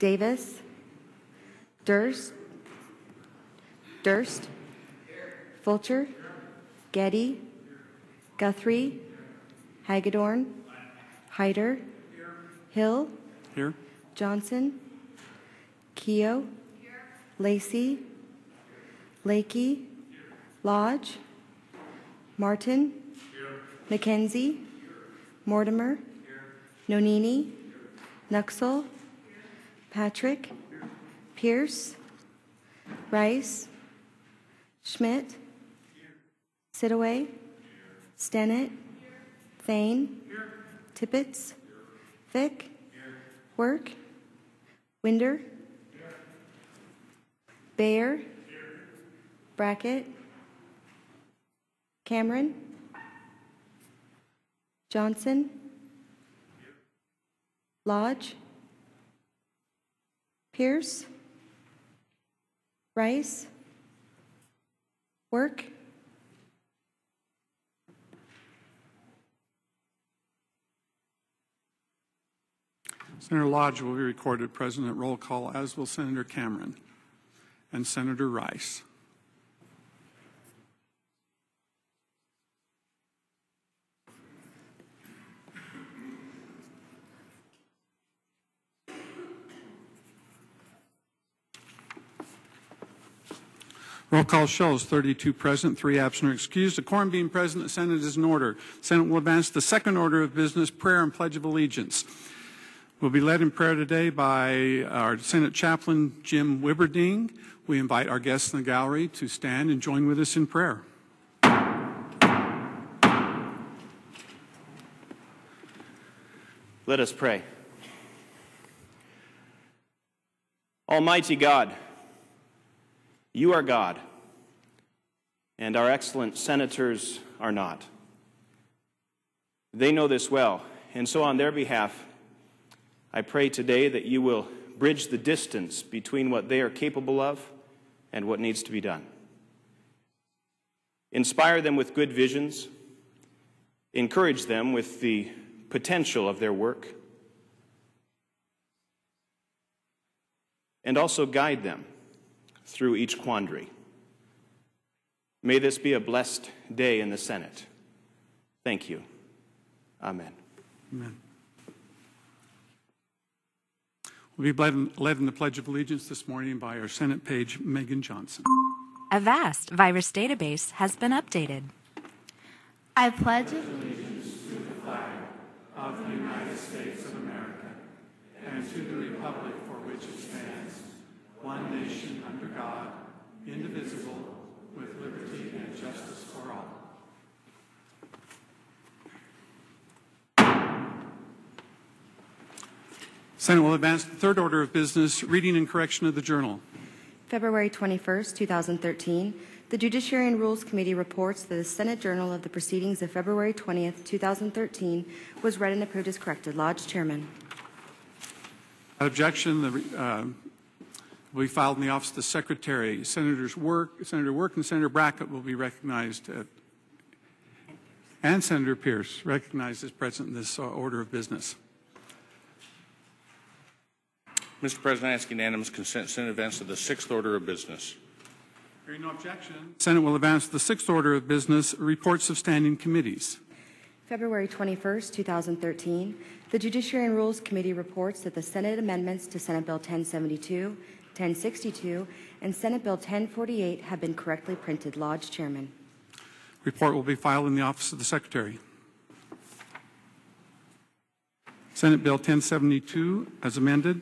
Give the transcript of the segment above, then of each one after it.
Davis, Durst, Fulcher, Getty, Guthrie, Hagedorn, Hyder, Hill, Here. Johnson, Keogh, Lacey, Lakey, Lodge, Martin, McKenzie, Mortimer, Nonini, Nuxel, Patrick, Pierce, Rice, Schmidt, Sidaway, Stennett, Thane, Tippett, Fick, Work, Winder, Bayer, Brackett, Cameron, Johnson, Lodge, Pierce, Rice, Work, Senator Lodge will be recorded present at roll call, as will Senator Cameron and Senator Rice. Roll call shows 32 present, 3 absent or excused. A quorum being present, the Senate is in order. The Senate will advance the second order of business, prayer and pledge of allegiance. We'll be led in prayer today by our Senate Chaplain, Jim Wibberding. We invite our guests in the gallery to stand and join with us in prayer. Let us pray. Almighty God, you are God, and our excellent senators are not. They know this well, and so on their behalf, I pray today that you will bridge the distance between what they are capable of and what needs to be done. Inspire them with good visions, encourage them with the potential of their work, and also guide them through each quandary. May this be a blessed day in the Senate. Thank you. Amen. Amen. We'll be led in the Pledge of Allegiance this morning by our Senate page, Megan Johnson. A vast virus database has been updated. I pledge allegiance to the flag of the United States of America and to the republic for which it stands, one nation under God, indivisible, with liberty and justice for all. Senate will advance the third order of business, reading and correction of the journal. February 21st, 2013, the Judiciary and Rules Committee reports that the Senate Journal of the proceedings of February 20th, 2013 was read and approved as corrected. Lodge, Chairman. Without objection, will be filed in the office of the Secretary. Senator Work and Senator Brackett will be recognized, and Senator Pierce recognized as present in this order of business. Mr. President, I ask unanimous consent. Senate advance to the sixth order of business. Hearing no objection, Senate will advance to the sixth order of business, reports of standing committees. February 21st, 2013, the Judiciary and Rules Committee reports that the Senate amendments to Senate Bill 1072, 1062, and Senate Bill 1048 have been correctly printed. Lodge, Chairman. Report will be filed in the office of the Secretary. Senate Bill 1072 as amended.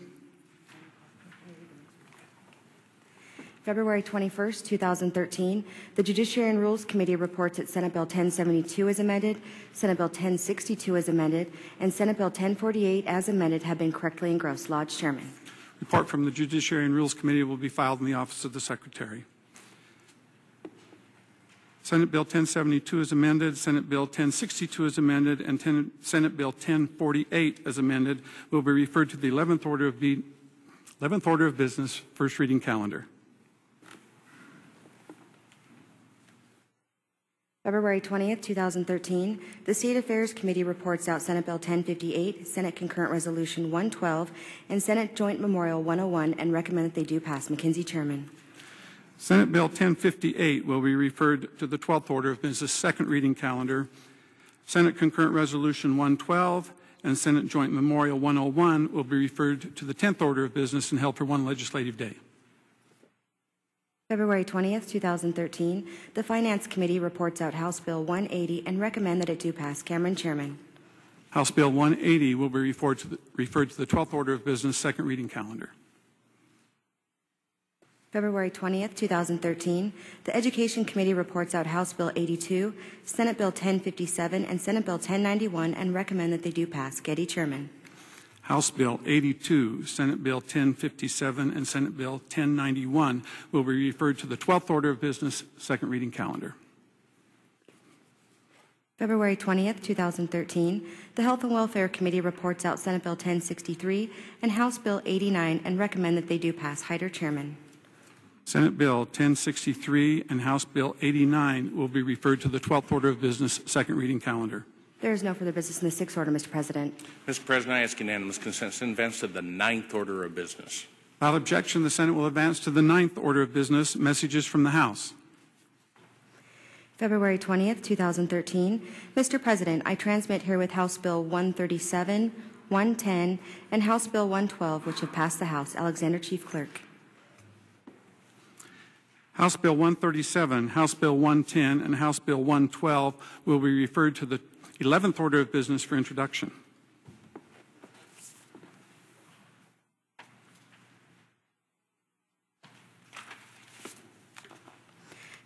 February 21st, 2013, the Judiciary and Rules Committee reports that Senate Bill 1072 as amended, Senate Bill 1062 as amended, and Senate Bill 1048 as amended have been correctly engrossed. Lodge, Chairman. Report from the Judiciary and Rules Committee will be filed in the office of the Secretary. Senate Bill 1072 as amended, Senate Bill 1062 as amended, and Senate Bill 1048 as amended will be referred to the 11th order of business, first reading calendar. February 20th, 2013, the State Affairs Committee reports out Senate Bill 1058, Senate Concurrent Resolution 112, and Senate Joint Memorial 101, and recommend that they do pass. McKenzie, Chairman. Senate Bill 1058 will be referred to the 12th order of business, second reading calendar. Senate Concurrent Resolution 112 and Senate Joint Memorial 101 will be referred to the 10th order of business and held for one legislative day. February 20th, 2013, the Finance Committee reports out House Bill 180 and recommend that it do pass. Cameron, Chairman. House Bill 180 will be referred to the 12th order of business, second reading calendar. February 20th, 2013, the Education Committee reports out House Bill 82, Senate Bill 1057, and Senate Bill 1091 and recommend that they do pass. Getty, Chairman. House Bill 82, Senate Bill 1057, and Senate Bill 1091 will be referred to the 12th order of business, second reading calendar. February 20th, 2013, the Health and Welfare Committee reports out Senate Bill 1063 and House Bill 89 and recommend that they do pass. Hyder, Chairman. Senate Bill 1063 and House Bill 89 will be referred to the 12th order of business, second reading calendar. There is no further business in the sixth order, Mr. President. Mr. President, I ask unanimous consent to advance to the 9th order of business. Without objection, the Senate will advance to the 9th order of business, messages from the House. February 20th, 2013. Mr. President, I transmit herewith House Bill 137, 110, and House Bill 112, which have passed the House. Alexander, Chief Clerk. House Bill 137, House Bill 110, and House Bill 112 will be referred to the 11th order of business for introduction.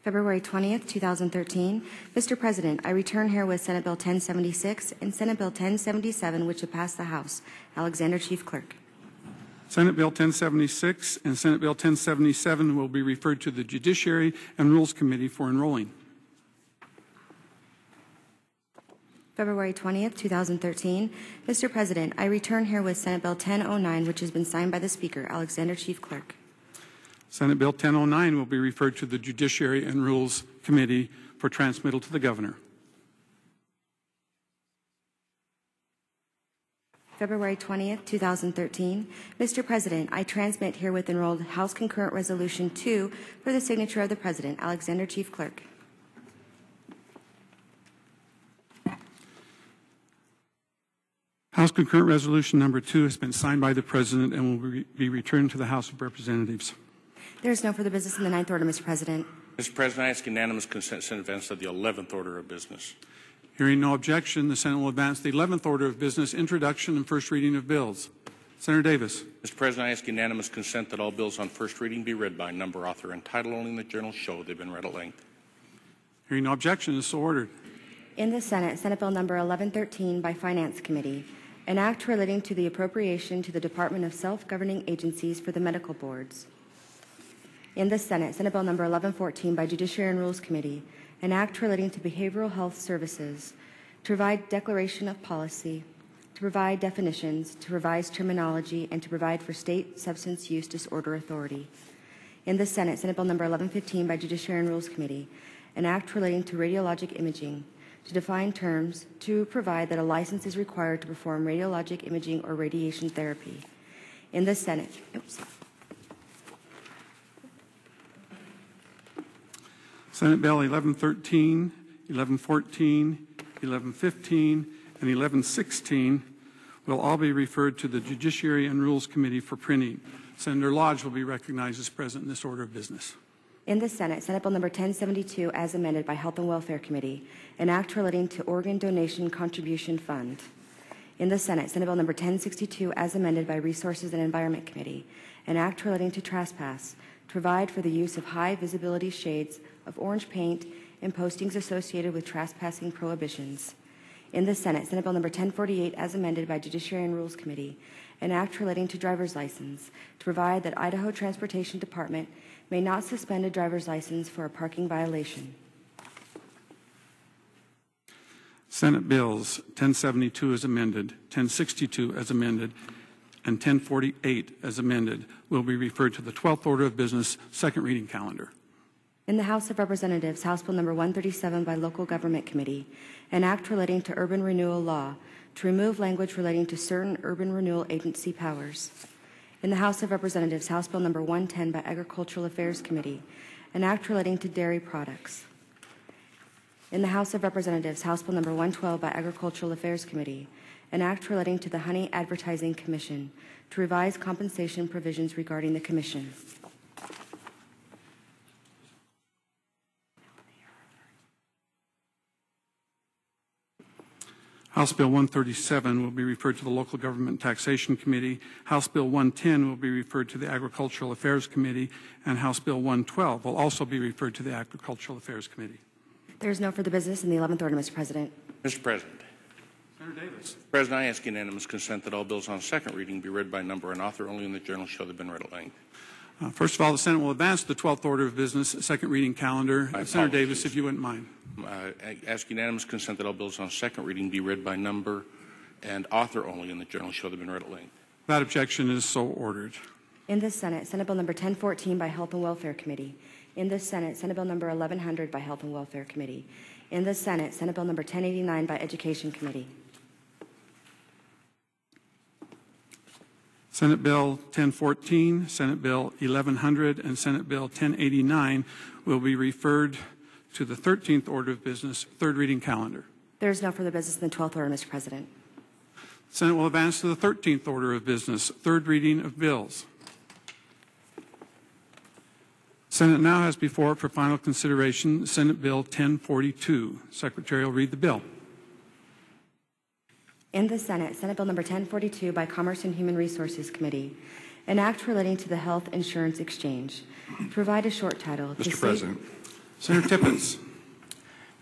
February 20th, 2013. Mr. President, I return herewith Senate Bill 1076 and Senate Bill 1077, which have passed the House. Alexander, Chief Clerk. Senate Bill 1076 and Senate Bill 1077 will be referred to the Judiciary and Rules Committee for enrolling. February 20th, 2013. Mr. President, I return herewith Senate Bill 1009, which has been signed by the Speaker. Alexander, Chief Clerk. Senate Bill 1009 will be referred to the Judiciary and Rules Committee for transmittal to the Governor. February 20th, 2013. Mr. President, I transmit herewith enrolled House Concurrent Resolution 2 for the signature of the President. Alexander, Chief Clerk. House Concurrent Resolution number 2 has been signed by the President and will be returned to the House of Representatives. There is no further business in the ninth order, Mr. President. Mr. President, I ask unanimous consent to advance to the 11th order of business. Hearing no objection, the Senate will advance the 11th order of business, introduction and first reading of bills. Senator Davis. Mr. President, I ask unanimous consent that all bills on first reading be read by number, author, and title only in the journal show they've been read at length. Hearing no objection, is so ordered. In the Senate, Senate Bill number 1113 by Finance Committee, an act relating to the appropriation to the Department of Self-Governing Agencies for the medical boards. In the Senate, Senate Bill number 1114 by Judiciary and Rules Committee, an act relating to behavioral health services, to provide declaration of policy, to provide definitions, to revise terminology, and to provide for state substance use disorder authority. In the Senate, Senate Bill number 1115 by Judiciary and Rules Committee, an act relating to radiologic imaging, to define terms, to provide that a license is required to perform radiologic imaging or radiation therapy. In the Senate, Senate Bill 1113, 1114, 1115, and 1116 will all be referred to the Judiciary and Rules Committee for printing. Senator Lodge will be recognized as President in this order of business. In the Senate, Senate Bill number 1072 as amended by Health and Welfare Committee, an act relating to Organ Donation Contribution Fund. In the Senate, Senate Bill number 1062 as amended by Resources and Environment Committee, an act relating to trespass, to provide for the use of high visibility shades of orange paint and postings associated with trespassing prohibitions. In the Senate, Senate Bill number 1048 as amended by Judiciary and Rules Committee, an act relating to driver's license, to provide that Idaho Transportation Department may not suspend a driver's license for a parking violation. Senate Bills 1072 as amended, 1062 as amended, and 1048 as amended will be referred to the 12th order of business, second reading calendar. In the House of Representatives, House Bill Number 137 by Local Government Committee, an act relating to urban renewal law to remove language relating to certain urban renewal agency powers. In the House of Representatives, House Bill Number 110 by Agricultural Affairs Committee, an act relating to dairy products. In the House of Representatives, House Bill Number 112 by Agricultural Affairs Committee, an act relating to the Honey Advertising Commission to revise compensation provisions regarding the commission. House Bill 137 will be referred to the Local Government Taxation Committee. House Bill 110 will be referred to the Agricultural Affairs Committee. And House Bill 112 will also be referred to the Agricultural Affairs Committee. There is no further business in the 11th order, Mr. President. Mr. President. Senator Davis. Mr. President, I ask unanimous consent that all bills on second reading be read by number and author only, and the Journal show they've been read at length. First of all, the Senate will advance to the 12th order of business, second reading calendar. Senator Davis, if you wouldn't mind. I ask unanimous consent that all bills on second reading be read by number and author only, and the Journal show they've been read at length. That objection is so ordered. In the Senate, Senate Bill Number 1014 by Health and Welfare Committee. In the Senate, Senate Bill Number 1100 by Health and Welfare Committee. In the Senate, Senate Bill Number 1089 by Education Committee. Senate Bill 1014, Senate Bill 1100, and Senate Bill 1089 will be referred to the 13th order of business, third reading calendar. There is no further business in the 12th order, Mr. President. Senate will advance to the 13th order of business, third reading of bills. Senate now has before it for final consideration Senate Bill 1042. Secretary will read the bill. In the Senate, Senate Bill Number 1042 by Commerce and Human Resources Committee, an act relating to the Health Insurance Exchange. To provide a short title. Mr. President. Senator Tippett.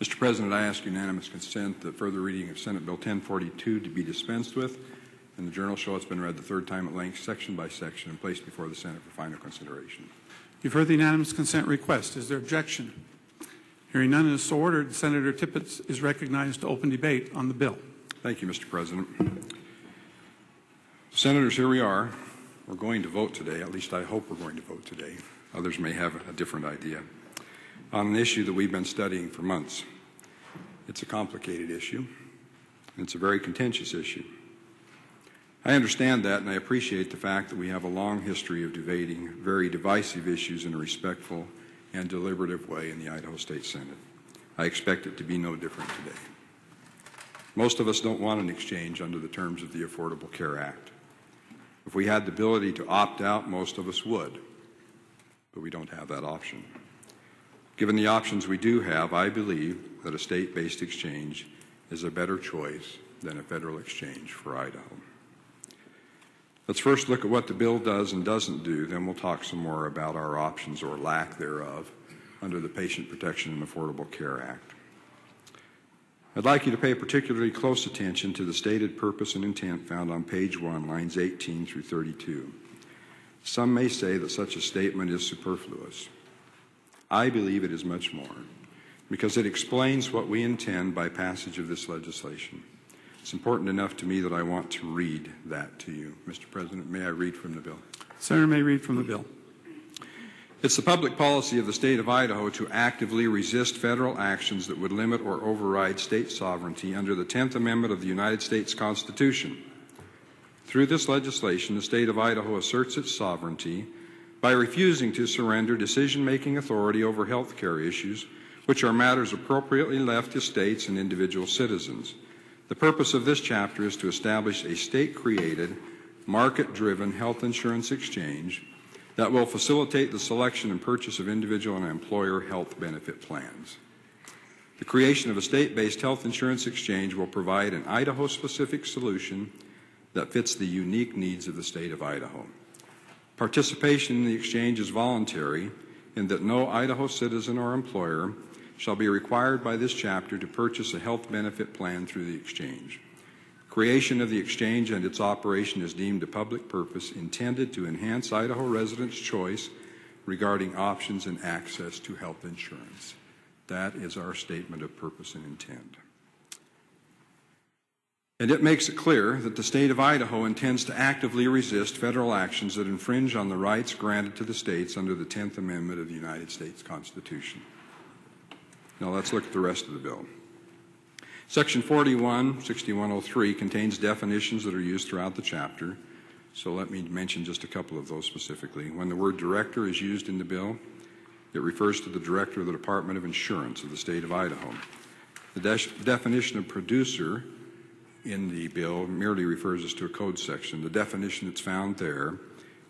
Mr. President, I ask unanimous consent that further reading of Senate Bill 1042 to be dispensed with, and the Journal show it's been read the third time at length, section by section, and placed before the Senate for final consideration. You've heard the unanimous consent request. Is there objection? Hearing none, it is so ordered. Senator Tippett is recognized to open debate on the bill. Thank you, Mr. President. Senators, here we are. We're going to vote today. At least I hope we're going to vote today. Others may have a different idea. On an issue that we've been studying for months. It's a complicated issue. And it's a very contentious issue. I understand that, and I appreciate the fact that we have a long history of debating very divisive issues in a respectful and deliberative way in the Idaho State Senate. I expect it to be no different today. Most of us don't want an exchange under the terms of the Affordable Care Act. If we had the ability to opt out, most of us would, but we don't have that option. Given the options we do have, I believe that a state-based exchange is a better choice than a federal exchange for Idaho. Let's first look at what the bill does and doesn't do, then we'll talk some more about our options or lack thereof under the Patient Protection and Affordable Care Act. I'd like you to pay particularly close attention to the stated purpose and intent found on page 1, lines 18 through 32. Some may say that such a statement is superfluous. I believe it is much more, because it explains what we intend by passage of this legislation. It's important enough to me that I want to read that to you. Mr. President, may I read from the bill? Senator may read from the bill. It's the public policy of the state of Idaho to actively resist federal actions that would limit or override state sovereignty under the 10th Amendment of the United States Constitution. Through this legislation, the state of Idaho asserts its sovereignty by refusing to surrender decision-making authority over health care issues, which are matters appropriately left to states and individual citizens. The purpose of this chapter is to establish a state-created, market-driven health insurance exchange that will facilitate the selection and purchase of individual and employer health benefit plans. The creation of a state-based health insurance exchange will provide an Idaho-specific solution that fits the unique needs of the state of Idaho. Participation in the exchange is voluntary in that no Idaho citizen or employer shall be required by this chapter to purchase a health benefit plan through the exchange. Creation of the exchange and its operation is deemed a public purpose intended to enhance Idaho residents' choice regarding options and access to health insurance. That is our statement of purpose and intent. And it makes it clear that the state of Idaho intends to actively resist federal actions that infringe on the rights granted to the states under the 10th Amendment of the United States Constitution. Now let's look at the rest of the bill. Section 41-6103 contains definitions that are used throughout the chapter, so let me mention just a couple of those specifically. When the word director is used in the bill, it refers to the director of the Department of Insurance of the state of Idaho. The definition of producer in the bill merely refers us to a code section. The definition that's found there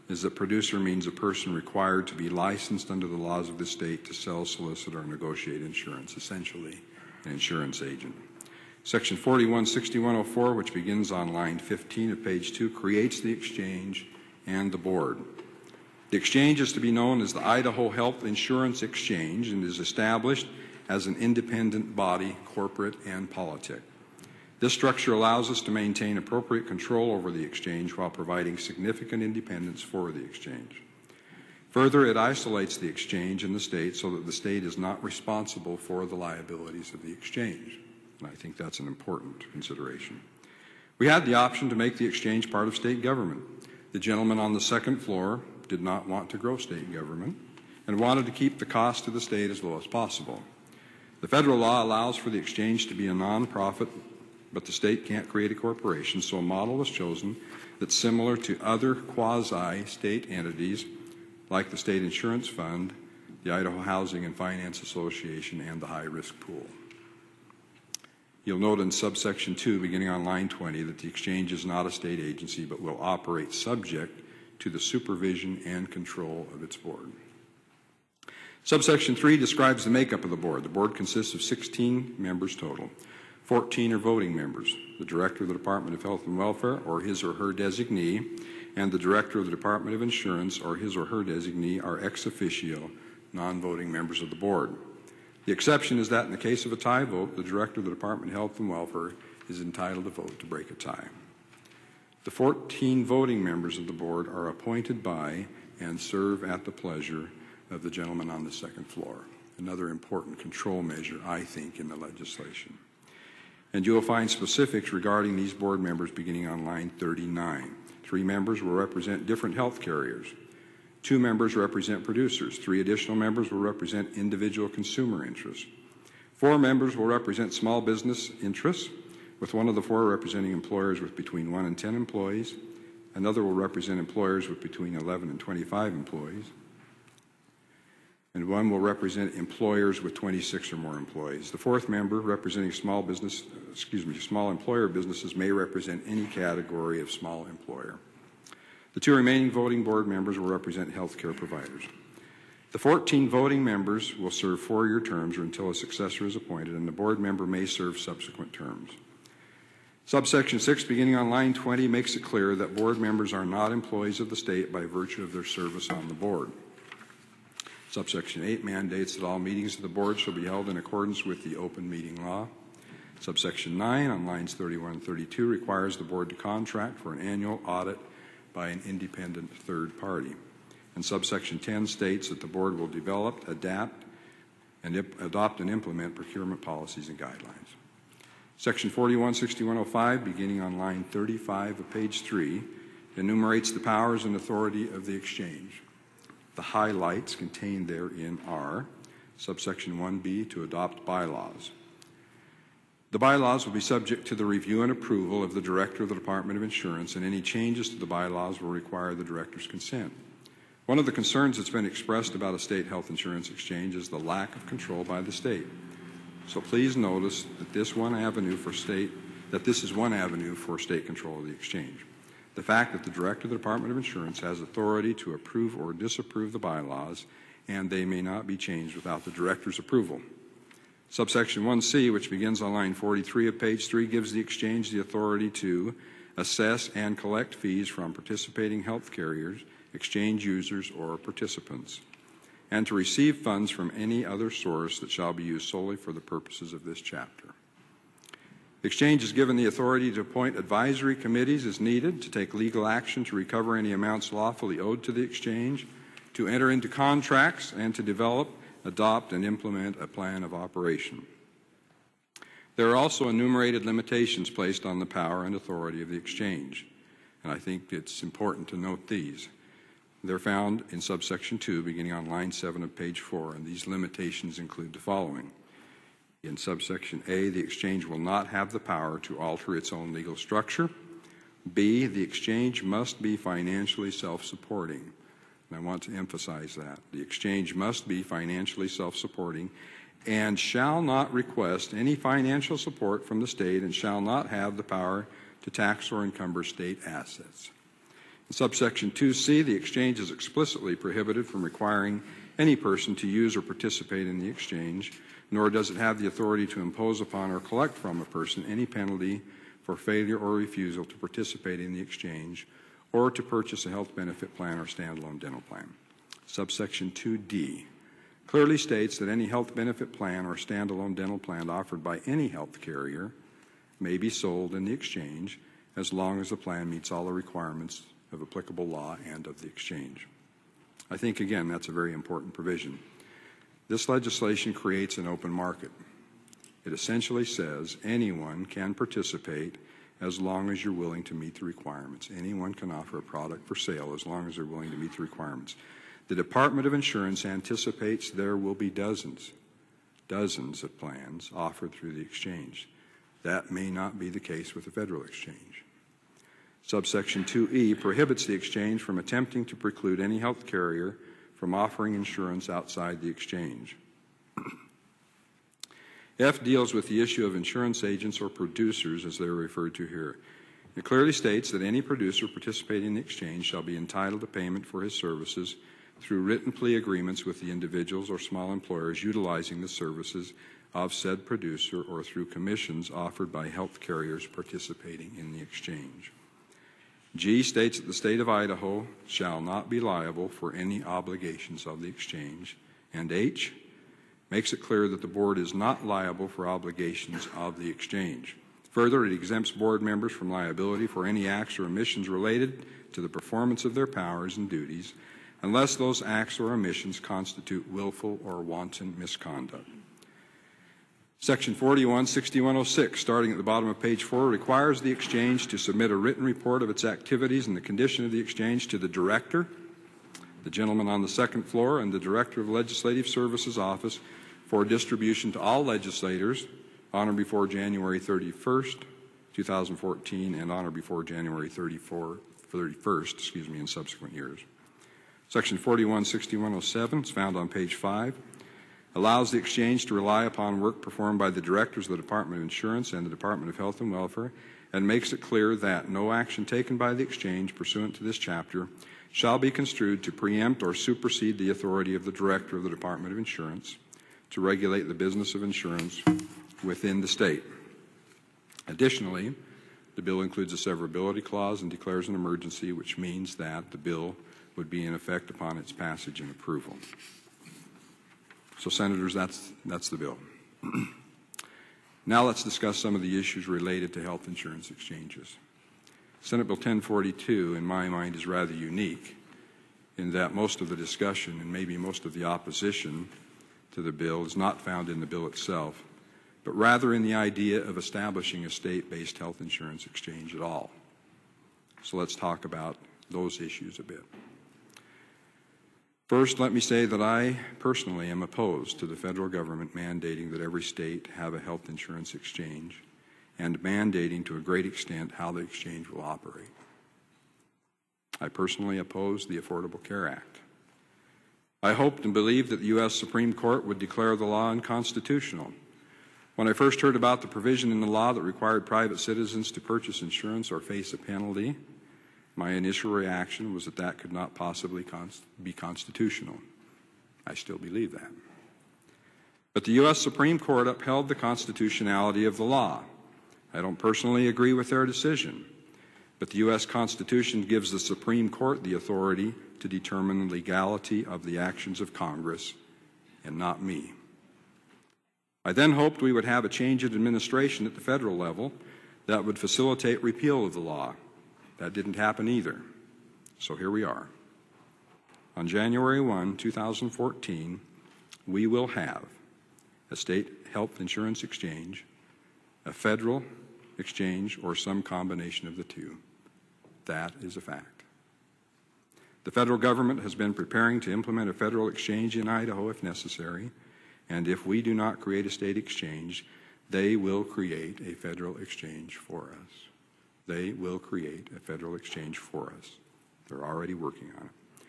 is that producer means a person required to be licensed under the laws of the state to sell, solicit, or negotiate insurance, essentially an insurance agent. Section 41-6104, which begins on line 15 of page 2, creates the exchange and the board. The exchange is to be known as the Idaho Health Insurance Exchange and is established as an independent body, corporate and politic. This structure allows us to maintain appropriate control over the exchange while providing significant independence for the exchange. Further, it isolates the exchange in the state so that the state is not responsible for the liabilities of the exchange. And I think that's an important consideration. We had the option to make the exchange part of state government. The gentleman on the second floor did not want to grow state government and wanted to keep the cost to the state as low as possible. The federal law allows for the exchange to be a nonprofit, but the state can't create a corporation, so a model was chosen that's similar to other quasi-state entities like the State Insurance Fund, the Idaho Housing and Finance Association, and the High Risk Pool. You'll note in subsection 2, beginning on line 20, that the exchange is not a state agency, but will operate subject to the supervision and control of its board. Subsection 3 describes the makeup of the board. The board consists of 16 members total. 14 are voting members, the director of the Department of Health and Welfare or his or her designee, and the director of the Department of Insurance or his or her designee are ex officio, non-voting members of the board. The exception is that in the case of a tie vote, the director of the Department of Health and Welfare is entitled to vote to break a tie. The 14 voting members of the board are appointed by and serve at the pleasure of the gentleman on the second floor. Another important control measure, I think, in the legislation. And you will find specifics regarding these board members beginning on line 39. 3 members will represent different health carriers. 2 members represent producers. 3 additional members will represent individual consumer interests. 4 members will represent small business interests, with one of the 4 representing employers with between 1 and 10 employees. Another will represent employers with between 11 and 25 employees. And 1 will represent employers with 26 or more employees. The 4th member, representing small employer businesses, may represent any category of small employer. The 2 remaining voting board members will represent healthcare providers. The 14 voting members will serve 4-year terms or until a successor is appointed, and the board member may serve subsequent terms. Subsection 6, beginning on line 20, makes it clear that board members are not employees of the state by virtue of their service on the board. Subsection 8 mandates that all meetings of the board shall be held in accordance with the open meeting law. Subsection 9 on lines 31 and 32 requires the board to contract for an annual audit by an independent third party. And subsection 10 states that the board will develop, adapt, and adopt and implement procurement policies and guidelines. Section 41-6105, beginning on line 35 of page 3, enumerates the powers and authority of the exchange. The highlights contained therein are subsection 1B, to adopt bylaws. The bylaws will be subject to the review and approval of the director of the Department of Insurance, and any changes to the bylaws will require the director's consent. One of the concerns that's been expressed about a state health insurance exchange is the lack of control by the state. So please notice that this is one avenue for state control of the exchange. The fact that the director of the Department of Insurance has authority to approve or disapprove the bylaws, and they may not be changed without the director's approval. Subsection 1C, which begins on line 43 of page 3, gives the exchange the authority to assess and collect fees from participating health carriers, exchange users, or participants, and to receive funds from any other source that shall be used solely for the purposes of this chapter. The exchange is given the authority to appoint advisory committees as needed, to take legal action to recover any amounts lawfully owed to the exchange, to enter into contracts, and to develop, adopt, and implement a plan of operation. There are also enumerated limitations placed on the power and authority of the exchange, and I think it's important to note these. They're found in subsection 2, beginning on line 7 of page 4, and these limitations include the following. In subsection A, the exchange will not have the power to alter its own legal structure. B, the exchange must be financially self-supporting. And I want to emphasize that. The exchange must be financially self-supporting and shall not request any financial support from the state and shall not have the power to tax or encumber state assets. In subsection 2C, the exchange is explicitly prohibited from requiring any person to use or participate in the exchange, nor does it have the authority to impose upon or collect from a person any penalty for failure or refusal to participate in the exchange or to purchase a health benefit plan or standalone dental plan. Subsection 2D clearly states that any health benefit plan or standalone dental plan offered by any health carrier may be sold in the exchange as long as the plan meets all the requirements of applicable law and of the exchange. I think, again, that's a very important provision. This legislation creates an open market. It essentially says anyone can participate as long as you're willing to meet the requirements. Anyone can offer a product for sale as long as they're willing to meet the requirements. The Department of Insurance anticipates there will be dozens of plans offered through the exchange. That may not be the case with the federal exchange. Subsection 2E prohibits the exchange from attempting to preclude any health carrier from offering insurance outside the exchange. F deals with the issue of insurance agents or producers, as they are referred to here. It clearly states that any producer participating in the exchange shall be entitled to payment for his services through written plea agreements with the individuals or small employers utilizing the services of said producer or through commissions offered by health carriers participating in the exchange. G states that the state of Idaho shall not be liable for any obligations of the exchange. And H makes it clear that the board is not liable for obligations of the exchange. Further, it exempts board members from liability for any acts or omissions related to the performance of their powers and duties unless those acts or omissions constitute willful or wanton misconduct. Section 41-6106, starting at the bottom of page 4, requires the exchange to submit a written report of its activities and the condition of the exchange to the director, the gentleman on the second floor, and the director of Legislative Services Office for distribution to all legislators on or before January 31st, 2014, and on or before January 31st, in subsequent years. Section 41-6107 is found on page 5. Allows the exchange to rely upon work performed by the directors of the Department of Insurance and the Department of Health and Welfare, and makes it clear that no action taken by the exchange pursuant to this chapter shall be construed to preempt or supersede the authority of the director of the Department of Insurance to regulate the business of insurance within the state. Additionally, the bill includes a severability clause and declares an emergency, which means that the bill would be in effect upon its passage and approval. So, Senators, that's the bill. Now let's discuss some of the issues related to health insurance exchanges. Senate Bill 1042, in my mind, is rather unique in that most of the discussion and maybe most of the opposition to the bill is not found in the bill itself, but rather in the idea of establishing a state-based health insurance exchange at all. So let's talk about those issues a bit. First, let me say that I personally am opposed to the federal government mandating that every state have a health insurance exchange and mandating to a great extent how the exchange will operate. I personally oppose the Affordable Care Act. I hoped and believed that the U.S. Supreme Court would declare the law unconstitutional. When I first heard about the provision in the law that required private citizens to purchase insurance or face a penalty, my initial reaction was that that could not possibly be constitutional. I still believe that. But the U.S. Supreme Court upheld the constitutionality of the law. I don't personally agree with their decision, but the U.S. Constitution gives the Supreme Court the authority to determine the legality of the actions of Congress, and not me. I then hoped we would have a change in administration at the federal level that would facilitate repeal of the law. That didn't happen either. So here we are. On January 1, 2014, we will have a state health insurance exchange a federal exchange, or some combination of the two. That is a fact. The federal government has been preparing to implement a federal exchange in Idaho if necessary, and if we do not create a state exchange, they will create a federal exchange for us. They will create a federal exchange for us. They're already working on it.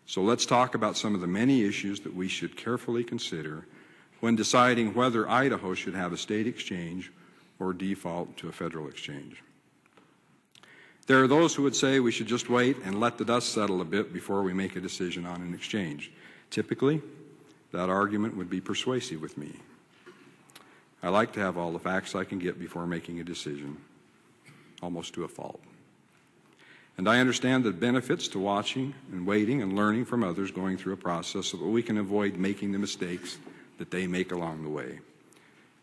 So let's talk about some of the many issues that we should carefully consider when deciding whether Idaho should have a state exchange or default to a federal exchange. There are those who would say we should just wait and let the dust settle a bit before we make a decision on an exchange. Typically, that argument would be persuasive with me. I like to have all the facts I can get before making a decision, almost to a fault. And I understand the benefits to watching and waiting and learning from others going through a process so that we can avoid making the mistakes that they make along the way.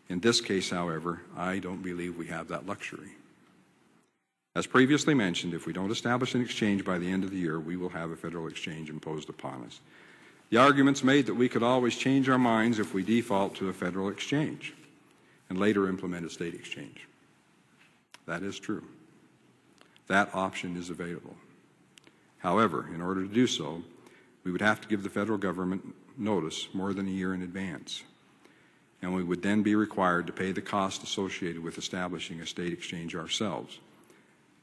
In this case, however, I don't believe we have that luxury. As previously mentioned, if we don't establish an exchange by the end of the year, we will have a federal exchange imposed upon us. The argument's made that we could always change our minds if we default to a federal exchange and later implement a state exchange. That is true. That option is available. However, in order to do so, we would have to give the federal government notice more than a year in advance, and we would then be required to pay the cost associated with establishing a state exchange ourselves.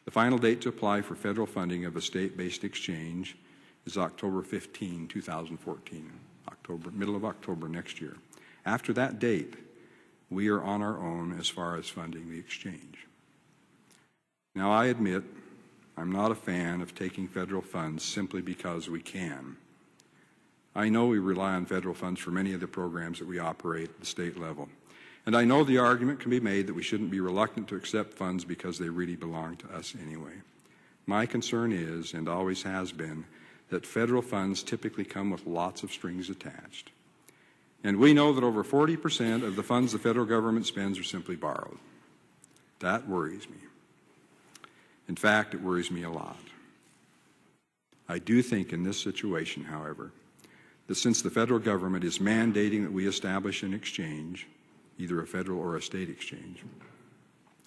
The final date to apply for federal funding of a state-based exchange is October 15, 2014, middle of October next year. After that date, we are on our own as far as funding the exchange. Now, I admit I'm not a fan of taking federal funds simply because we can. I know we rely on federal funds for many of the programs that we operate at the state level. And I know the argument can be made that we shouldn't be reluctant to accept funds because they really belong to us anyway. My concern is, and always has been, that federal funds typically come with lots of strings attached. And we know that over 40% of the funds the federal government spends are simply borrowed. That worries me. In fact, it worries me a lot. I do think in this situation, however, that since the federal government is mandating that we establish an exchange, either a federal or a state exchange,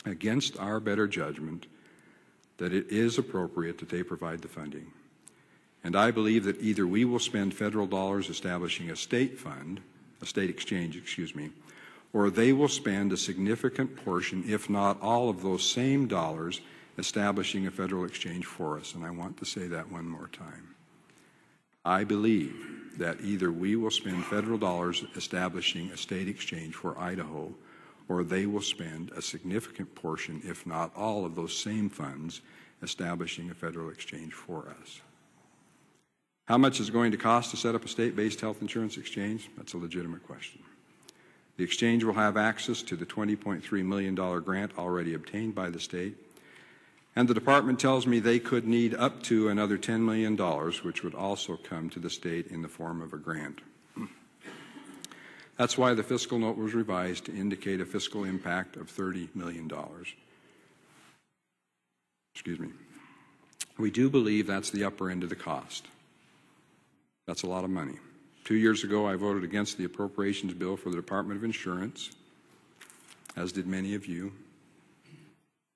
against our better judgment, that it is appropriate that they provide the funding. And I believe that either we will spend federal dollars establishing a state fund, a state exchange, or they will spend a significant portion, if not all of those same dollars, establishing a federal exchange for us. And I want to say that one more time. I believe that either we will spend federal dollars establishing a state exchange for Idaho, or they will spend a significant portion, if not all of those same funds, establishing a federal exchange for us. How much is it going to cost to set up a state-based health insurance exchange? That's a legitimate question. The exchange will have access to the $20.3 million grant already obtained by the state, and the department tells me they could need up to another $10 million, which would also come to the state in the form of a grant. That's why the fiscal note was revised to indicate a fiscal impact of $30 million. We do believe that's the upper end of the cost. That's a lot of money. 2 years ago, I voted against the appropriations bill for the Department of Insurance, as did many of you,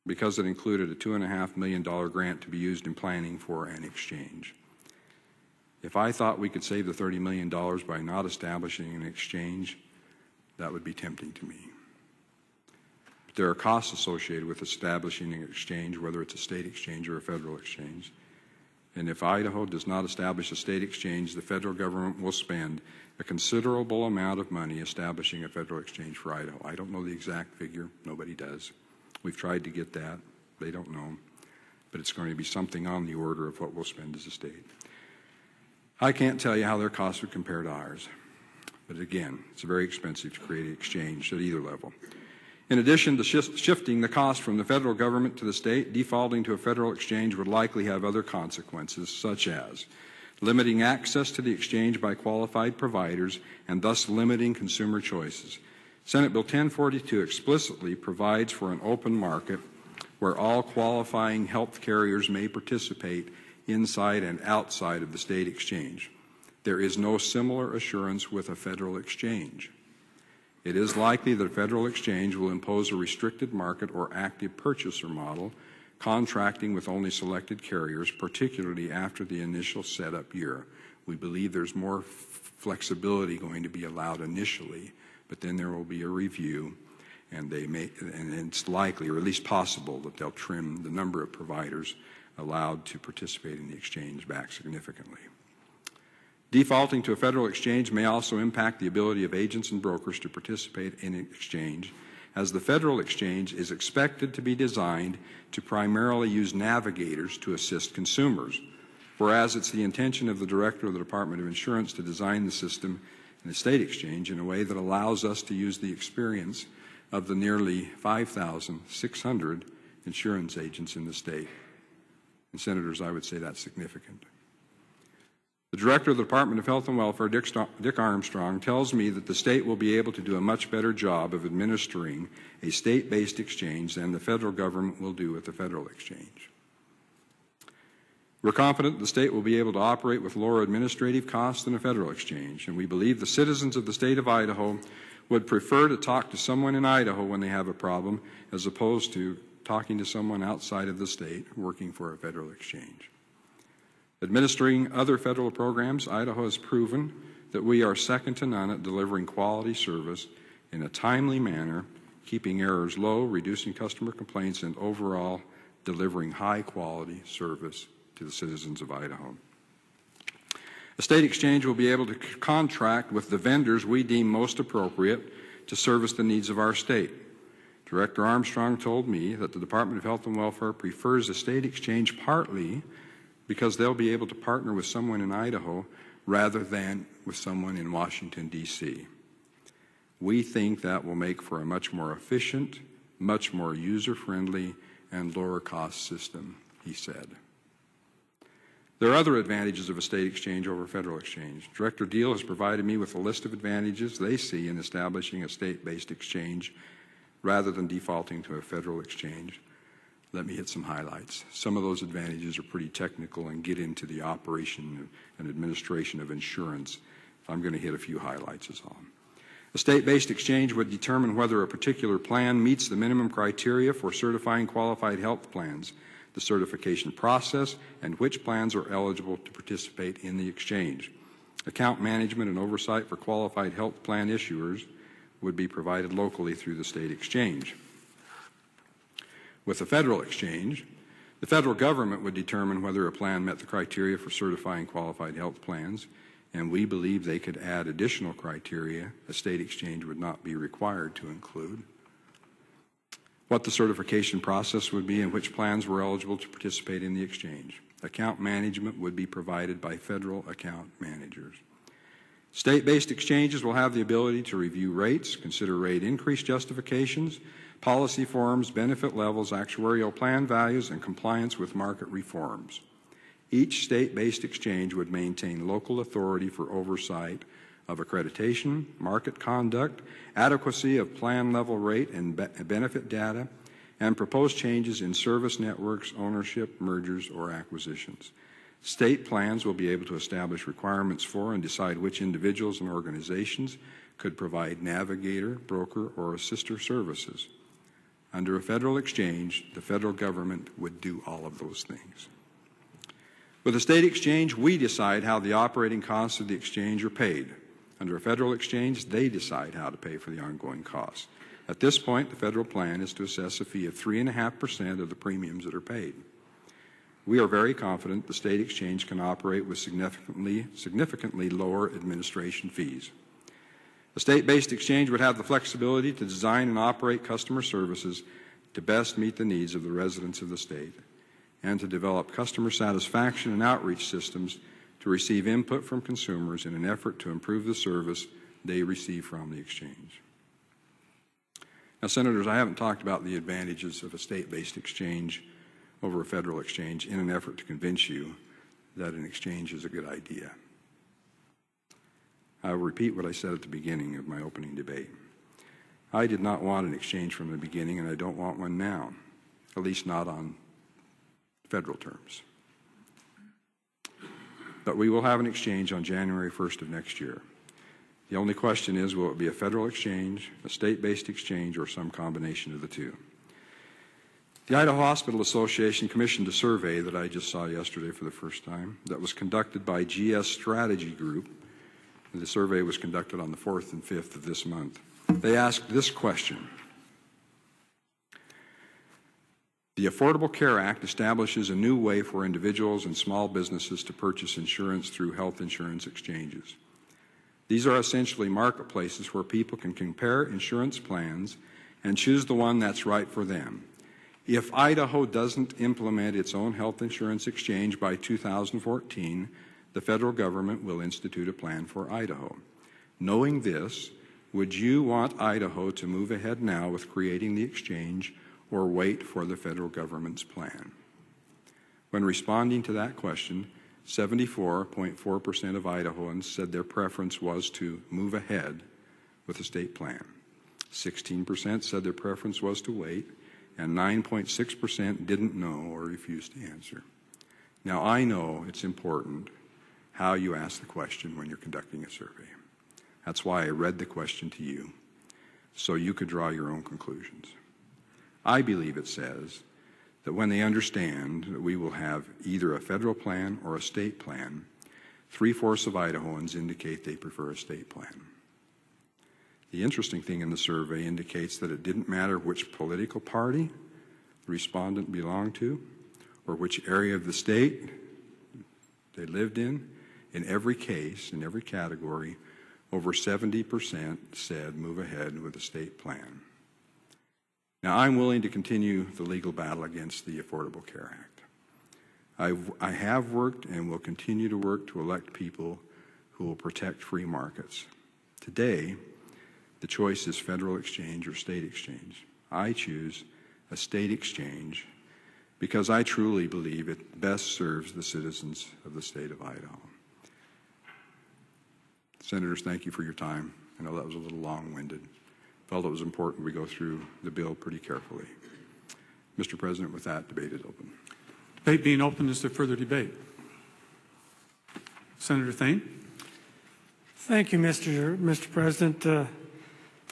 because it included a $2.5 million grant to be used in planning for an exchange. If I thought we could save the $30 million by not establishing an exchange, that would be tempting to me. But there are costs associated with establishing an exchange, whether it's a state exchange or a federal exchange. And if Idaho does not establish a state exchange, the federal government will spend a considerable amount of money establishing a federal exchange for Idaho. I don't know the exact figure. Nobody does. We've tried to get that. They don't know. But it's going to be something on the order of what we'll spend as a state. I can't tell you how their costs would compare to ours. But again, it's very expensive to create an exchange at either level. In addition to shifting the cost from the federal government to the state, defaulting to a federal exchange would likely have other consequences, such as limiting access to the exchange by qualified providers and thus limiting consumer choices. Senate Bill 1042 explicitly provides for an open market where all qualifying health carriers may participate inside and outside of the state exchange. There is no similar assurance with a federal exchange. It is likely that a federal exchange will impose a restricted market or active purchaser model, contracting with only selected carriers, particularly after the initial setup year. We believe there's more flexibility going to be allowed initially, but then there will be a review, and it's likely, or at least possible, that they'll trim the number of providers allowed to participate in the exchange back significantly. Defaulting to a federal exchange may also impact the ability of agents and brokers to participate in an exchange, as the federal exchange is expected to be designed to primarily use navigators to assist consumers, whereas it's the intention of the Director of the Department of Insurance to design the system in the state exchange in a way that allows us to use the experience of the nearly 5,600 insurance agents in the state. And Senators, I would say that's significant. The Director of the Department of Health and Welfare, Dick Armstrong, tells me that the state will be able to do a much better job of administering a state-based exchange than the federal government will do with the federal exchange. We're confident the state will be able to operate with lower administrative costs than a federal exchange, and we believe the citizens of the state of Idaho would prefer to talk to someone in Idaho when they have a problem as opposed to talking to someone outside of the state working for a federal exchange. Administering other federal programs, Idaho has proven that we are second to none at delivering quality service in a timely manner, keeping errors low, reducing customer complaints, and overall delivering high-quality service to the citizens of Idaho. A state exchange will be able to contract with the vendors we deem most appropriate to service the needs of our state. Director Armstrong told me that the Department of Health and Welfare prefers a state exchange partly because they'll be able to partner with someone in Idaho rather than with someone in Washington, D.C. We think that will make for a much more efficient, much more user-friendly, and lower-cost system, he said. There are other advantages of a state exchange over a federal exchange. Director Deal has provided me with a list of advantages they see in establishing a state-based exchange rather than defaulting to a federal exchange. Let me hit some highlights. Some of those advantages are pretty technical and get into the operation and administration of insurance. I'm going to hit a few highlights is all. A state-based exchange would determine whether a particular plan meets the minimum criteria for certifying qualified health plans, the certification process, and which plans are eligible to participate in the exchange. Account management and oversight for qualified health plan issuers would be provided locally through the state exchange. With a federal exchange, the federal government would determine whether a plan met the criteria for certifying qualified health plans, and we believe they could add additional criteria a state exchange would not be required to include. What the certification process would be and which plans were eligible to participate in the exchange. Account management would be provided by federal account managers. State-based exchanges will have the ability to review rates, consider rate increase justifications, policy forms, benefit levels, actuarial plan values, and compliance with market reforms. Each state-based exchange would maintain local authority for oversight of accreditation, market conduct, adequacy of plan level rate and benefit data, and propose changes in service networks, ownership, mergers, or acquisitions. State plans will be able to establish requirements for and decide which individuals and organizations could provide navigator, broker, or assister services. Under a federal exchange, the federal government would do all of those things. With a state exchange, we decide how the operating costs of the exchange are paid. Under a federal exchange, they decide how to pay for the ongoing costs. At this point, the federal plan is to assess a fee of 3.5% of the premiums that are paid. We are very confident the state exchange can operate with significantly lower administration fees. A state-based exchange would have the flexibility to design and operate customer services to best meet the needs of the residents of the state and to develop customer satisfaction and outreach systems to receive input from consumers in an effort to improve the service they receive from the exchange. Now, Senators, I haven't talked about the advantages of a state-based exchange over a federal exchange in an effort to convince you that an exchange is a good idea. I will repeat what I said at the beginning of my opening debate. I did not want an exchange from the beginning, and I don't want one now, at least not on federal terms. But we will have an exchange on January 1st of next year. The only question is, will it be a federal exchange, a state-based exchange, or some combination of the two? The Idaho Hospital Association commissioned a survey that I just saw yesterday for the first time that was conducted by GS Strategy Group. The survey was conducted on the 4th and 5th of this month. They asked this question. The Affordable Care Act establishes a new way for individuals and small businesses to purchase insurance through health insurance exchanges. These are essentially marketplaces where people can compare insurance plans and choose the one that's right for them. If Idaho doesn't implement its own health insurance exchange by 2014, the federal government will institute a plan for Idaho. Knowing this, would you want Idaho to move ahead now with creating the exchange or wait for the federal government's plan? When responding to that question, 74.4% of Idahoans said their preference was to move ahead with a state plan. 16% said their preference was to wait, and 9.6% didn't know or refused to answer. Now, I know it's important how you ask the question when you're conducting a survey. That's why I read the question to you, so you could draw your own conclusions. I believe it says that when they understand that we will have either a federal plan or a state plan, 3/4 of Idahoans indicate they prefer a state plan. The interesting thing in the survey indicates that it didn't matter which political party the respondent belonged to or which area of the state they lived in. In every case, in every category, over 70% said move ahead with a state plan. Now, I'm willing to continue the legal battle against the Affordable Care Act. I have worked and will continue to work to elect people who will protect free markets. Today, the choice is federal exchange or state exchange. I choose a state exchange because I truly believe it best serves the citizens of the state of Idaho. Senators, thank you for your time. I know that was a little long-winded. Felt it was important we go through the bill pretty carefully. Mr. President, with that, debate is open. Debate being open, is there further debate? Senator Thane. Thank you, Mr. President,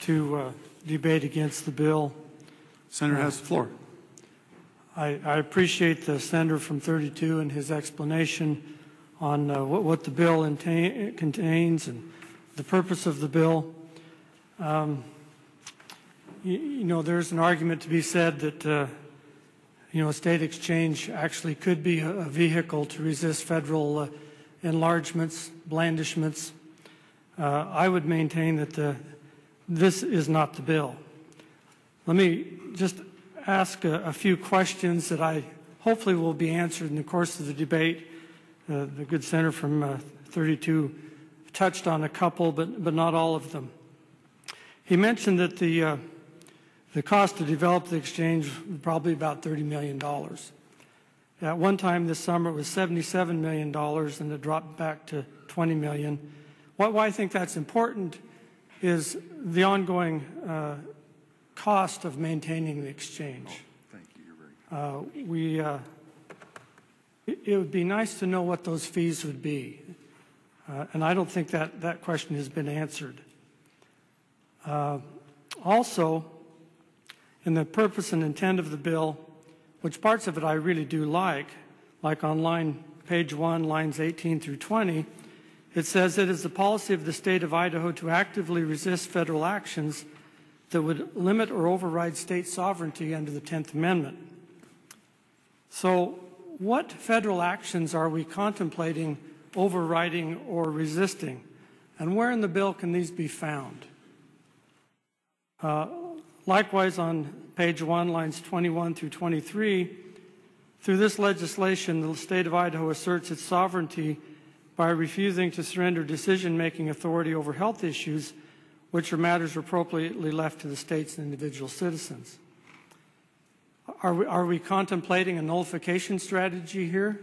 to debate against the bill. Senator has the floor. I appreciate the senator from 32 and his explanation on what the bill contains and the purpose of the bill. You know, there's an argument to be said that, a state exchange actually could be a vehicle to resist federal enlargements, blandishments. I would maintain that this is not the bill. Let me just ask a few questions that I hopefully will be answered in the course of the debate. The good senator from 32 touched on a couple, but not all of them. He mentioned that the cost to develop the exchange was probably about $30 million. At one time this summer, it was $77 million, and it dropped back to $20 million. Why I think that's important is the ongoing cost of maintaining the exchange. Thank you. You're very It would be nice to know what those fees would be, and I don't think that question has been answered. Also, in the purpose and intent of the bill, which parts of it I really do like on page 1, lines 18 through 20, it says it is the policy of the state of Idaho to actively resist federal actions that would limit or override state sovereignty under the 10th Amendment. So what federal actions are we contemplating overriding or resisting? And where in the bill can these be found? Likewise, on page 1, lines 21 through 23, through this legislation, the state of Idaho asserts its sovereignty by refusing to surrender decision-making authority over health issues, which are matters appropriately left to the state's individual citizens. Are we contemplating a nullification strategy here?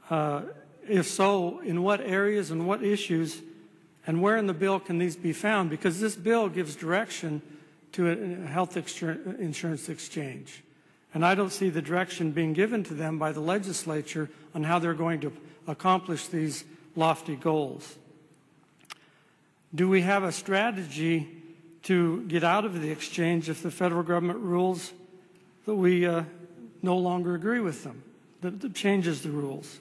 If so, in what areas and what issues, and where in the bill can these be found? Because this bill gives direction to a health insurance exchange. And I don't see the direction being given to them by the legislature on how they're going to accomplish these lofty goals. do we have a strategy to get out of the exchange if the federal government rules that we no longer agree with them, that changes the rules?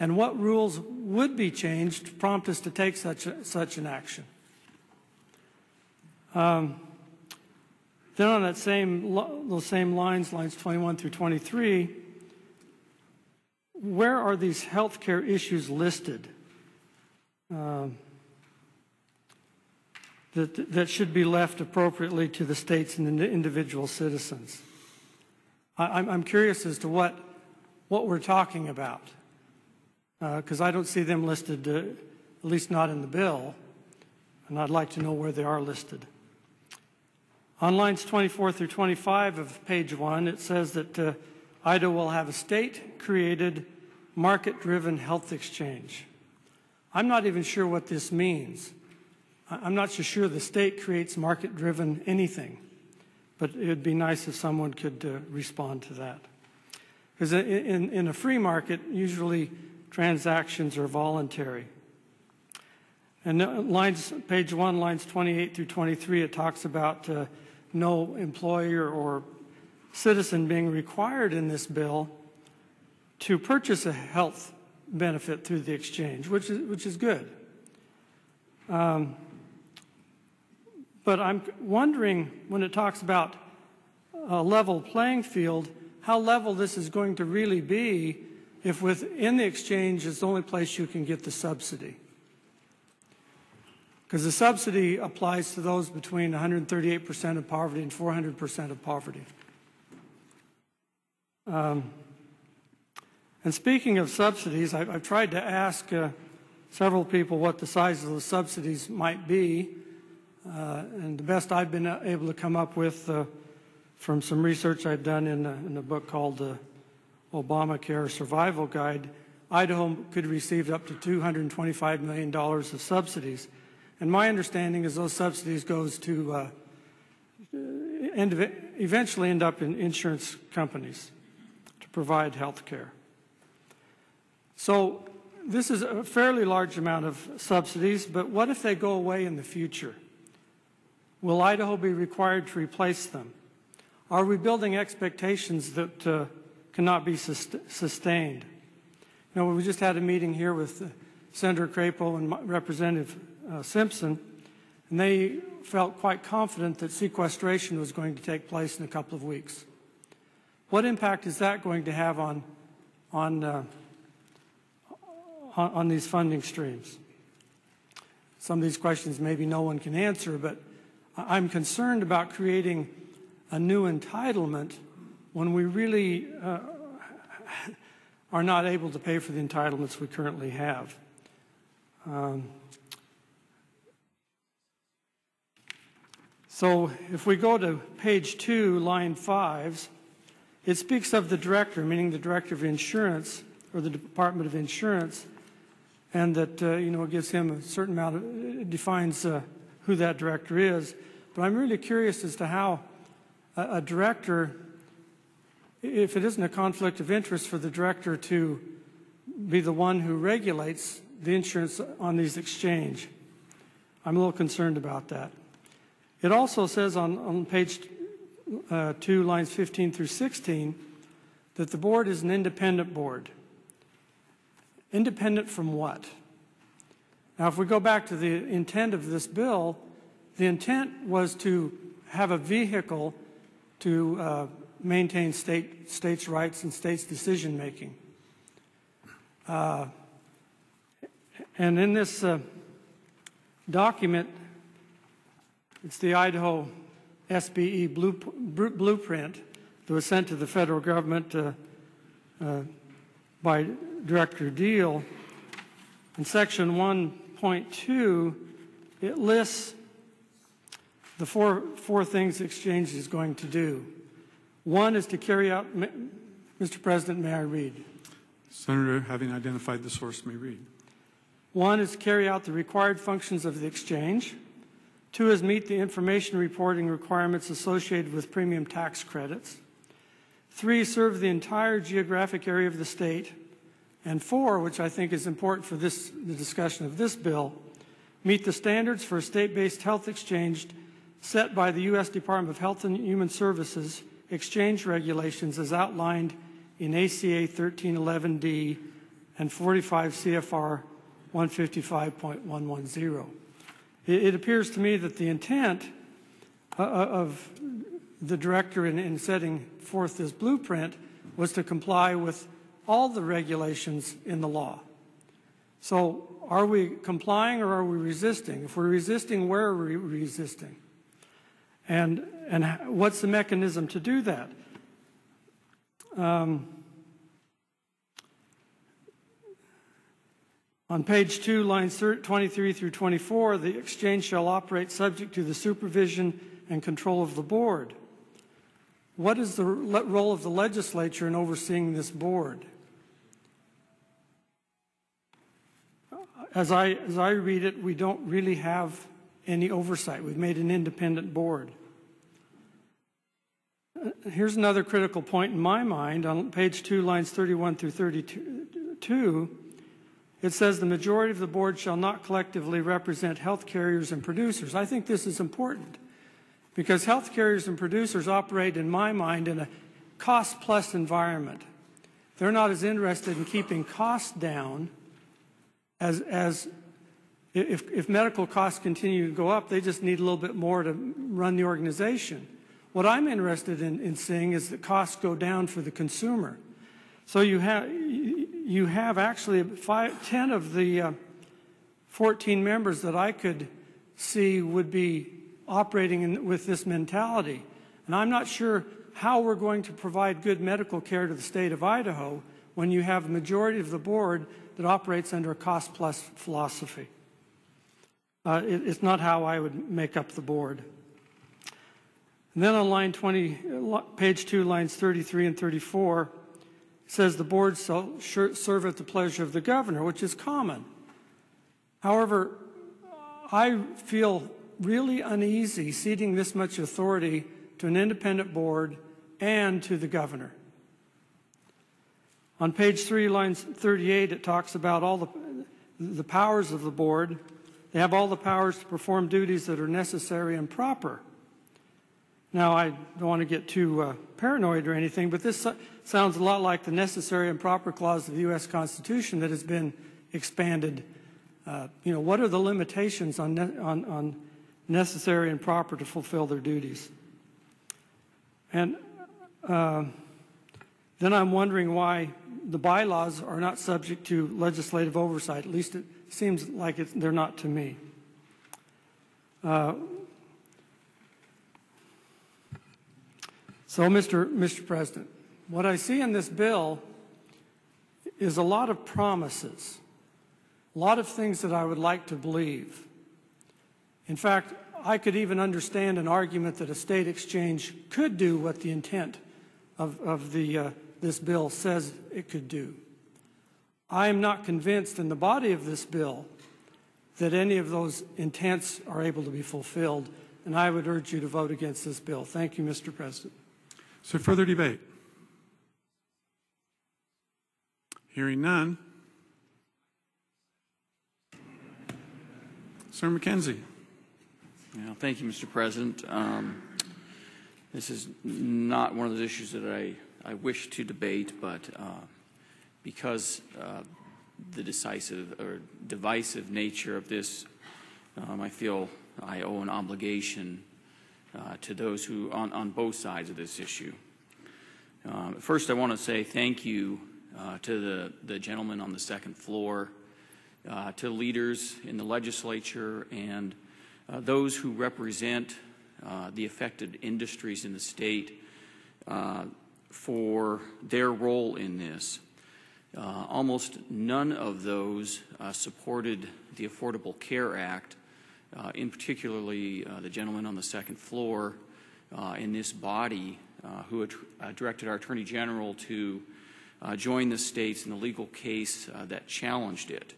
And what rules would be changed to prompt us to take such an action? Then on that those same lines 21 through 23, where are these health care issues listed that should be left appropriately to the states and the individual citizens? I'm curious as to what we're talking about, because I don't see them listed, at least not in the bill, and I'd like to know where they are listed. On lines 24 through 25 of page 1, it says that Idaho will have a state-created, market-driven health exchange. I'm not even sure what this means. I'm not so sure the state creates market-driven anything, but it would be nice if someone could respond to that. Because in a free market, usually transactions are voluntary. And page 1, lines 28 through 23, it talks about no employer or citizen being required in this bill to purchase a health benefit through the exchange, which is good. But I'm wondering, when it talks about a level playing field, how level this is going to really be if within the exchange is the only place you can get the subsidy. Because the subsidy applies to those between 138% of poverty and 400% of poverty. And speaking of subsidies, I've tried to ask several people what the size of the subsidies might be. And the best I've been able to come up with from some research I've done in a book called the Obamacare Survival Guide, Idaho could receive up to $225 million of subsidies. And my understanding is those subsidies goes to eventually end up in insurance companies to provide health care. So this is a fairly large amount of subsidies, but what if they go away in the future? Will Idaho be required to replace them? Are we building expectations that cannot be sustained? You know, we just had a meeting here with Senator Crapo and Representative Simpson, and they felt quite confident that sequestration was going to take place in a couple of weeks. What impact is that going to have on these funding streams? Some of these questions maybe no one can answer, but I'm concerned about creating a new entitlement when we really are not able to pay for the entitlements we currently have. So if we go to page 2, line 5, it speaks of the director, meaning the director of insurance or the Department of Insurance, and that it gives him a certain amount of, it defines who that director is. But I'm really curious as to how a director, if it isn't a conflict of interest for the director to be the one who regulates the insurance on these exchange. I'm a little concerned about that. It also says on page 2, lines 15 through 16, that the board is an independent board. Independent from what? Now, if we go back to the intent of this bill, the intent was to have a vehicle to maintain states' rights and states' decision-making. And in this document, it's the Idaho SBE blueprint that was sent to the federal government by Director Deal. In section 1.2, it lists the four things the exchange is going to do. One is to carry out, Mr. President, may I read? Senator, having identified the source, may read. One is to carry out the required functions of the exchange. Two is meet the information reporting requirements associated with premium tax credits. Three, serve the entire geographic area of the state. And four, which I think is important for the discussion of this bill, meet the standards for a state-based health exchange set by the U.S. Department of Health and Human Services exchange regulations as outlined in ACA 1311D and 45 CFR 155.110. It appears to me that the intent of the director in setting forth this blueprint was to comply with all the regulations in the law. So are we complying or are we resisting? If we're resisting, where are we resisting? And what's the mechanism to do that? On page 2, lines 23 through 24, the exchange shall operate subject to the supervision and control of the board. What is the role of the legislature in overseeing this board? As I read it, we don't really have any oversight. We've made an independent board. Here's another critical point in my mind. On page 2, lines 31 through 32, it says the majority of the board shall not collectively represent health carriers and producers. I think this is important because health carriers and producers operate, in my mind, in a cost-plus environment. They're not as interested in keeping costs down as if medical costs continue to go up, they just need a little bit more to run the organization. What I'm interested in seeing is that costs go down for the consumer. So you have actually 10 of the 14 members that I could see would be operating with this mentality. And I'm not sure how we're going to provide good medical care to the state of Idaho when you have a majority of the board that operates under a cost-plus philosophy. It's not how I would make up the board. And then on line 20, page 2, lines 33 and 34, it says the board shall serve at the pleasure of the governor, which is common. However, I feel really uneasy ceding this much authority to an independent board and to the governor. On page 3, lines 38, it talks about all the powers of the board. They have all the powers to perform duties that are necessary and proper. Now, I don't want to get too paranoid or anything, but this sounds a lot like the necessary and proper clause of the U.S. Constitution that has been expanded. What are the limitations on necessary and proper to fulfill their duties? And then I'm wondering why the bylaws are not subject to legislative oversight. At least it seems like they're not to me. So, Mr. President, what I see in this bill is a lot of promises, a lot of things that I would like to believe. In fact, I could even understand an argument that a state exchange could do what the intent of this bill says it could do. I am not convinced in the body of this bill that any of those intents are able to be fulfilled, and I would urge you to vote against this bill. Thank you, Mr. President. Is there further debate? Hearing none. Senator McKenzie. Thank you, Mr. President. This is not one of those issues that I wish to debate, but because the decisive or divisive nature of this, I feel I owe an obligation to those who on both sides of this issue. First, I want to say thank you to the gentleman on the second floor, to leaders in the legislature, and those who represent the affected industries in the state for their role in this. Almost none of those supported the Affordable Care Act, in particularly the gentleman on the second floor in this body who directed our Attorney General to join the states in the legal case that challenged it.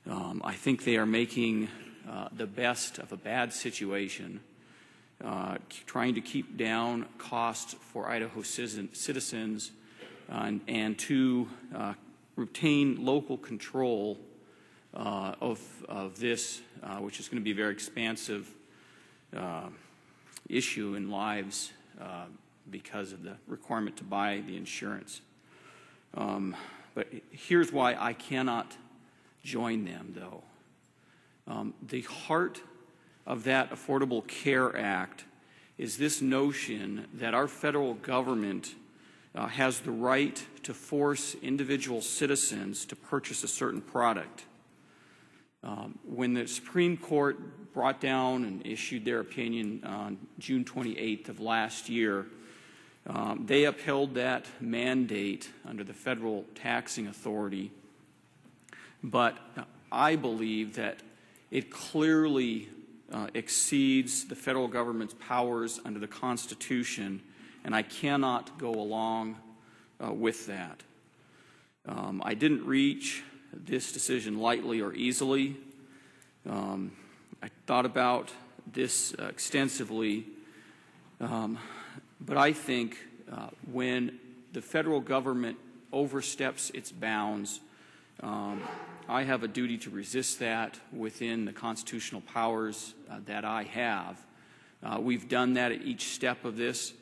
I think they are making the best of a bad situation, trying to keep down costs for Idaho citizens and to retain local control of this, which is going to be a very expansive issue in lives because of the requirement to buy the insurance. But here's why I cannot join them, though. The heart of that Affordable Care Act is this notion that our federal government has the right to force individual citizens to purchase a certain product. When the Supreme Court brought down and issued their opinion on June 28th of last year, they upheld that mandate under the federal taxing authority. But I believe that it clearly exceeds the federal government's powers under the Constitution, and I cannot go along with that. I didn't reach this decision lightly or easily. I thought about this extensively, but I think when the federal government oversteps its bounds, I have a duty to resist that within the constitutional powers that I have. We've done that at each step of this,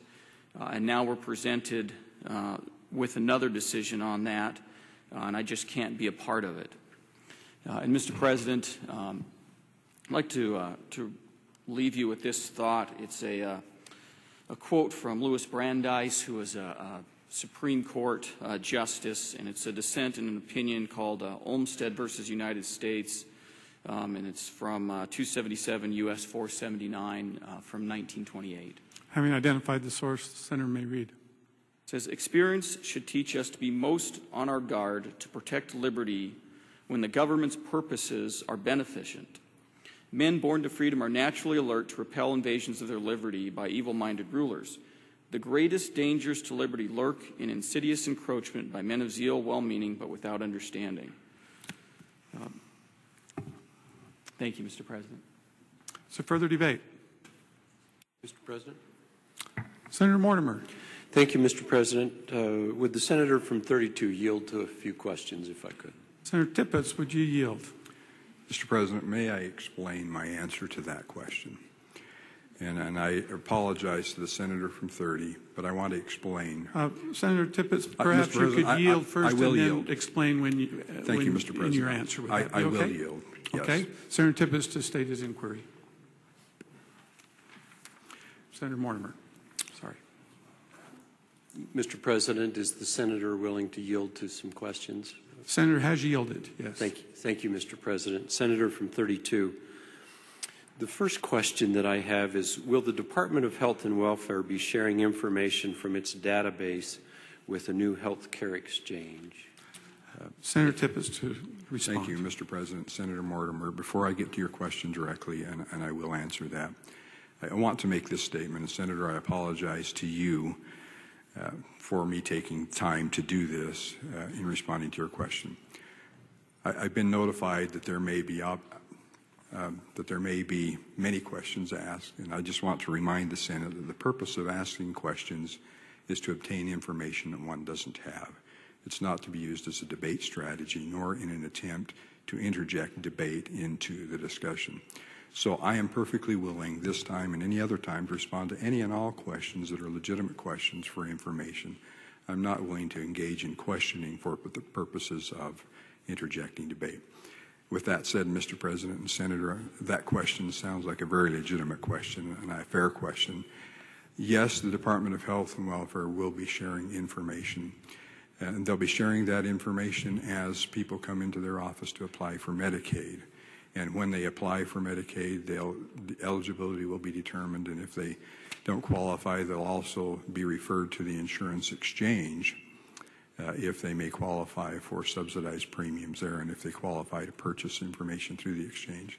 and now we're presented with another decision on that, and I just can't be a part of it. And Mr. President, I'd like to leave you with this thought. It's a quote from Louis Brandeis, who was a Supreme Court justice, and it's a dissent in an opinion called Olmstead versus United States, and it's from 277 U.S. 479 from 1928. Having identified the source, the Senator may read. It says, experience should teach us to be most on our guard to protect liberty when the government's purposes are beneficent. Men born to freedom are naturally alert to repel invasions of their liberty by evil-minded rulers. The greatest dangers to liberty lurk in insidious encroachment by men of zeal, well-meaning, but without understanding. Thank you, Mr. President. Is there further debate? Mr. President. Senator Mortimer. Thank you, Mr. President. Would the senator from 32 yield to a few questions, if I could? Senator Tippett, would you yield? Mr. President, may I explain my answer to that question? And I apologize to the senator from 30, but I want to explain. Senator Tippett, perhaps you could yield first and then explain when you, Thank you, Mr. President. in your answer. Would that be I okay? will yield. Yes. Okay. Senator Tippett to state his inquiry. Senator Mortimer. Sorry. Mr. President, is the senator willing to yield to some questions? Senator has yielded, yes. Thank you, Mr. President. Senator from 32. The first question that I have is, will the Department of Health and Welfare be sharing information from its database with a new health care exchange? Senator Tippett to respond. Thank you, Mr. President. Senator Mortimer, before I get to your question directly, and I will answer that, I want to make this statement. And Senator, I apologize to you for me taking time to do this in responding to your question. I've been notified that there may be many questions asked, and I just want to remind the Senate that the purpose of asking questions is to obtain information that one doesn't have. It's not to be used as a debate strategy, nor in an attempt to interject debate into the discussion. So I am perfectly willing this time and any other time to respond to any and all questions that are legitimate questions for information. I'm not willing to engage in questioning for the purposes of interjecting debate. With that said, Mr. President and Senator, that question sounds like a very legitimate question and a fair question. Yes, the Department of Health and Welfare will be sharing information, and they'll be sharing that information as people come into their office to apply for Medicaid. And when they apply for Medicaid, the eligibility will be determined, and if they don't qualify, they'll also be referred to the insurance exchange if they may qualify for subsidized premiums there, and if they qualify to purchase information through the exchange.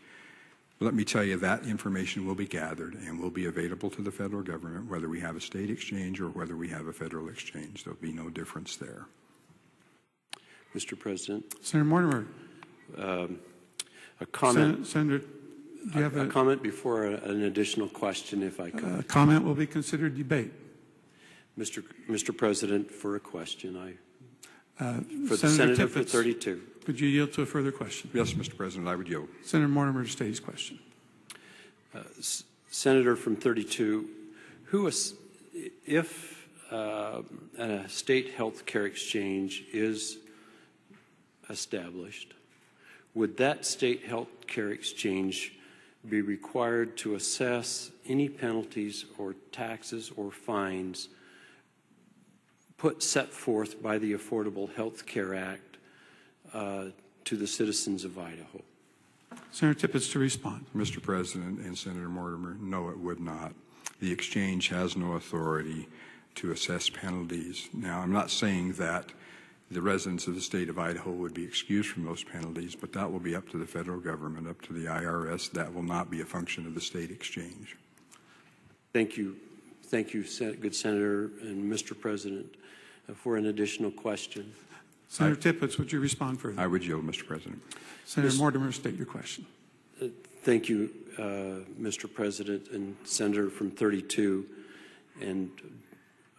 Let me tell you, that information will be gathered and will be available to the federal government, whether we have a state exchange or whether we have a federal exchange. There'll be no difference there. Mr. President. Senator Mortimer. A comment. Senator, do you have a comment before an additional question, if I could? A comment will be considered debate. Mr. President, for a question, For the Senator senator for Tippett, 32. would you yield to a further question? Yes, Mr. President, I would yield. Senator Mortimer to state his question. Senator from 32, if a state health care exchange is established, would that state health care exchange be required to assess any penalties or taxes or fines set forth by the Affordable Health Care Act to the citizens of Idaho? Senator Tippett to respond. Mr. President and Senator Mortimer, no, it would not. The exchange has no authority to assess penalties. Now, I'm not saying that the residents of the state of Idaho would be excused from those penalties, but that will be up to the federal government, up to the IRS. That will not be a function of the state exchange. Thank you. Thank you, good Senator and Mr. President. For an additional question. Senator Tippett, would you respond further? I would yield, Mr. President. Senator Mortimer, state your question. Thank you, Mr. President and Senator from 32. And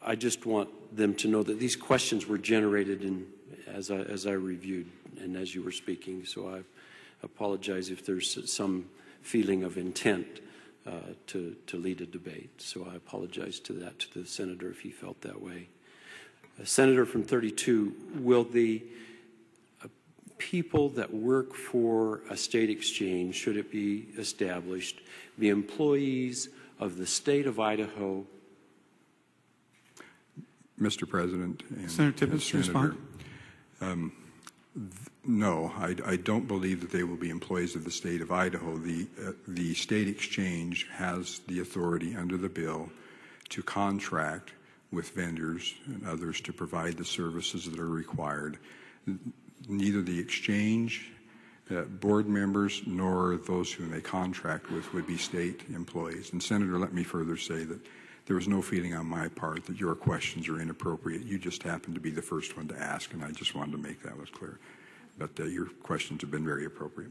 I just want them to know that these questions were generated as I reviewed and as you were speaking. So I apologize if there's some feeling of intent to lead a debate. So I apologize to the senator if he felt that way. Senator from 32, will the people that work for a state exchange, should it be established, be employees of the state of Idaho? Mr. President and Senator Tippett, Senator, no, I don't believe that they will be employees of the state of Idaho. The state exchange has the authority under the bill to contract with vendors and others to provide the services that are required. Neither the exchange, board members, nor those whom they contract with would be state employees. And Senator, let me further say that there was no feeling on my part that your questions are inappropriate. You just happened to be the first one to ask, and I just wanted to make that was clear. But your questions have been very appropriate.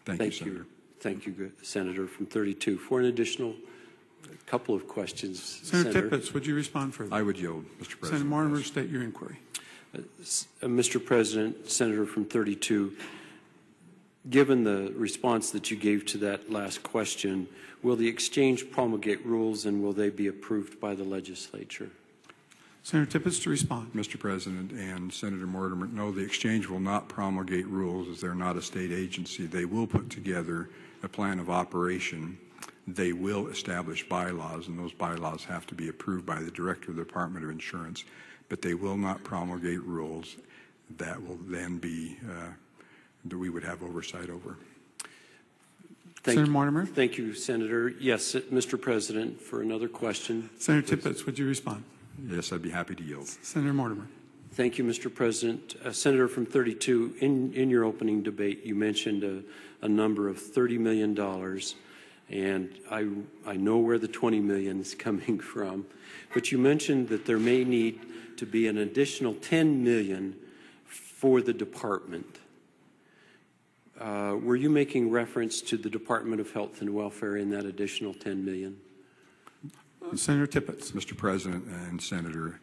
Thank you, Senator. Thank you, good Senator from 32. For an additional couple of questions, Senator Tippett, would you respond further? I would yield, Mr. President. Senator Mortimer, state your inquiry. Mr. President, Senator from 32, given the response that you gave to that last question, will the exchange promulgate rules and will they be approved by the legislature? Senator Tippett to respond. Mr. President and Senator Mortimer, no, the exchange will not promulgate rules as they're not a state agency. They will put together a plan of operation. They will establish bylaws, and those bylaws have to be approved by the Director of the Department of Insurance, but they will not promulgate rules that will then be, that we would have oversight over. Senator Mortimer? Thank you, Senator. Yes, Mr. President, for another question. Senator Tippett, would you respond? Yes, I'd be happy to yield. Senator Mortimer. Thank you, Mr. President. Senator from 32, in your opening debate, you mentioned a number of $30 million, and I know where the $20 million is coming from, but you mentioned that there may need to be an additional $10 million for the department. Were you making reference to the Department of Health and Welfare in that additional $10 million? Senator Tippett. Mr. President and Senator,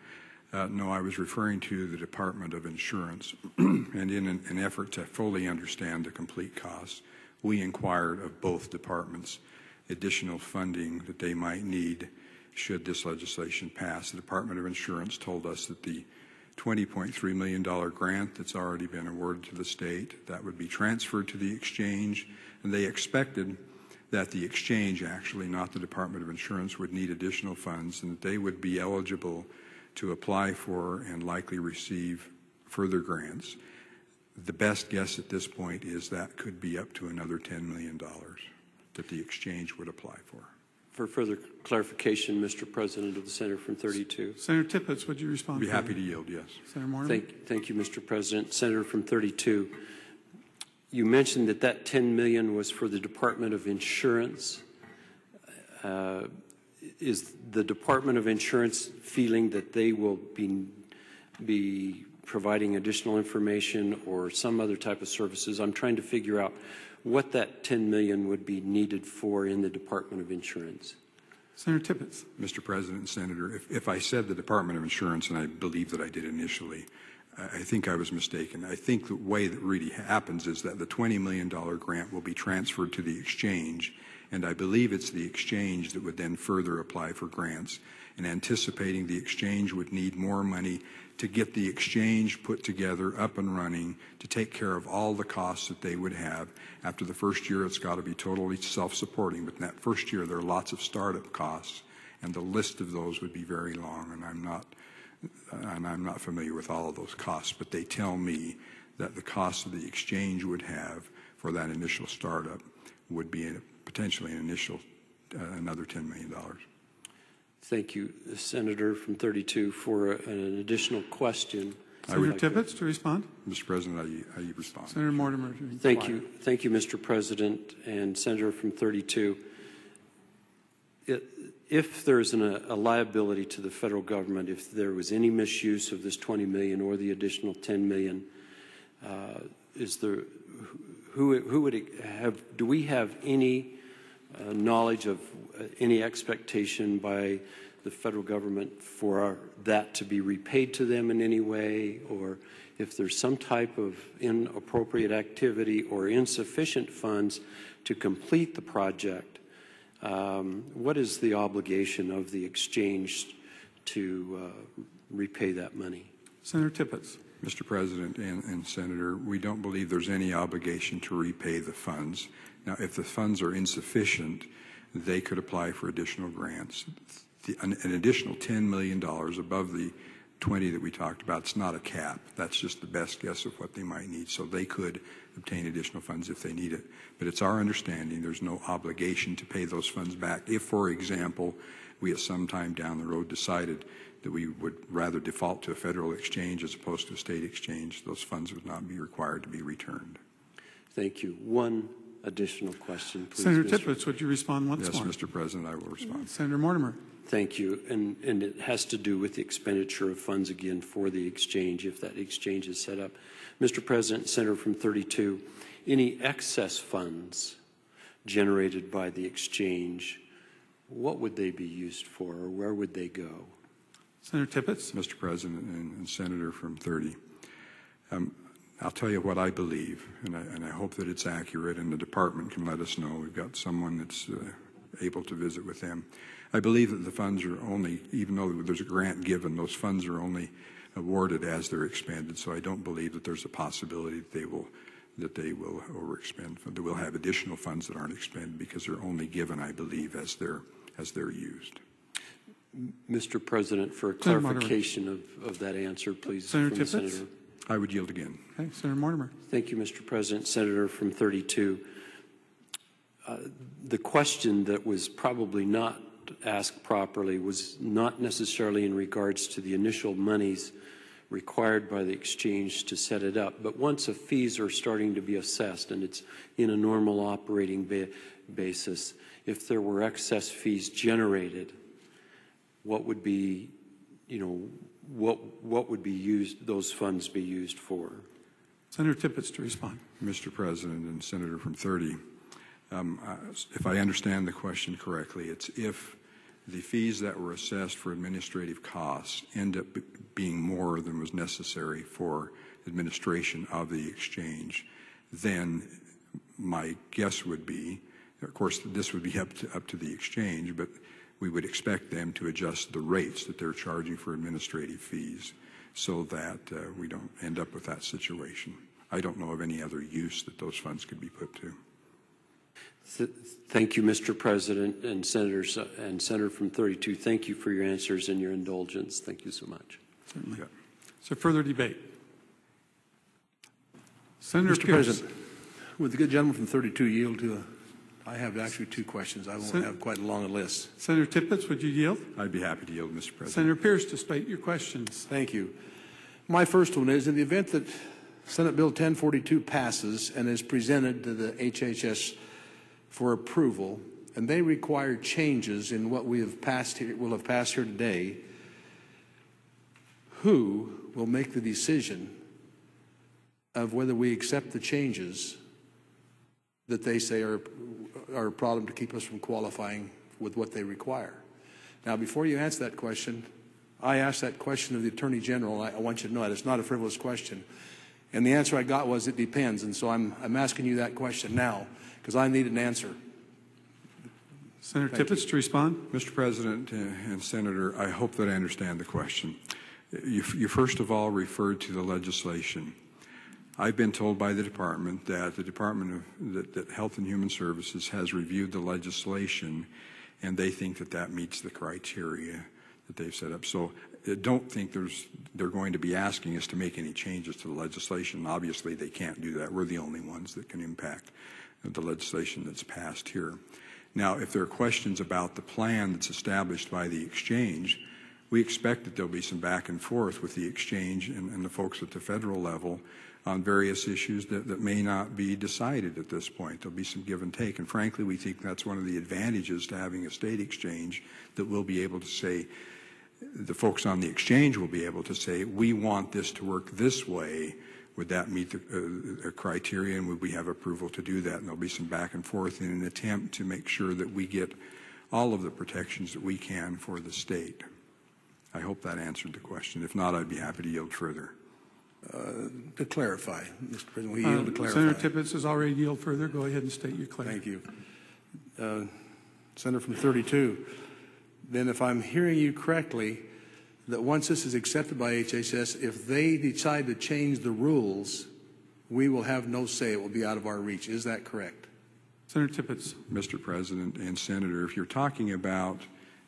no, I was referring to the Department of Insurance, and in an effort to fully understand the complete costs, we inquired of both departments additional funding that they might need should this legislation pass. The Department of Insurance told us that the $20.3 million grant that's already been awarded to the state, that would be transferred to the exchange, and they expected that the exchange, actually not the Department of Insurance, would need additional funds and that they would be eligible to apply for and likely receive further grants. The best guess at this point is that could be up to another $10 million that the exchange would apply for. For further clarification, Mr. President of the Senator from 32. Senator Tippett, would you respond? I'd be happy to yield, yes. Senator Mortimer. Thank you, Mr. President. Senator from 32. You mentioned that that $10 million was for the Department of Insurance. Is the Department of Insurance feeling that they will be providing additional information or some other type of services? I'm trying to figure out what that $10 million would be needed for in the Department of Insurance. Senator Tippett. Mr. President and Senator, if I said the Department of Insurance, and I believe that I did initially, I think I was mistaken. I think the way that really happens is that the $20 million grant will be transferred to the exchange, and I believe it's the exchange that would then further apply for grants. And anticipating the exchange would need more money to get the exchange put together, up and running, to take care of all the costs that they would have. After the first year, it's got to be totally self-supporting, but in that first year, there are lots of startup costs, and the list of those would be very long, and I'm not familiar with all of those costs, but they tell me that the cost of the exchange would have for that initial startup would be potentially another $10 million. Thank you, Senator from 32, for an additional question. Senator Tippett to respond. Mr. President, I respond. Senator Mortimer. Thank you, Mr. President, and Senator from 32. If there's a liability to the federal government, if there was any misuse of this $20 million or the additional $10 million, who would it have? Do we have any knowledge of any expectation by the federal government for that to be repaid to them in any way, or if there's some type of inappropriate activity or insufficient funds to complete the project? What is the obligation of the exchange to repay that money? Senator Tippett. Mr. President and Senator, we don't believe there's any obligation to repay the funds. Now, if the funds are insufficient, they could apply for additional grants. An additional $10 million above the 20 that we talked about, it's not a cap. That's just the best guess of what they might need. So they could obtain additional funds if they need it. But it's our understanding there's no obligation to pay those funds back. If, for example, we at some time down the road decided that we would rather default to a federal exchange as opposed to a state exchange, those funds would not be required to be returned. Thank you. One additional question, please. Senator Tippett, would you respond once more? Yes, Mr. President, I will respond. Senator Mortimer. Thank you. And it has to do with the expenditure of funds again for the exchange, if that exchange is set up. Mr. President, Senator from 32, any excess funds generated by the exchange, what would they be used for, or where would they go? Senator Tippett. Mr. President and Senator from 30, I'll tell you what I believe, and I hope that it's accurate, and the department can let us know. We've got someone that's able to visit with them. I believe that the funds are only, even though there's a grant given, those funds are only awarded as they're expended. So I don't believe that there's a possibility that they will overexpend. That we'll have additional funds that aren't expended because they're only given, I believe, as they're used. Mr. President, for a clarification of that answer, please. Senator Tippett. I would yield again. Okay, Senator Mortimer. Thank you, Mr. President. Senator from 32. The question that was probably not asked properly was not necessarily in regards to the initial monies required by the exchange to set it up, but once the fees are starting to be assessed and it's in a normal operating basis, if there were excess fees generated, what would be, what would be used, those funds be used for? Senator Tippett to respond. Mr. President and Senator from 30, if I understand the question correctly, it's if the fees that were assessed for administrative costs end up being more than was necessary for administration of the exchange, then my guess would be, of course, this would be up to the exchange, but we would expect them to adjust the rates that they're charging for administrative fees so that we don't end up with that situation. I don't know of any other use that those funds could be put to. Thank you, Mr. President and Senators and Senator from 32. Thank you for your answers and your indulgence. Thank you so much. Certainly. Yeah. So further debate. Senator Mr. Pierce. President, would the good gentleman from 32 yield to I have actually two questions. I won't have quite a long list. Senator Tippett, would you yield? I'd be happy to yield, Mr. President. Senator Pierce, to state your questions. Thank you. My first one is, in the event that Senate Bill 1042 passes and is presented to the HHS for approval, and they require changes in what we have passed here, will have passed here today, who will make the decision of whether we accept the changes that they say are a problem to keep us from qualifying with what they require? Now, before you answer that question, I asked that question of the Attorney General. I want you to know that it's not a frivolous question. And the answer I got was it depends. And so I'm asking you that question now because I need an answer. Senator Tippett to respond. Mr. President and Senator, I hope that I understand the question. You first of all referred to the legislation. I've been told by the department that the Department of Health and Human Services has reviewed the legislation, and they think that that meets the criteria that they've set up. So I don't think they're going to be asking us to make any changes to the legislation. Obviously, they can't do that. We're the only ones that can impact the legislation that's passed here. Now, if there are questions about the plan that's established by the exchange, we expect that there'll be some back and forth with the exchange and the folks at the federal level on various issues that may not be decided at this point. There'll be some give and take. And frankly, we think that's one of the advantages to having a state exchange, that we'll be able to say, the folks on the exchange will be able to say, we want this to work this way. Would that meet the criteria, and would we have approval to do that? And there'll be some back and forth in an attempt to make sure that we get all of the protections that we can for the state. I hope that answered the question. If not, I'd be happy to yield further. To clarify, Mr. President, we yield to clarify. Senator Tippett has already yielded further. Go ahead and state your claim. Thank you. Senator from 32, then if I'm hearing you correctly, that once this is accepted by HHS, if they decide to change the rules, we will have no say. It will be out of our reach. Is that correct? Senator Tippett. Mr. President and Senator, if you're talking about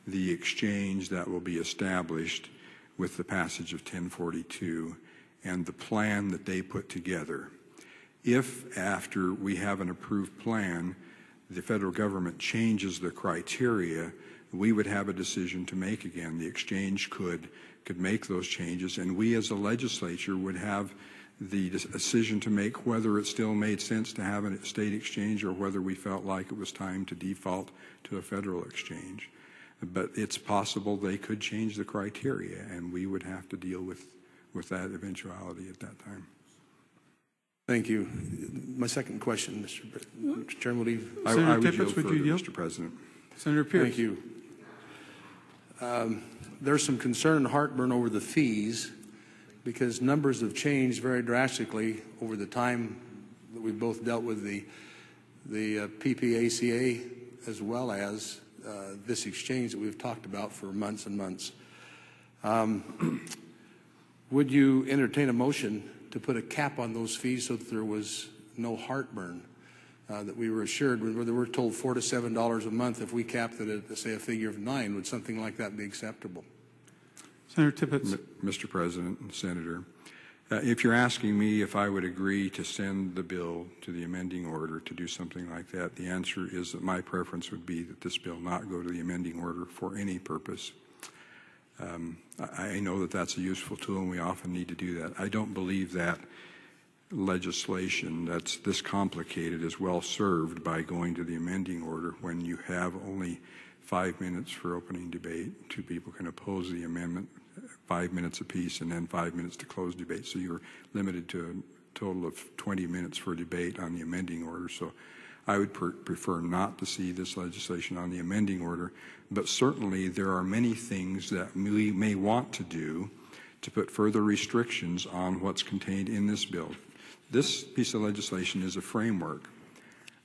the exchange that will be established with the passage of 1042 and the plan that they put together, if after we have an approved plan, the federal government changes the criteria, we would have a decision to make again. The exchange could make those changes, and we as a legislature would have the decision to make whether it still made sense to have a state exchange or whether we felt like it was time to default to a federal exchange. But it's possible they could change the criteria, and we would have to deal with that eventuality at that time. Thank you. My second question, Mr. Chairman, would you? Senator I would Tippett, yield would further, you yield? Mr. President. Senator Pierce. Thank you. There's some concern and heartburn over the fees because numbers have changed very drastically over the time that we've both dealt with the PPACA as well as this exchange that we've talked about for months and months. Would you entertain a motion to put a cap on those fees so that there was no heartburn? That we were assured, whether we're told $4 to $7 a month, if we capped it at, say, a figure of 9, would something like that be acceptable? Senator Tippett. Mr. President and Senator, if you're asking me if I would agree to send the bill to the amending order to do something like that, the answer is that my preference would be that this bill not go to the amending order for any purpose. I know that that's a useful tool, and we often need to do that. I don't believe that legislation that's this complicated is well served by going to the amending order when you have only 5 minutes for opening debate. Two people can oppose the amendment, 5 minutes apiece, and then 5 minutes to close debate. So you're limited to a total of 20 minutes for debate on the amending order. So I would prefer not to see this legislation on the amending order, but certainly there are many things that we may want to do to put further restrictions on what's contained in this bill. This piece of legislation is a framework.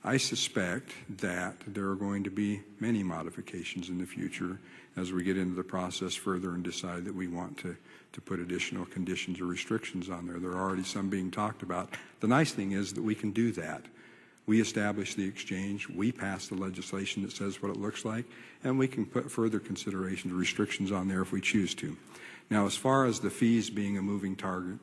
I suspect that there are going to be many modifications in the future as we get into the process further and decide that we want to put additional conditions or restrictions on there. There are already some being talked about. The nice thing is that we can do that. We establish the exchange, we pass the legislation that says what it looks like, and we can put further considerations, restrictions on there if we choose to. Now, as far as the fees being a moving target,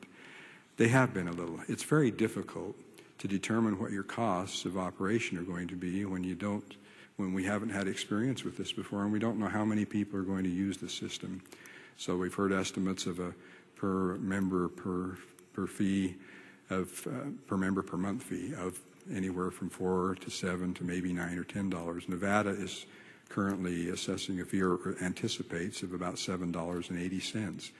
they have been a little. It's very difficult to determine what your costs of operation are going to be when we haven't had experience with this before, and we don't know how many people are going to use the system. So we've heard estimates of a per member per fee of per member per month fee of anywhere from $4 to $7 to maybe $9 or $10. Nevada is currently assessing a fee or anticipates of about $7.80.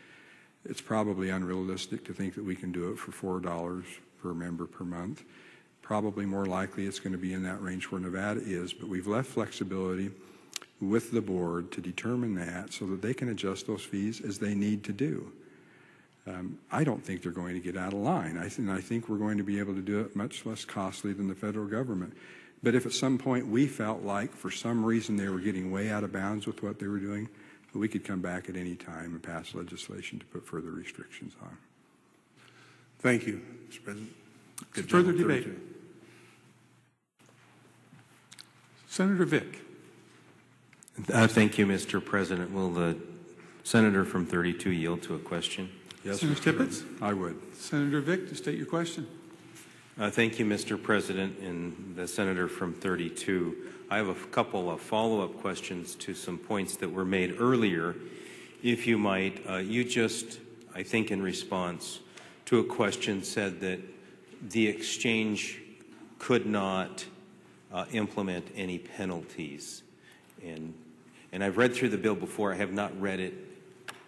It's probably unrealistic to think that we can do it for $4 per member per month. Probably more likely it's going to be in that range where Nevada is, but we've left flexibility with the board to determine that so that they can adjust those fees as they need to do. I don't think they're going to get out of line. I think we're going to be able to do it much less costly than the federal government. But if at some point we felt like for some reason they were getting way out of bounds with what they were doing, we could come back at any time and pass legislation to put further restrictions on. Thank you, Mr. President. Further debate. Senator Vick. Thank you, Mr. President. Will the senator from 32 yield to a question? Yes, Senator Tippett? I would. Senator Vick, to state your question. Thank you, Mr. President, and the senator from 32. I have a couple of follow-up questions to some points that were made earlier. If you might, you just, I think in response to a question, said that the exchange could not implement any penalties. And I've read through the bill before. I have not read it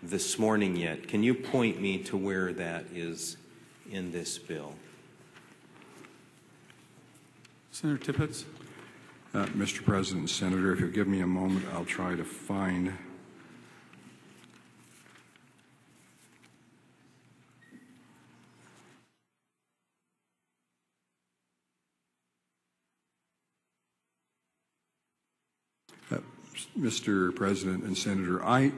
this morning yet. Can you point me to where that is in this bill? Senator Tippett. Mr. President, Senator, if you'll give me a moment, I'll try to find Mr. President and Senator, I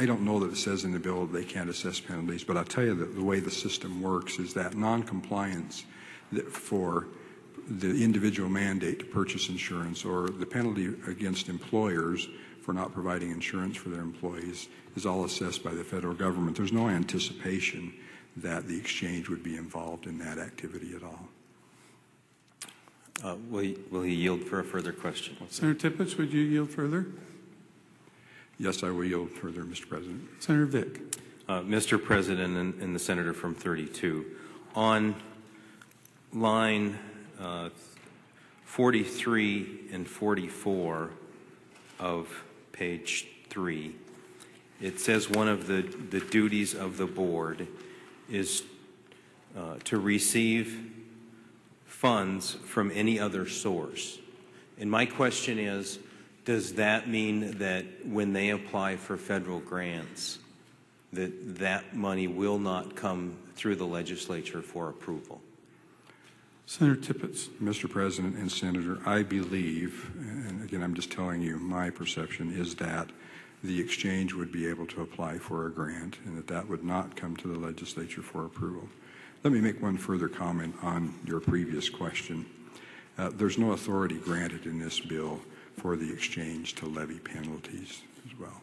don't know that it says in the bill that they can't assess penalties, but I'll tell you that the way the system works is that noncompliance for the individual mandate to purchase insurance or the penalty against employers for not providing insurance for their employees is all assessed by the federal government. There's no anticipation that the exchange would be involved in that activity at all. Will he yield for a further question? Senator Tippett, would you yield further? Yes, I will yield further, Mr. President. Senator Vick. Mr. President and the senator from 32, on line 43 and 44 of page 3, it says one of the duties of the board is to receive funds from any other source. And my question is, does that mean that when they apply for federal grants, that money will not come through the legislature for approval? Senator Tippett. Mr. President and Senator, I believe, and again I'm just telling you my perception, is that the exchange would be able to apply for a grant and that would not come to the legislature for approval. Let me make one further comment on your previous question. There's no authority granted in this bill for the exchange to levy penalties as well.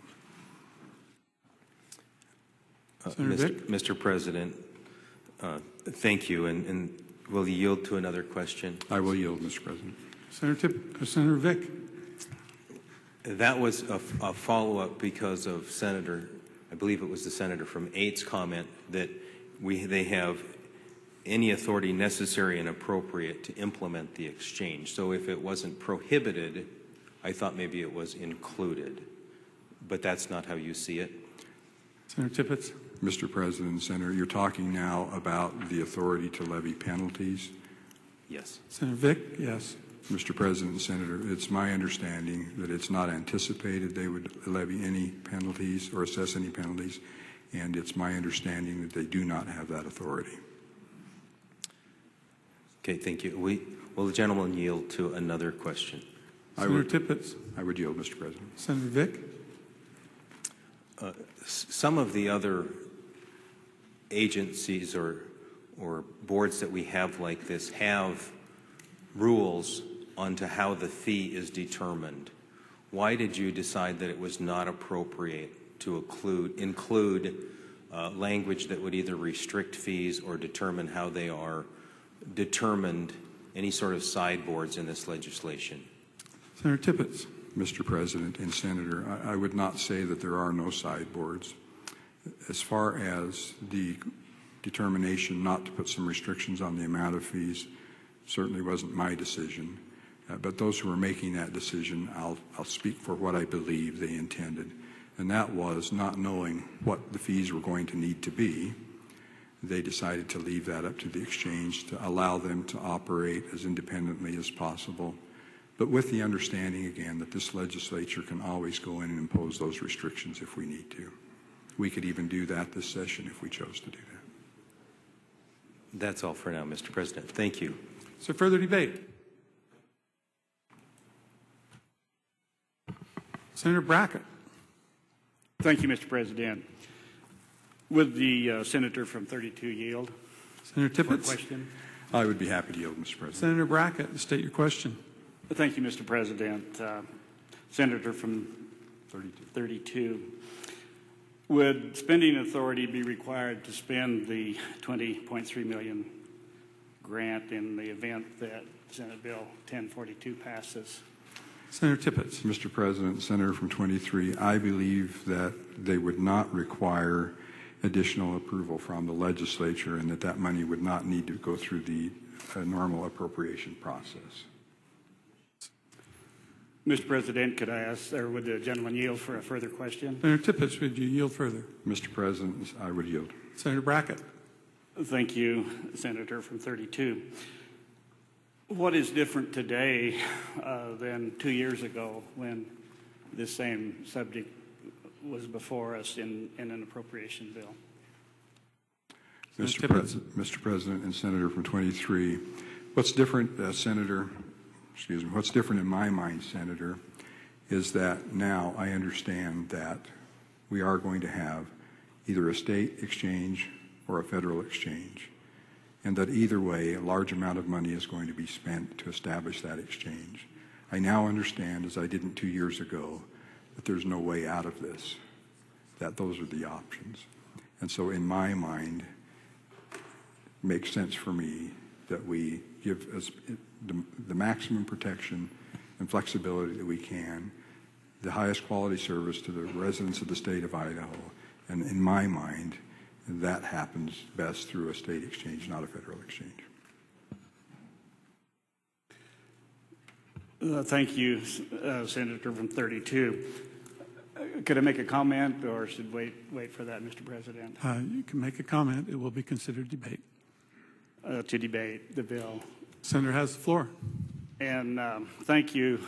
Mr. President, thank you. And will you yield to another question? I will yield, Mr. President. Senator Vick. That was a follow-up because of I believe it was the senator from 8's comment that they have any authority necessary and appropriate to implement the exchange. So if it wasn't prohibited, I thought maybe it was included. But that's not how you see it? Senator Tippett. Mr. President and Senator, you're talking now about the authority to levy penalties? Yes. Senator Vick, yes. Mr. President and Senator, it's my understanding that it's not anticipated they would levy any penalties or assess any penalties, and it's my understanding that they do not have that authority. Okay, thank you. Will the gentleman yield to another question? Senator Tippett. I would yield, Mr. President. Senator Vick. Some of the other agencies or boards that we have like this have rules onto how the fee is determined. Why did you decide that it was not appropriate to include language that would either restrict fees or determine how they are determined, any sort of sideboards in this legislation? Senator Tippett. Mr. President and Senator, I would not say that there are no sideboards. As far as the determination not to put some restrictions on the amount of fees, certainly wasn't my decision. But those who were making that decision, I'll speak for what I believe they intended. And that was not knowing what the fees were going to need to be. They decided to leave that up to the exchange to allow them to operate as independently as possible but with the understanding, again, that this legislature can always go in and impose those restrictions if we need to. We could even do that this session if we chose to do that. That's all for now, Mr. President. Thank you. Is there further debate? Senator Brackett. Thank you, Mr. President. Would the senator from 32 yield? Senator For a Tippett. question. I would be happy to yield, Mr. President. Senator Brackett, state your question. Thank you, Mr. President. Senator from 32. Would spending authority be required to spend the $20.3 million grant in the event that Senate Bill 1042 passes? Senator Tippett. Mr. President, Senator from 23, I believe that they would not require additional approval from the legislature and that that money would not need to go through the normal appropriation process. Mr. President, could I ask, or would the gentleman yield for a further question? Senator Tippett, would you yield further? Mr. President, I would yield. Senator Brackett. Thank you, Senator from 32. What is different today than 2 years ago when this same subject was before us in an appropriation bill? Mr. President and Senator from 23, what's different, what's different in my mind, Senator, is that now I understand that we are going to have either a state exchange or a federal exchange, and that either way a large amount of money is going to be spent to establish that exchange. I now understand, as I didn't 2 years ago, that there's no way out of this, that those are the options. And so in my mind, it makes sense for me that we give us the maximum protection and flexibility that we can, the highest quality service to the residents of the state of Idaho. And in my mind, that happens best through a state exchange, not a federal exchange. Thank you, Senator from 32. Could I make a comment, or should wait for that, Mr. President? You can make a comment. It will be considered debate. To debate the bill. Senator has the floor. And thank you,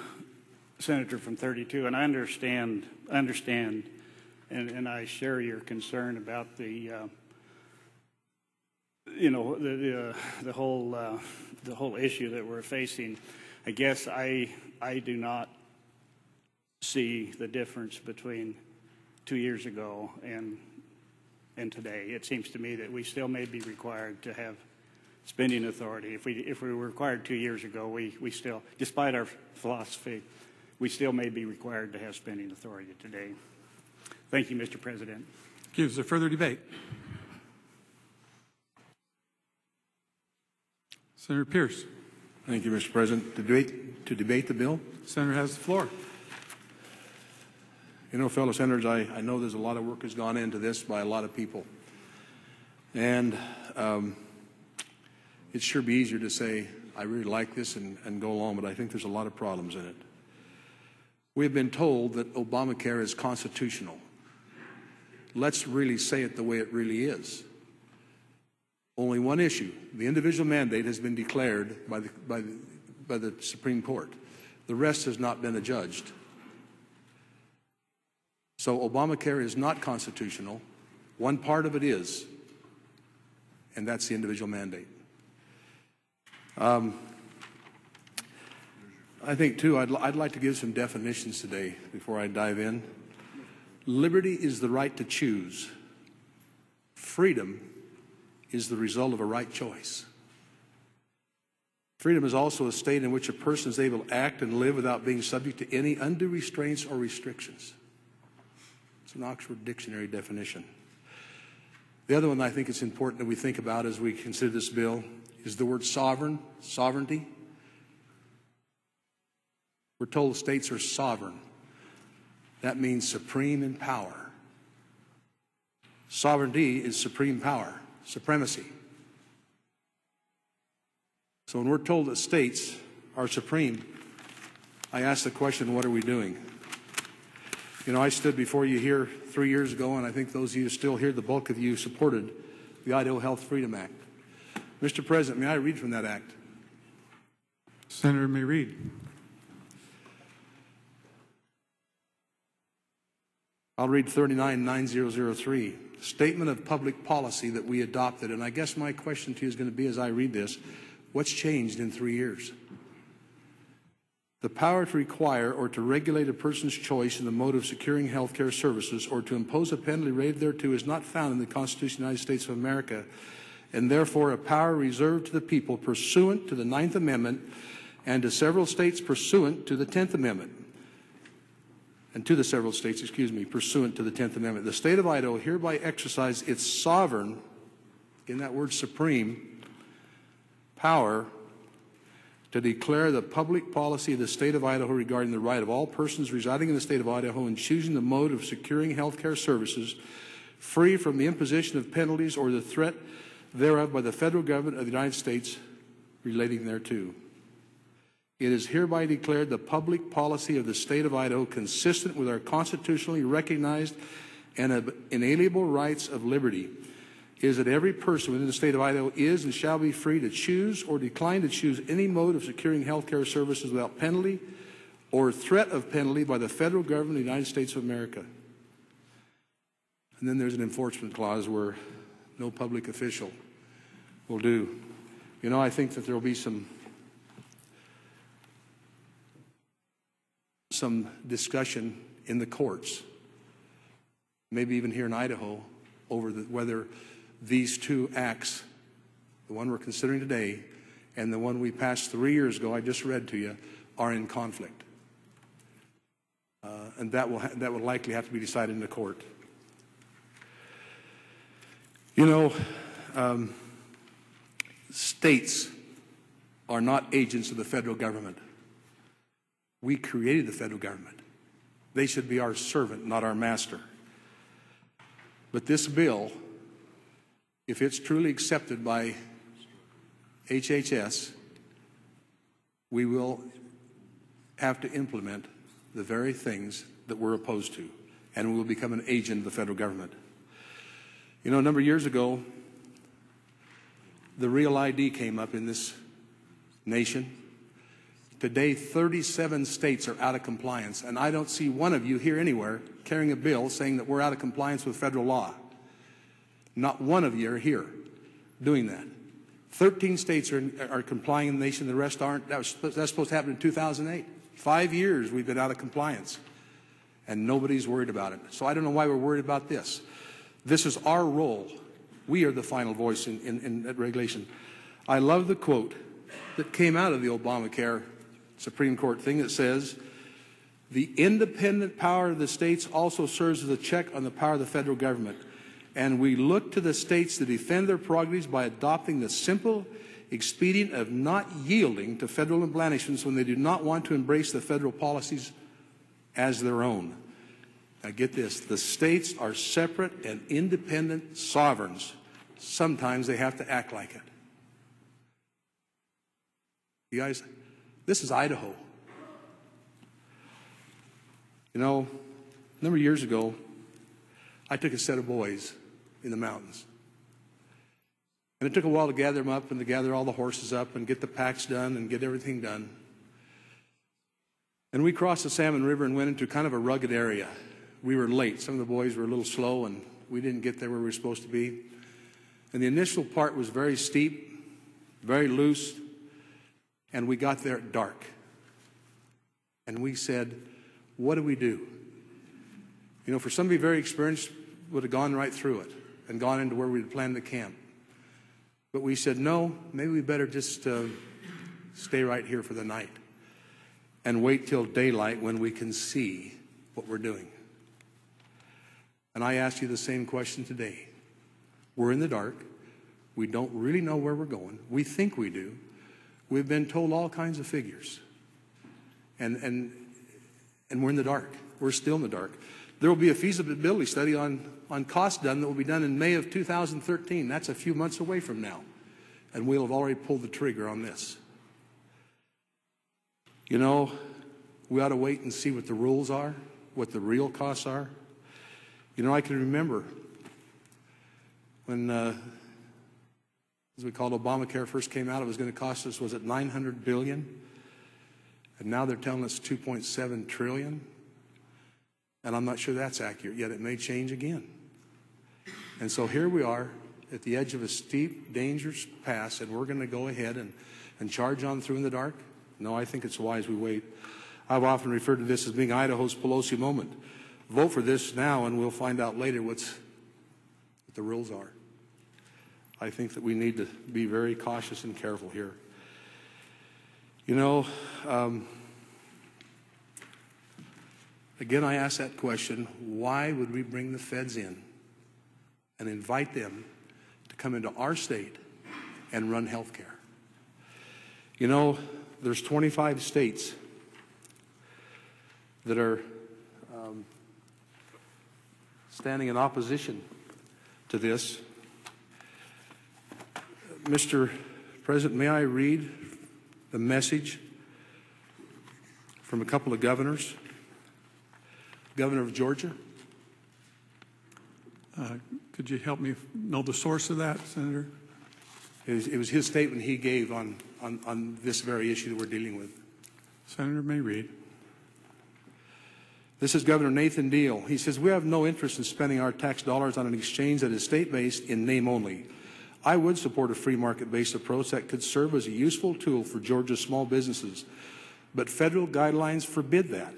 Senator from 32. And I understand, and I share your concern about the, the whole issue that we're facing. I guess I do not see the difference between 2 years ago and today. It seems to me that we still may be required to have spending authority. If we were required 2 years ago, we still, despite our philosophy, we still may be required to have spending authority today. Thank you, Mr. President. Thank you. Is there further debate? Senator Pierce. Thank you, Mr. President. To debate the bill? Senator has the floor. You know, fellow senators, I know there's a lot of work has gone into this by a lot of people. And it'd sure be easier to say, I really like this and go along, but I think there's a lot of problems in it. We've been told that Obamacare is constitutional. Let's really say it the way it really is. Only one issue. The individual mandate has been declared by the Supreme Court. The rest has not been adjudged. So Obamacare is not constitutional. One part of it is, and that's the individual mandate. I think, too, I'd like to give some definitions today before I dive in. Liberty is the right to choose. Freedom is the result of a right choice. Freedom is also a state in which a person is able to act and live without being subject to any undue restraints or restrictions. It's an Oxford Dictionary definition. The other one I think it's important that we think about as we consider this bill is the word sovereignty. We're told states are sovereign. That means supreme in power. Sovereignty is supreme power, supremacy. So when we're told that states are supreme, I ask the question, what are we doing? You know, I stood before you here 3 years ago, and I think those of you still here, the bulk of you, supported the Idaho Health Freedom Act. Mr. President, may I read from that act? Senator may read. I'll read 399003, statement of public policy that we adopted. And I guess my question to you is going to be, as I read this, what's changed in 3 years? The power to require or to regulate a person's choice in the mode of securing health care services or to impose a penalty related thereto is not found in the Constitution of the United States of America, and therefore a power reserved to the people pursuant to the 9th Amendment and to several states pursuant to the 10th Amendment. And to the several states, pursuant to the 10th Amendment. The state of Idaho hereby exercises its sovereign, in that word supreme, power to declare the public policy of the state of Idaho regarding the right of all persons residing in the state of Idaho in choosing the mode of securing health care services free from the imposition of penalties or the threat thereof by the federal government of the United States relating thereto. It is hereby declared the public policy of the state of Idaho consistent with our constitutionally recognized and inalienable rights of liberty is that every person within the state of Idaho is and shall be free to choose or decline to choose any mode of securing health care services without penalty or threat of penalty by the federal government of the United States of America. And then there's an enforcement clause where no public official will do. You know, I think that there will be some discussion in the courts, maybe even here in Idaho, over whether these two acts, the one we're considering today and the one we passed 3 years ago, I just read to you, are in conflict. And that will likely have to be decided in the court. You know, states are not agents of the federal government. We created the federal government. They should be our servant, not our master. But this bill, if it's truly accepted by HHS, we will have to implement the very things that we're opposed to, and we will become an agent of the federal government. You know, a number of years ago, the Real ID came up in this nation. Today, 37 states are out of compliance, and I don't see one of you here anywhere carrying a bill saying that we're out of compliance with federal law. Not one of you are here doing that. 13 states are complying in the nation, the rest aren't. That's supposed to happen in 2008. 5 years we've been out of compliance, and nobody's worried about it. So I don't know why we're worried about this. This is our role. We are the final voice in that regulation. I love the quote that came out of the Obamacare Supreme Court thing that says, the independent power of the states also serves as a check on the power of the federal government. And we look to the states to defend their prerogatives by adopting the simple expedient of not yielding to federal blandishments when they do not want to embrace the federal policies as their own. Now get this, the states are separate and independent sovereigns. Sometimes they have to act like it. You guys, this is Idaho. You know, a number of years ago, I took a set of boys in the mountains. And it took a while to gather them up and to gather all the horses up and get the packs done and get everything done. And we crossed the Salmon River and went into kind of a rugged area. We were late. Some of the boys were a little slow and we didn't get there where we were supposed to be. And the initial part was very steep, very loose, and we got there at dark. And we said, what do we do? You know, for somebody very experienced, would have gone right through it and gone into where we had planned the camp. But we said, no, maybe we better just stay right here for the night and wait till daylight when we can see what we're doing. And I ask you the same question today. We're in the dark. We don't really know where we're going. We think we do. We've been told all kinds of figures. And we're in the dark. We're still in the dark. There will be a feasibility study on cost done that will be done in May of 2013. That's a few months away from now. And we'll have already pulled the trigger on this. You know, we ought to wait and see what the rules are, what the real costs are. You know, I can remember when, as we called Obamacare first came out, it was going to cost us, was it $900 billion? And now they're telling us $2.7 trillion. And I'm not sure that's accurate, yet it may change again. And so here we are at the edge of a steep, dangerous pass, and we're going to go ahead and charge on through in the dark? No, I think it's wise we wait. I've often referred to this as being Idaho's Pelosi moment. Vote for this now, and we'll find out later what the rules are. I think that we need to be very cautious and careful here. You know, again, I ask that question, why would we bring the feds in and invite them to come into our state and run health care? You know, there's 25 states that are standing in opposition to this. Mr. President, may I read the message from a couple of governors? Governor of Georgia. Could you help me know the source of that, Senator? It was his statement he gave on this very issue that we're dealing with. Senator may read. This is Governor Nathan Deal. He says, we have no interest in spending our tax dollars on an exchange that is state-based in name only. I would support a free market-based approach that could serve as a useful tool for Georgia's small businesses, but federal guidelines forbid that.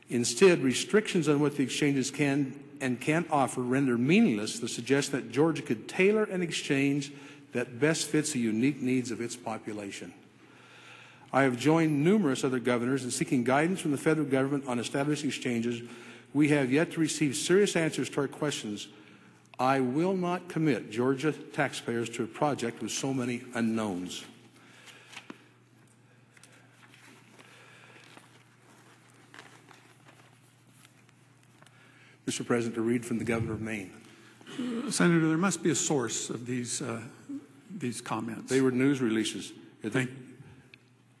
Instead, restrictions on what the exchanges can and can't offer render meaningless the suggestion that Georgia could tailor an exchange that best fits the unique needs of its population. I have joined numerous other governors in seeking guidance from the federal government on establishing exchanges. We have yet to receive serious answers to our questions. I will not commit Georgia taxpayers to a project with so many unknowns. Mr. President, to read from the Governor of Maine. Senator, there must be a source of these comments. They were news releases.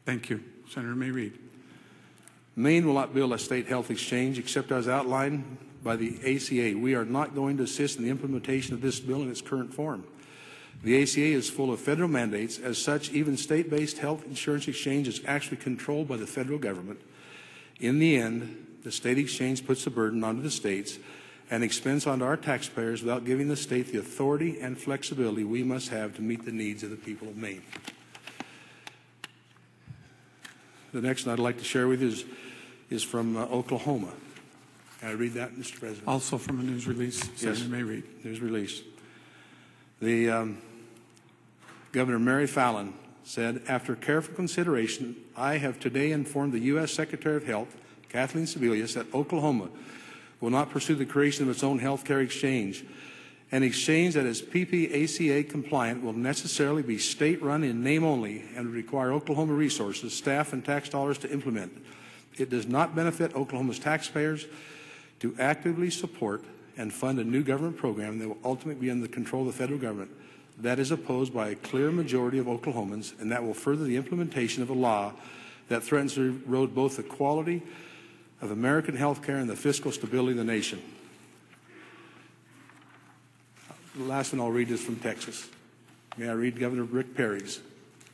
Thank you. Senator may read. Maine will not build a state health exchange except as outlined by the ACA. We are not going to assist in the implementation of this bill in its current form. The ACA is full of federal mandates. As such, even state-based health insurance exchange is actually controlled by the federal government. In the end, the state exchange puts the burden onto the states and expense onto our taxpayers without giving the state the authority and flexibility we must have to meet the needs of the people of Maine. The next one I'd like to share with you is from Oklahoma. Can I read that, Mr. President? Also from a news release. Senator may read. News release. The Governor Mary Fallin said, after careful consideration, I have today informed the U.S. Secretary of Health, Kathleen Sebelius, that Oklahoma will not pursue the creation of its own health care exchange. An exchange that is PPACA compliant will necessarily be state-run in name only and require Oklahoma resources, staff, and tax dollars to implement. It does not benefit Oklahoma's taxpayers to actively support and fund a new government program that will ultimately be under the control of the federal government. That is opposed by a clear majority of Oklahomans, and that will further the implementation of a law that threatens to erode both the quality of American health care and the fiscal stability of the nation. The last one I'll read is from Texas. May I read Governor Rick Perry's?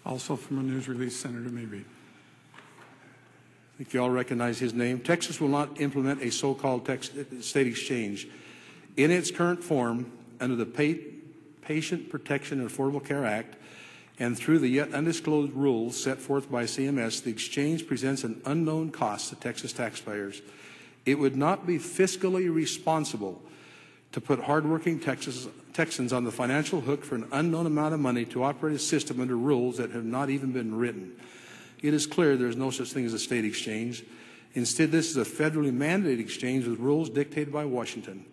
Also from a news release, Senator may read. I think you all recognize his name. Texas will not implement a so-called state exchange. In its current form, under the Patient Protection and Affordable Care Act, and through the yet undisclosed rules set forth by CMS, the exchange presents an unknown cost to Texas taxpayers. It would not be fiscally responsible to put hardworking Texans on the financial hook for an unknown amount of money to operate a system under rules that have not even been written. It is clear there is no such thing as a state exchange. Instead, this is a federally mandated exchange with rules dictated by Washington.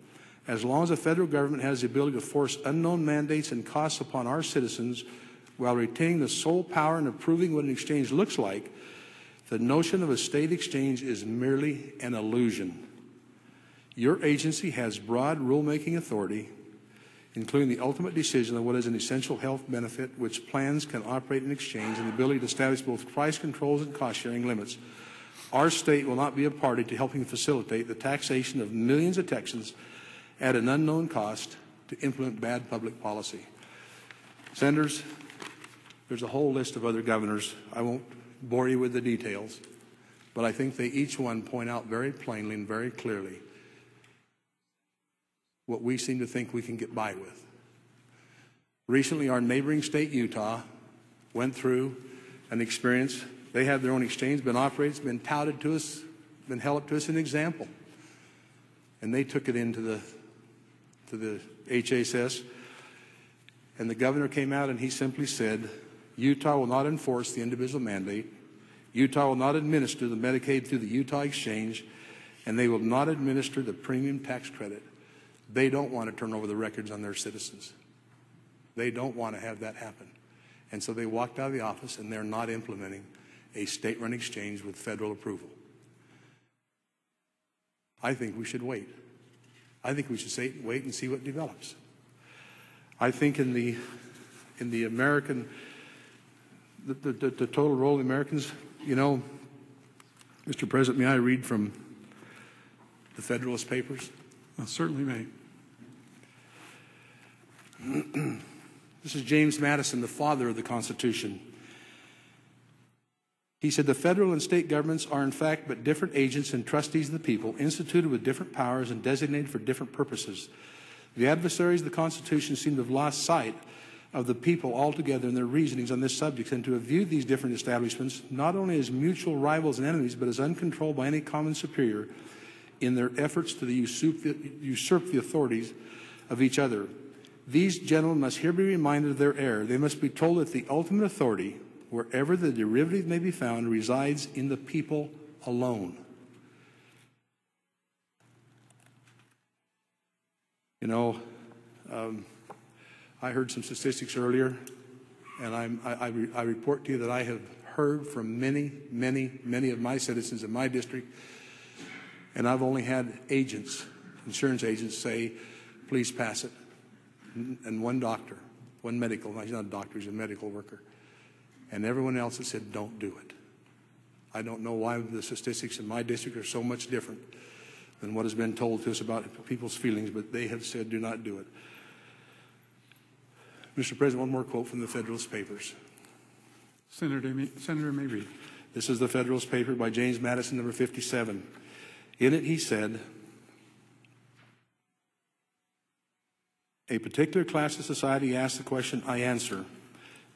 As long as the federal government has the ability to force unknown mandates and costs upon our citizens while retaining the sole power in approving what an exchange looks like, the notion of a state exchange is merely an illusion. Your agency has broad rulemaking authority, including the ultimate decision on what is an essential health benefit, which plans can operate in exchange, and the ability to establish both price controls and cost-sharing limits. Our state will not be a party to helping facilitate the taxation of millions of Texans at an unknown cost to implement bad public policy. Senators, there's a whole list of other governors. I won't bore you with the details, but I think they each one point out very plainly and very clearly what we seem to think we can get by with. Recently, our neighboring state, Utah, went through an experience. They have their own exchange, been operated, it's been touted to us, been held up to us as an example. And they took it into the HHS, and the governor came out and he simply said, Utah will not enforce the individual mandate. Utah will not administer the Medicaid through the Utah Exchange, and they will not administer the premium tax credit. They don't want to turn over the records on their citizens. They don't want to have that happen. And so they walked out of the office, and they're not implementing a state-run exchange with federal approval. I think we should wait. I think we should wait and see what develops. I think in the American, the total role of the Americans, you know, Mr. President, may I read from the Federalist Papers? Certainly may. This is James Madison, the father of the Constitution. He said, the federal and state governments are in fact but different agents and trustees of the people, instituted with different powers and designated for different purposes. The adversaries of the Constitution seem to have lost sight of the people altogether in their reasonings on this subject, and to have viewed these different establishments not only as mutual rivals and enemies, but as uncontrolled by any common superior in their efforts to usurp the authorities of each other. These gentlemen must here be reminded of their error. They must be told that the ultimate authority, wherever the derivative may be found, resides in the people alone. You know, I heard some statistics earlier, and I report to you that I have heard from many of my citizens in my district, and I've only had agents, insurance agents, say, please pass it. And one doctor, one medical, he's not a doctor, he's a medical worker. And everyone else has said, don't do it. I don't know why the statistics in my district are so much different than what has been told to us about people's feelings, but they have said, do not do it. Mr. President, one more quote from the Federalist Papers. Senator may read. This is the Federalist paper by James Madison, number 57. In it, he said, a particular class of society asks the question, I answer.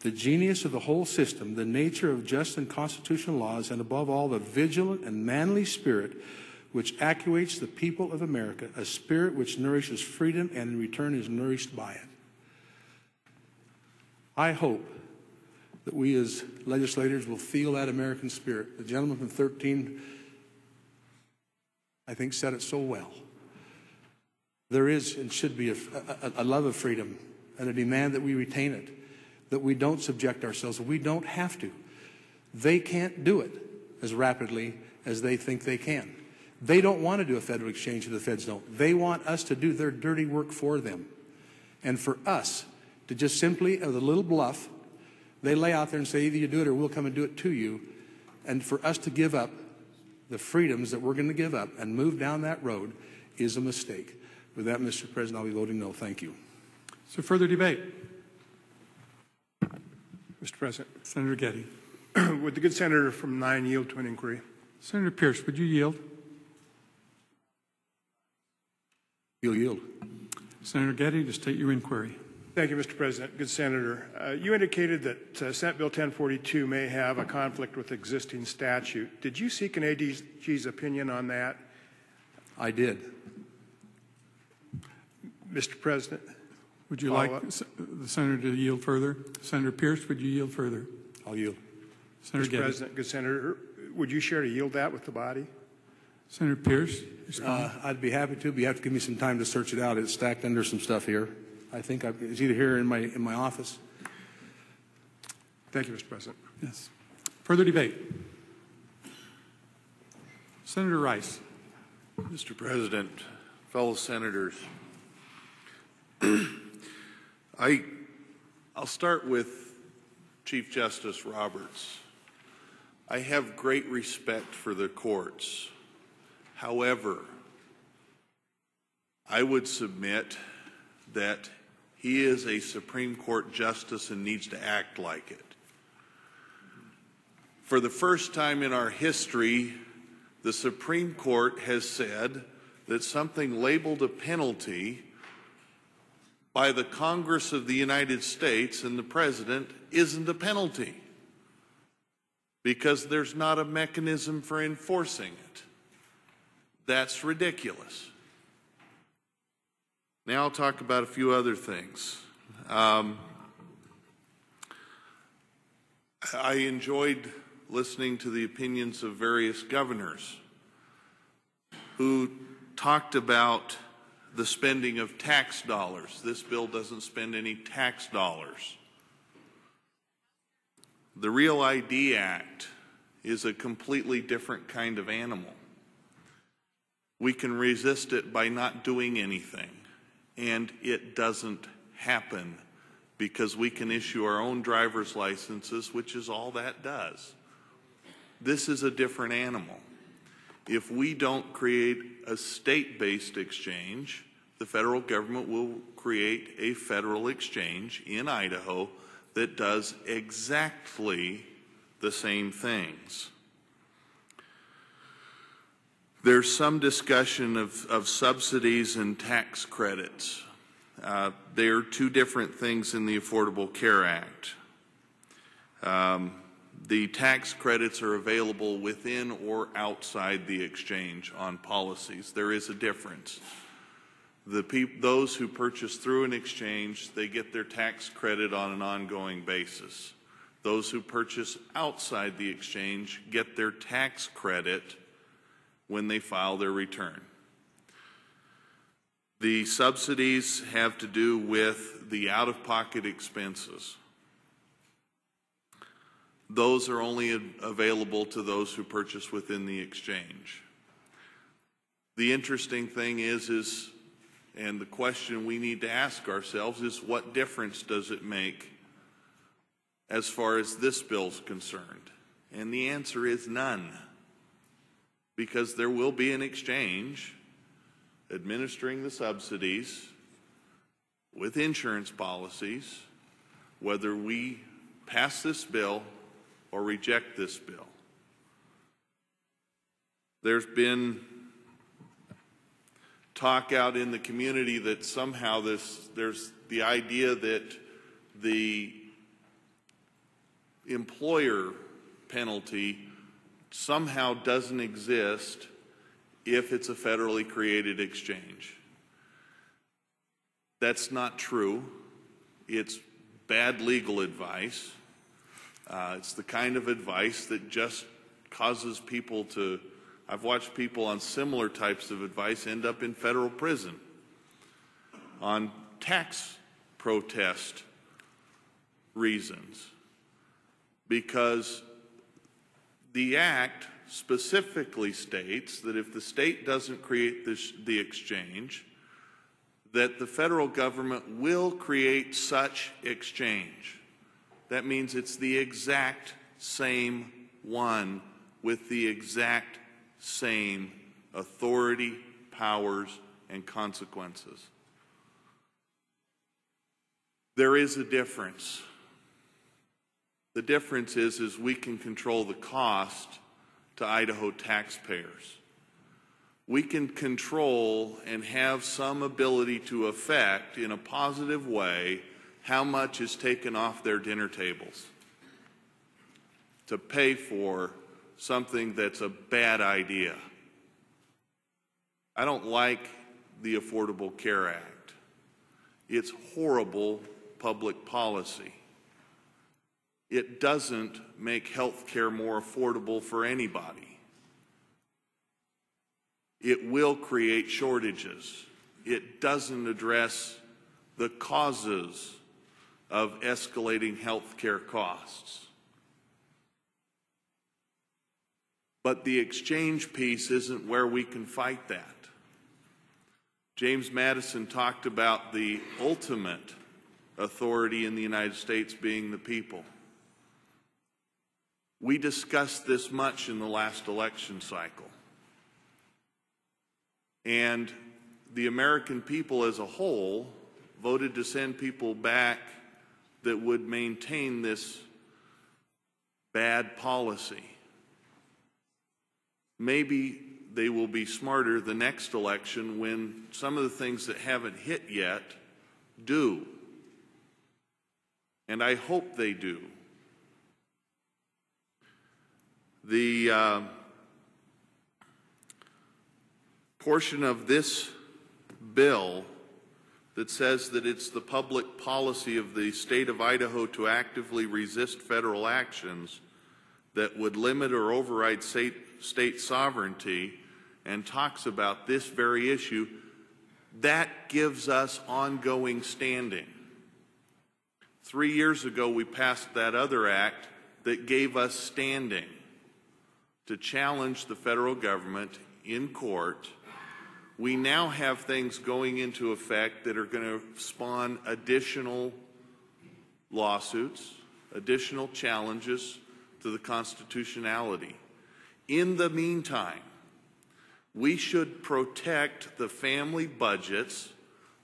The genius of the whole system, the nature of just and constitutional laws, and above all, the vigilant and manly spirit which actuates the people of America, a spirit which nourishes freedom and in return is nourished by it. I hope that we as legislators will feel that American spirit. The gentleman from 13, I think, said it so well. There is and should be a love of freedom and a demand that we retain it, that we don't subject ourselves. We don't have to. They can't do it as rapidly as they think they can. They don't want to do a federal exchange, or the feds don't. They want us to do their dirty work for them. And for us to just simply, with a little bluff, they lay out there and say, either you do it or we'll come and do it to you. And for us to give up the freedoms that we're going to give up and move down that road is a mistake. With that, Mr. President, I'll be voting no. Thank you. So further debate. Mr. President. Senator Getty. Would the good senator from 9 yield to an inquiry? Senator Pierce, would you yield? You'll yield. Senator Getty, to state your inquiry. Thank you, Mr. President. Good senator. You indicated that Senate Bill 1042 may have a conflict with existing statute. Did you seek an AG's opinion on that? I did. Mr. President. Would you like the senator to yield further? Senator Pierce, would you yield further? I'll yield. Senator Mr. Getty. President, good senator, would you share to yield that with the body? Senator Pierce. I'd be happy to, but you have to give me some time to search it out. It's stacked under some stuff here. I think it's either here or in my office. Thank you, Mr. President. Yes. Further debate. Senator Rice. Mr. President, fellow senators, I'll start with Chief Justice Roberts. I have great respect for the courts. However, I would submit that he is a Supreme Court justice and needs to act like it. For the first time in our history, the Supreme Court has said that something labeled a penalty by the Congress of the United States and the President isn't a penalty because there's not a mechanism for enforcing it. That's ridiculous. Now I'll talk about a few other things. I enjoyed listening to the opinions of various governors who talked about the spending of tax dollars. This bill doesn't spend any tax dollars. The Real ID Act is a completely different kind of animal. We can resist it by not doing anything, and it doesn't happen because we can issue our own driver's licenses, which is all that does. This is a different animal. If we don't create a state-based exchange, the federal government will create a federal exchange in Idaho that does exactly the same things. There's some discussion of subsidies and tax credits. They are two different things in the Affordable Care Act. The tax credits are available within or outside the exchange on policies. There is a difference. Those who purchase through an exchange, they get their tax credit on an ongoing basis. Those who purchase outside the exchange get their tax credit when they file their return. The subsidies have to do with the out-of-pocket expenses. Those are only available to those who purchase within the exchange. The interesting thing is, and the question we need to ask ourselves is, what difference does it make as far as this bill's concerned? And the answer is none, because there will be an exchange administering the subsidies with insurance policies, whether we pass this bill or reject this bill. There's been talk out in the community that somehow there's the idea that the employer penalty somehow doesn't exist if it's a federally created exchange. That's not true. It's bad legal advice. It's the kind of advice that just causes people to, I've watched people on similar types of advice end up in federal prison on tax protest reasons, because the Act specifically states that if the state doesn't create the exchange, that the federal government will create such exchange. That means it's the exact same one with the exact same authority, powers, and consequences. There is a difference. The difference is we can control the cost to Idaho taxpayers. We can control and have some ability to affect in a positive way how much is taken off their dinner tables to pay for something that's a bad idea. I don't like the Affordable Care Act. It's horrible public policy. It doesn't make health care more affordable for anybody. It will create shortages. It doesn't address the causes of escalating health care costs. But the exchange piece isn't where we can fight that. James Madison talked about the ultimate authority in the United States being the people. We discussed this much in the last election cycle. And the American people as a whole voted to send people back that would maintain this bad policy. Maybe they will be smarter the next election when some of the things that haven't hit yet do. And I hope they do. The portion of this bill that says that it's the public policy of the state of Idaho to actively resist federal actions that would limit or override state sovereignty, and talks about this very issue, that gives us ongoing standing. 3 years ago, we passed that other act that gave us standing to challenge the federal government in court. We now have things going into effect that are going to spawn additional lawsuits, additional challenges to the constitutionality. In the meantime, we should protect the family budgets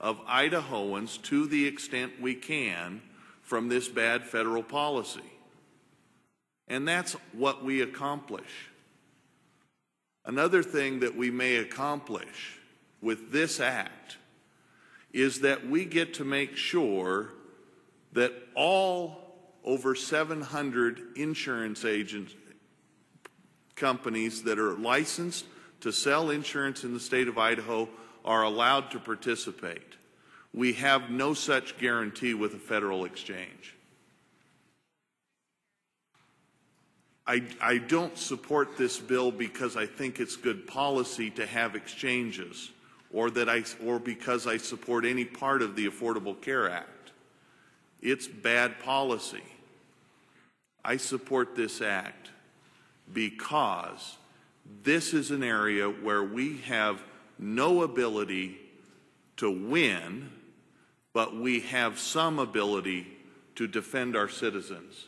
of Idahoans to the extent we can from this bad federal policy. And that's what we accomplish. Another thing that we may accomplish with this act is that we get to make sure that all over 700 insurance agents, companies that are licensed to sell insurance in the state of Idaho are allowed to participate. We have no such guarantee with a federal exchange. I don't support this bill because I think it's good policy to have exchanges, or because I support any part of the Affordable Care Act. It's bad policy. I support this act because this is an area where we have no ability to win, but we have some ability to defend our citizens.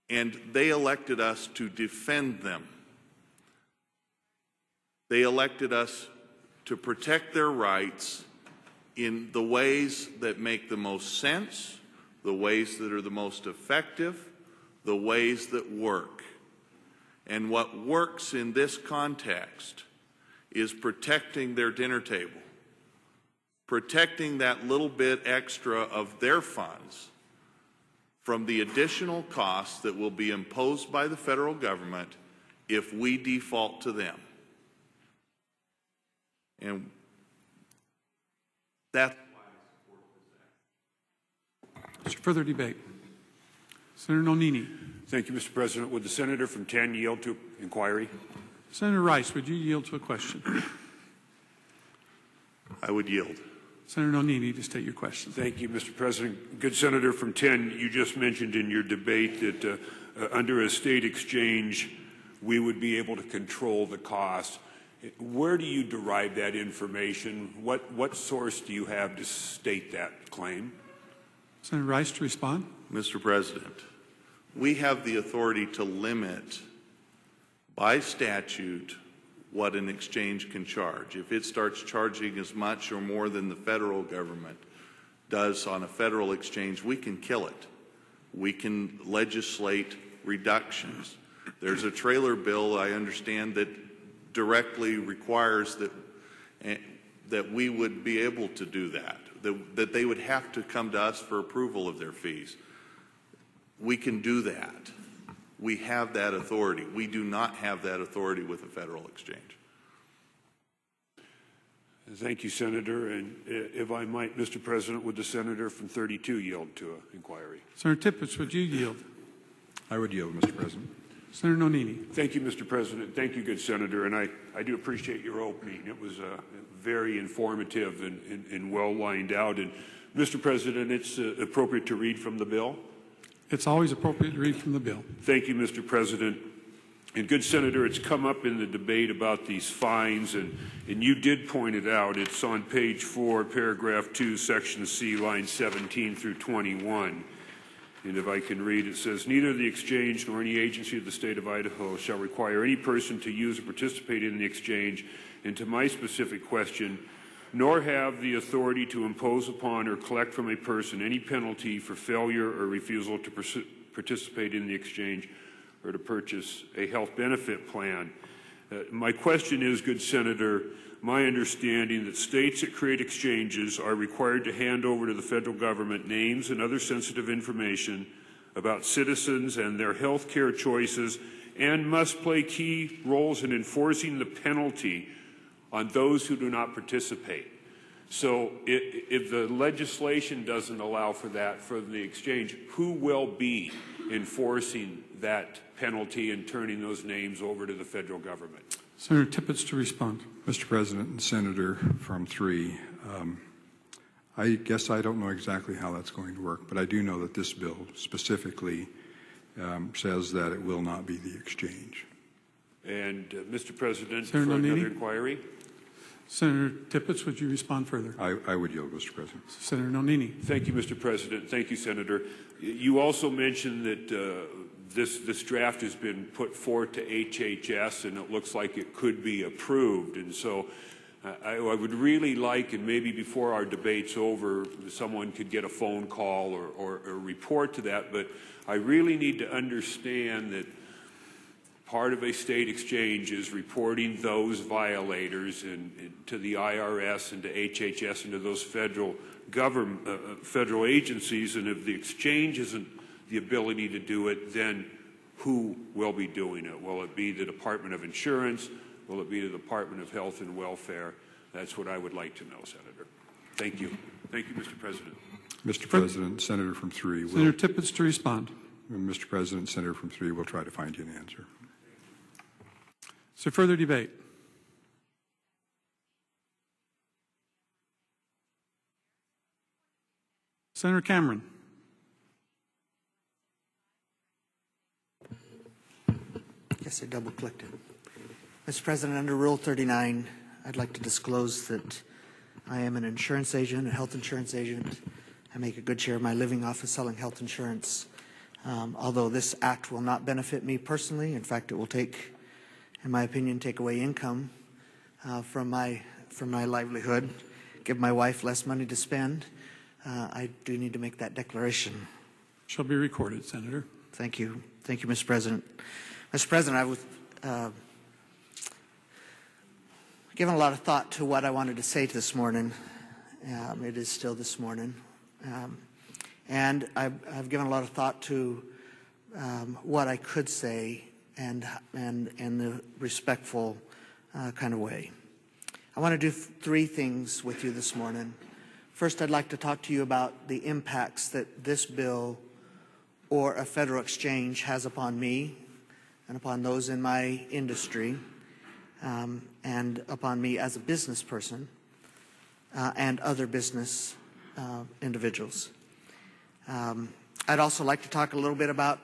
And they elected us to defend them. They elected us to protect their rights in the ways that make the most sense, the ways that are the most effective, the ways that work. And what works in this context is protecting their dinner table, protecting that little bit extra of their funds from the additional costs that will be imposed by the federal government if we default to them. And that's why I support this act. Is there further debate? Senator Nonini. Thank you, Mr. President. Would the senator from 10 yield to inquiry? Senator Rice, would you yield to a question? I would yield. Senator Nonini, to state your question. Thank you, Mr. President. Good Senator from 10, you just mentioned in your debate that under a state exchange, we would be able to control the cost. Where do you derive that information? What source do you have to state that claim? Senator Rice to respond. Mr. President, we have the authority to limit by statute what an exchange can charge. If it starts charging as much or more than the federal government does on a federal exchange, we can kill it. We can legislate reductions. There's a trailer bill, I understand, that directly requires that we would be able to do that, that they would have to come to us for approval of their fees. We can do that. We have that authority. We do not have that authority with a federal exchange. Thank you, Senator. And if I might, Mr. President, would the senator from 32 yield to an inquiry? Senator Tippett, would you yield? I would yield, Mr. President. Senator Nonini. Thank you, Mr. President. Thank you, good Senator. And I do appreciate your opening. It was very informative and well lined out. And, Mr. President, it's appropriate to read from the bill? It's always appropriate to read from the bill. Thank you, Mr. President. And good Senator, it's come up in the debate about these fines, and you did point it out. It's on page 4, paragraph 2, section C, line 17 through 21. And if I can read, it says, neither the exchange nor any agency of the state of Idaho shall require any person to use or participate in the exchange, and to my specific question, nor have the authority to impose upon or collect from a person any penalty for failure or refusal to participate in the exchange or to purchase a health benefit plan. My question is, good Senator, my understanding that states that create exchanges are required to hand over to the federal government names and other sensitive information about citizens and their health care choices, and must play key roles in enforcing the penalty on those who do not participate. So if the legislation doesn't allow for that for the exchange, who will be enforcing that penalty and turning those names over to the federal government? Senator Tippett to respond. Mr. President and Senator from 3, I guess I don't know exactly how that's going to work, but I do know that this bill specifically says that it will not be the exchange. And Mr. President, Senator for Nannini? another inquiry. Senator Tippett, would you respond further? I would yield, Mr. President. Senator Nannini. Thank you, Mr. President. Thank you, Senator. You also mentioned that this draft has been put forth to HHS, and it looks like it could be approved. And so I would really like, and maybe before our debate's over, someone could get a phone call or a report to that, but I really need to understand that part of a state exchange is reporting those violators to the IRS and to HHS and to those federal agencies. And if the exchange isn't the ability to do it, then who will be doing it? Will it be the Department of Insurance? Will it be the Department of Health and Welfare? That's what I would like to know, Senator. Thank you. Thank you, Mr. President. Mr. President, Senator from 3. Senator Tippett to respond. Mr. President, Senator from 3 will try to find you an answer. Is there further debate? Senator Cameron. Yes, I double-clicked it. Mr. President, under Rule 39, I'd like to disclose that I am an insurance agent, a health insurance agent. I make a good share of my living off of selling health insurance. Although this act will not benefit me personally, in fact, it will take, in my opinion, take away income from my livelihood, give my wife less money to spend. I do need to make that declaration. Shall be recorded, Senator. Thank you. Thank you, Mr. President. Mr. President, I was given a lot of thought to what I wanted to say this morning. It is still this morning. And I've given a lot of thought to what I could say and the respectful kind of way. I want to do 3 things with you this morning. First, I'd like to talk to you about the impacts that this bill or a federal exchange has upon me and upon those in my industry and upon me as a business person and other business individuals. I'd also like to talk a little bit about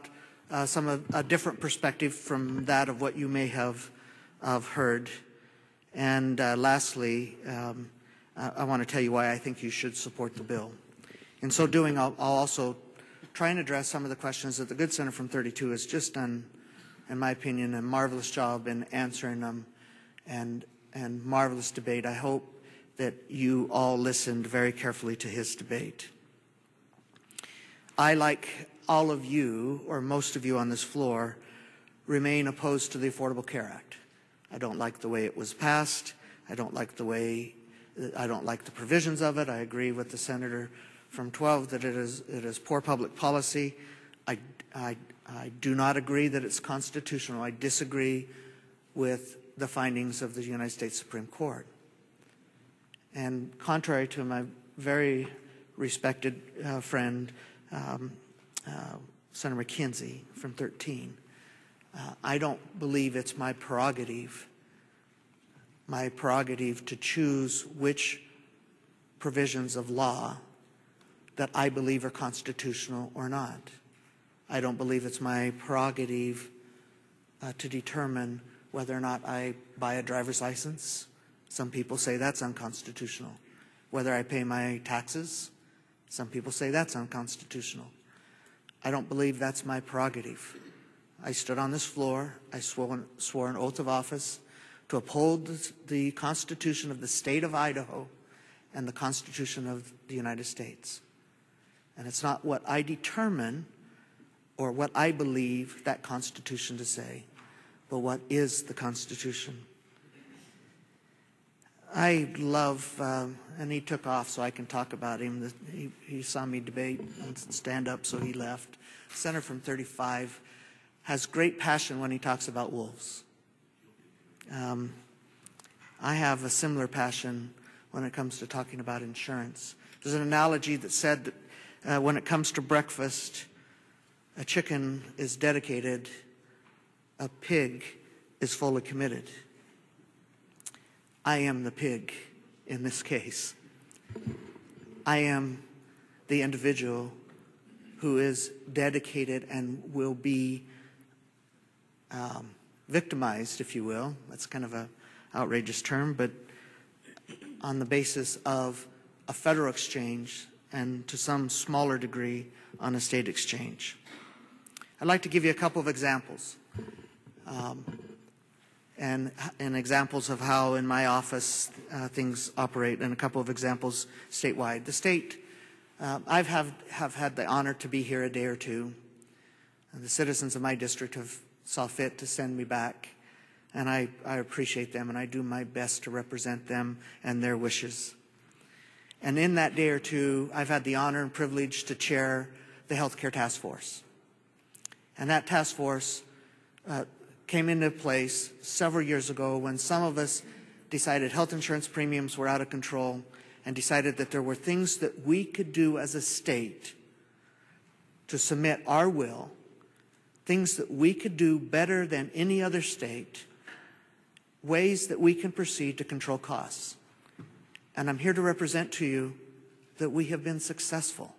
a different perspective from that of what you may have heard. And lastly, I want to tell you why I think you should support the bill. In so doing, I'll also try and address some of the questions that the good senator from 32 has just done, in my opinion, a marvelous job in answering them and marvelous debate. I hope that you all listened very carefully to his debate. I, like all of you, or most of you on this floor, remain opposed to the Affordable Care Act. I don't like the way it was passed. I don't like the provisions of it. I agree with the senator from 12 that it is poor public policy. I do not agree that it's constitutional. I disagree with the findings of the United States Supreme Court. And contrary to my very respected friend, Senator McKenzie from 13, I don't believe it's my prerogative to choose which provisions of law that I believe are constitutional or not. I don't believe it's my prerogative to determine whether or not I buy a driver's license. Some people say that's unconstitutional. Whether I pay my taxes, some people say that's unconstitutional. I don't believe that's my prerogative. I stood on this floor, I swore an oath of office to uphold the Constitution of the state of Idaho and the Constitution of the United States. And it's not what I determine or what I believe that Constitution to say, but what is the Constitution. I love, and he took off so I can talk about him. He saw me debate and stand up, so he left. Senator from 35 has great passion when he talks about wolves. I have a similar passion when it comes to talking about insurance. There's an analogy that said that when it comes to breakfast, a chicken is dedicated, a pig is fully committed. I am the pig in this case. I am the individual who is dedicated and will be victimized, if you will. That's kind of an outrageous term, but on the basis of a federal exchange and to some smaller degree on a state exchange. I'd like to give you a couple of examples and examples of how in my office things operate, and a couple of examples statewide. The state, I have had the honor to be here a day or two. And the citizens of my district have saw fit to send me back, and I appreciate them, and I do my best to represent them and their wishes. And in that day or two, I've had the honor and privilege to chair the Healthcare Task Force. And that task force came into place several years ago when some of us decided health insurance premiums were out of control and decided that there were things that we could do as a state to submit our will, things that we could do better than any other state, ways that we can proceed to control costs. And I'm here to represent to you that we have been successful.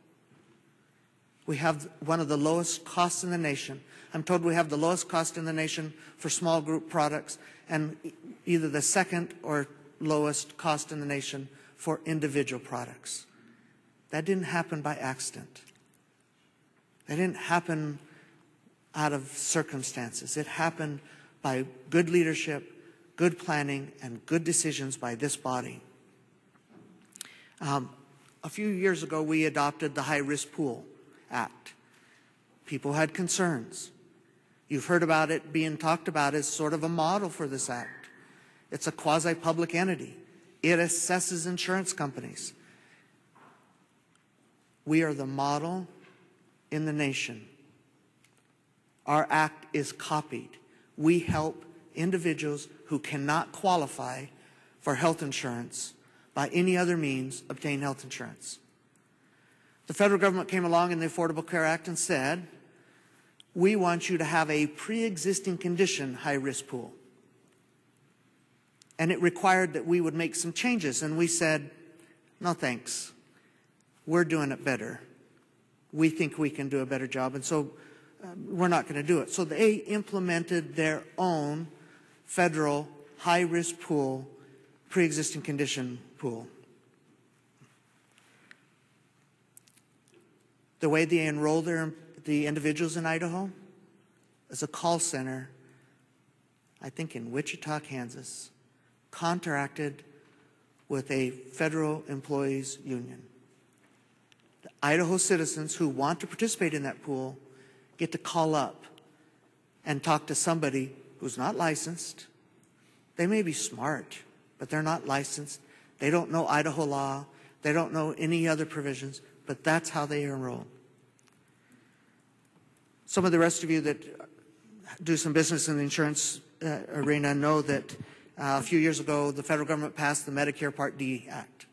We have one of the lowest costs in the nation. I'm told we have the lowest cost in the nation for small group products and either the second or lowest cost in the nation for individual products. That didn't happen by accident. That didn't happen out of circumstances. It happened by good leadership, good planning, and good decisions by this body. A few years ago, we adopted the High Risk Pool Act. People had concerns. You've heard about it being talked about as sort of a model for this act. It's a quasi-public entity. It assesses insurance companies. We are the model in the nation. Our act is copied. We help individuals who cannot qualify for health insurance by any other means obtain health insurance. The federal government came along in the Affordable Care Act and said, we want you to have a pre-existing condition high-risk pool. And it required that we would make some changes, and we said, no thanks. We're doing it better. We think we can do a better job, and so we're not going to do it. So they implemented their own federal high-risk pool, pre-existing condition pool. The way they enroll the individuals in Idaho is a call center, I think in Wichita, Kansas, contracted with a federal employees union. The Idaho citizens who want to participate in that pool get to call up and talk to somebody who's not licensed. They may be smart, but they're not licensed. They don't know Idaho law. They don't know any other provisions, but that's how they enroll. Some of the rest of you that do some business in the insurance arena know that a few years ago, the federal government passed the Medicare Part D Act.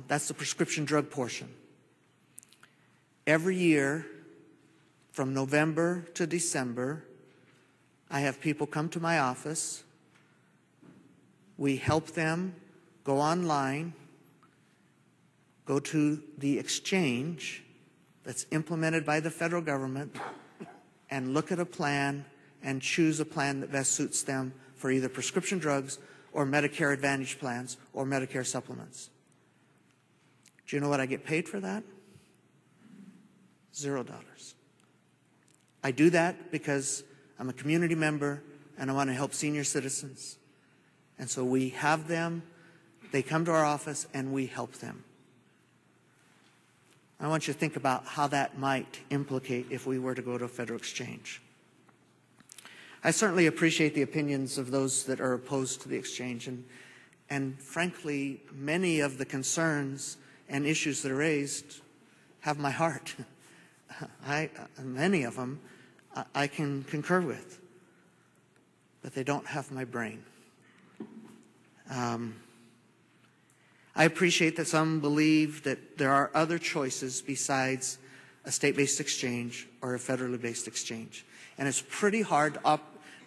That's the prescription drug portion. Every year, from November to December, I have people come to my office. We help them go online, go to the exchange that's implemented by the federal government, and look at a plan and choose a plan that best suits them for either prescription drugs or Medicare Advantage plans or Medicare supplements. Do you know what I get paid for that? $0. I do that because I'm a community member and I want to help senior citizens. And so we have them, they come to our office, and we help them. I want you to think about how that might implicate if we were to go to a federal exchange. I certainly appreciate the opinions of those that are opposed to the exchange, and frankly, many of the concerns and issues that are raised have my heart. Many of them I can concur with, but they don't have my brain. I appreciate that some believe that there are other choices besides a state-based exchange or a federally based exchange. And it's pretty hard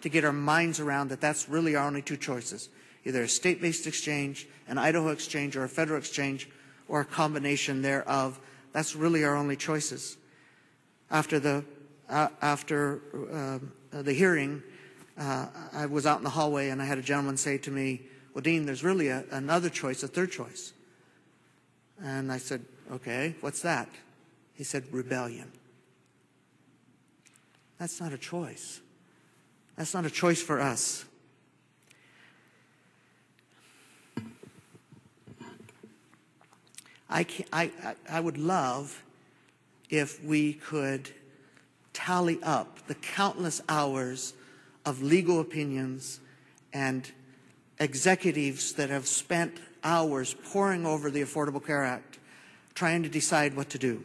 to get our minds around that that's really our only two choices, either a state-based exchange, an Idaho exchange, or a federal exchange, or a combination thereof. That's really our only choices. After the hearing, I was out in the hallway and I had a gentleman say to me, "Well, Dean, there's really another choice, a third choice." And I said, "Okay, what's that?" He said, "Rebellion." That's not a choice. That's not a choice for us. I would love if we could tally up the countless hours of legal opinions and executives that have spent hours poring over the Affordable Care Act, trying to decide what to do.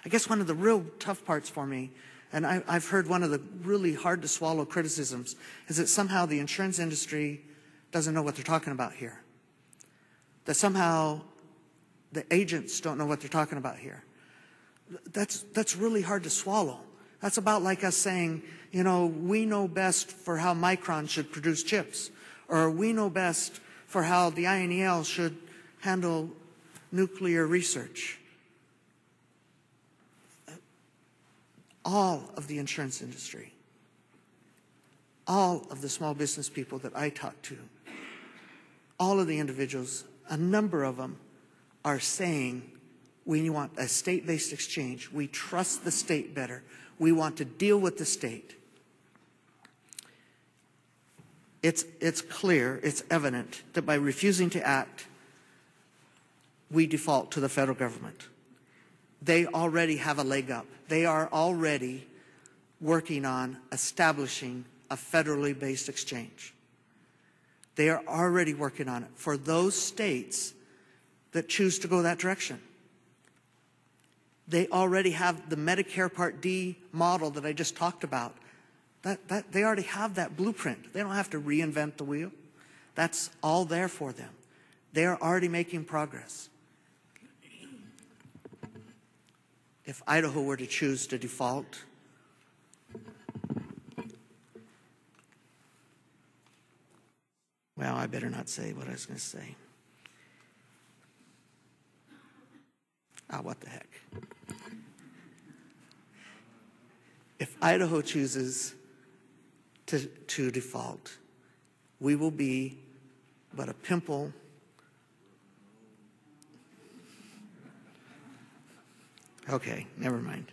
I guess one of the real tough parts for me, and I've heard one of the really hard to swallow criticisms, is that somehow the insurance industry doesn't know what they're talking about here. That somehow the agents don't know what they're talking about here. That's really hard to swallow. That's about like us saying, you know, we know best for how Micron should produce chips, or we know best for how the INEL should handle nuclear research. All of the insurance industry, all of the small business people that I talk to, all of the individuals, a number of them are saying we want a state-based exchange. We trust the state better. We want to deal with the state. It's clear, it's evident that by refusing to act, we default to the federal government. They already have a leg up. They are already working on establishing a federally based exchange. They are already working on it for those states that choose to go that direction. They already have the Medicare Part D model that I just talked about. They already have that blueprint. They don't have to reinvent the wheel. That's all there for them. They are already making progress. If Idaho were to choose to default, well, I better not say what I was going to say. What the heck. If Idaho chooses to default, we will be but a pimple Okay, never mind.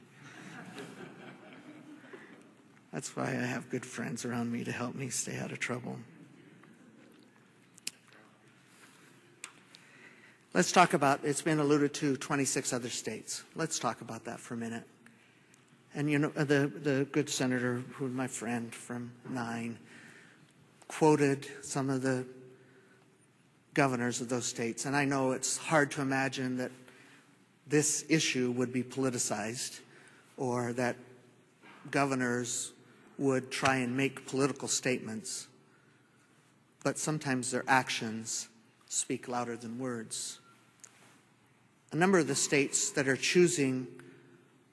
That's why I have good friends around me to help me stay out of trouble. Let's talk about, it's been alluded to, 26 other states. Let's talk about that for a minute. And you know, the good senator, who is my friend from 9, quoted some of the governors of those states. And I know it's hard to imagine that this issue would be politicized or that governors would try and make political statements. But sometimes their actions speak louder than words. A number of the states that are choosing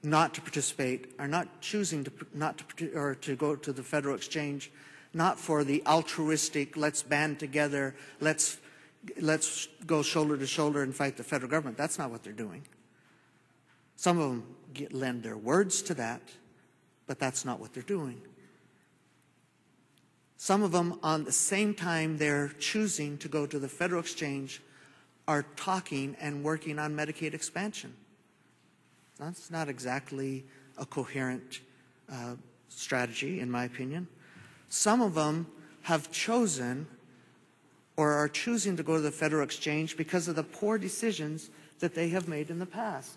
not to participate are not choosing to go to the federal exchange, not for the altruistic, let's band together, let's go shoulder to shoulder and fight the federal government. That's not what they're doing. Some of them lend their words to that, but that's not what they're doing. Some of them, on the same time they're choosing to go to the federal exchange, are talking and working on Medicaid expansion. That's not exactly a coherent strategy, in my opinion. Some of them have chosen or are choosing to go to the federal exchange because of the poor decisions that they have made in the past.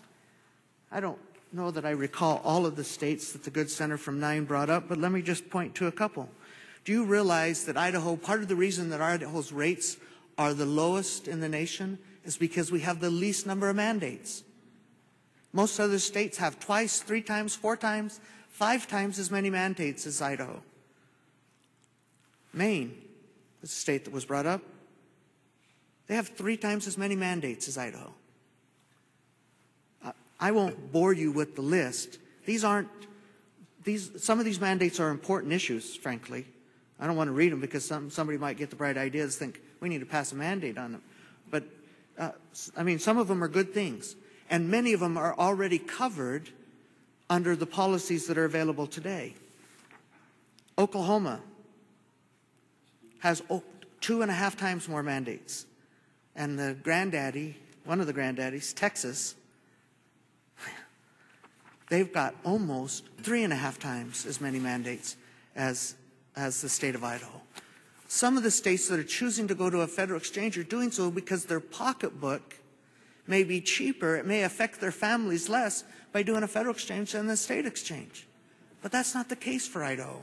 I don't know that I recall all of the states that the good senator from 9 brought up, but let me just point to a couple. Do you realize that Idaho, part of the reason that Idaho's rates are the lowest in the nation is because we have the least number of mandates? Most other states have twice, 3 times, 4 times, 5 times as many mandates as Idaho. Maine is a state that was brought up. They have 3 times as many mandates as Idaho. I won't bore you with the list. Some of these mandates are important issues, frankly. I don't want to read them because somebody might get the bright ideas, think we need to pass a mandate on them. But, I mean, some of them are good things. And many of them are already covered under the policies that are available today. Oklahoma has 2.5 times more mandates. And the granddaddy, one of the granddaddies, Texas, they've got almost 3.5 times as many mandates as the state of Idaho. Some of the states that are choosing to go to a federal exchange are doing so because their pocketbook may be cheaper. It may affect their families less by doing a federal exchange than the state exchange. But that's not the case for Idaho.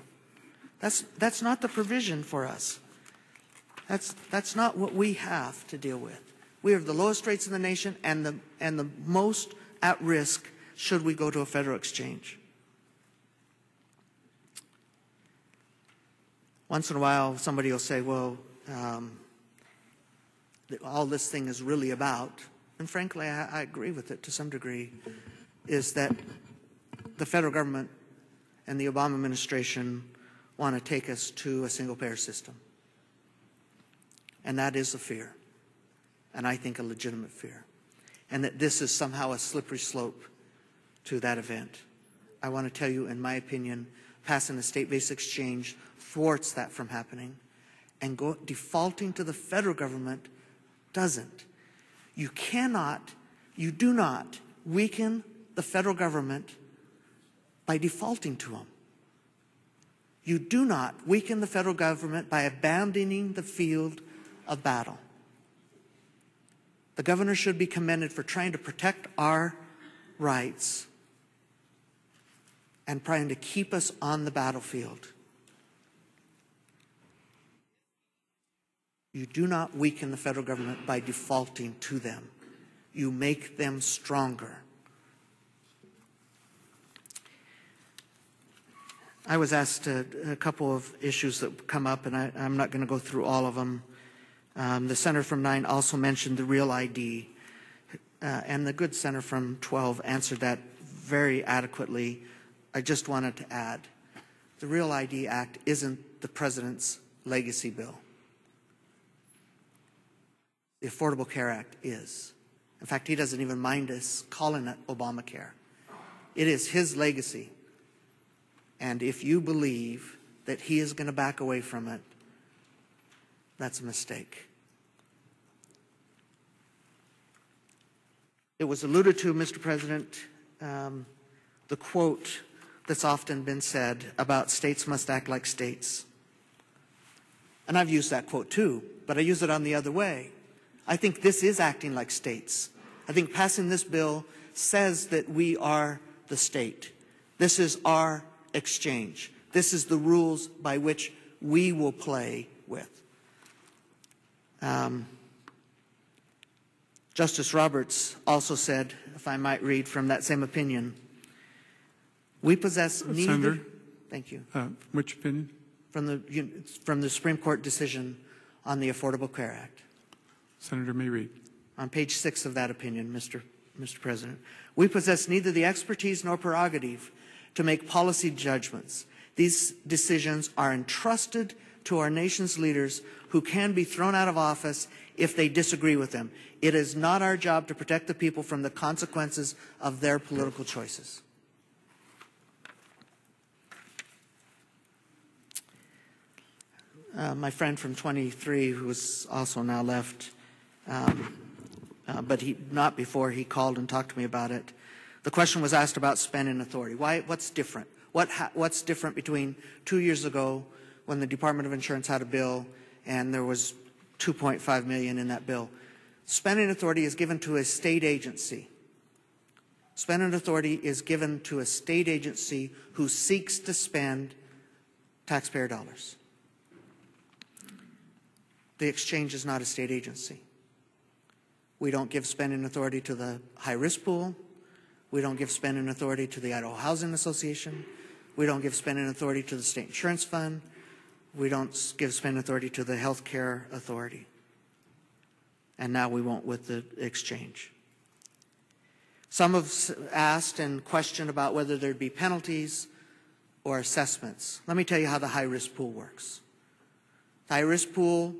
That's not the provision for us. That's not what we have to deal with. We have the lowest rates in the nation and the most at risk should we go to a federal exchange. Once in a while, somebody will say, well, all this thing is really about, and frankly, I agree with it to some degree, is that the federal government and the Obama administration want to take us to a single-payer system. And that is a fear, and I think a legitimate fear, and that this is somehow a slippery slope to that event. I want to tell you, in my opinion, passing a state-based exchange thwarts that from happening, and defaulting to the federal government doesn't. You do not weaken the federal government by defaulting to them. You do not weaken the federal government by abandoning the field of battle. The governor should be commended for trying to protect our rights and trying to keep us on the battlefield. You do not weaken the federal government by defaulting to them. You make them stronger. I was asked a couple of issues that come up, and I'm not going to go through all of them. The senator from 9 also mentioned the Real ID, and the good senator from 12 answered that very adequately. I just wanted to add, the Real ID Act isn't the president's legacy bill. The Affordable Care Act is. In fact, he doesn't even mind us calling it Obamacare. It is his legacy. And if you believe that he is going to back away from it, that's a mistake. It was alluded to, Mr. President, the quote that's often been said about states must act like states. And I've used that quote too, but I use it on the other way. I think this is acting like states. I think passing this bill says that we are the state. This is our exchange. This is the rules by which we will play with. Justice Roberts also said, if I might read from that same opinion, we possess neither... Senator? Thank you. Which opinion? From the Supreme Court decision on the Affordable Care Act. Senator may read. On page 6 of that opinion, Mr. President. We possess neither the expertise nor prerogative to make policy judgments. These decisions are entrusted to our nation's leaders who can be thrown out of office if they disagree with them. It is not our job to protect the people from the consequences of their political choices. My friend from 23, who is also now left, but not before he called and talked to me about it. The question was asked about spending authority. What's different? What's different between 2 years ago when the Department of Insurance had a bill and there was $2.5 million in that bill? Spending authority is given to a state agency. Spending authority is given to a state agency who seeks to spend taxpayer dollars. The exchange is not a state agency. We don't give spending authority to the high-risk pool. We don't give spending authority to the Idaho Housing Association. We don't give spending authority to the State Insurance Fund. We don't give spending authority to the Health Care Authority. And now we won't with the exchange. Some have asked and questioned about whether there'd be penalties or assessments. Let me tell you how the high-risk pool works. The high-risk pool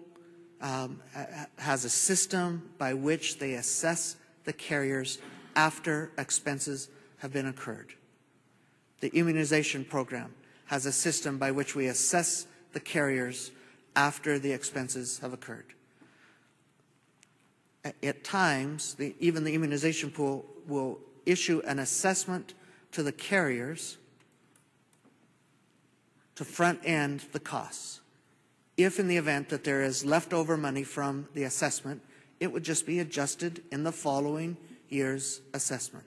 has a system by which they assess the carriers after expenses have been incurred. The immunization program has a system by which we assess the carriers after the expenses have occurred. At times, even the immunization pool will issue an assessment to the carriers to front-end the costs. If in the event that there is leftover money from the assessment, it would just be adjusted in the following year's assessment.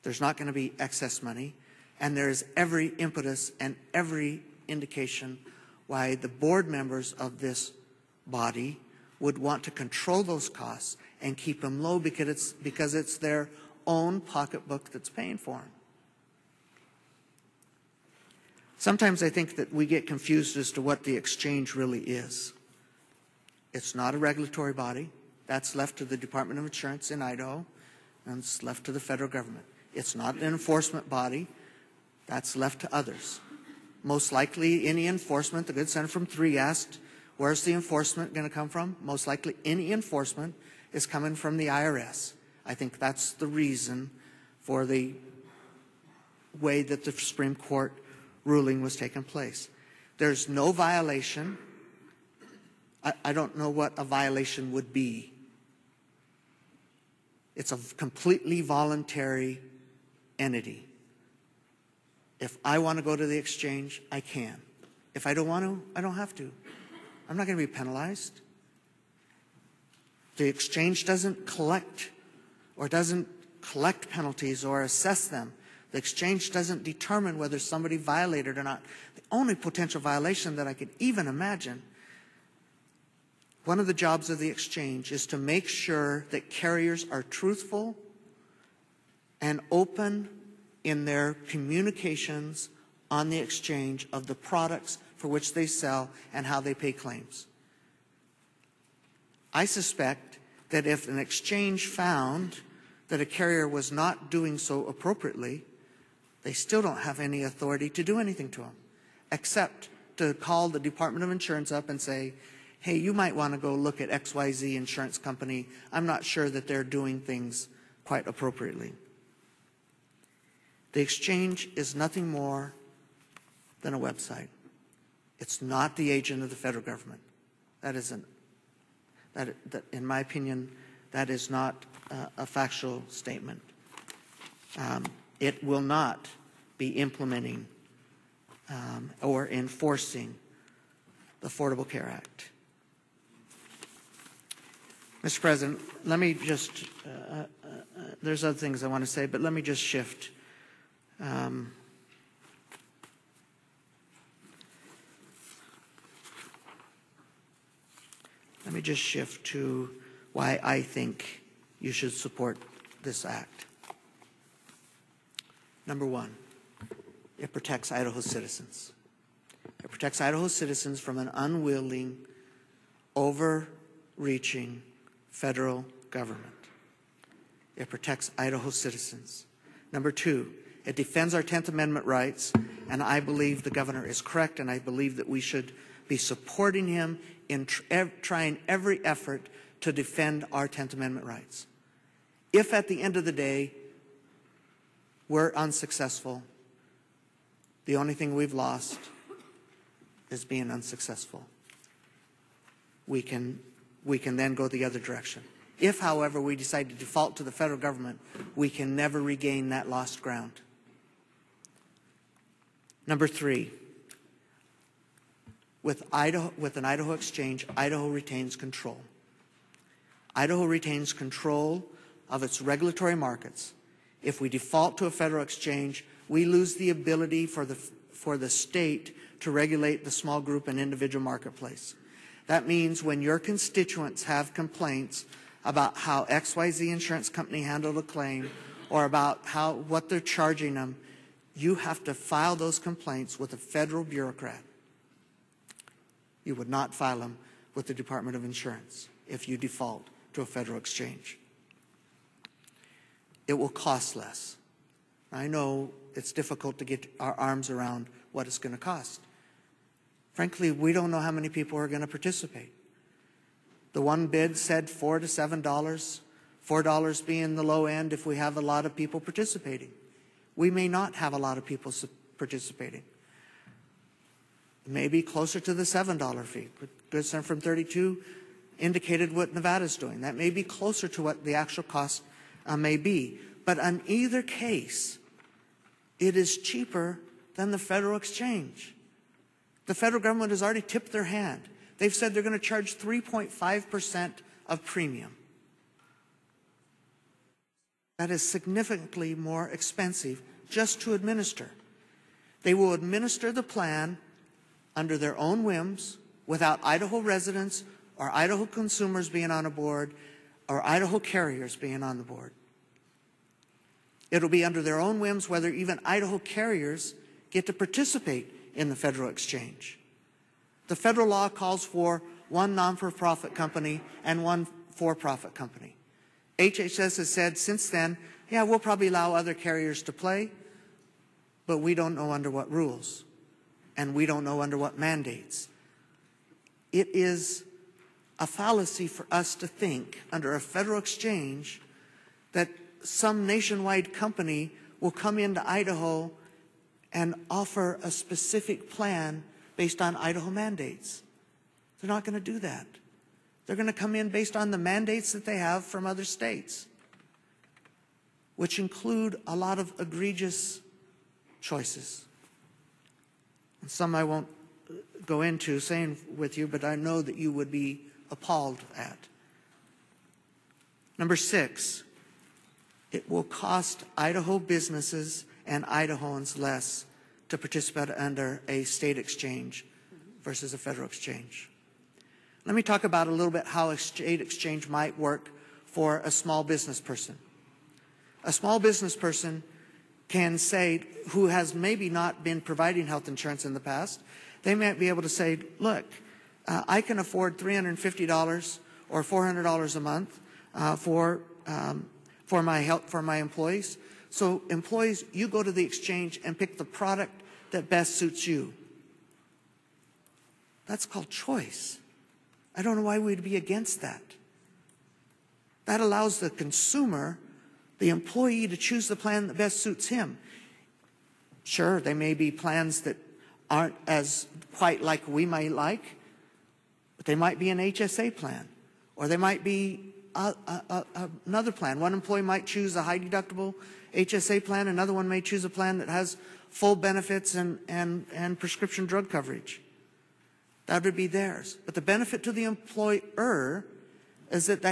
There's not going to be excess money, and there's every impetus and every indication why the board members of this body would want to control those costs and keep them low because it's their own pocketbook that's paying for them. Sometimes I think that we get confused as to what the exchange really is. It's not a regulatory body. That's left to the Department of Insurance in Idaho, and it's left to the federal government. It's not an enforcement body. That's left to others. Most likely, any enforcement, the good senator from 3 asked, where's the enforcement going to come from? Most likely, any enforcement is coming from the IRS. I think that's the reason for the way that the Supreme Court ruling was taking place. There's no violation. I don't know what a violation would be. It's a completely voluntary entity. If I want to go to the exchange, I can. If I don't want to, I don't have to. I'm not going to be penalized. The exchange doesn't collect penalties or assess them. The exchange doesn't determine whether somebody violated or not. The only potential violation that I could even imagine, one of the jobs of the exchange is to make sure that carriers are truthful and open in their communications on the exchange of the products for which they sell and how they pay claims. I suspect that if an exchange found that a carrier was not doing so appropriately, they still don't have any authority to do anything to them, except to call the Department of Insurance up and say, hey, you might want to go look at XYZ insurance company. I'm not sure that they're doing things quite appropriately. The exchange is nothing more than a website. It's not the agent of the federal government. That in my opinion, that is not a factual statement. It will not be implementing or enforcing the Affordable Care Act. Mr. President, let me just, there's other things I want to say, but let me just shift. Let me just shift to why I think you should support this act. Number one, it protects Idaho citizens. It protects Idaho citizens from an unwilling, overreaching federal government. It protects Idaho citizens. Number two, it defends our 10th Amendment rights, and I believe the governor is correct, and I believe that we should be supporting him in trying every effort to defend our 10th Amendment rights. If at the end of the day we're unsuccessful, the only thing we've lost is being unsuccessful. We can then go the other direction. If, however, we decide to default to the federal government, we can never regain that lost ground. Number three, with an Idaho exchange, Idaho retains control. Idaho retains control of its regulatory markets. If we default to a federal exchange, we lose the ability for the state to regulate the small group and individual marketplace. That means when your constituents have complaints about how XYZ insurance company handled a claim or about what they're charging them, you have to file those complaints with a federal bureaucrat. You would not file them with the Department of Insurance if you default to a federal exchange. It will cost less. I know it's difficult to get our arms around what it's going to cost. Frankly, we don't know how many people are going to participate. The one bid said $4 to $7, $4 being the low end if we have a lot of people participating. We may not have a lot of people participating. Maybe closer to the $7 fee. Good Senator from 32 indicated what Nevada's doing. That may be closer to what the actual cost may be. But in either case, it is cheaper than the federal exchange. The federal government has already tipped their hand. They've said they're going to charge 3.5% of premium. That is significantly more expensive just to administer. They will administer the plan under their own whims without Idaho residents or Idaho consumers being on a board or Idaho carriers being on the board. It'll be under their own whims whether even Idaho carriers get to participate in the federal exchange. The federal law calls for one non-for-profit company and one for-profit company. HHS has said since then, yeah, we'll probably allow other carriers to play, but we don't know under what rules, and we don't know under what mandates. It is a fallacy for us to think under a federal exchange that some nationwide company will come into Idaho and offer a specific plan based on Idaho mandates. They're not going to do that. They're going to come in based on the mandates that they have from other states, which include a lot of egregious choices. And some I won't go into saying with you, but I know that you would be appalled at. Number 6, it will cost Idaho businesses and Idahoans less to participate under a state exchange versus a federal exchange. Let me talk about a little bit how a state exchange might work for a small business person. A small business person can say, who has maybe not been providing health insurance in the past, they might be able to say, look, I can afford $350 or $400 a month for my employees. So employees, you go to the exchange and pick the product that best suits you. That's called choice. I don't know why we'd be against that. That allows the consumer, the employee, to choose the plan that best suits him. Sure, there may be plans that aren't as quite like we might like, but they might be an HSA plan, or they might be another plan. One employee might choose a high deductible HSA plan, another one may choose a plan that has full benefits and prescription drug coverage. That would be theirs. But the benefit to the employer is that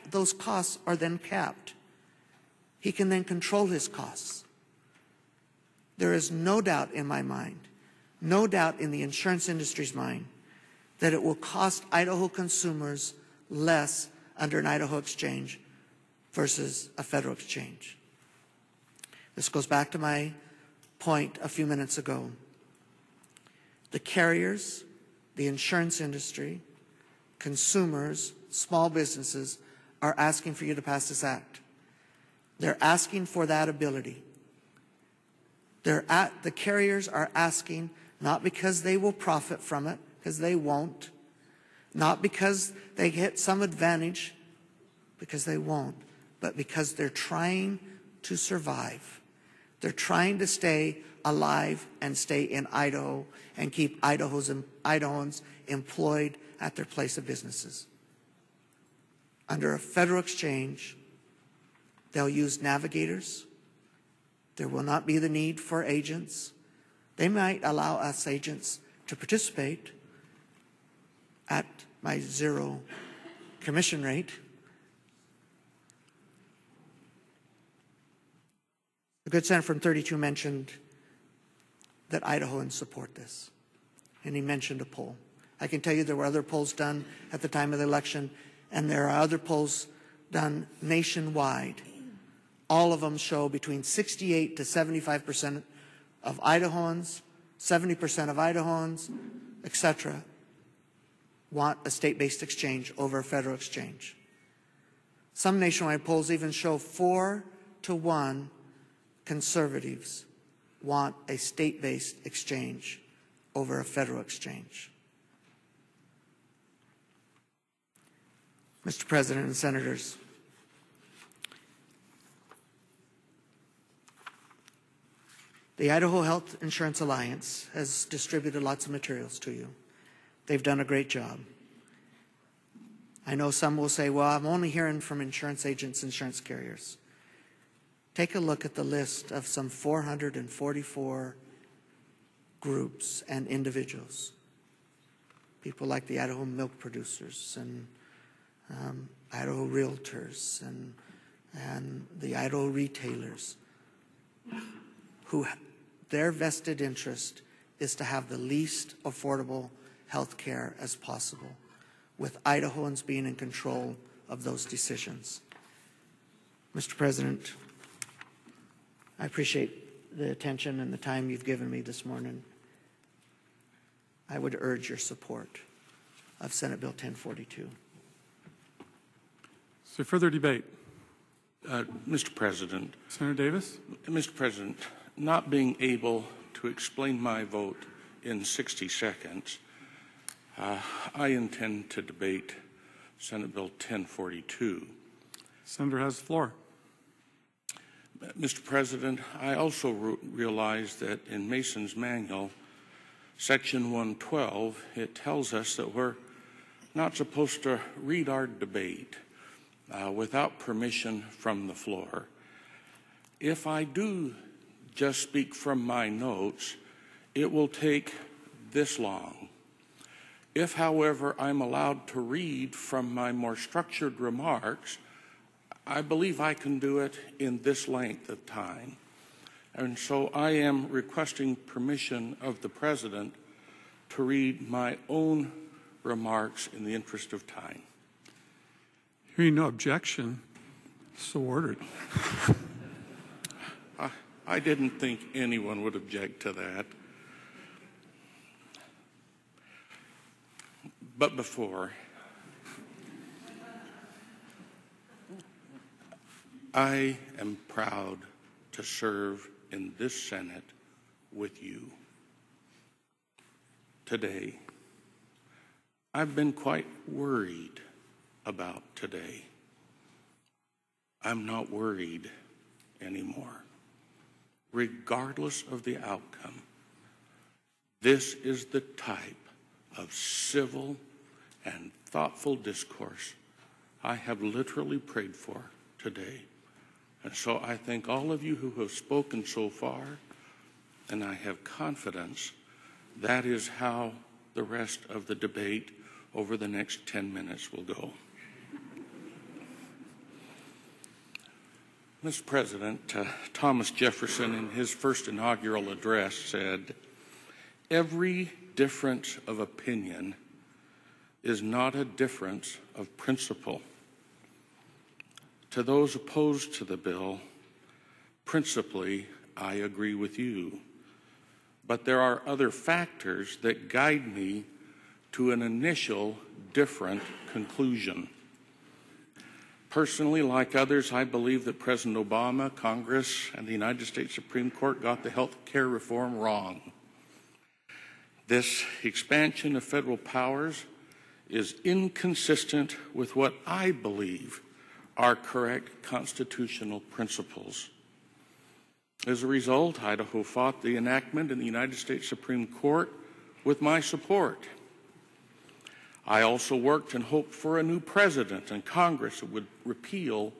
those costs are then capped. He can then control his costs. There is no doubt in my mind, no doubt in the insurance industry's mind, that it will cost Idaho consumers less under an Idaho exchange versus a federal exchange. This goes back to my point a few minutes ago. The carriers, the insurance industry, consumers, small businesses are asking for you to pass this act. They're asking for that ability. The carriers are asking not because they will profit from it, because they won't, not because they get some advantage, because they won't, but because they're trying to survive. They're trying to stay alive and stay in Idaho and keep Idahoans employed at their place of businesses. Under a federal exchange, they'll use navigators. There will not be the need for agents. They might allow us agents to participate at my 0 commission rate. The good senator from 32 mentioned that Idahoans support this, and he mentioned a poll. I can tell you there were other polls done at the time of the election, and there are other polls done nationwide. All of them show between 68 to 75% of Idahoans, 70% of Idahoans, etc., want a state-based exchange over a federal exchange. Some nationwide polls even show 4-to-1 conservatives want a state-based exchange over a federal exchange. Mr. President and Senators, the Idaho Health Insurance Alliance has distributed lots of materials to you. They've done a great job. I know some will say, well, I'm only hearing from insurance agents, insurance carriers. Take a look at the list of some 444 groups and individuals. People like the Idaho Milk Producers and Idaho Realtors and the Idaho Retailers, who their vested interest is to have the least affordable health care as possible, with Idahoans being in control of those decisions. Mr. President, I appreciate the attention and the time you've given me this morning. I would urge your support of Senate Bill 1042. Is there further debate? Mr. President. Senator Davis? Mr. President, not being able to explain my vote in 60 seconds, I intend to debate Senate Bill 1042. Senator has the floor. Mr. President, I also realize that in Mason's manual, Section 112, it tells us that we're not supposed to read our debate without permission from the floor. If I do just speak from my notes, it will take this long. If, however, I'm allowed to read from my more structured remarks, I believe I can do it in this length of time. And so I am requesting permission of the President to read my own remarks in the interest of time. Hearing no objection, so ordered. I didn't think anyone would object to that. But before, I am proud to serve in this Senate with you. Today, I've been quite worried about today. I'm not worried anymore. Regardless of the outcome, this is the type of civil and thoughtful discourse I have literally prayed for today. And so I thank all of you who have spoken so far, and I have confidence that is how the rest of the debate over the next 10 minutes will go. Mr. President, Thomas Jefferson in his first inaugural address said, "Every difference of opinion is not a difference of principle." To those opposed to the bill, principally, I agree with you. But there are other factors that guide me to an initial different conclusion. Personally, like others, I believe that President Obama, Congress, and the United States Supreme Court got the health care reform wrong. This expansion of federal powers is inconsistent with what I believe are correct constitutional principles. As a result, Idaho fought the enactment in the United States Supreme Court with my support. I also worked and hoped for a new president and Congress that would repeal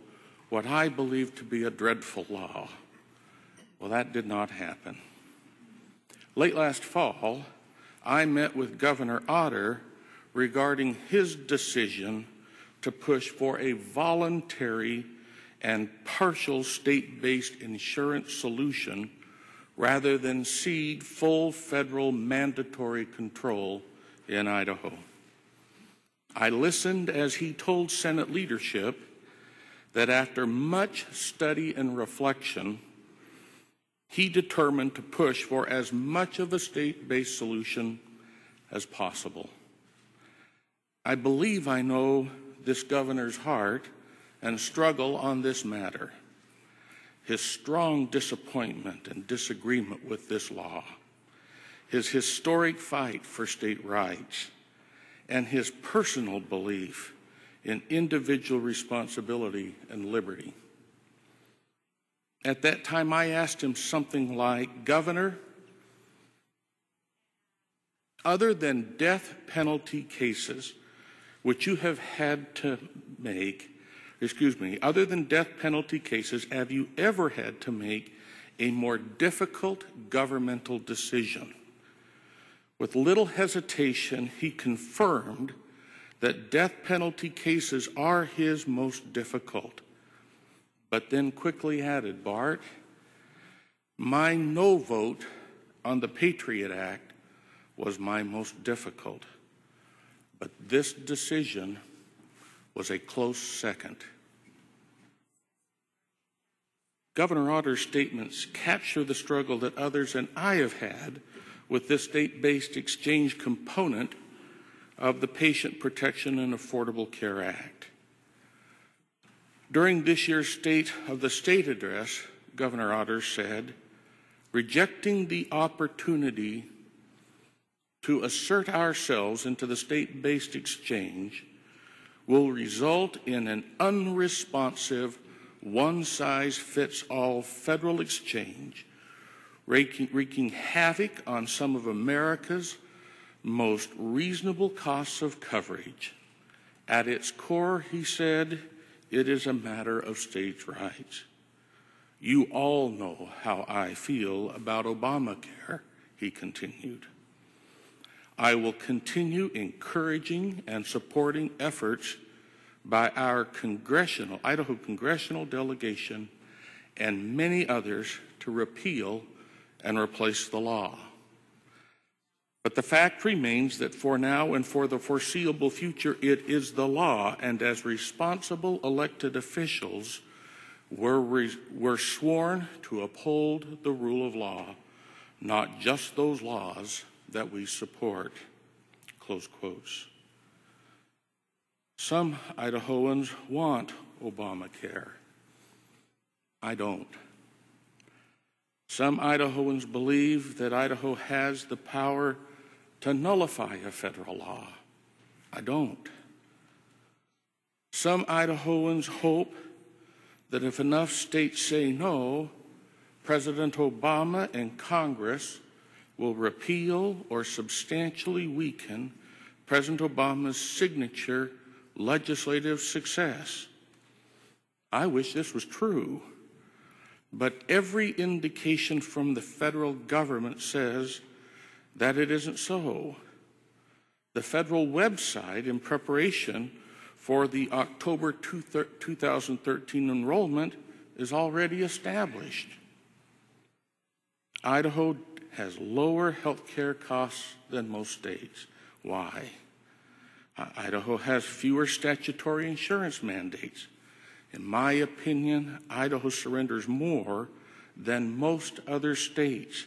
what I believed to be a dreadful law. Well, that did not happen. Late last fall, I met with Governor Otter regarding his decision to push for a voluntary and partial state-based insurance solution rather than cede full federal mandatory control in Idaho. I listened as he told Senate leadership that after much study and reflection, he determined to push for as much of a state-based solution as possible. I believe I know this governor's heart and struggle on this matter, his strong disappointment and disagreement with this law, his historic fight for state rights, and his personal belief in individual responsibility and liberty. At that time, I asked him something like, "Governor, other than death penalty cases, which you have had to make, other than death penalty cases, have you ever had to make a more difficult governmental decision?" With little hesitation, he confirmed that death penalty cases are his most difficult, but then quickly added, "Bart, my no vote on the Patriot Act was my most difficult, but this decision was a close second." Governor Otter's statements capture the struggle that others and I have had with this state-based exchange component of the Patient Protection and Affordable Care Act. During this year's State of the State address, Governor Otter said, "Rejecting the opportunity to assert ourselves into the state-based exchange will result in an unresponsive, one-size-fits-all federal exchange, wreaking havoc on some of America's most reasonable costs of coverage. At its core," he said, "it is a matter of states' rights. You all know how I feel about Obamacare," he continued. "I will continue encouraging and supporting efforts by our Idaho congressional delegation and many others to repeal and replace the law. But the fact remains that for now and for the foreseeable future, it is the law, and as responsible elected officials, we're sworn to uphold the rule of law, not just those laws that we support." Close quotes. Some Idahoans want Obamacare. I don't. Some Idahoans believe that Idaho has the power to nullify a federal law. I don't. Some Idahoans hope that if enough states say no, President Obama and Congress will repeal or substantially weaken President Obama's signature legislative success. I wish this was true, but every indication from the federal government says that it isn't so. The federal website, in preparation for the October 2013 enrollment, is already established. Idaho has lower health care costs than most states. Why? Idaho has fewer statutory insurance mandates. In my opinion, Idaho surrenders more than most other states,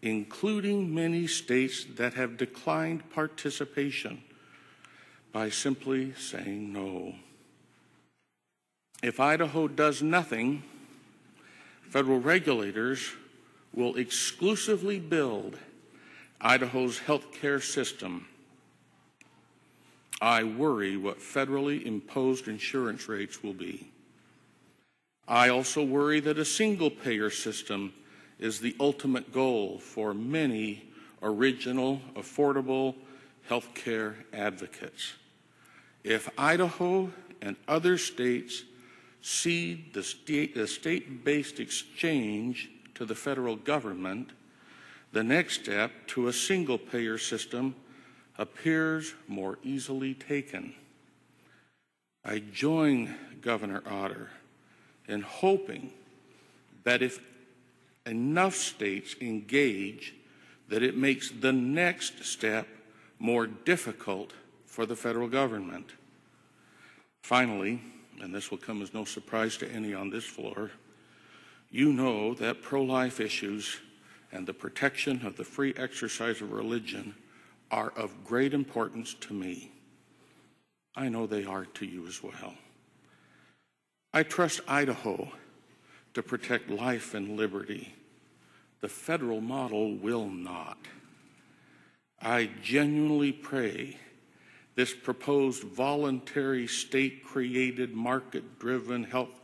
including many states that have declined participation by simply saying no. If Idaho does nothing, federal regulators will exclusively build Idaho's health care system. I worry what federally imposed insurance rates will be. I also worry that a single-payer system is the ultimate goal for many original, affordable health care advocates. If Idaho and other states cede the state-based exchange to the federal government, the next step to a single-payer system appears more easily taken. I join Governor Otter and hoping that if enough states engage, that it makes the next step more difficult for the federal government. Finally, and this will come as no surprise to any on this floor, you know that pro-life issues and the protection of the free exercise of religion are of great importance to me. I know they are to you as well. I trust Idaho to protect life and liberty. The federal model will not. I genuinely pray this proposed voluntary state-created market-driven health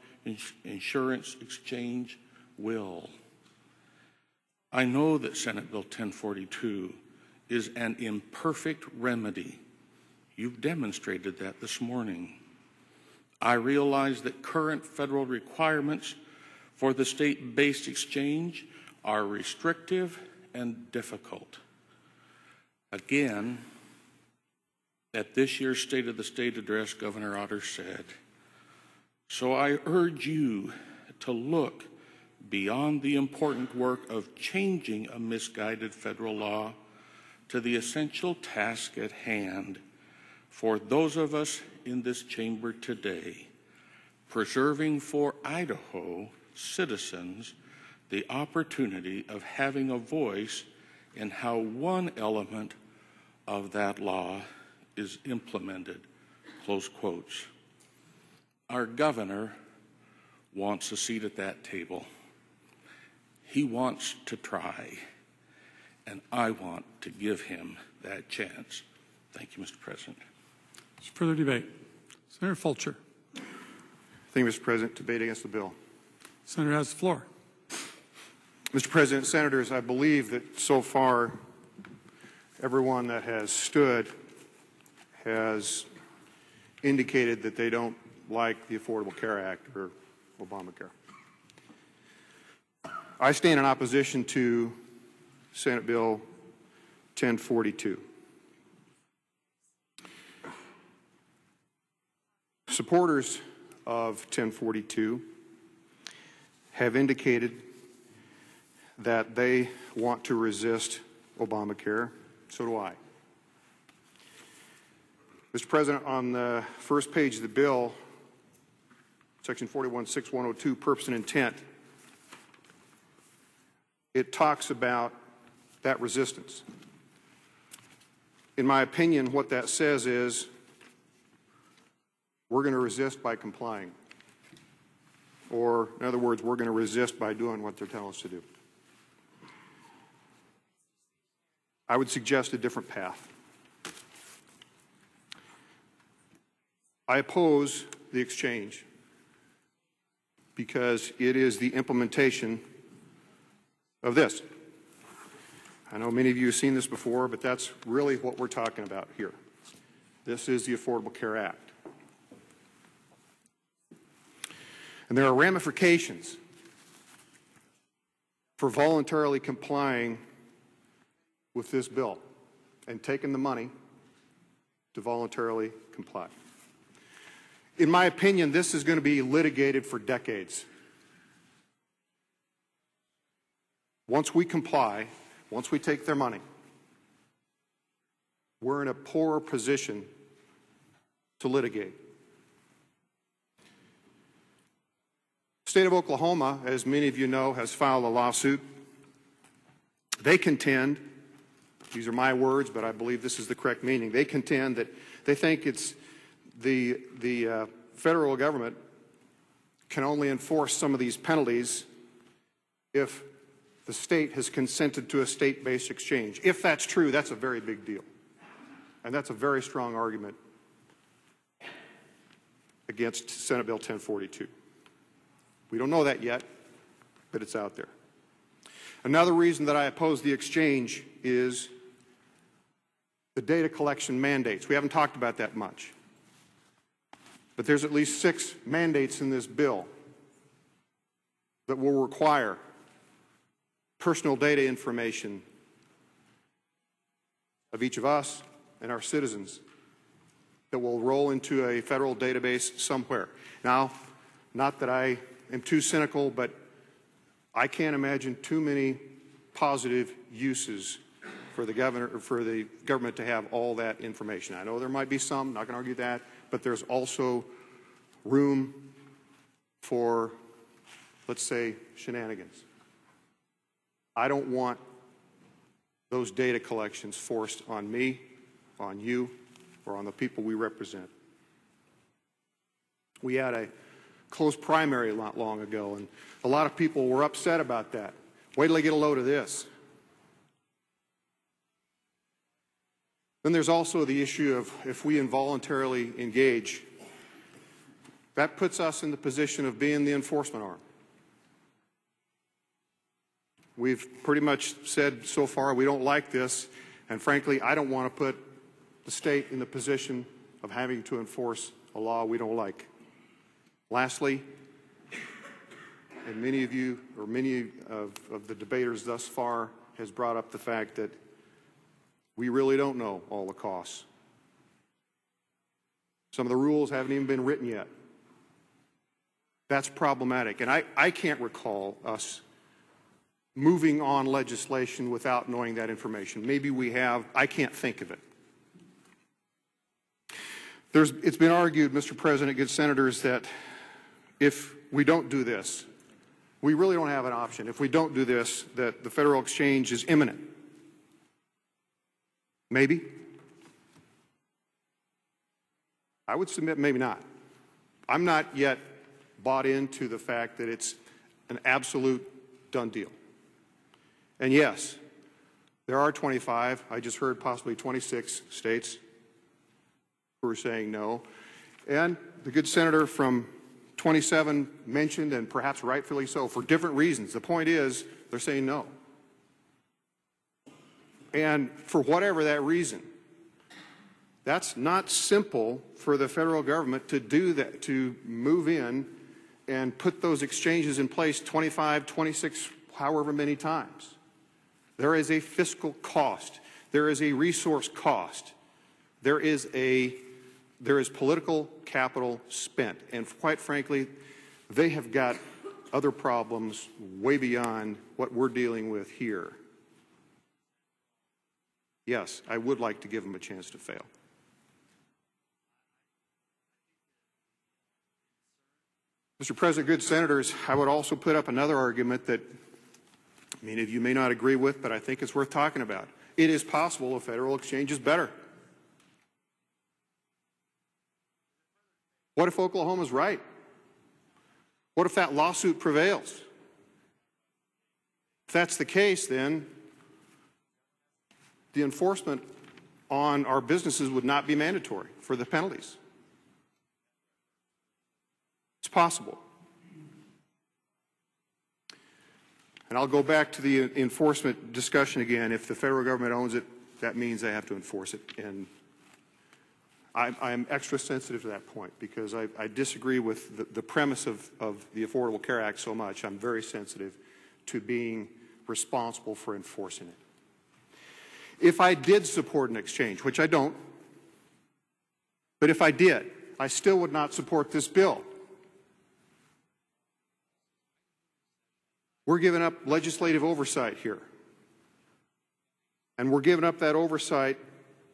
insurance exchange will. I know that Senate Bill 1042 is an imperfect remedy. You've demonstrated that this morning. I realize that current federal requirements for the state-based exchange are restrictive and difficult. Again, at this year's State of the State address, Governor Otter said, "So I urge you to look beyond the important work of changing a misguided federal law to the essential task at hand for those of us in this chamber today, preserving for Idaho citizens the opportunity of having a voice in how one element of that law is implemented," close quotes. Our governor wants a seat at that table. He wants to try, and I want to give him that chance. Thank you, Mr. President. Further debate. Senator Fulcher. Thank you, Mr. President. Debate against the bill. Senator has the floor. Mr. President, Senators, I believe that so far everyone that has stood has indicated that they don't like the Affordable Care Act or Obamacare. I stand in opposition to Senate Bill 1042. Supporters of 1042 have indicated that they want to resist Obamacare. So do I. Mr. President, on the first page of the bill, Section 41.6.102, purpose and intent, it talks about that resistance. In my opinion, what that says is we're going to resist by complying. Or, in other words, we're going to resist by doing what they're telling us to do. I would suggest a different path. I oppose the exchange because it is the implementation of this. I know many of you have seen this before, but that's really what we're talking about here. This is the Affordable Care Act. And there are ramifications for voluntarily complying with this bill and taking the money to voluntarily comply. In my opinion, this is going to be litigated for decades. Once we comply, once we take their money, we're in a poorer position to litigate. The state of Oklahoma, as many of you know, has filed a lawsuit. They contend, these are my words, but I believe this is the correct meaning, they contend that they think it's the federal government can only enforce some of these penalties if the state has consented to a state-based exchange. If that's true, that's a very big deal. And that's a very strong argument against Senate Bill 1042. We don't know that yet, but it's out there. Another reason that I oppose the exchange is the data collection mandates. We haven't talked about that much. But there's at least 6 mandates in this bill that will require personal data information of each of us and our citizens that will roll into a federal database somewhere. Now, not that I am too cynical, but I can't imagine too many positive uses for the government to have all that information. I know there might be some, not going to argue that, but there's also room for, let's say, shenanigans. I don't want those data collections forced on me, on you, or on the people we represent. We had a close primary not long ago, and a lot of people were upset about that. Wait till they get a load of this. Then there's also the issue of if we involuntarily engage, that puts us in the position of being the enforcement arm. We've pretty much said so far we don't like this, and frankly, I don't want to put the state in the position of having to enforce a law we don't like. Lastly, and many of you, or many of the debaters thus far, has brought up the fact that we really don't know all the costs. Some of the rules haven't even been written yet. That's problematic. And I can't recall us moving on legislation without knowing that information. Maybe we have. I can't think of it. It's been argued, Mr. President, good senators, that if we don't do this, we really don't have an option. If we don't do this, that the federal exchange is imminent. Maybe. I would submit maybe not. I'm not yet bought into the fact that it's an absolute done deal. And yes, there are 25, I just heard possibly 26 states who are saying no. And the good senator from 27 mentioned, and perhaps rightfully so, for different reasons. The point is, they're saying no. And for whatever that reason, that's not simple for the federal government to do that, to move in and put those exchanges in place 25, 26, however many times. There is a fiscal cost. There is a resource cost. There is political capital spent. And quite frankly, they have got other problems way beyond what we're dealing with here. Yes, I would like to give them a chance to fail. Mr. President, good senators, I would also put up another argument that many of you may not agree with, but I think it's worth talking about. It is possible a federal exchange is better. What if Oklahoma's right? What if that lawsuit prevails? If that's the case, then the enforcement on our businesses would not be mandatory for the penalties. It's possible. And I'll go back to the enforcement discussion again. If the federal government owns it, that means they have to enforce it. And I'm extra sensitive to that point because I disagree with the premise of the Affordable Care Act so much. I'm very sensitive to being responsible for enforcing it. If I did support an exchange, which I don't, but if I did, I still would not support this bill. We're giving up legislative oversight here. And we're giving up that oversight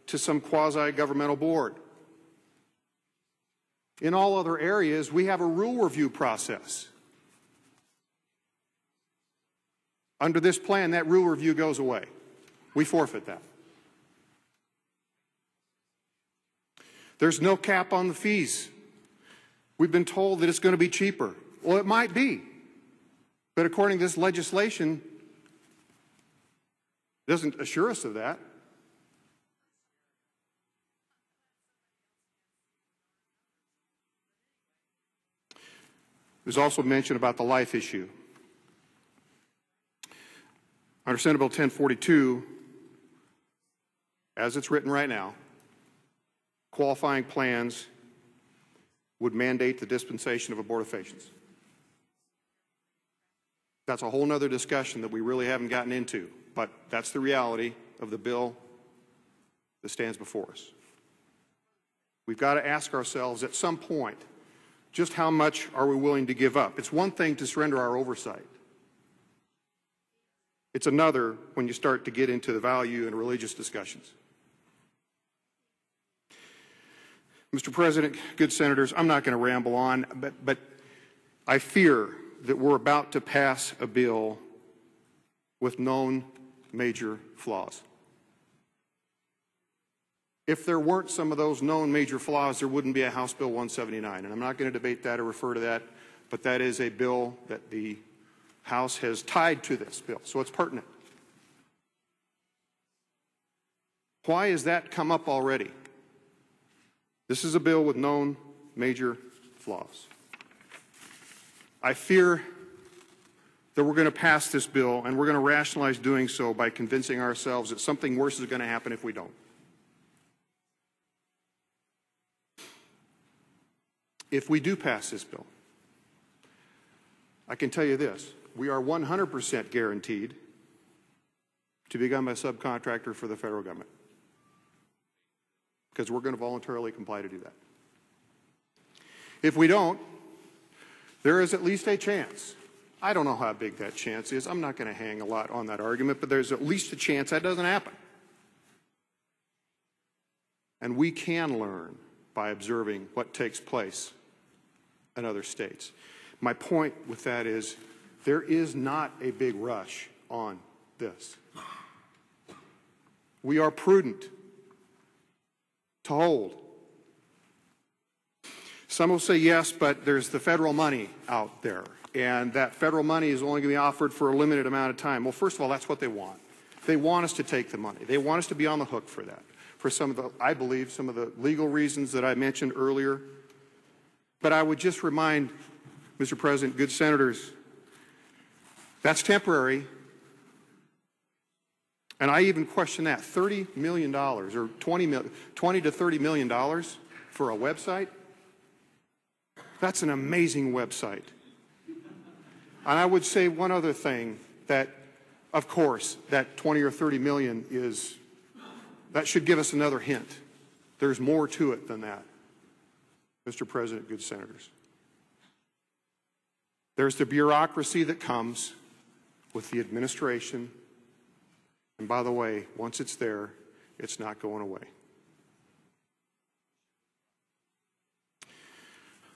to some quasi-governmental board. In all other areas, we have a rule review process. Under this plan, that rule review goes away. We forfeit that. There's no cap on the fees. We've been told that it's going to be cheaper. Well, it might be. But according to this legislation, it doesn't assure us of that. There's also mention about the life issue. Under Senate Bill 1042, as it's written right now, qualifying plans would mandate the dispensation of abortifacients. That's a whole other discussion that we really haven't gotten into, but that's the reality of the bill that stands before us. We've got to ask ourselves at some point, Just how much are we willing to give up? It's one thing to surrender our oversight. It's another when you start to get into the value and religious discussions. Mr. President, good senators, I'm not going to ramble on, but I fear that we're about to pass a bill with known major flaws. If there weren't some of those known major flaws, there wouldn't be a House Bill 179. And I'm not going to debate that or refer to that, but that is a bill that the House has tied to this bill, so it's pertinent. Why has that come up already? This is a bill with known major flaws. I fear that we're going to pass this bill and we're going to rationalize doing so by convincing ourselves that something worse is going to happen if we don't. If we do pass this bill, I can tell you this, we are 100% guaranteed to become a subcontractor for the federal government, because we're going to voluntarily comply to do that. If we don't, there is at least a chance. I don't know how big that chance is. I'm not going to hang a lot on that argument, but there's at least a chance that doesn't happen. And we can learn by observing what takes place in other states. My point with that is there is not a big rush on this. We are prudent to hold. Some will say yes, but there's the federal money out there, and that federal money is only going to be offered for a limited amount of time. Well, first of all, that's what they want. They want us to take the money. They want us to be on the hook for that, for some of the, I believe, some of the legal reasons that I mentioned earlier. But I would just remind, Mr. President, good senators, that's temporary. And I even question that, $30 million or $20 to $30 million for a website? That's an amazing website. And I would say one other thing, that, of course, that 20 or 30 million is, that should give us another hint. There's more to it than that, Mr. President, good senators. There's the bureaucracy that comes with the administration. And by the way, once it's there, it's not going away.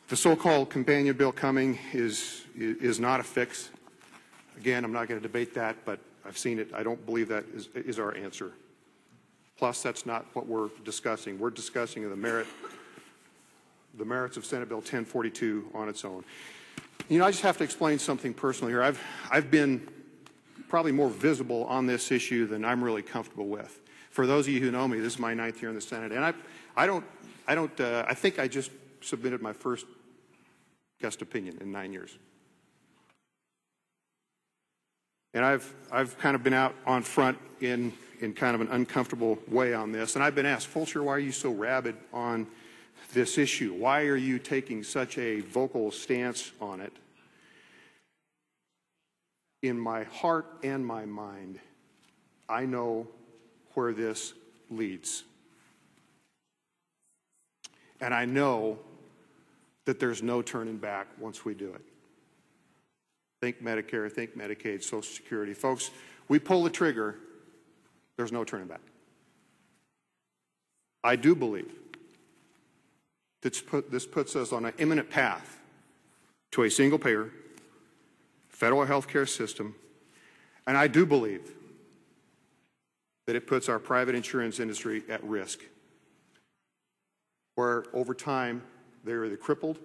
The so-called companion bill coming is not a fix. Again, I'm not going to debate that, but I've seen it. I don't believe that is our answer. Plus, that's not what we're discussing. We're discussing the merits of Senate Bill 1042 on its own. You know, I just have to explain something personally here. I've been probably more visible on this issue than I'm really comfortable with. For those of you who know me, this is my 9th year in the Senate, and I think I just submitted my first guest opinion in 9 years. And I've kind of been out on front in kind of an uncomfortable way on this, and I've been asked, Fulcher, why are you so rabid on this issue? Why are you taking such a vocal stance on it? In my heart and my mind, I know where this leads. And I know that there's no turning back once we do it. Think Medicare, think Medicaid, Social Security. Folks, we pull the trigger, there's no turning back. I do believe that this puts us on an imminent path to a single-payer federal health care system, and I do believe that it puts our private insurance industry at risk, where over time they're either crippled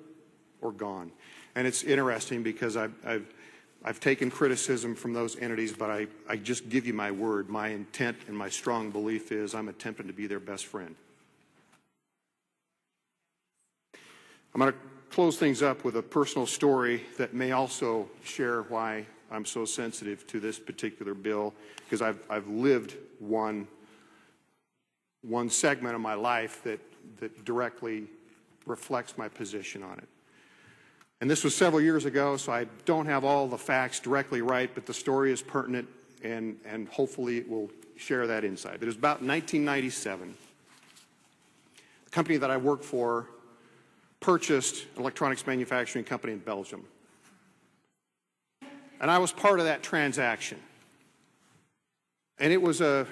or gone. And it's interesting because I've taken criticism from those entities, but I just give you my word. My intent and my strong belief is I'm attempting to be their best friend. I'm going to close things up with a personal story that may also share why I'm so sensitive to this particular bill, because I've lived one segment of my life that directly reflects my position on it. And this was several years ago, so I don't have all the facts directly right, but the story is pertinent, and hopefully it will share that insight. But it was about 1997. The company that I worked for purchased an electronics manufacturing company in Belgium. And I was part of that transaction. And it was a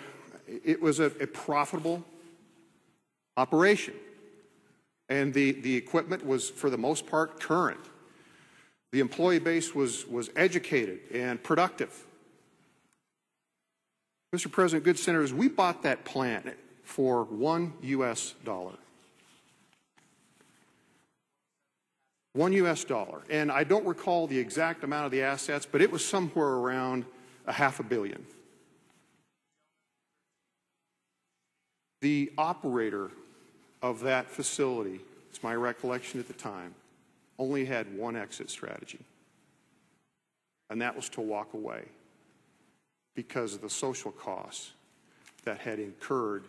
profitable operation. And the equipment was, for the most part, current. The employee base was educated and productive. Mr. President, good senators, we bought that plant for $1 US. $1 US. And I don't recall the exact amount of the assets, but it was somewhere around $500 million. The operator of that facility, it's my recollection at the time, only had one exit strategy, and that was to walk away because of the social costs that had incurred,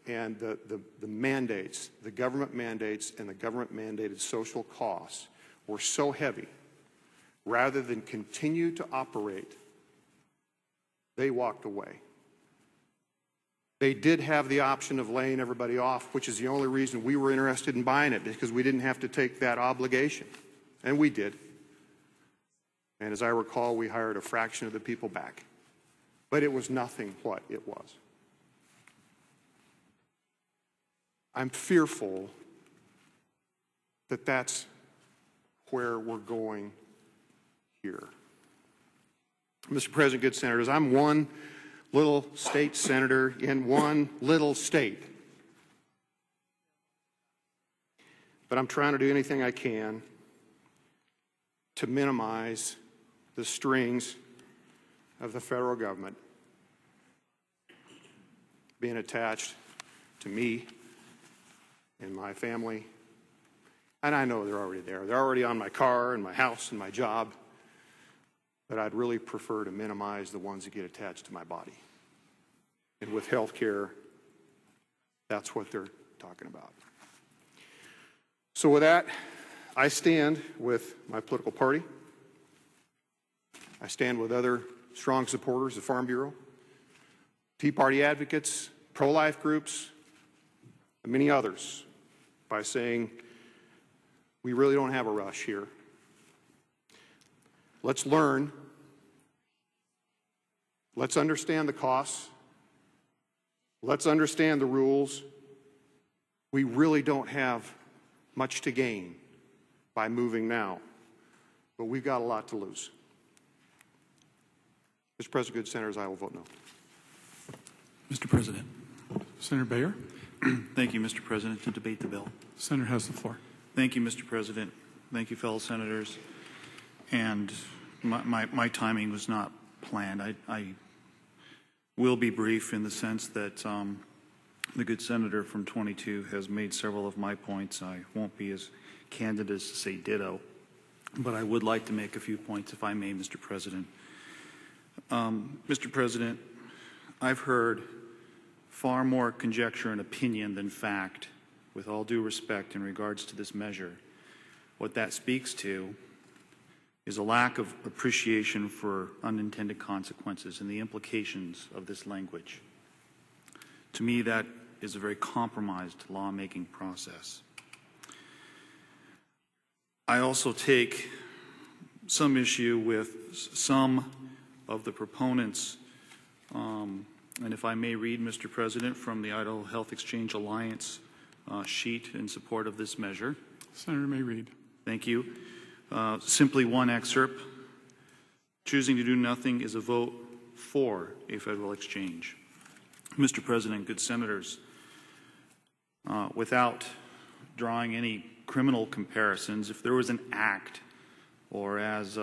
and the mandates, the government mandates and the government mandated social costs were so heavy. Rather than continue to operate, they walked away. They did have the option of laying everybody off, which is the only reason we were interested in buying it, because we didn't have to take that obligation. And we did. And as I recall, we hired a fraction of the people back. But it was nothing what it was. I'm fearful that that's where we're going here. Mr. President, good senators, I'm one little state senator in one little state. But I'm trying to do anything I can to minimize the strings of the federal government being attached to me and my family. And I know they're already there. They're already on my car and my house and my job. But I'd really prefer to minimize the ones that get attached to my body. And with health care, that's what they're talking about. So with that, I stand with my political party. I stand with other strong supporters of Farm Bureau, Tea Party advocates, pro-life groups, and many others by saying we really don't have a rush here. Let's learn. Let's understand the costs. Let's understand the rules. We really don't have much to gain by moving now, but we've got a lot to lose. Mr. President, good senators, I will vote no. Mr. President. Senator Bayer. Thank you, Mr. President, to debate the bill. Senator has the floor. Thank you, Mr. President. Thank you, fellow senators. And my timing was not planned. I will be brief in the sense that the good senator from 22 has made several of my points. I won't be as candid as to say ditto, but I would like to make a few points, if I may, Mr. President. Mr. President, I've heard far more conjecture and opinion than fact, with all due respect, in regards to this measure. What that speaks to is a lack of appreciation for unintended consequences and the implications of this language. To me, that is a very compromised lawmaking process. I also take some issue with some of the proponents, and if I may read, Mr. President, from the Idaho Health Exchange Alliance sheet in support of this measure. Senator may read. Thank you. Simply one excerpt. Choosing to do nothing is a vote for a federal exchange. Mr. President, good senators, without drawing any criminal comparisons, if there was an act, or as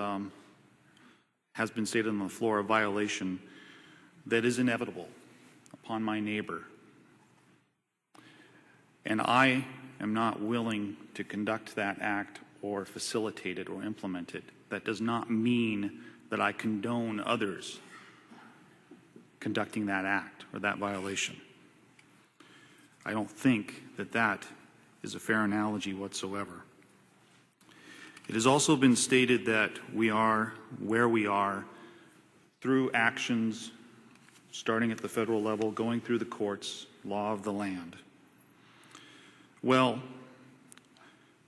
has been stated on the floor, a violation that is inevitable upon my neighbor, and I am not willing to conduct that act or facilitate it or implement it, that does not mean that I condone others conducting that act or that violation. I don't think that that is a fair analogy whatsoever. It has also been stated that we are where we are through actions starting at the federal level, going through the courts, law of the land. Well,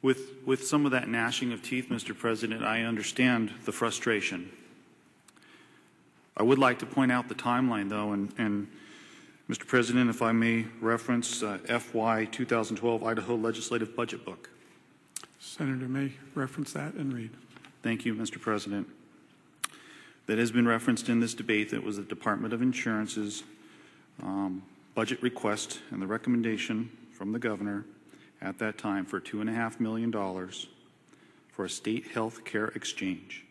With some of that gnashing of teeth, Mr. President, I understand the frustration. I would like to point out the timeline, though, and Mr. President, if I may reference FY 2012 Idaho Legislative Budget Book. Senator may reference that and read. Thank you, Mr. President. That has been referenced in this debate. That was the Department of Insurance's budget request and the recommendation from the governor at that time for $2.5 million for a state health care exchange,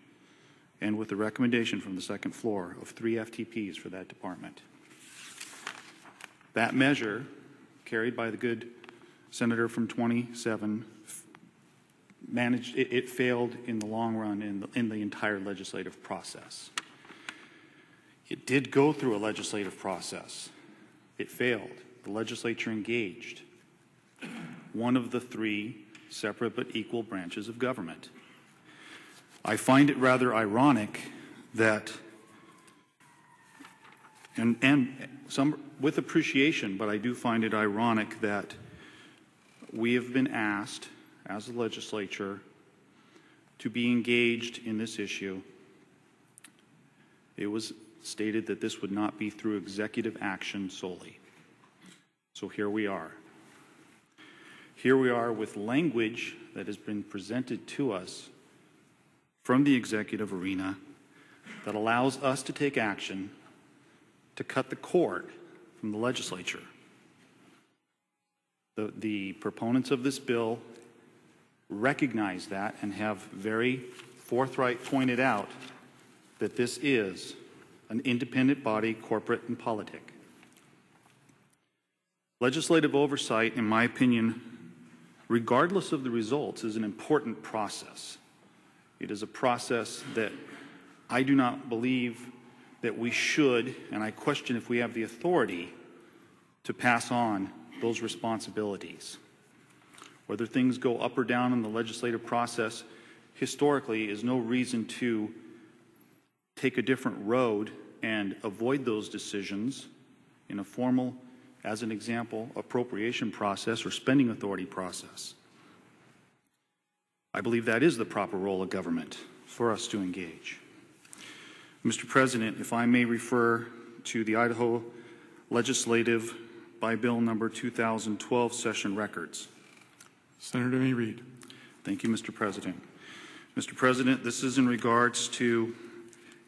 and with the recommendation from the second floor of 3 FTPs for that department. That measure, carried by the good senator from 27, it failed in the long run in the entire legislative process. It did go through a legislative process. It failed. The legislature engaged one of the 3 separate but equal branches of government. I find it rather ironic that, and some with appreciation, but I do find it ironic that we have been asked as a legislature to be engaged in this issue. It was stated that this would not be through executive action solely. So here we are. Here we are with language that has been presented to us from the executive arena that allows us to take action to cut the cord from the legislature. The proponents of this bill recognize that and have very forthright pointed out that this is an independent body, corporate and politic. Legislative oversight, in my opinion, regardless of the results, is an important process. It is a process that I do not believe that we should, and I question if we have the authority to pass on those responsibilities. Whether things go up or down in the legislative process historically is no reason to take a different road and avoid those decisions in a formal, as an example, appropriation process or spending authority process. I believe that is the proper role of government for us to engage. Mr. President, if I may refer to the Idaho Legislative by Bill number 2012 session records. Senator may read. Thank you, Mr. President. Mr. President, this is in regards to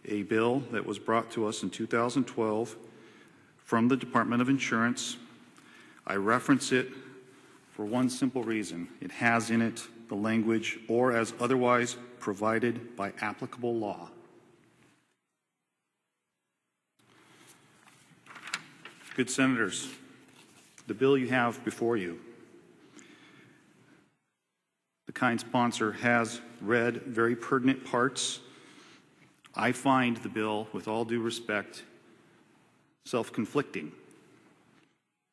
a bill that was brought to us in 2012 from the Department of Insurance. I reference it for one simple reason. It has in it the language "or as otherwise provided by applicable law." Good senators, the bill you have before you, the kind sponsor has read very pertinent parts. I find the bill, with all due respect, self-conflicting.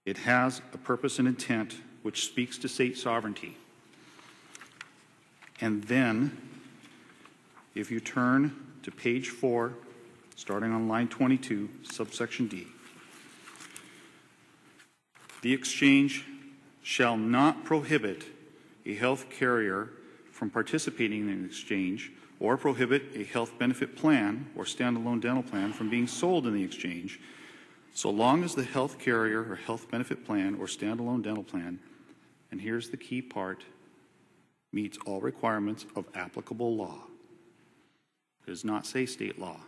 It has a purpose and intent which speaks to state sovereignty. And then, if you turn to page 4, starting on line 22, subsection D, the exchange shall not prohibit a health carrier from participating in an exchange or prohibit a health benefit plan or standalone dental plan from being sold in the exchange, so long as the health carrier or health benefit plan or standalone dental plan, and here's the key part, meets all requirements of applicable law. It does not say state law.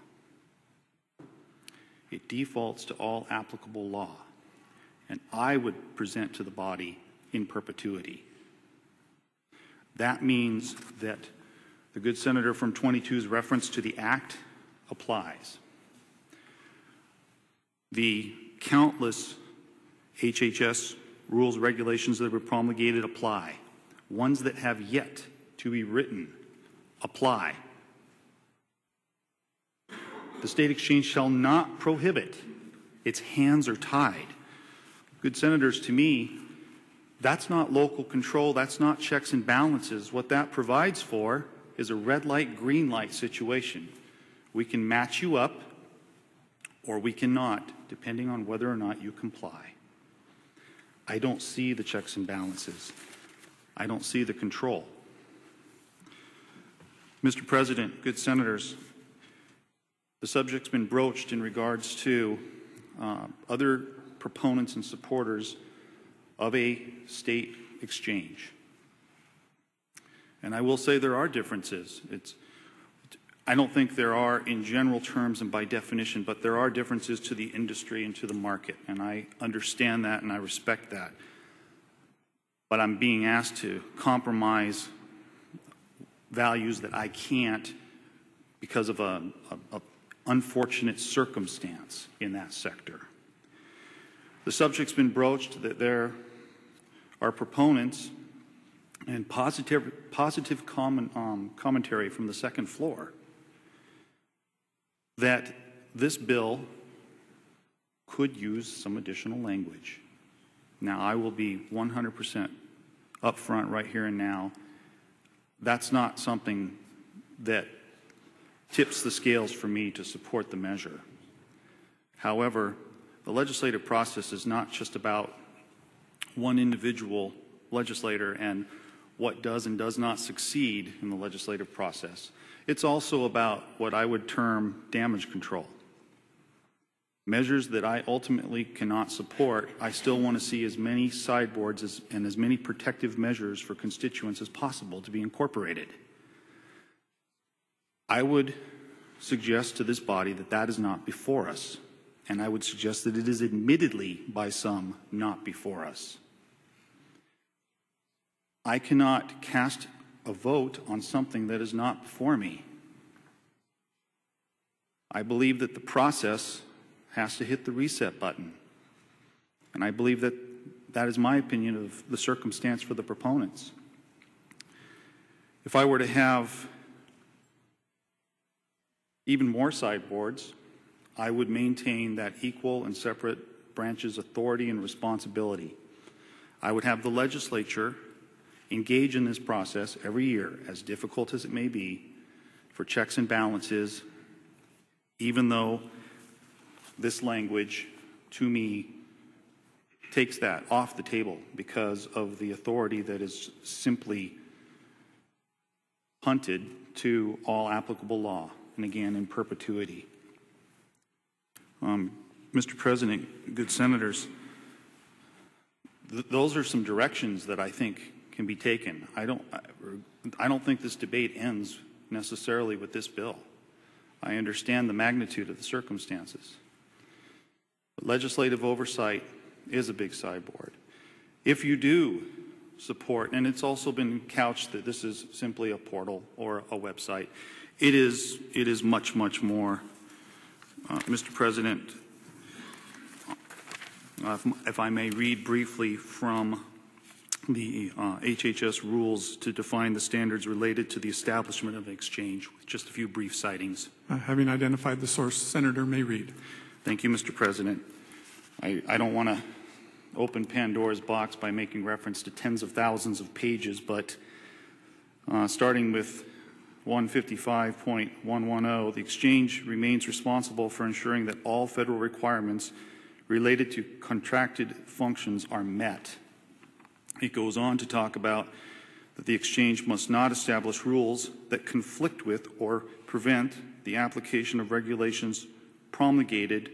It defaults to all applicable law. And I would present to the body in perpetuity. That means that the good senator from 22's reference to the Act applies. The countless HHS rules, regulations that were promulgated apply. Ones that have yet to be written apply. The state exchange shall not prohibit. Its hands are tied. Good senators, to me, that's not local control, that's not checks and balances. What that provides for is a red light, green light situation. We can match you up or we cannot, depending on whether or not you comply. I don't see the checks and balances. I don't see the control. Mr. President, good senators, the subject's been broached in regards to other proponents and supporters of a state exchange. And I will say there are differences. I don't think there are in general terms and by definition, but there are differences to the industry and to the market. And I understand that and I respect that. But I'm being asked to compromise values that I can't because of a unfortunate circumstance in that sector. The subject's been broached that there are proponents and positive commentary from the second floor that this bill could use some additional language. Now, I will be 100% upfront right here and now. That's not something that tips the scales for me to support the measure. However, the legislative process is not just about one individual legislator and what does and does not succeed in the legislative process. It's also about what I would term damage control. Measures that I ultimately cannot support, I still want to see as many sideboards and as many protective measures for constituents as possible to be incorporated. I would suggest to this body that that is not before us, and I would suggest that it is admittedly by some not before us. I cannot cast a vote on something that is not before me. I believe that the process has to hit the reset button. And I believe that that is my opinion of the circumstance for the proponents. If I were to have even more sideboards, I would maintain that equal and separate branches' authority and responsibility. I would have the legislature engage in this process every year, as difficult as it may be, for checks and balances, even though this language, to me, takes that off the table because of the authority that is simply punted to all applicable law, and again, in perpetuity. Mr. President, good senators, those are some directions that I think can be taken. I don't think this debate ends necessarily with this bill. I understand the magnitude of the circumstances. But legislative oversight is a big sideboard. If you do support, and it's also been couched that this is simply a portal or a website, it is much, much more. Mr. President, if I may read briefly from the HHS rules to define the standards related to the establishment of an exchange, with just a few brief citings. Having identified the source, Senator may read. Thank you, Mr. President. I don't want to open Pandora's box by making reference to tens of thousands of pages, but starting with 155.110, the exchange remains responsible for ensuring that all federal requirements related to contracted functions are met. It goes on to talk about that the exchange must not establish rules that conflict with or prevent the application of regulations promulgated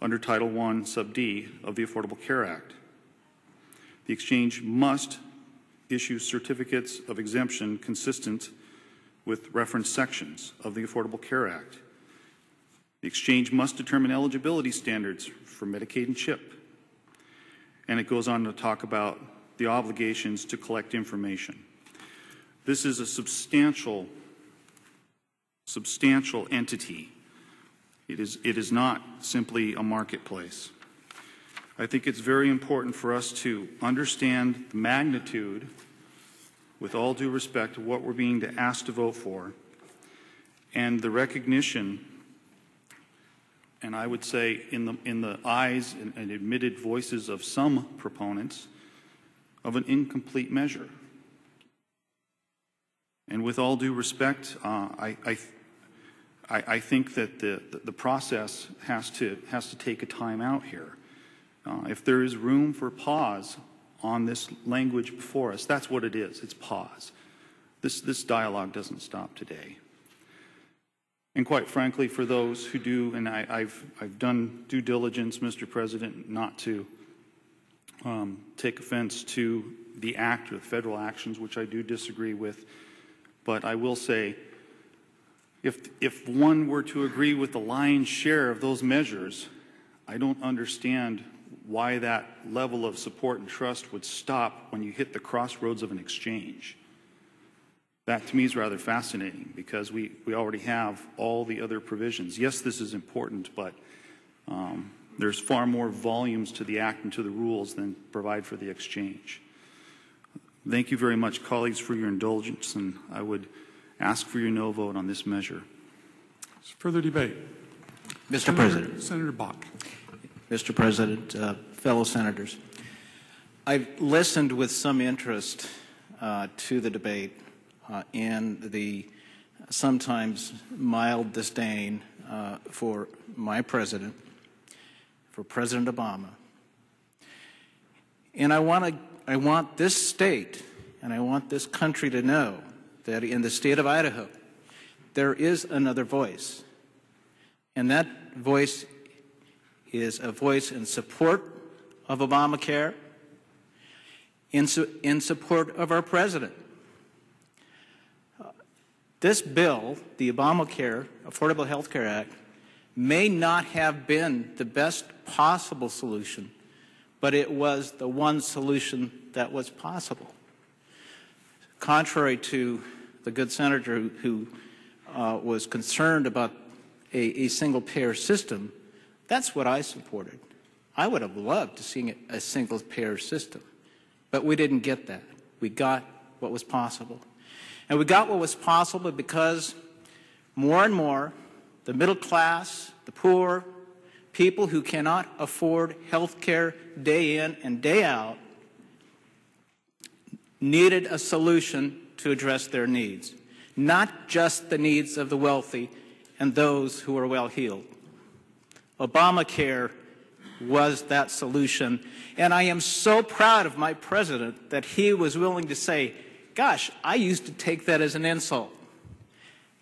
under Title I, Sub D of the Affordable Care Act. The exchange must issue certificates of exemption consistent with reference sections of the Affordable Care Act. The exchange must determine eligibility standards for Medicaid and CHIP. And it goes on to talk about the obligations to collect information. This is a substantial entity. It is not simply a marketplace. I think it's very important for us to understand the magnitude, with all due respect, of what we're being asked to vote for, and the recognition, and I would say in the eyes and admitted voices of some proponents, of an incomplete measure. And with all due respect, I think that the process has to take a time out here. If there is room for pause on this language before us. That's what it is. It's pause. This dialogue doesn't stop today. And quite frankly, for those who do, and I've done due diligence, Mr. President, not to take offense to the act or the federal actions, which I do disagree with, but I will say, if one were to agree with the lion's share of those measures, I don't understand why that level of support and trust would stop when you hit the crossroads of an exchange. That to me is rather fascinating because we already have all the other provisions. Yes, this is important, but there's far more volumes to the act and to the rules than provide for the exchange. Thank you very much, colleagues, for your indulgence, and I would ask for your no vote on this measure. Further debate. Mr. President. Senator Bach. Mr. President, fellow senators, I've listened with some interest to the debate and the sometimes mild disdain for my president, for President Obama. And I want this state and I want this country to know that in the state of Idaho, there is another voice. And that voice is a voice in support of Obamacare, in support of our president. This bill, the Obamacare Affordable Health Care Act, may not have been the best possible solution, but it was the one solution that was possible. Contrary to the good senator who was concerned about a single-payer system, that's what I supported. I would have loved to see a single-payer system, but we didn't get that. We got what was possible. And we got what was possible because more and more the middle class, the poor, people who cannot afford health care day in and day out needed a solution to address their needs, not just the needs of the wealthy and those who are well-heeled. Obamacare was that solution, and I am so proud of my president that he was willing to say, gosh, I used to take that as an insult.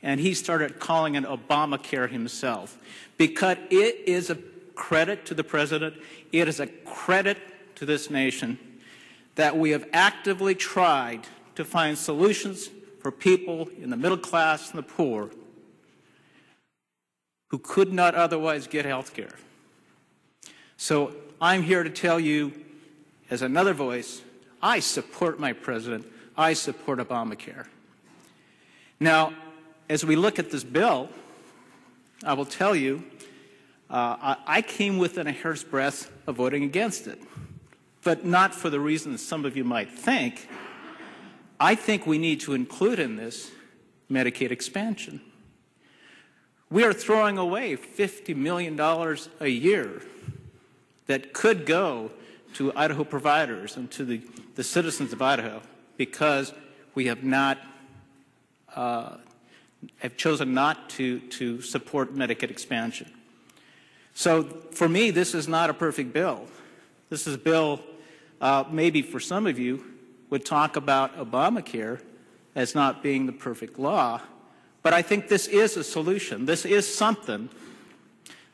And he started calling it Obamacare himself, because it is a credit to the president, it is a credit to this nation that we have actively tried to find solutions for people in the middle class and the poor who could not otherwise get health care. So I'm here to tell you, as another voice, I support my president. I support Obamacare. Now, as we look at this bill, I will tell you, I came within a hair's breadth of voting against it, but not for the reasons some of you might think. I think we need to include in this Medicaid expansion. We are throwing away $50 million a year that could go to Idaho providers and to the citizens of Idaho because we have not have chosen not to support Medicaid expansion. So for me, this is not a perfect bill. This is a bill, maybe for some of you, would talk about Obamacare as not being the perfect law, but I think this is a solution. This is something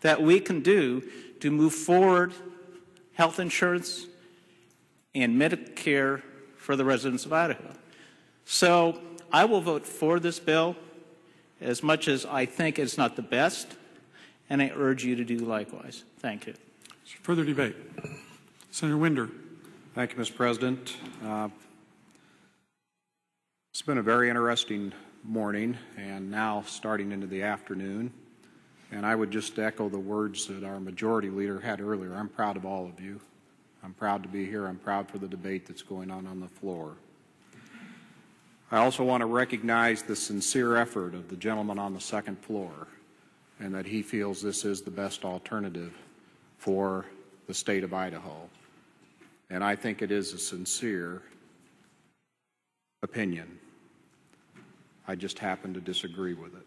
that we can do to move forward health insurance and Medicare for the residents of Idaho. So I will vote for this bill as much as I think it's not the best, and I urge you to do likewise. Thank you. Further debate. Senator Winder. Thank you, Mr. President. It's been a very interesting morning and now starting into the afternoon. And I would just echo the words that our majority leader had earlier. I'm proud of all of you. I'm proud to be here. I'm proud for the debate that's going on the floor. I also want to recognize the sincere effort of the gentleman on the second floor and that he feels this is the best alternative for the state of Idaho. And I think it is a sincere opinion. I just happen to disagree with it.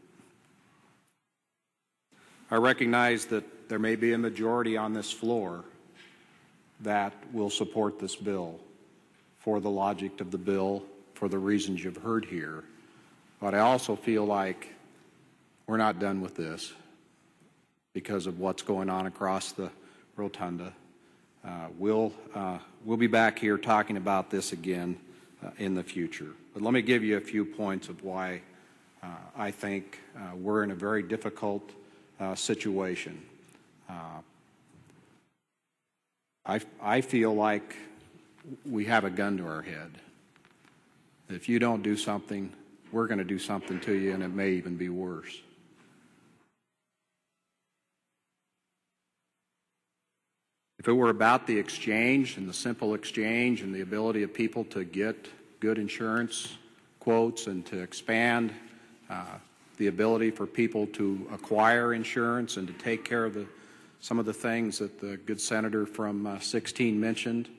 I recognize that there may be a majority on this floor that will support this bill. for the logic of the bill for the reasons you've heard here. But I also feel like we're not done with this because of what's going on across the rotunda. We'll be back here talking about this again in the future. But let me give you a few points of why I think we're in a very difficult situation. I feel like we have a gun to our head. If you don't do something, we're going to do something to you, and it may even be worse. If it were about the exchange and the simple exchange and the ability of people to get good insurance quotes and to expand the ability for people to acquire insurance and to take care of some of the things that the good senator from 16 mentioned,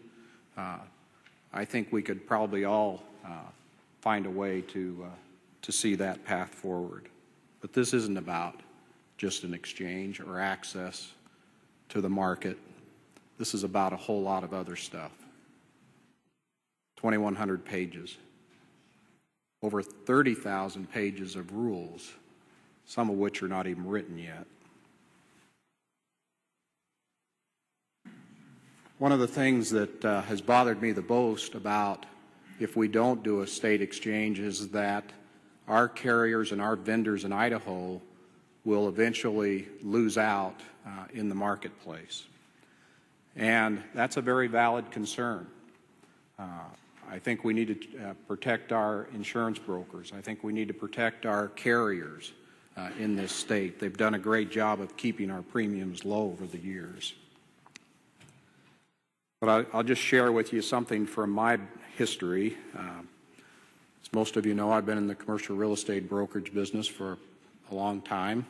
I think we could probably all find a way to see that path forward. But this isn't about just an exchange or access to the market. This is about a whole lot of other stuff. 2,100 pages. Over 30,000 pages of rules, some of which are not even written yet. One of the things that has bothered me the most about if we don't do a state exchange is that our carriers and our vendors in Idaho will eventually lose out in the marketplace. And that's a very valid concern. I think we need to protect our insurance brokers. I think we need to protect our carriers in this state. They've done a great job of keeping our premiums low over the years. But I'll just share with you something from my history. As most of you know, I've been in the commercial real estate brokerage business for a long time.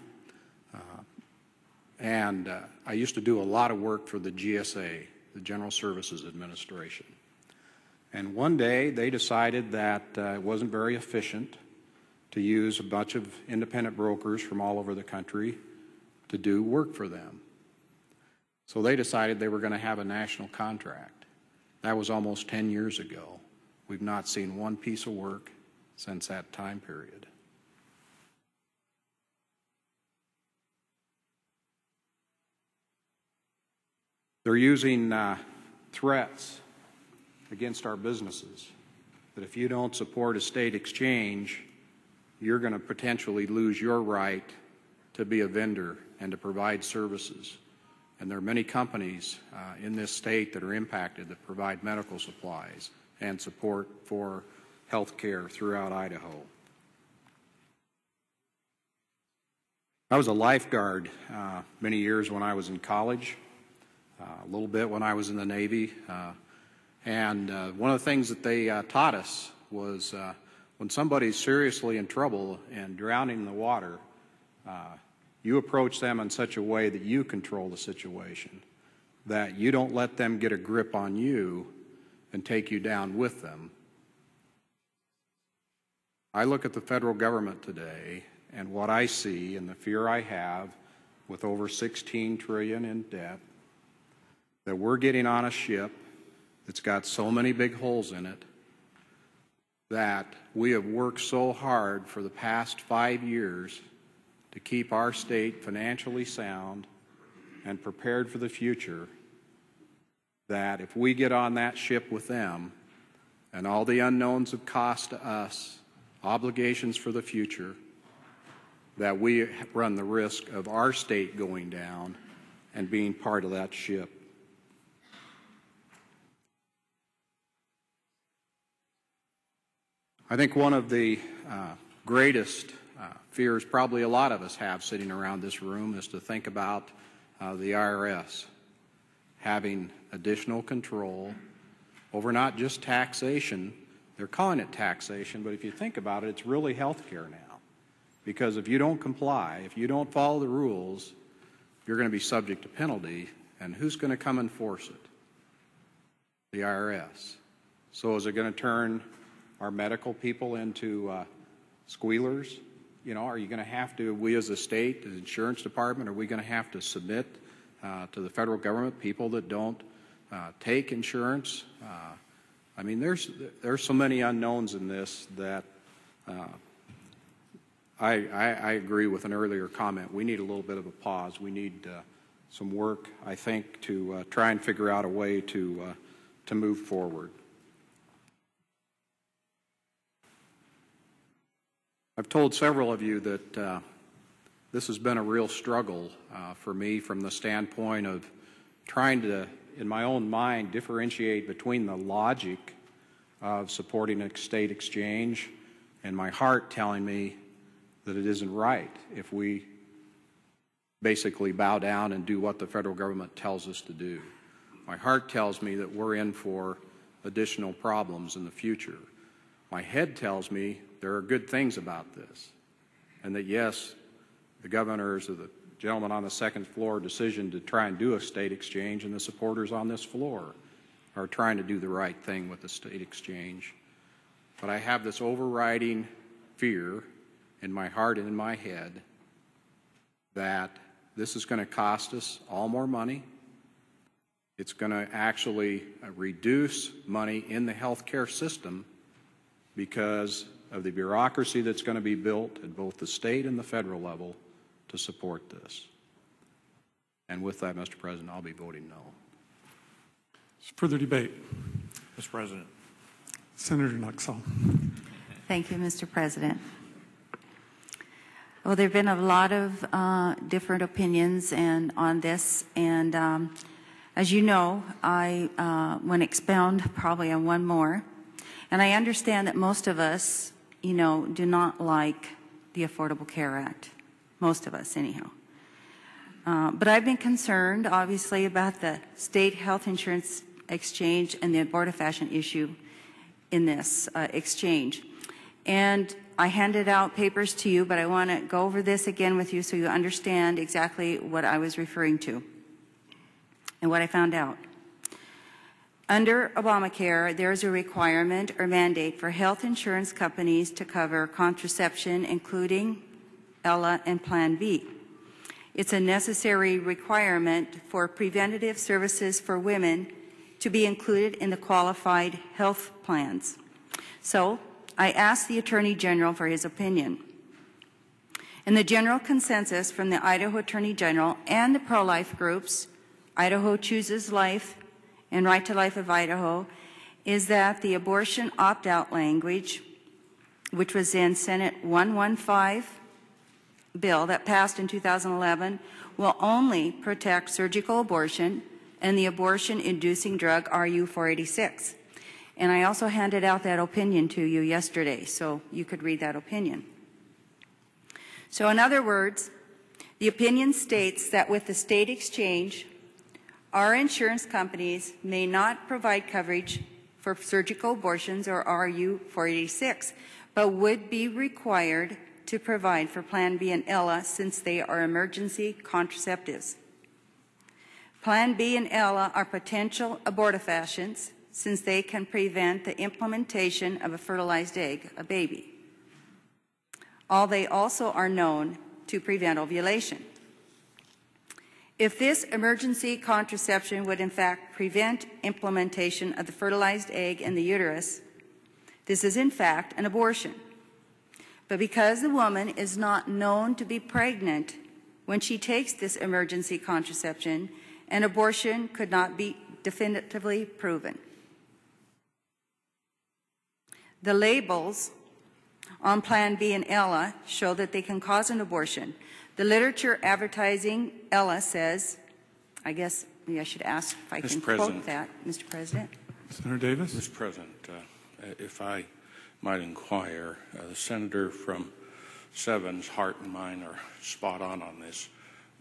And I used to do a lot of work for the GSA, the General Services Administration. And one day they decided that it wasn't very efficient to use a bunch of independent brokers from all over the country to do work for them. So they decided they were going to have a national contract. That was almost 10 years ago. We've not seen one piece of work since that time period. They're using threats against our businesses, that if you don't support a state exchange, you're going to potentially lose your right to be a vendor and to provide services. And there are many companies in this state that are impacted that provide medical supplies and support for health care throughout Idaho. I was a lifeguard many years when I was in college, a little bit when I was in the Navy. And one of the things that they taught us was when somebody's seriously in trouble and drowning in the water, you approach them in such a way that you control the situation, that you don't let them get a grip on you and take you down with them. I look at the federal government today and what I see and the fear I have with over $16 trillion in debt, that we're getting on a ship that's got so many big holes in it that we have worked so hard for the past 5 years to keep our state financially sound and prepared for the future, that if we get on that ship with them and all the unknowns of cost to us, obligations for the future, that we run the risk of our state going down and being part of that ship. I think one of the greatest fears probably a lot of us have sitting around this room is to think about the IRS having additional control over not just taxation. They're calling it taxation, but if you think about it, it's really health care now. Because if you don't comply, if you don't follow the rules, you're going to be subject to penalty. And who's going to come enforce it? The IRS. So is it going to turn our medical people into squealers? You know, are you going to have to, we as a state, as insurance department, are we going to have to submit to the federal government people that don't take insurance I mean, there's so many unknowns in this that I agree with an earlier comment. We need a little bit of a pause. We need some work, I think, to try and figure out a way to move forward. I've told several of you that this has been a real struggle for me from the standpoint of trying to, in my own mind, differentiate between the logic of supporting a state exchange and my heart telling me that it isn't right if we basically bow down and do what the federal government tells us to do. My heart tells me that we're in for additional problems in the future. My head tells me there are good things about this, and that yes, the governors or the gentleman on the second floor decision to try and do a state exchange and the supporters on this floor are trying to do the right thing with the state exchange. But I have this overriding fear in my heart and in my head that this is going to cost us all more money. It's going to actually reduce money in the healthcare system because of the bureaucracy that's going to be built at both the state and the federal level to support this. And with that, Mr. President, I'll be voting no. Further debate. Mr. President. Senator Nuxall. Thank you, Mr. President. Well, there have been a lot of different opinions on this, and as you know, I want to expound probably on one more. And I understand that most of us, do not like the Affordable Care Act. Most of us, anyhow. But I've been concerned, obviously, about the state health insurance exchange and the abortifacient issue in this exchange. And I handed out papers to you, but I want to go over this again with you so you understand exactly what I was referring to and what I found out. Under Obamacare, there is a requirement or mandate for health insurance companies to cover contraception, including ELA and Plan B. It's a necessary requirement for preventative services for women to be included in the qualified health plans. So I asked the Attorney General for his opinion. And the general consensus from the Idaho Attorney General and the pro-life groups, Idaho Chooses Life and Right to Life of Idaho, is that the abortion opt-out language, which was in Senate 115 bill that passed in 2011, will only protect surgical abortion and the abortion-inducing drug RU-486. And I also handed out that opinion to you yesterday, so you could read that opinion. So in other words, the opinion states that with the state exchange, our insurance companies may not provide coverage for surgical abortions or RU-486, but would be required to provide for Plan B and ELA since they are emergency contraceptives. Plan B and ELA are potential abortifacients since they can prevent the implementation of a fertilized egg, a baby. They also are known to prevent ovulation. If this emergency contraception would in fact prevent implementation of the fertilized egg in the uterus, this is in fact an abortion. But because the woman is not known to be pregnant when she takes this emergency contraception, an abortion could not be definitively proven. The labels on Plan B and ELA show that they can cause an abortion. The literature advertising ELA says, I guess maybe I should ask if I can quote that, Mr. President. Senator Davis. Mr. President, if I might inquire, the senator from Seven's heart and mind are spot on this,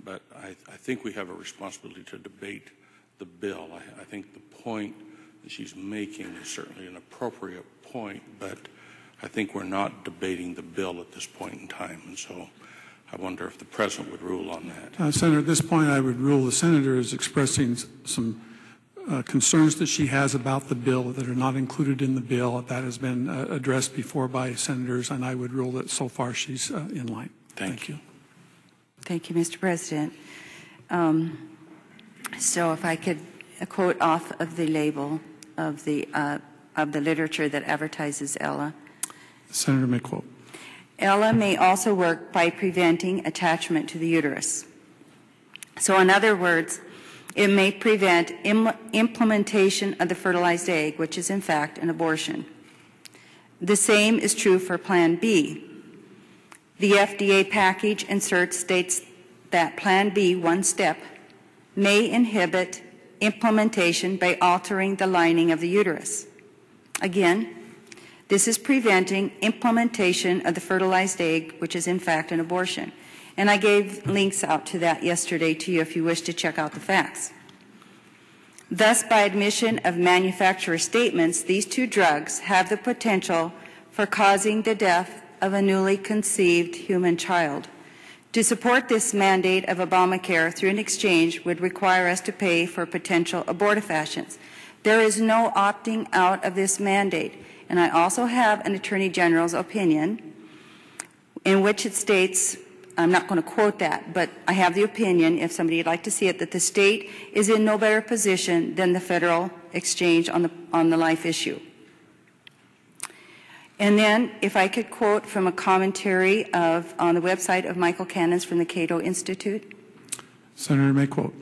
but I think we have a responsibility to debate the bill. I think the point that she's making is certainly an appropriate point, but I think we're not debating the bill at this point in time, and so I wonder if the President would rule on that. Senator, at this point, I would rule the Senator is expressing some concerns that she has about the bill that are not included in the bill. That has been addressed before by senators, and I would rule that so far she's in line. Thank you. Thank you, Mr. President. So if I could quote off of the label of the of the literature that advertises ELA. Senator may quote. ELA may also work by preventing attachment to the uterus. So in other words, it may prevent implementation of the fertilized egg, which is in fact an abortion. The same is true for Plan B. The FDA package insert states that Plan B, one step, may inhibit implementation by altering the lining of the uterus. Again, this is preventing implementation of the fertilized egg, which is in fact an abortion. And I gave links out to that yesterday to you if you wish to check out the facts. Thus, by admission of manufacturer statements, these two drugs have the potential for causing the death of a newly conceived human child. To support this mandate of Obamacare through an exchange would require us to pay for potential abortifacients. There is no opting out of this mandate. And I also have an Attorney General's opinion in which it states, I'm not going to quote that, but I have the opinion, if somebody would like to see it, that the state is in no better position than the federal exchange on the life issue. And then, if I could quote from a commentary on the website of Michael Cannons from the Cato Institute. Senator may quote.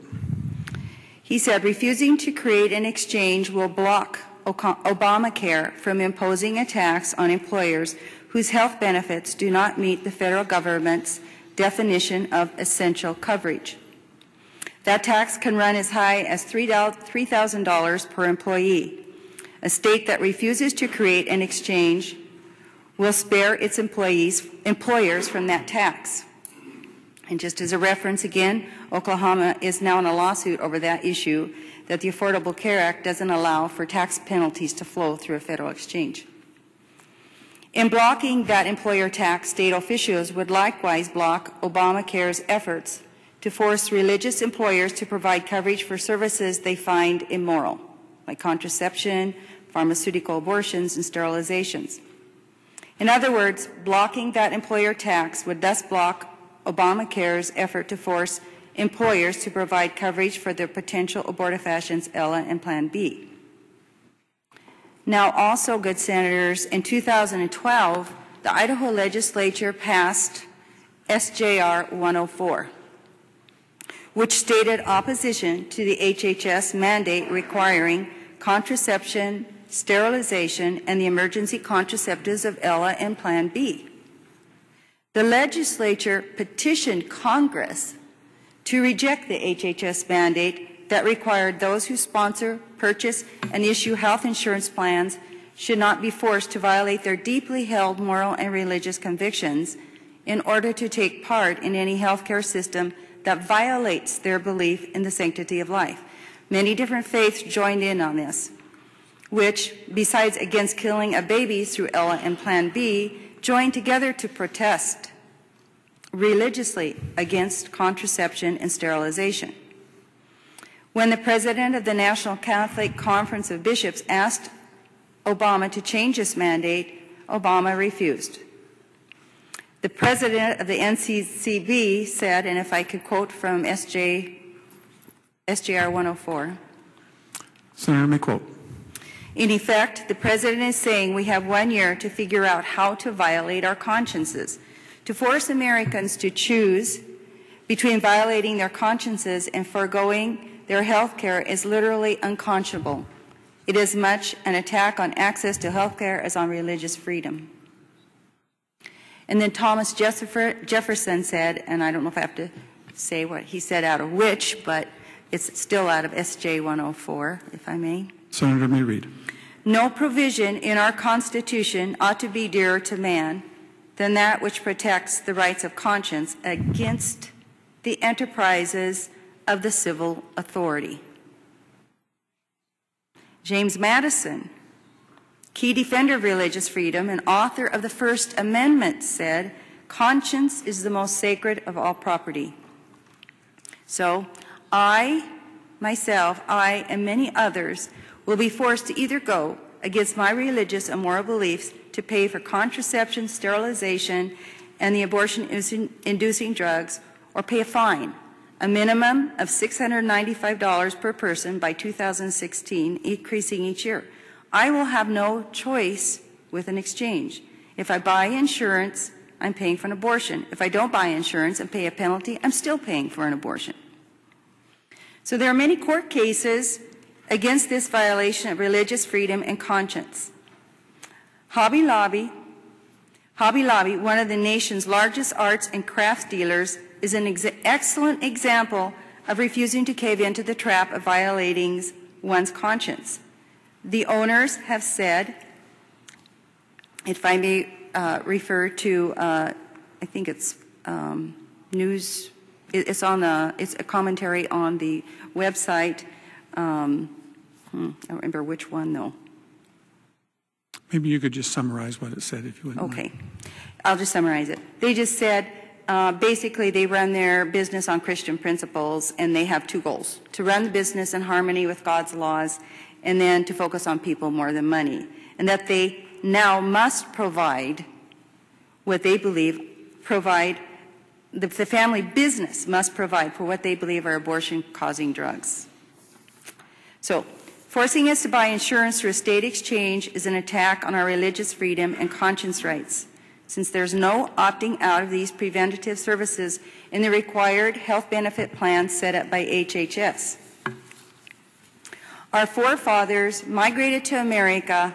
He said, refusing to create an exchange will block Obamacare from imposing a tax on employers whose health benefits do not meet the federal government's definition of essential coverage. That tax can run as high as $3,000 per employee. A state that refuses to create an exchange will spare its employers from that tax. And just as a reference again, Oklahoma is now in a lawsuit over that issue, that the Affordable Care Act doesn't allow for tax penalties to flow through a federal exchange. In blocking that employer tax, state officials would likewise block Obamacare's efforts to force religious employers to provide coverage for services they find immoral, like contraception, pharmaceutical abortions, and sterilizations. In other words, blocking that employer tax would thus block Obamacare's effort to force employers to provide coverage for their potential abortifacients, ELA and Plan B. Now also, good senators, in 2012, the Idaho legislature passed SJR 104, which stated opposition to the HHS mandate requiring contraception, sterilization, and the emergency contraceptives of ELA and Plan B. The legislature petitioned Congress to reject the HHS mandate that required those who sponsor, purchase, and issue health insurance plans should not be forced to violate their deeply held moral and religious convictions in order to take part in any health care system that violates their belief in the sanctity of life. Many different faiths joined in on this, which, besides against killing of babies through ELA and Plan B, joined together to protest religiously against contraception and sterilization. When the president of the National Catholic Conference of Bishops asked Obama to change this mandate, Obama refused. The president of the NCCB said, and if I could quote from SJR 104. Senator may quote. In effect, the president is saying we have 1 year to figure out how to violate our consciences. To force Americans to choose between violating their consciences and foregoing their health care is literally unconscionable. It is much an attack on access to health care as on religious freedom. And then Thomas Jefferson said, and I don't know if I have to say what he said out of which, but it's still out of SJ 104, if I may. Senator may read. No provision in our Constitution ought to be dearer to man than that which protects the rights of conscience against the enterprises of the civil authority. James Madison, key defender of religious freedom and author of the First Amendment, said, conscience is the most sacred of all property. So I, myself, and many others will be forced to either go against my religious and moral beliefs to pay for contraception, sterilization, and the abortion-inducing drugs, or pay a fine, a minimum of $695 per person by 2016, increasing each year. I will have no choice with an exchange. If I buy insurance, I'm paying for an abortion. If I don't buy insurance and pay a penalty, I'm still paying for an abortion. So there are many court cases against this violation of religious freedom and conscience. Hobby Lobby, one of the nation's largest arts and crafts dealers, is an excellent example of refusing to cave into the trap of violating one's conscience. The owners have said, if I may refer to, I think it's news, it's a commentary on the website. I don't remember which one though. Maybe you could just summarize what it said if you wouldn't Okay. I'll just summarize it. They just said, basically they run their business on Christian principles, and they have two goals: to run the business in harmony with God's laws, and then to focus on people more than money. And that they now must provide what they believe, the family business must provide for what they believe are abortion-causing drugs. So, forcing us to buy insurance through a state exchange is an attack on our religious freedom and conscience rights, since there's no opting out of these preventative services in the required health benefit plans set up by HHS. Our forefathers migrated to America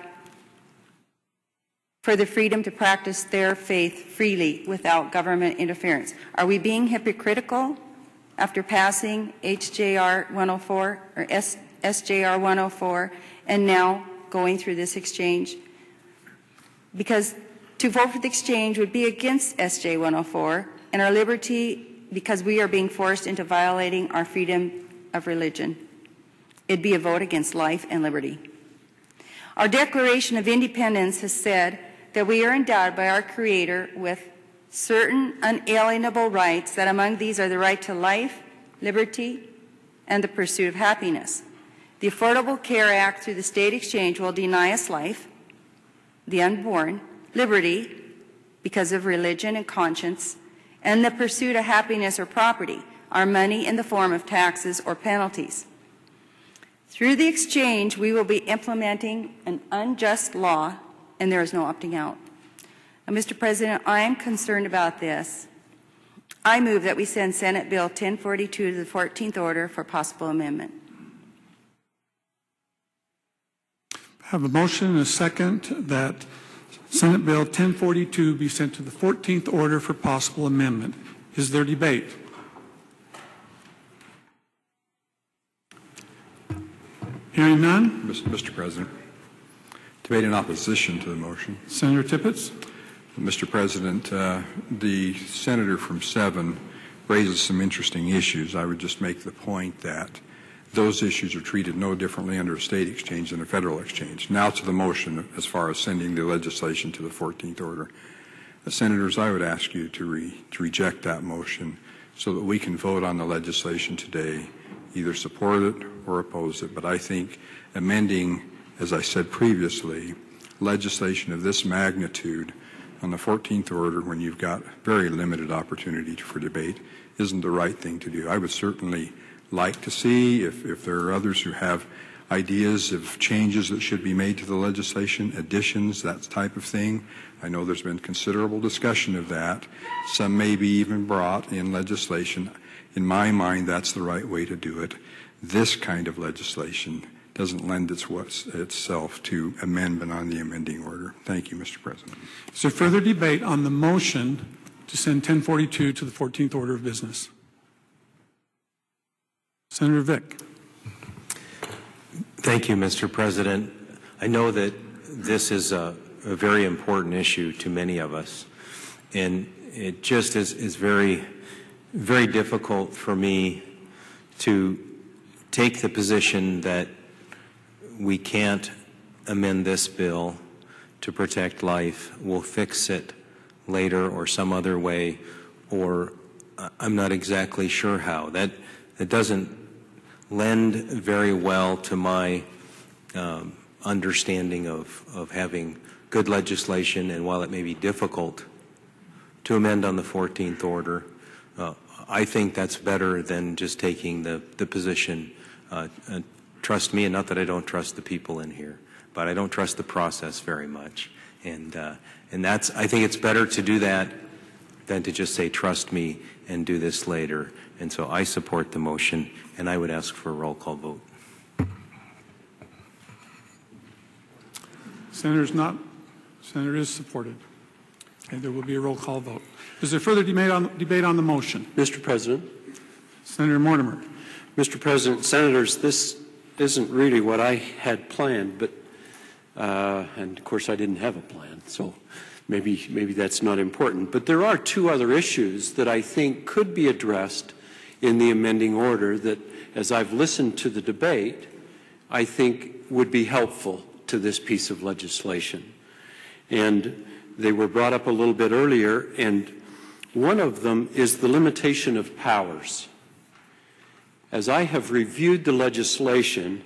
for the freedom to practice their faith freely without government interference. Are we being hypocritical after passing HJR 104 or SJR 104 and now going through this exchange? Because to vote for the exchange would be against SJ 104 and our liberty, because we are being forced into violating our freedom of religion. It'd be a vote against life and liberty. Our Declaration of Independence has said that we are endowed by our Creator with certain unalienable rights, that among these are the right to life, liberty, and the pursuit of happiness. The Affordable Care Act through the state exchange will deny us life, the unborn, liberty because of religion and conscience, and the pursuit of happiness or property, our money in the form of taxes or penalties. Through the exchange, we will be implementing an unjust law, and there is no opting out. Now, Mr. President, I am concerned about this. I move that we send Senate Bill 1042 to the 14th order for possible amendment. I have a motion and a second that Senate Bill 1042 be sent to the 14th order for possible amendment. Is there debate? Hearing none. Mr. President, debate in opposition to the motion. Senator Tippett. Mr. President, the senator from 7 raises some interesting issues. I would just make the point that those issues are treated no differently under a state exchange than a federal exchange. Now to the motion as far as sending the legislation to the 14th order. Senators, I would ask you to reject that motion so that we can vote on the legislation today, either support it or oppose it. But I think amending, as I said previously, legislation of this magnitude on the 14th order when you've got very limited opportunity for debate isn't the right thing to do. I would certainly like to see, if there are others who have ideas of changes that should be made to the legislation, additions, that type of thing. I know there's been considerable discussion of that. Some may be even brought in legislation. In my mind, that's the right way to do it. This kind of legislation doesn't lend itself to amendment on the amending order. Thank you, Mr. President. Is there further debate on the motion to send 1042 to the 14th order of business? Senator Vick. Thank you, Mr. President. I know that this is a very important issue to many of us, and it just is very, very difficult for me to take the position that we can't amend this bill to protect life. We'll fix it later or some other way, or I'm not exactly sure how. That doesn't lend very well to my understanding of having good legislation, and while it may be difficult to amend on the 14th order, I think that's better than just taking the position, trust me, and not that I don't trust the people in here, but I don't trust the process very much. And that's, I think it's better to do that than to just say, trust me and do this later. And so I support the motion, and I would ask for a roll call vote. Senator is supported. Okay, there will be a roll call vote. Is there further debate on the motion? Mr. President. Senator Mortimer. Mr. President, Senators, this isn't really what I had planned, but and of course I didn't have a plan, so maybe that's not important. But there are two other issues that I think could be addressed in the amending order that, as I've listened to the debate, I think would be helpful to this piece of legislation. And they were brought up a little bit earlier, and one of them is the limitation of powers. As I have reviewed the legislation,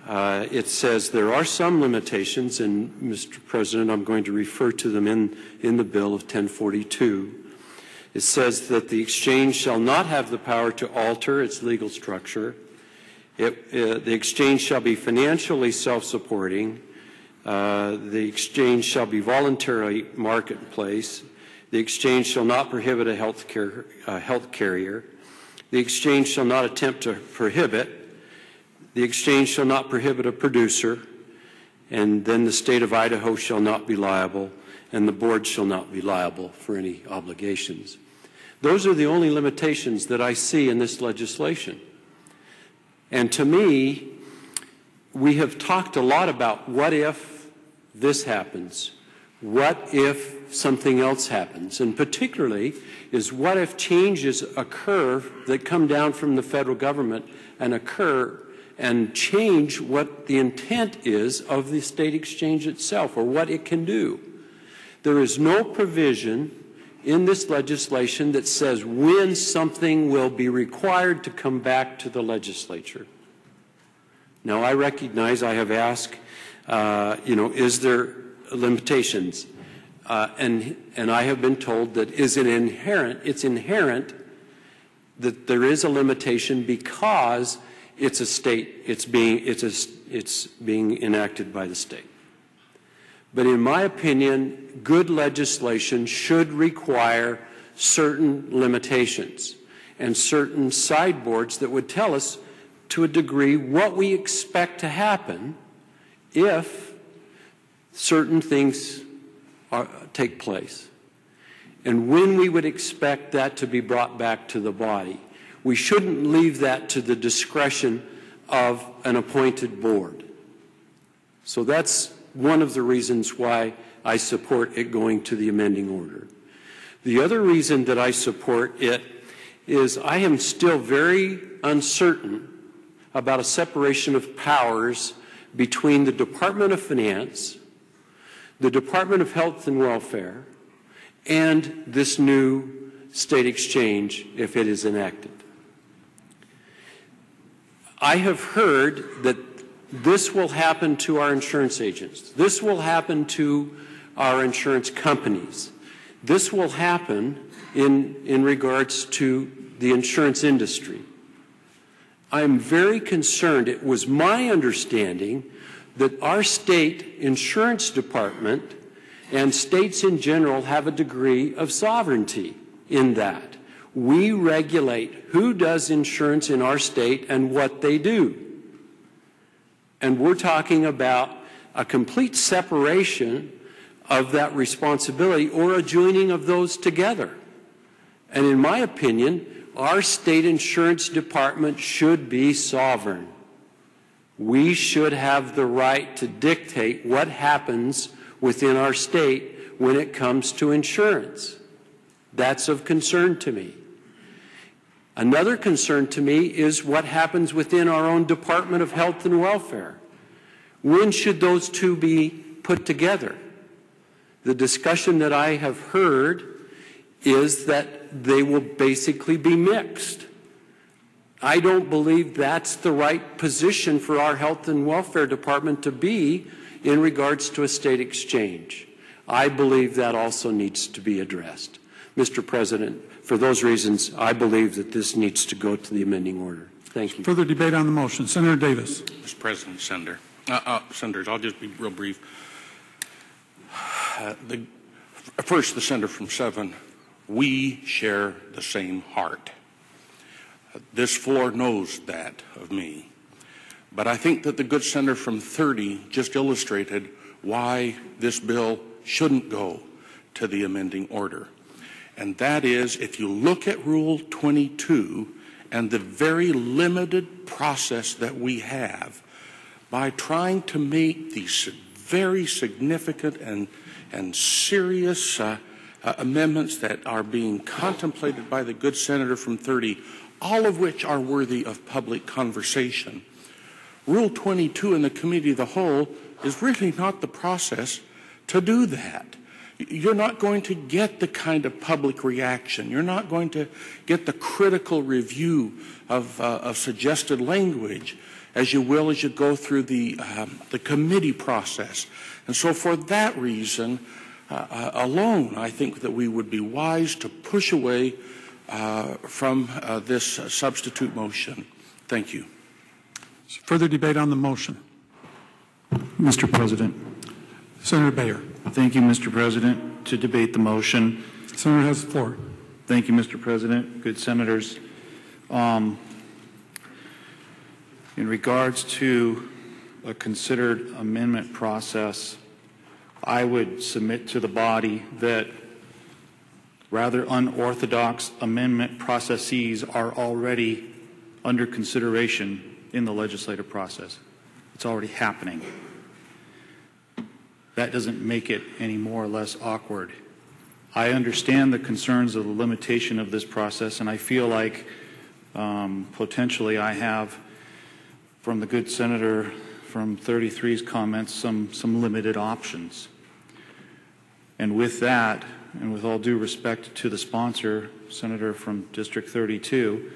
it says there are some limitations, and Mr. President, I'm going to refer to them in the bill of 1042. It says that the exchange shall not have the power to alter its legal structure. The exchange shall be financially self-supporting. The exchange shall be voluntarily marketplace. The exchange shall not prohibit a health carrier. The exchange shall not attempt to prohibit. The exchange shall not prohibit a producer. And then the state of Idaho shall not be liable, and the board shall not be liable for any obligations. Those are the only limitations that I see in this legislation. And to me, we have talked a lot about what if this happens, what if something else happens, and particularly is what if changes occur that come down from the federal government and occur and change what the intent is of the state exchange itself or what it can do. There is no provision in this legislation that says when something will be required to come back to the legislature. Now, I recognize I have asked, is there limitations? And I have been told that it's inherent that there is a limitation because it's a state, it's being enacted by the state. But in my opinion, good legislation should require certain limitations and certain sideboards that would tell us to a degree what we expect to happen if certain things take place, and when we would expect that to be brought back to the body. We shouldn't leave that to the discretion of an appointed board. So that's one of the reasons why I support it going to the amending order. The other reason that I support it is I am still very uncertain about a separation of powers between the Department of Finance, the Department of Health and Welfare, and this new state exchange if it is enacted. I have heard that this will happen to our insurance agents. This will happen to our insurance companies. This will happen in regards to the insurance industry. I'm very concerned. It was my understanding that our state insurance department and states in general have a degree of sovereignty in that. We regulate who does insurance in our state and what they do. And we're talking about a complete separation of that responsibility or a joining of those together. And in my opinion, our state insurance department should be sovereign. We should have the right to dictate what happens within our state when it comes to insurance. That's of concern to me. Another concern to me is what happens within our own Department of Health and Welfare. When should those two be put together? The discussion that I have heard is that they will basically be mixed. I don't believe that's the right position for our Health and Welfare Department to be in regards to a state exchange. I believe that also needs to be addressed. Mr. President, for those reasons, I believe that this needs to go to the amending order. Thank you. Further debate on the motion. Senator Davis. Mr. President, Senator, Senators, I'll just be real brief. First, the senator from 7, we share the same heart. This floor knows that of me. But I think that the good senator from 30 just illustrated why this bill shouldn't go to the amending order. And that is, if you look at Rule 22 and the very limited process that we have, by trying to make these very significant and serious amendments that are being contemplated by the good senator from 30, all of which are worthy of public conversation. Rule 22 in the Committee of the Whole is really not the process to do that. You're not going to get the kind of public reaction. You're not going to get the critical review of suggested language as you will as you go through the committee process. And so for that reason alone, I think that we would be wise to push away from this substitute motion. Thank you. Further debate on the motion. Mr. President. Senator Bayer. Thank you, Mr. President. To debate the motion. Senator has the floor. Thank you, Mr. President. Good senators. In regards to a considered amendment process, I would submit to the body that rather unorthodox amendment processes are already under consideration in the legislative process. It's already happening. That doesn't make it any more or less awkward. I understand the concerns of the limitation of this process, and I feel like potentially I have, from the good senator from 33's comments, some limited options. And with that, and with all due respect to the sponsor, Senator from District 32,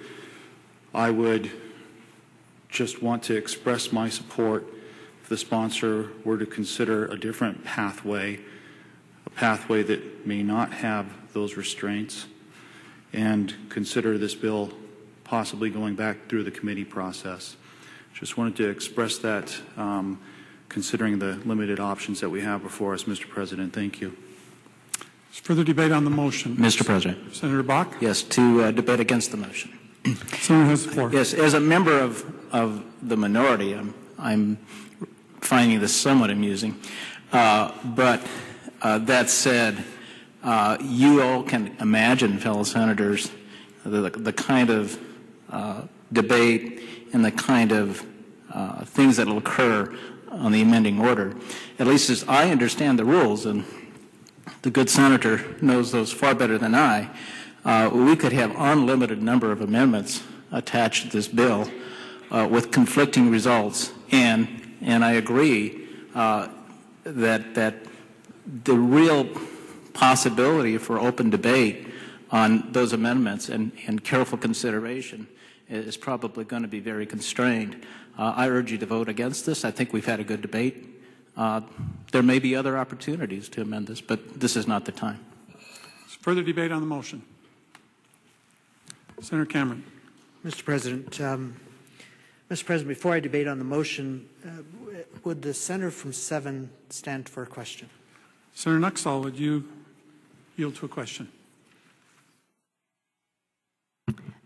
I would just want to express my support if the sponsor were to consider a different pathway, a pathway that may not have those restraints, and consider this bill possibly going back through the committee process. Just wanted to express that, considering the limited options that we have before us, Mr. President. Thank you. Further debate on the motion. Mr. President. Senator Bach? Yes, to debate against the motion. Senator has the floor. Yes, as a member of the minority, I'm finding this somewhat amusing. But that said, you all can imagine, fellow senators, the kind of debate and the kind of things that will occur on the amending order. At least as I understand the rules, and the good senator knows those far better than I, we could have unlimited number of amendments attached to this bill with conflicting results. And I agree that the real possibility for open debate on those amendments and careful consideration is probably going to be very constrained. I urge you to vote against this. I think we've had a good debate. There may be other opportunities to amend this, but this is not the time. Further debate on the motion. Senator Cameron. Mr. President, before I debate on the motion, would the senator from 7 stand for a question? Senator Nuxall, would you yield to a question?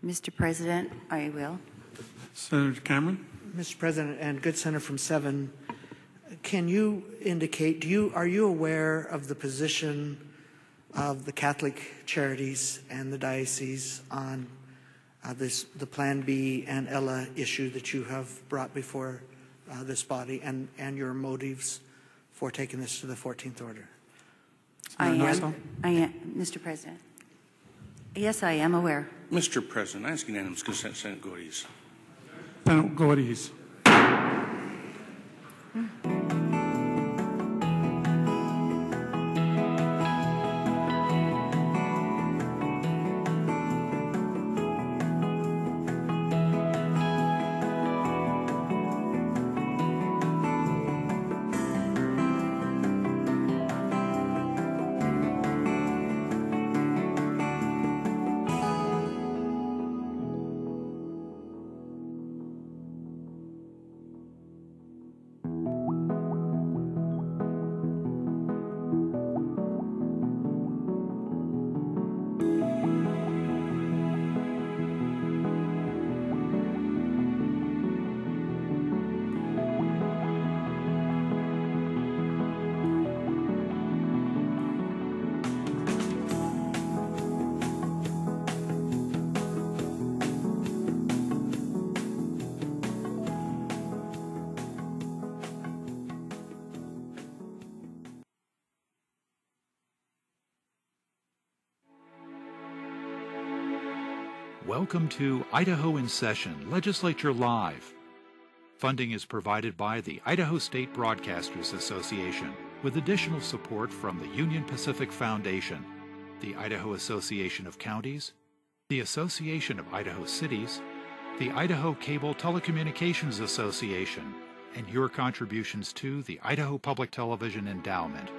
Mr. President, I will. Senator Cameron. Mr. President, and good senator from 7, can you indicate, are you aware of the position of the Catholic Charities and the diocese on the Plan B and ELA issue that you have brought before this body, and your motives for taking this to the 14th order? I am, Mr. President. Yes, I am aware. Mr. President, I ask unanimous consent. Senate go at ease. Senate go at ease. Welcome to Idaho in Session, Legislature Live. Funding is provided by the Idaho State Broadcasters Association, with additional support from the Union Pacific Foundation, the Idaho Association of Counties, the Association of Idaho Cities, the Idaho Cable Telecommunications Association, and your contributions to the Idaho Public Television Endowment.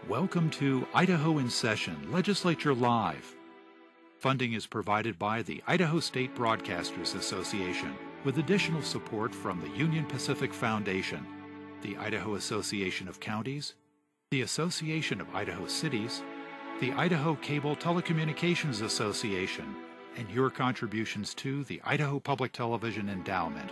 Welcome to Idaho in Session, Legislature Live. Funding is provided by the Idaho State Broadcasters Association, with additional support from the Union Pacific Foundation, the Idaho Association of Counties, the Association of Idaho Cities, the Idaho Cable Telecommunications Association, and your contributions to the Idaho Public Television Endowment.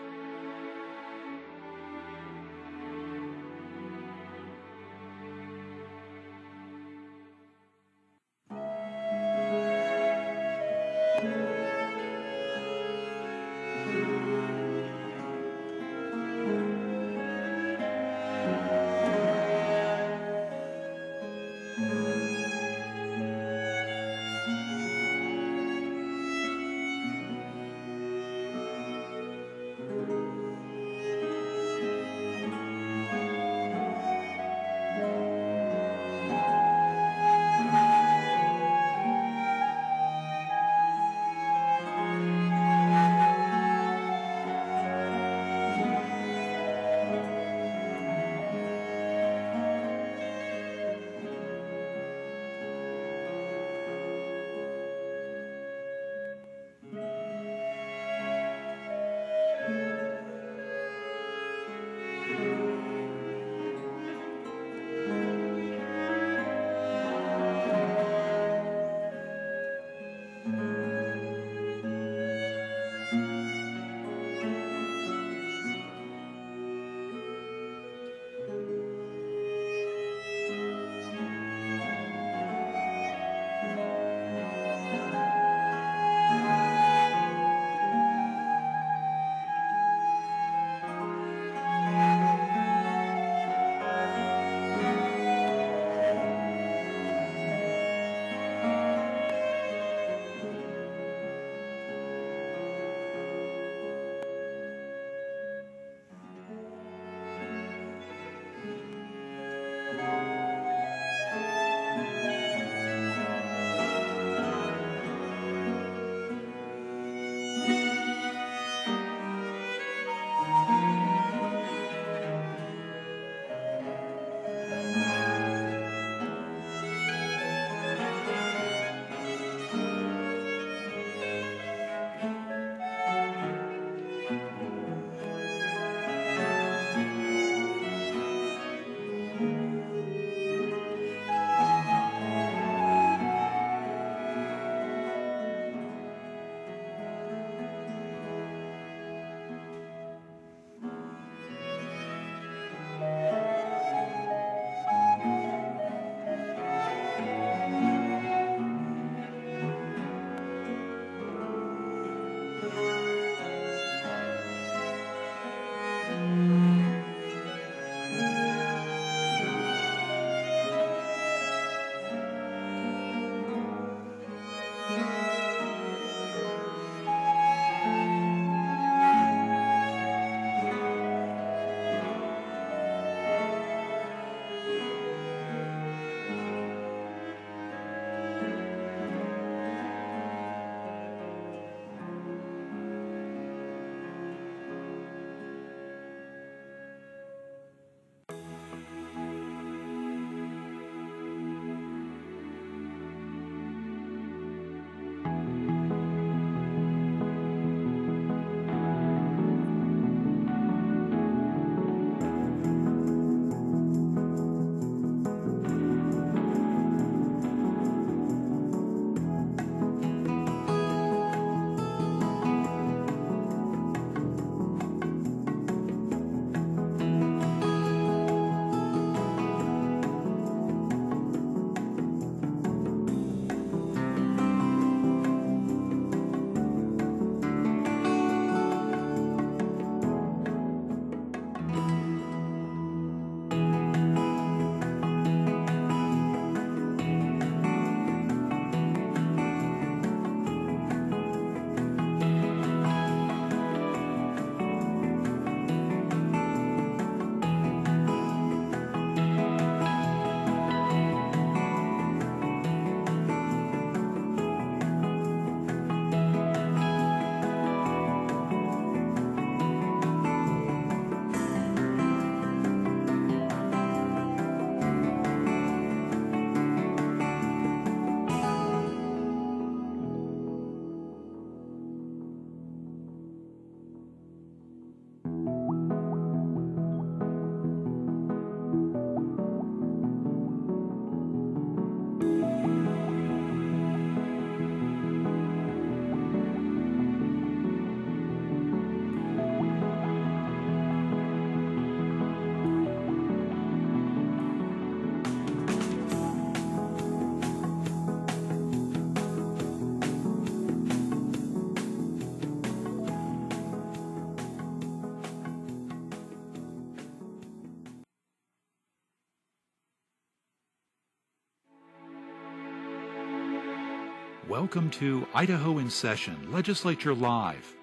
Welcome to Idaho in Session, Legislature Live.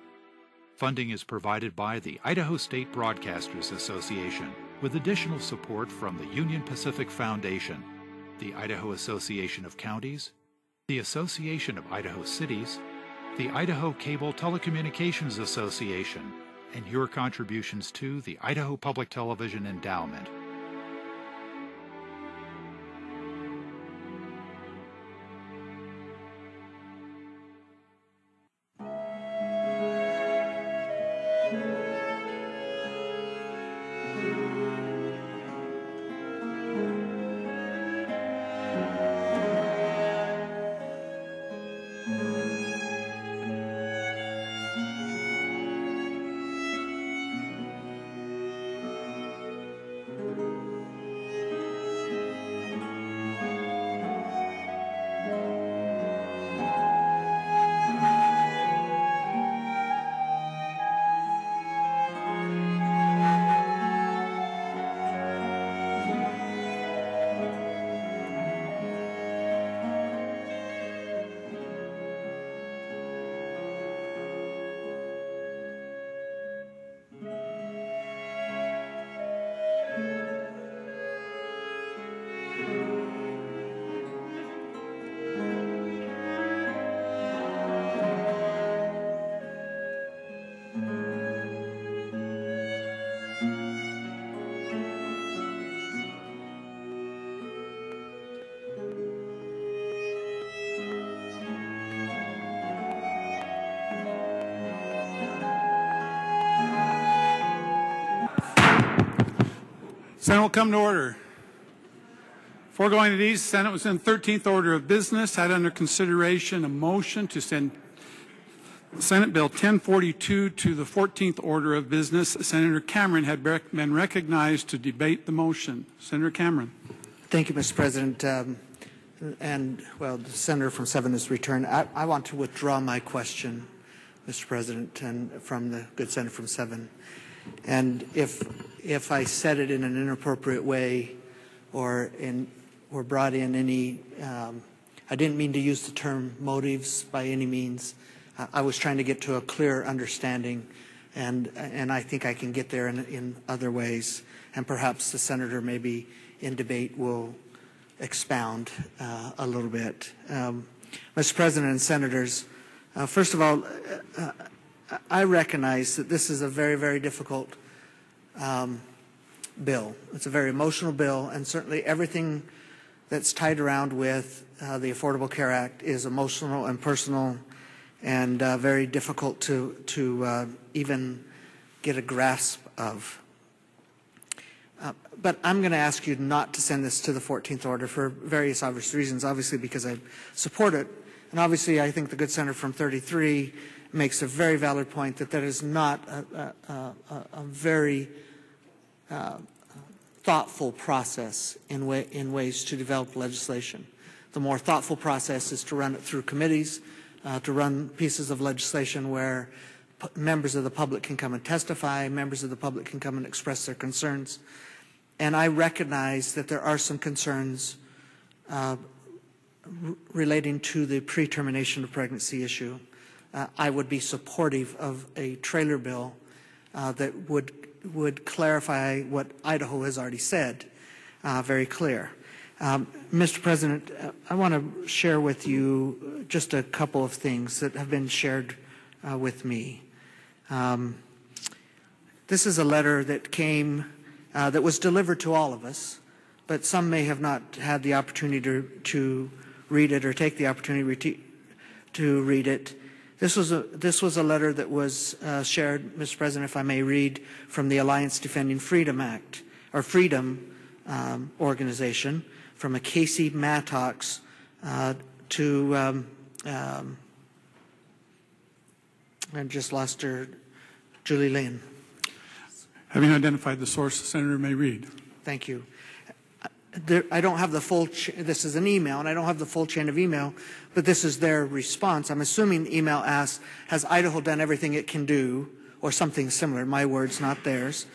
Funding is provided by the Idaho State Broadcasters Association, with additional support from the Union Pacific Foundation, the Idaho Association of Counties, the Association of Idaho Cities, the Idaho Cable Telecommunications Association, and your contributions to the Idaho Public Television Endowment. Senate will come to order. Before going to these, the Senate was in 13th order of business, had under consideration a motion to send Senate Bill 1042 to the 14th order of business. Senator Cameron had been recognized to debate the motion. Senator Cameron. Thank you, Mr. President. The senator from 7 has returned. I want to withdraw my question, Mr. President, and from the good senator from 7. And if I said it in an inappropriate way or brought in any, I didn't mean to use the term motives by any means. I was trying to get to a clear understanding, and I think I can get there in other ways. And perhaps the senator maybe in debate will expound a little bit. Mr. President and senators, first of all, I recognize that this is a very, very difficult bill. It's a very emotional bill, and certainly everything that's tied around with the Affordable Care Act is emotional and personal and very difficult to even get a grasp of. But I'm going to ask you not to send this to the 14th order for various obvious reasons, obviously because I support it, and obviously I think the good senator from 33 makes a very valid point that is not a very thoughtful process in ways to develop legislation. The more thoughtful process is to run it through committees, to run pieces of legislation where members of the public can come and testify, members of the public can come and express their concerns. And I recognize that there are some concerns relating to the pre-termination of pregnancy issue. I would be supportive of a trailer bill that would clarify what Idaho has already said very clear. Mr. President, I want to share with you just a couple of things that have been shared with me. This is a letter that came, that was delivered to all of us, but some may have not had the opportunity to read it or take the opportunity to read it. This was a letter that was shared, Mr. President, if I may read, from the Alliance Defending Freedom Act, or Freedom organization, from a Casey Mattox to, I just lost her, Julie Lynn. Having identified the source, the senator may read. Thank you. I don't have the full, this is an email, and I don't have the full chain of email, but this is their response. I'm assuming the email asks, has Idaho done everything it can do, or something similar, my words, not theirs,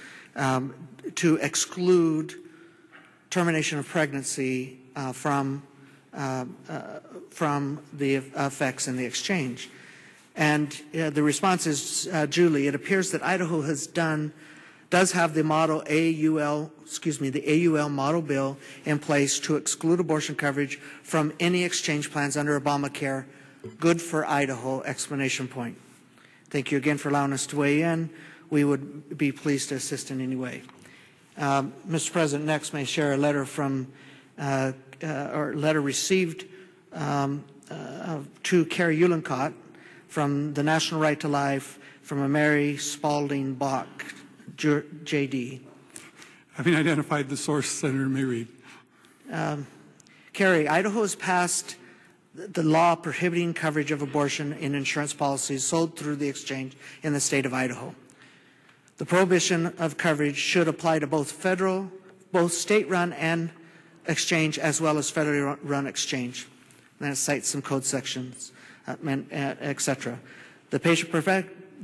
to exclude termination of pregnancy from from the effects in the exchange. And the response is, Julie, it appears that Idaho does have the the AUL model bill in place to exclude abortion coverage from any exchange plans under Obamacare. Good for Idaho, exclamation point. Thank you again for allowing us to weigh in. We would be pleased to assist in any way. Mr. President, next may share a letter from, or letter received to Carrie Uhlencott from the National Right to Life from a Mary Spalding Bach, J.D. Having identified the source, Senator may read. Carrie, Idaho has passed the law prohibiting coverage of abortion in insurance policies sold through the exchange in the state of Idaho. The prohibition of coverage should apply to both state-run and exchange, as well as federally run exchange. And that cites some code sections, etc. The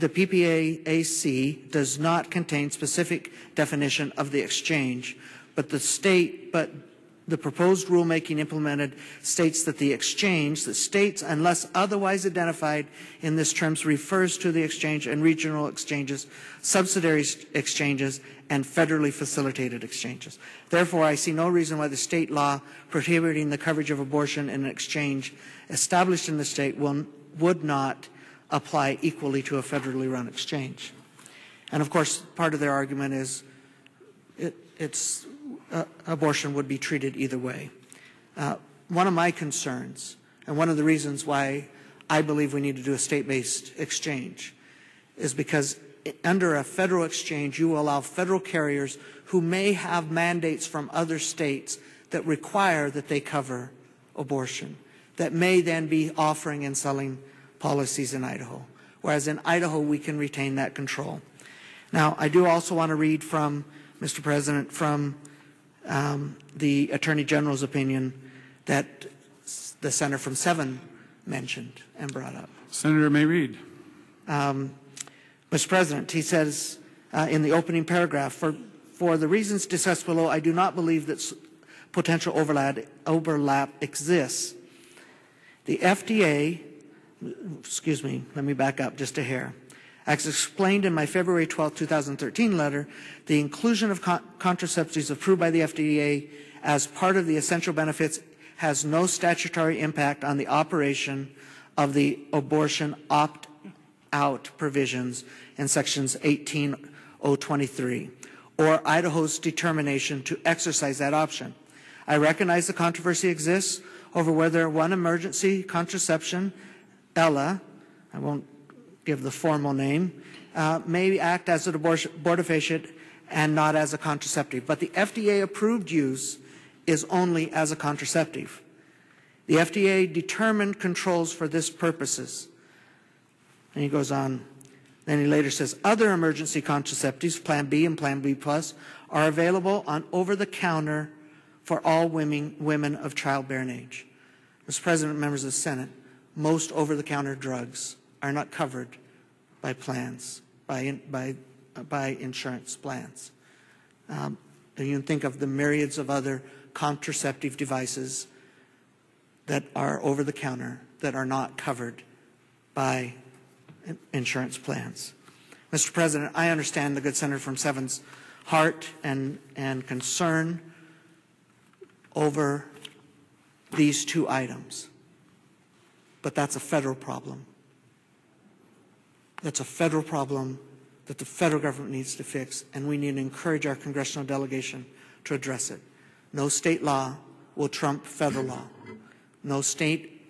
PPAC does not contain specific definition of the exchange, but the proposed rulemaking implemented states that the exchange, that states unless otherwise identified in this terms, refers to the exchange and regional exchanges, subsidiary exchanges, and federally facilitated exchanges. Therefore, I see no reason why the state law prohibiting the coverage of abortion in an exchange established in the state would not apply equally to a federally run exchange. And of course, part of their argument is abortion would be treated either way. One of my concerns, and one of the reasons why I believe we need to do a state-based exchange, is because under a federal exchange, you will allow federal carriers who may have mandates from other states that require that they cover abortion, that may then be offering and selling policies in Idaho. Whereas in Idaho, we can retain that control. Now, I do also want to read from, Mr. President, from the Attorney General's opinion that the Senator from 7 mentioned and brought up. Senator may read. Mr. President, he says in the opening paragraph, for the reasons discussed below, I do not believe that potential overlap exists. The FDA, excuse me, let me back up just a hair. As explained in my February 12, 2013 letter, the inclusion of contraceptives approved by the FDA as part of the essential benefits has no statutory impact on the operation of the abortion opt-out provisions in sections 18023 or Idaho's determination to exercise that option. I recognize the controversy exists over whether one emergency contraception, Ella, I won't give the formal name, may act as an abortifacient and not as a contraceptive. But the FDA-approved use is only as a contraceptive. The FDA determined controls for this purposes. And he goes on. Then he later says, other emergency contraceptives, Plan B and Plan B Plus, are available on over-the-counter for all women of childbearing age. Mr. President, members of the Senate, most over-the-counter drugs are not covered by plans, by insurance plans. You can think of the myriads of other contraceptive devices that are over-the-counter that are not covered by insurance plans. Mr. President, I understand the good Senator from 7's heart and concern over these two items, but that's a federal problem. That's a federal problem that the federal government needs to fix, and we need to encourage our congressional delegation to address it. No state law will trump federal law. No state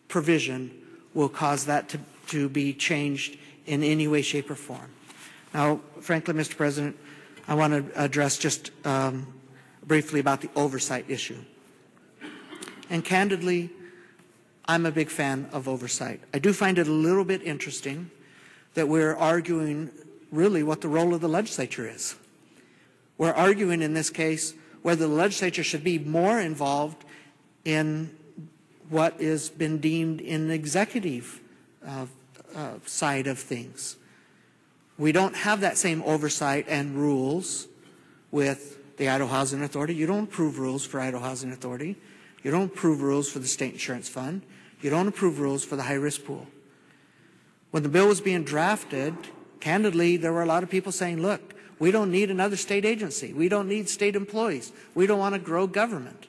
provision will cause that to be changed in any way, shape, or form. Now, frankly, Mr. President, I want to address just briefly about the oversight issue. And candidly, I'm a big fan of oversight. I do find it a little bit interesting that we're arguing really what the role of the legislature is. We're arguing in this case whether the legislature should be more involved in what has been deemed in the executive side of things. We don't have that same oversight and rules with the Idaho Housing Authority. You don't approve rules for Idaho Housing Authority. You don't approve rules for the state insurance fund. You don't approve rules for the high-risk pool. When the bill was being drafted, candidly, there were a lot of people saying, look, we don't need another state agency. We don't need state employees. We don't want to grow government.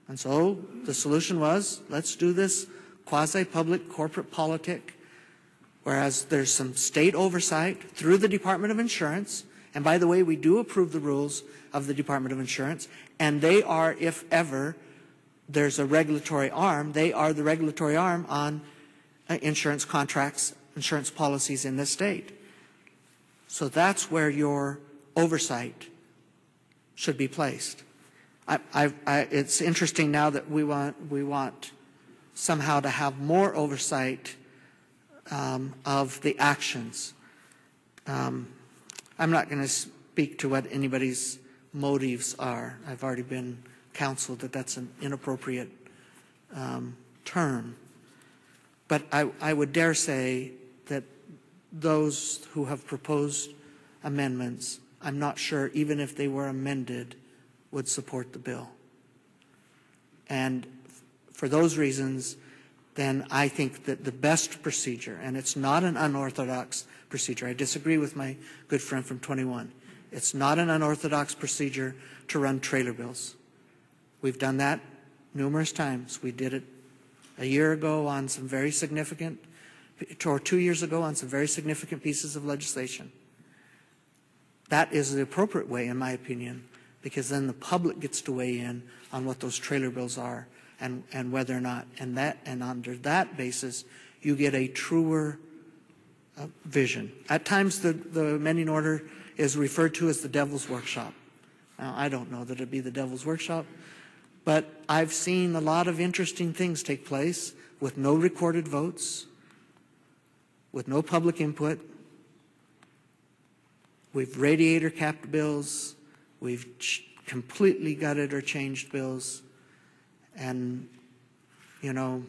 And so the solution was, let's do this quasi-public corporate politic, whereas there's some state oversight through the Department of Insurance. And by the way, we do approve the rules of the Department of Insurance, and they are, if ever there's a regulatory arm, they are the regulatory arm on insurance contracts, insurance policies in this state. So that's where your oversight should be placed. It's interesting now that we want somehow to have more oversight of the actions. I'm not going to speak to what anybody's motives are. I've already been counseled that that's an inappropriate term. But I would dare say that those who have proposed amendments, I'm not sure, even if they were amended, would support the bill. And for those reasons, then I think that the best procedure, and it's not an unorthodox procedure. I disagree with my good friend from 21. It's not an unorthodox procedure to run trailer bills. We've done that numerous times. We did it a year ago on some very significant, or 2 years ago on some very significant pieces of legislation. That is the appropriate way, in my opinion, because then the public gets to weigh in on what those trailer bills are and whether or not, and under that basis, you get a truer vision. At times, the amending order is referred to as the devil's workshop. Now, I don't know that it'd be the devil's workshop, but I've seen a lot of interesting things take place with no recorded votes, with no public input. We've radiator capped bills. We've completely gutted or changed bills. And, you know,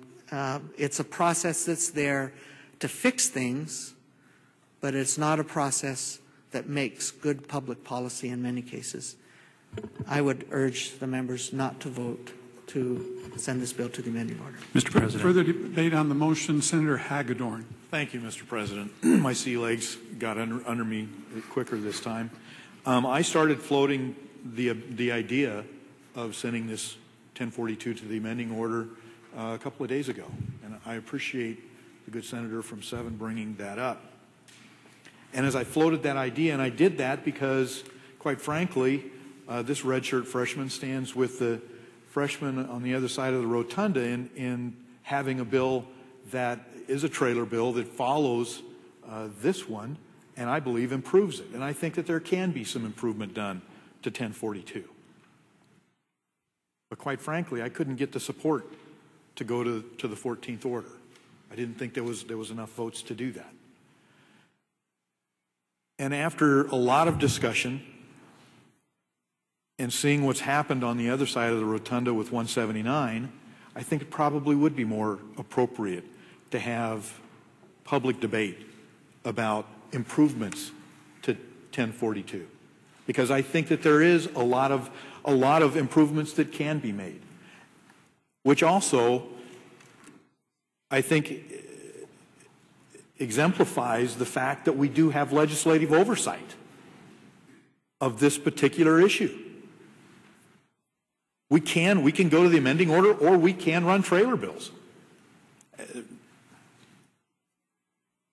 it's a process that's there to fix things, but it's not a process that makes good public policy in many cases. I would urge the members not to vote to send this bill to the amending order. Mr. President. Further debate on the motion, Senator Hagedorn. Thank you, Mr. President. My sea legs got under me quicker this time. I started floating the idea of sending this 1042 to the amending order a couple of days ago, and I appreciate the good senator from 7 bringing that up. And as I floated that idea, and I did that because, quite frankly, this red shirt freshman stands with the freshman on the other side of the rotunda in having a bill that is a trailer bill that follows this one, and I believe improves it. And I think that there can be some improvement done to 1042. But quite frankly, I couldn't get the support to go to the 14th order. I didn't think there was enough votes to do that. And after a lot of discussion and seeing what's happened on the other side of the rotunda with 179, I think it probably would be more appropriate to have public debate about improvements to 1042, because I think that there is a lot of improvements that can be made, which also I think exemplifies the fact that we do have legislative oversight of this particular issue. We can go to the amending order, or we can run trailer bills.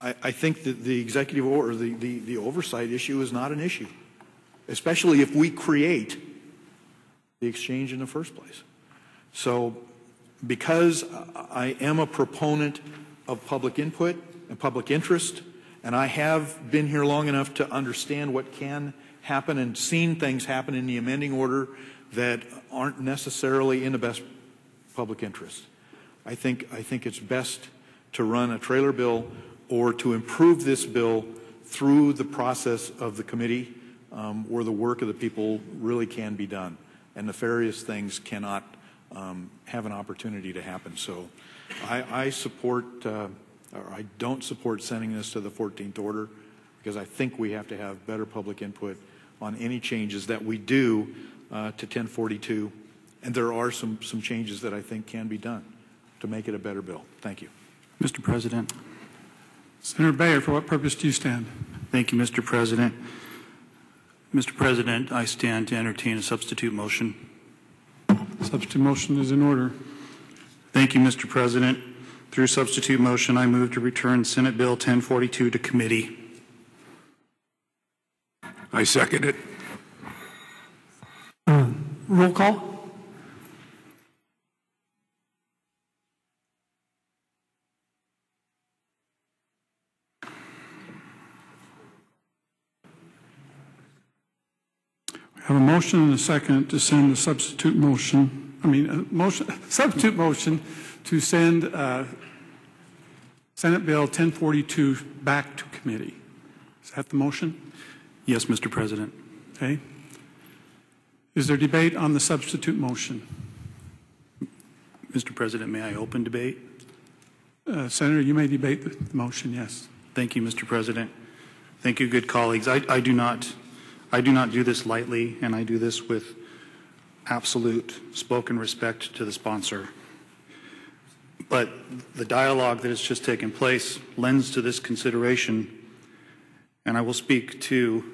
I think that the executive order, the oversight issue is not an issue, especially if we create the exchange in the first place. So because I am a proponent of public input and public interest, and I have been here long enough to understand what can happen and seen things happen in the amending order that aren't necessarily in the best public interest, I think it's best to run a trailer bill or to improve this bill through the process of the committee where the work of the people really can be done, and nefarious things cannot have an opportunity to happen. So I support, or I don't support sending this to the 14th order, because I think we have to have better public input on any changes that we do to 1042 And there are some changes that I think can be done to make it a better bill. Thank you. Mr. President. Senator Bayer, for what purpose do you stand? Thank you, Mr. President. Mr. President, I stand to entertain a substitute motion. Substitute motion is in order. Thank you, Mr. President. Through substitute motion, I move to return Senate Bill 1042 to committee. I second it. Roll call. We have a motion and a second to send the substitute motion. Substitute motion to send Senate Bill 1042 back to committee. Is that the motion? Yes, Mr. President. Okay. Is there debate on the substitute motion? Mr. President, may I open debate? Senator, you may debate the motion, yes. Thank you, Mr. President. Thank you, good colleagues. I do not do this lightly, and I do this with absolute spoken respect to the sponsor. But the dialogue that has just taken place lends to this consideration, and I will speak to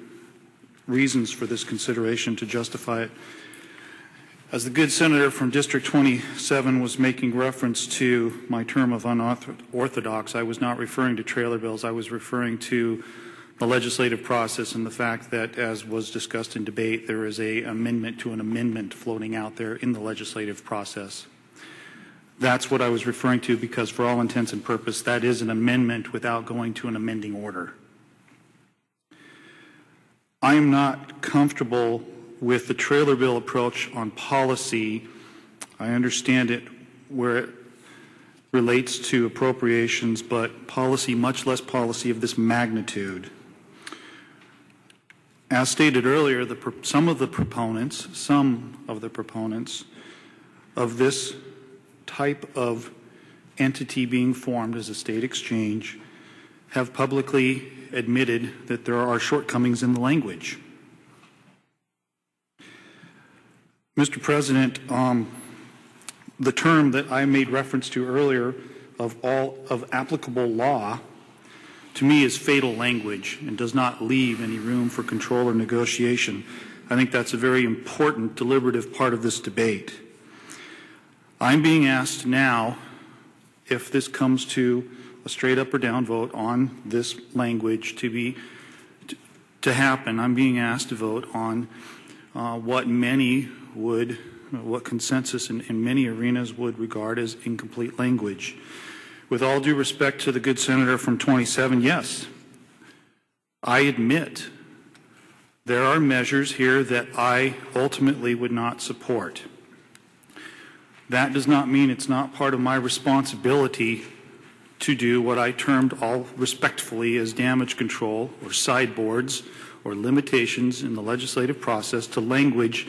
reasons for this consideration to justify it. As the good senator from District 27 was making reference to my term of unorthodox, I was not referring to trailer bills. I was referring to the legislative process and the fact that, as was discussed in debate, there is an amendment to an amendment floating out there in the legislative process. That's what I was referring to because, for all intents and purposes, that is an amendment without going to an amending order. I am not comfortable with the trailer bill approach on policy. I understand it where it relates to appropriations, but policy, much less policy of this magnitude. As stated earlier, some of the proponents of this type of entity being formed as a state exchange have publicly admitted that there are shortcomings in the language. Mr. President, the term that I made reference to earlier of applicable law, to me is fatal language and does not leave any room for control or negotiation. I think that's a very important deliberative part of this debate. I'm being asked now, if this comes to a straight up or down vote on this language to happen, I'm being asked to vote on what consensus in many arenas would regard as incomplete language. With all due respect to the good senator from 27, yes, I admit there are measures here that I ultimately would not support. That does not mean it's not part of my responsibility to do what I termed all respectfully as damage control or sideboards or limitations in the legislative process to language,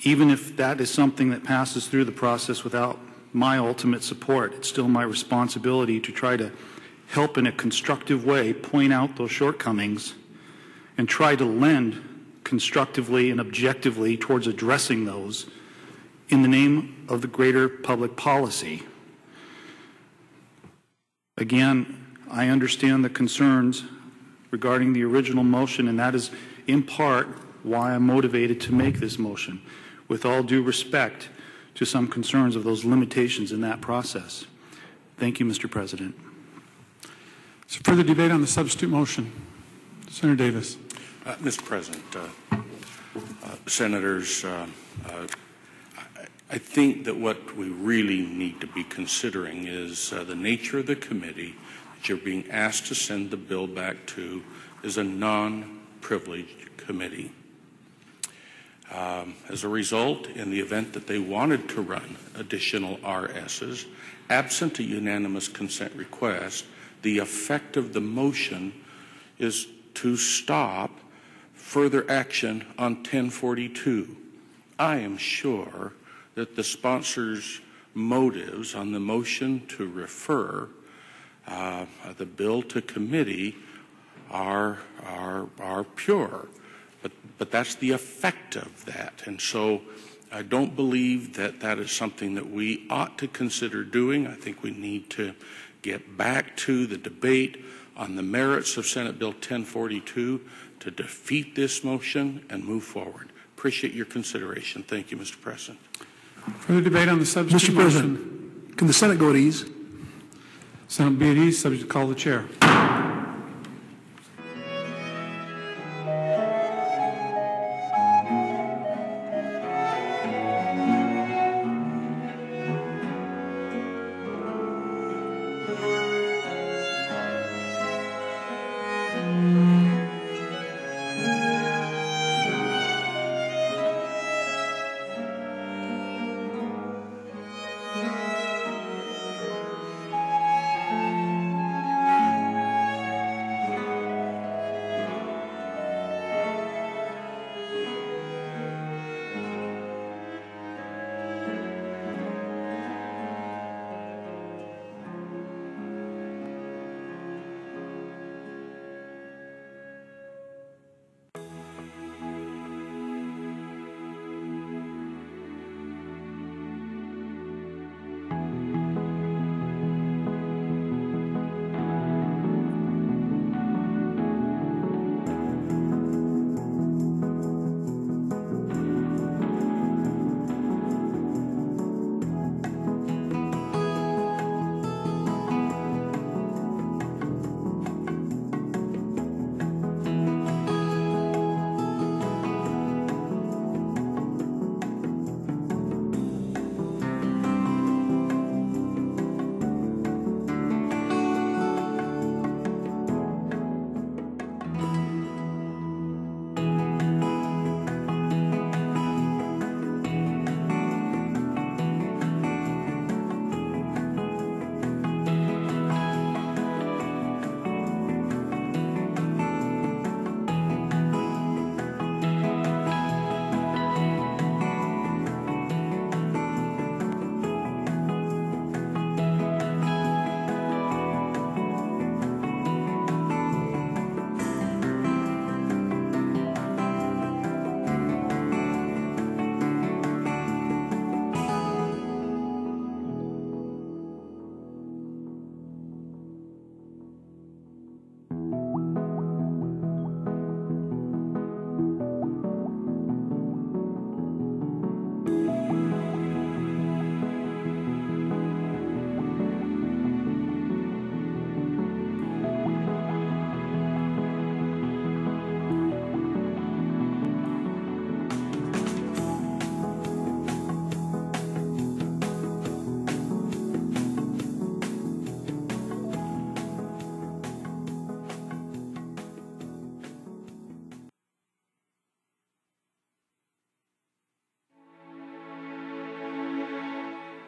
even if that is something that passes through the process without my ultimate support. It's still my responsibility to try to help in a constructive way point out those shortcomings and try to lend constructively and objectively towards addressing those in the name of the greater public policy. Again, I understand the concerns regarding the original motion, and that is in part why I'm motivated to make this motion, with all due respect to some concerns of those limitations in that process. Thank you, Mr. President. Is there further debate on the substitute motion? Senator Davis. Mr. President, Senators, I think that what we really need to be considering is the nature of the committee that you're being asked to send the bill back to is a non-privileged committee. As a result, in the event that they wanted to run additional RSs, absent a unanimous consent request, the effect of the motion is to stop further action on 1042. I am sure that the sponsor's motives on the motion to refer the bill to committee are pure. But that's the effect of that. And so I don't believe that that is something that we ought to consider doing. I think we need to get back to the debate on the merits of Senate Bill 1042 to defeat this motion and move forward. Appreciate your consideration. Thank you, Mr. President. Further debate on the substitute Mr. motion. President, can the Senate go at ease? Senate be at ease, subject to call the chair.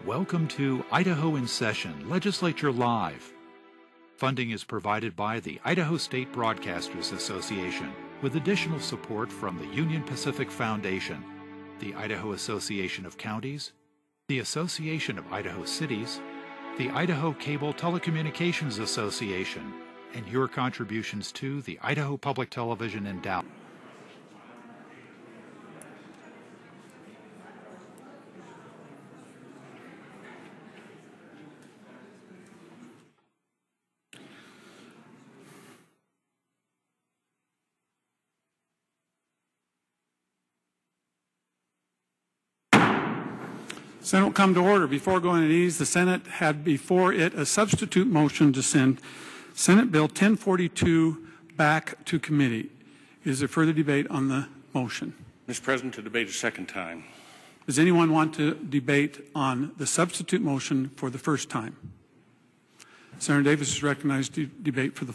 Welcome to Idaho in Session, Legislature Live. Funding is provided by the Idaho State Broadcasters Association, with additional support from the Union Pacific Foundation, the Idaho Association of Counties, the Association of Idaho Cities, the Idaho Cable Telecommunications Association, and your contributions to the Idaho Public Television Endowment. Senate will come to order. Before going at ease, the Senate had before it a substitute motion to send Senate Bill 1042 back to committee. Is there further debate on the motion? Mr. President, to debate a second time. Does anyone want to debate on the substitute motion for the first time? Senator Davis is recognized to debate for the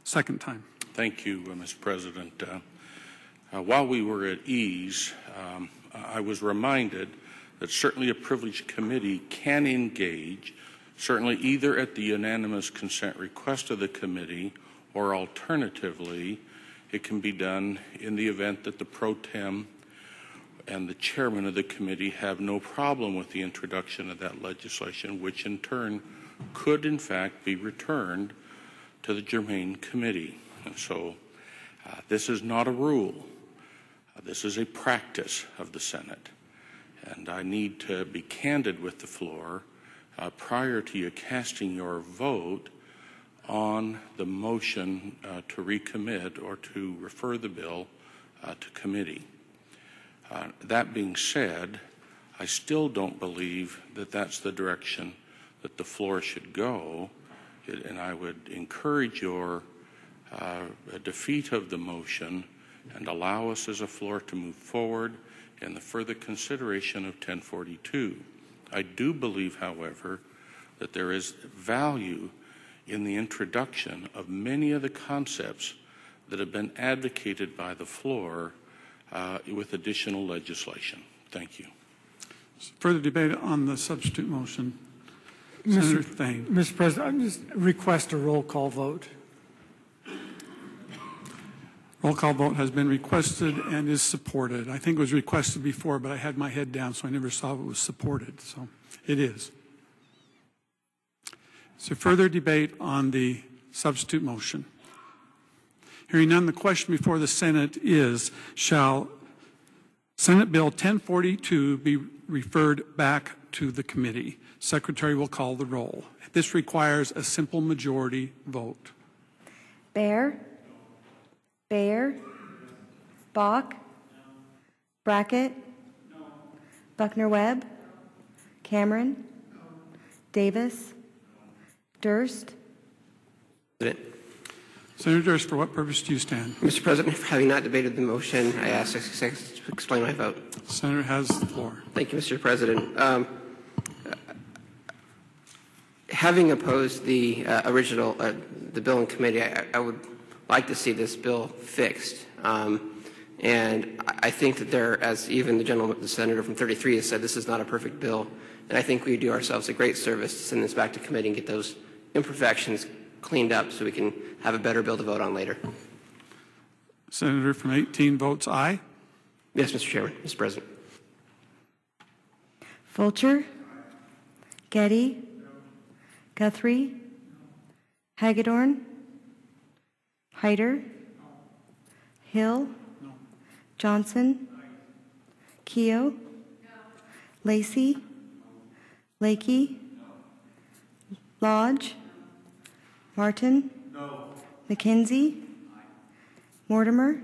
second time. Thank you, Mr. President. While we were at ease, I was reminded that certainly a privileged committee can engage, certainly either at the unanimous consent request of the committee, or alternatively, it can be done in the event that the pro tem and the chairman of the committee have no problem with the introduction of that legislation, which in turn could in fact be returned to the germane committee. And so this is not a rule. This is a practice of the Senate. and I need to be candid with the floor prior to you casting your vote on the motion to recommit or to refer the bill to committee. That being said, I still don't believe that that's the direction that the floor should go, and I would encourage your defeat of the motion and allow us as a floor to move forward in the further consideration of 1042. I do believe, however, that there is value in the introduction of many of the concepts that have been advocated by the floor with additional legislation. Thank you. Further debate on the substitute motion. Senator Thane. Mr. President, I just request a roll call vote. Roll call vote has been requested and is supported. I think it was requested before, but I had my head down, so I never saw it was supported. So it is. So further debate on the substitute motion. Hearing none, the question before the Senate is, shall Senate Bill 1042 be referred back to the committee? Secretary will call the roll. This requires a simple majority vote. Baer? Bayer? Bach? Brackett? Buckner-Webb? Cameron? Davis? Durst? Senator Durst, for what purpose do you stand? Mr. President, having not debated the motion, I ask to explain my vote. Senator has the floor. Thank you, Mr. President. Having opposed the original, the bill in committee, I would like to see this bill fixed. And I think that there, as even the senator from 33 has said, this is not a perfect bill. And I think we do ourselves a great service to send this back to committee and get those imperfections cleaned up so we can have a better bill to vote on later. Senator from 18 votes aye. Yes, Mr. Chairman, Mr. President. Fulcher? Getty? Guthrie? Hagedorn? Hyder? Hill? Johnson? Keogh? Lacey? Lakey? Lodge? Martin? McKenzie? Mortimer?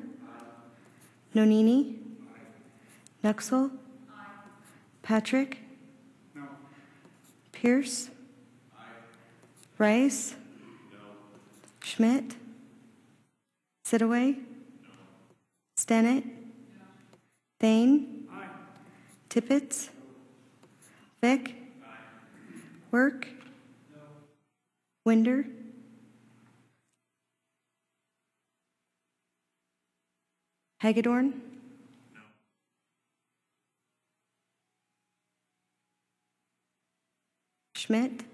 Nonini? Nuxel? Patrick? Pierce? Rice? Schmidt? Sidaway? Stennett? Thane? Tippett? Vick? Work? Winder? Hagedorn? Schmidt?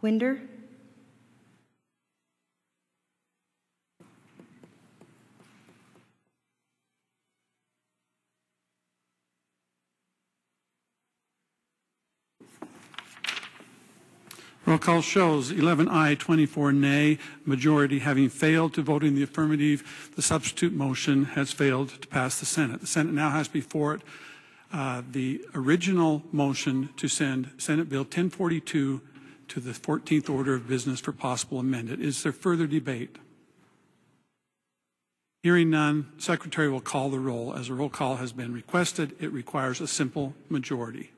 Winder? Roll call shows 11 aye, 24 nay. Majority having failed to vote in the affirmative, the substitute motion has failed to pass the Senate. The Senate now has before it the original motion to send Senate Bill 1042 to the 14th order of business for possible amendment. Is there further debate? Hearing none, Secretary will call the roll. As a roll call has been requested, it requires a simple majority.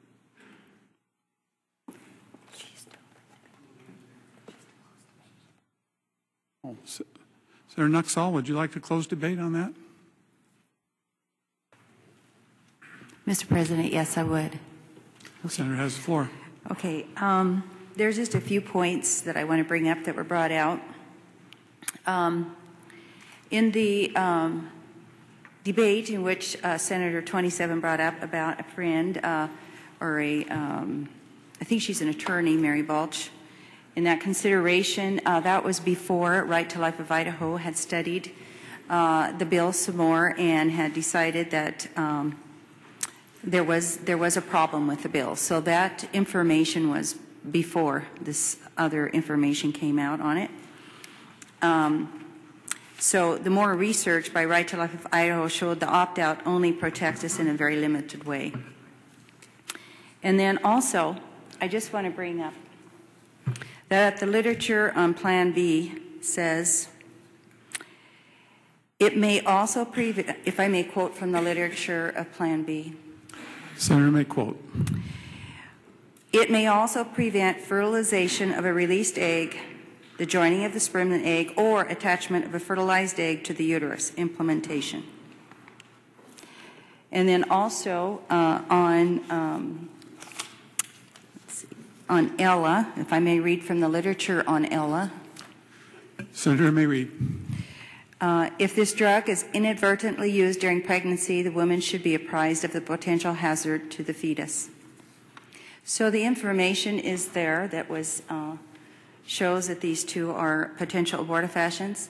Senator Nuxall, would you like to close debate on that? Mr. President, yes, I would. The Senator has the floor. Okay. There's just a few points that I want to bring up that were brought out. In the debate in which Senator 27 brought up about a friend or I think she's an attorney, Mary Balch, in that consideration, that was before Right to Life of Idaho had studied the bill some more and had decided that there was a problem with the bill. So that information was before this other information came out on it. So the more research by Right to Life of Idaho showed the opt-out only protects us in a very limited way. And then also, I just want to bring up that the literature on Plan B says, it may also prevent, if I may quote from the literature of Plan B. Senator may quote. It may also prevent fertilization of a released egg, the joining of the sperm and egg, or attachment of a fertilized egg to the uterus, implementation. And then also on Ella, if I may read from the literature on Ella. Senator may read. If this drug is inadvertently used during pregnancy, the woman should be apprised of the potential hazard to the fetus. So the information is there that was shows that these two are potential abortifacients,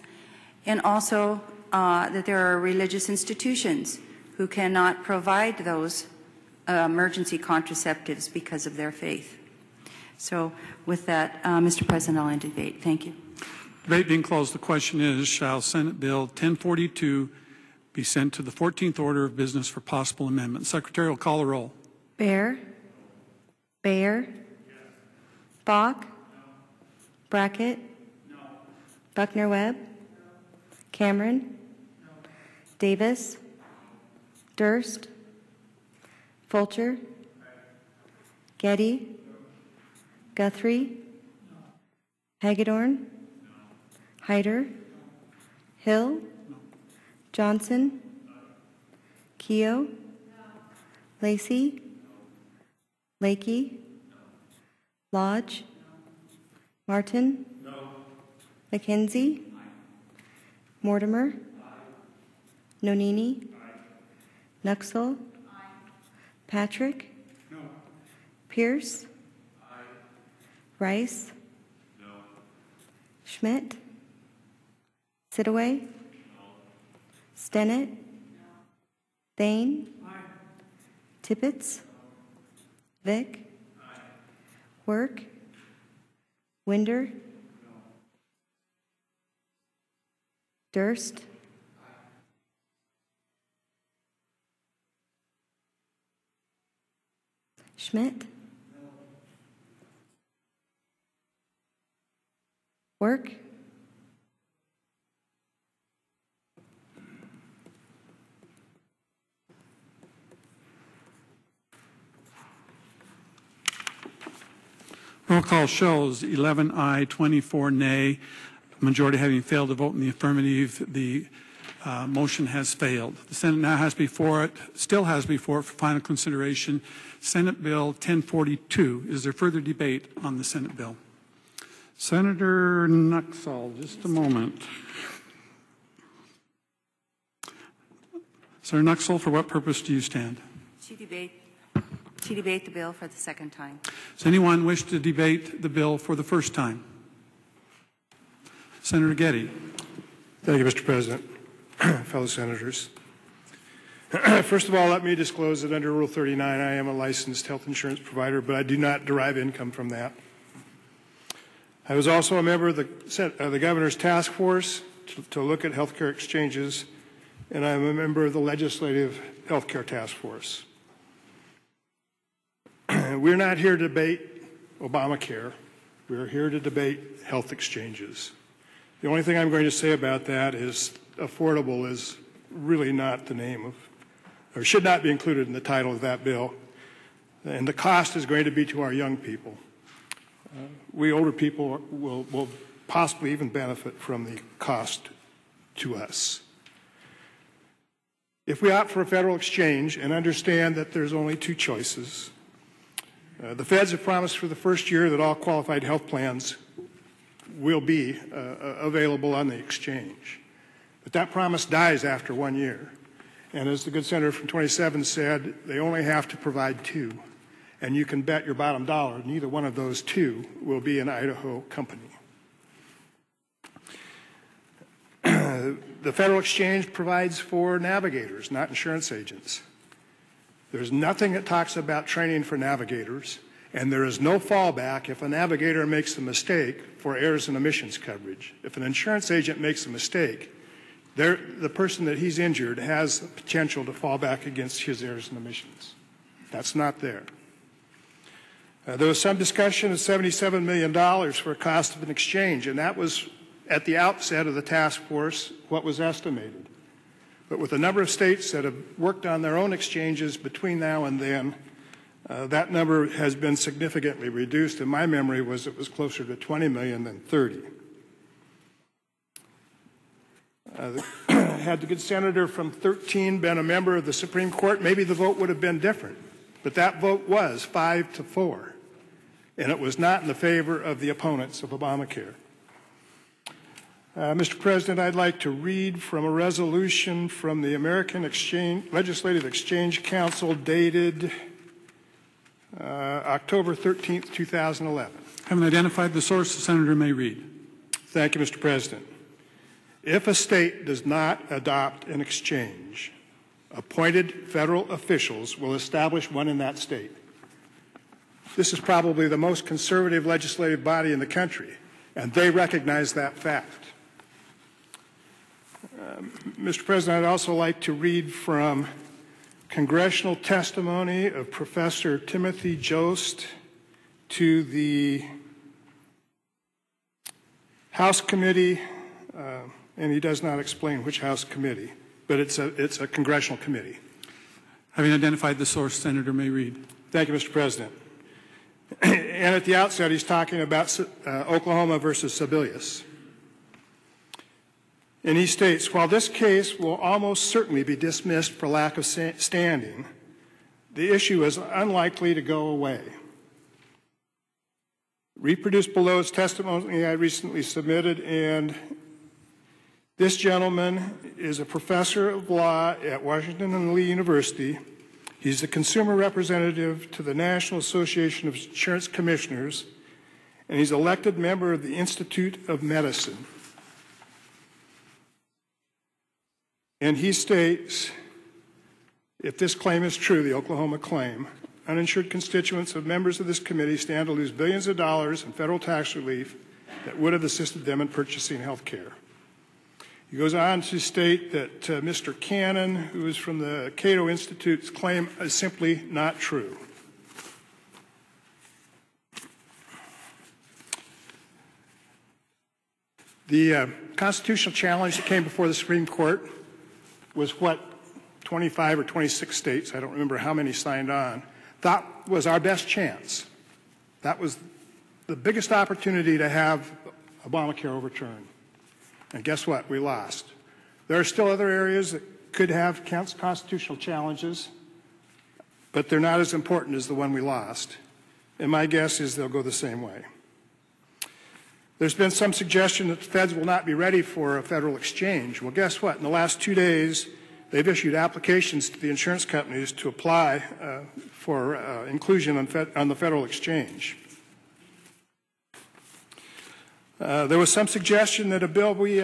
and also that there are religious institutions who cannot provide those emergency contraceptives because of their faith. So with that, Mr. President, I'll end debate. Thank you. Debate being closed, the question is, shall Senate Bill 1042 be sent to the 14th order of business for possible amendment? Secretary will call the roll. Bear? Bayer? Bach? Brackett? Buckner-Webb? Cameron? Davis? Durst? Fulcher? Getty? Guthrie? Hagedorn? Hyder? Hill? Johnson? Keogh? Lacey? Lakey? Lodge? Martin? McKenzie? Mortimer? Nonini? Nuxel? Patrick? Pierce? Rice? Schmidt? Sidaway? Stennett? Thane? Tippett? Vick? Work? Winder? Durst? Schmidt? Work? Roll call shows 11 aye, 24 nay. Majority having failed to vote in the affirmative, the motion has failed. The Senate now has before it, still has before it for final consideration, Senate Bill 1042. Is there further debate on the Senate bill? Senator Nuxall, just a moment. Senator Nuxall, for what purpose do you stand? To debate the bill for the second time. Does anyone wish to debate the bill for the first time? Senator Getty. Thank you, Mr. President. Fellow senators. First of all, let me disclose that under Rule 39, I am a licensed health insurance provider, but I do not derive income from that. I was also a member of the governor's task force to look at healthcare exchanges, and I'm a member of the legislative healthcare task force. We're not here to debate Obamacare. We're here to debate health exchanges. The only thing I'm going to say about that is affordable is really not the name of, or should not be included in the title of that bill. And the cost is going to be to our young people. We older people will possibly even benefit from the cost to us. If we opt for a federal exchange and understand that there's only two choices, the feds have promised for the first year that all qualified health plans will be available on the exchange. But that promise dies after 1 year. And as the good senator from 27 said, they only have to provide two. And you can bet your bottom dollar neither one of those two will be an Idaho company. The federal exchange provides for navigators, not insurance agents. There's nothing that talks about training for navigators, and there is no fallback if a navigator makes a mistake for errors and omissions coverage. If an insurance agent makes a mistake, the person that he's injured has the potential to fall back against his errors and omissions. That's not there. There was some discussion of $77 million for a cost of an exchange, and that was at the outset of the task force what was estimated. But with a number of states that have worked on their own exchanges between now and then, that number has been significantly reduced, and my memory was it was closer to 20 million than 30. Had the good senator from 13 been a member of the Supreme Court, maybe the vote would have been different. But that vote was 5-4, and it was not in the favor of the opponents of Obamacare. Mr. President, I'd like to read from a resolution from the American Legislative Exchange Council dated October 13th, 2011. Having identified the source, the senator may read. Thank you, Mr. President. If a state does not adopt an exchange, appointed federal officials will establish one in that state. This is probably the most conservative legislative body in the country, and they recognize that fact. Mr. President, I'd also like to read from congressional testimony of Professor Timothy Jost to the House committee, and he does not explain which House committee, but it's a congressional committee. Having identified the source, senator may read. Thank you, Mr. President. And at the outset, he's talking about Oklahoma versus Sebelius. And he states, while this case will almost certainly be dismissed for lack of standing, the issue is unlikely to go away. Reproduced below is testimony I recently submitted, and this gentleman is a professor of law at Washington and Lee University. He's the consumer representative to the National Association of Insurance Commissioners, and he's elected member of the Institute of Medicine. And he states, if this claim is true, the Oklahoma claim, uninsured constituents of members of this committee stand to lose billions of dollars in federal tax relief that would have assisted them in purchasing health care. He goes on to state that Mr. Cannon, who is from the Cato Institute's claim, is simply not true. The constitutional challenge that came before the Supreme Court was what 25 or 26 states, I don't remember how many signed on, thought was our best chance. That was the biggest opportunity to have Obamacare overturned. And guess what? We lost. There are still other areas that could have constitutional challenges, but they're not as important as the one we lost. And my guess is they'll go the same way. There's been some suggestion that the feds will not be ready for a federal exchange. Well, guess what? In the last 2 days, they've issued applications to the insurance companies to apply for inclusion on the federal exchange. There was some suggestion that a bill we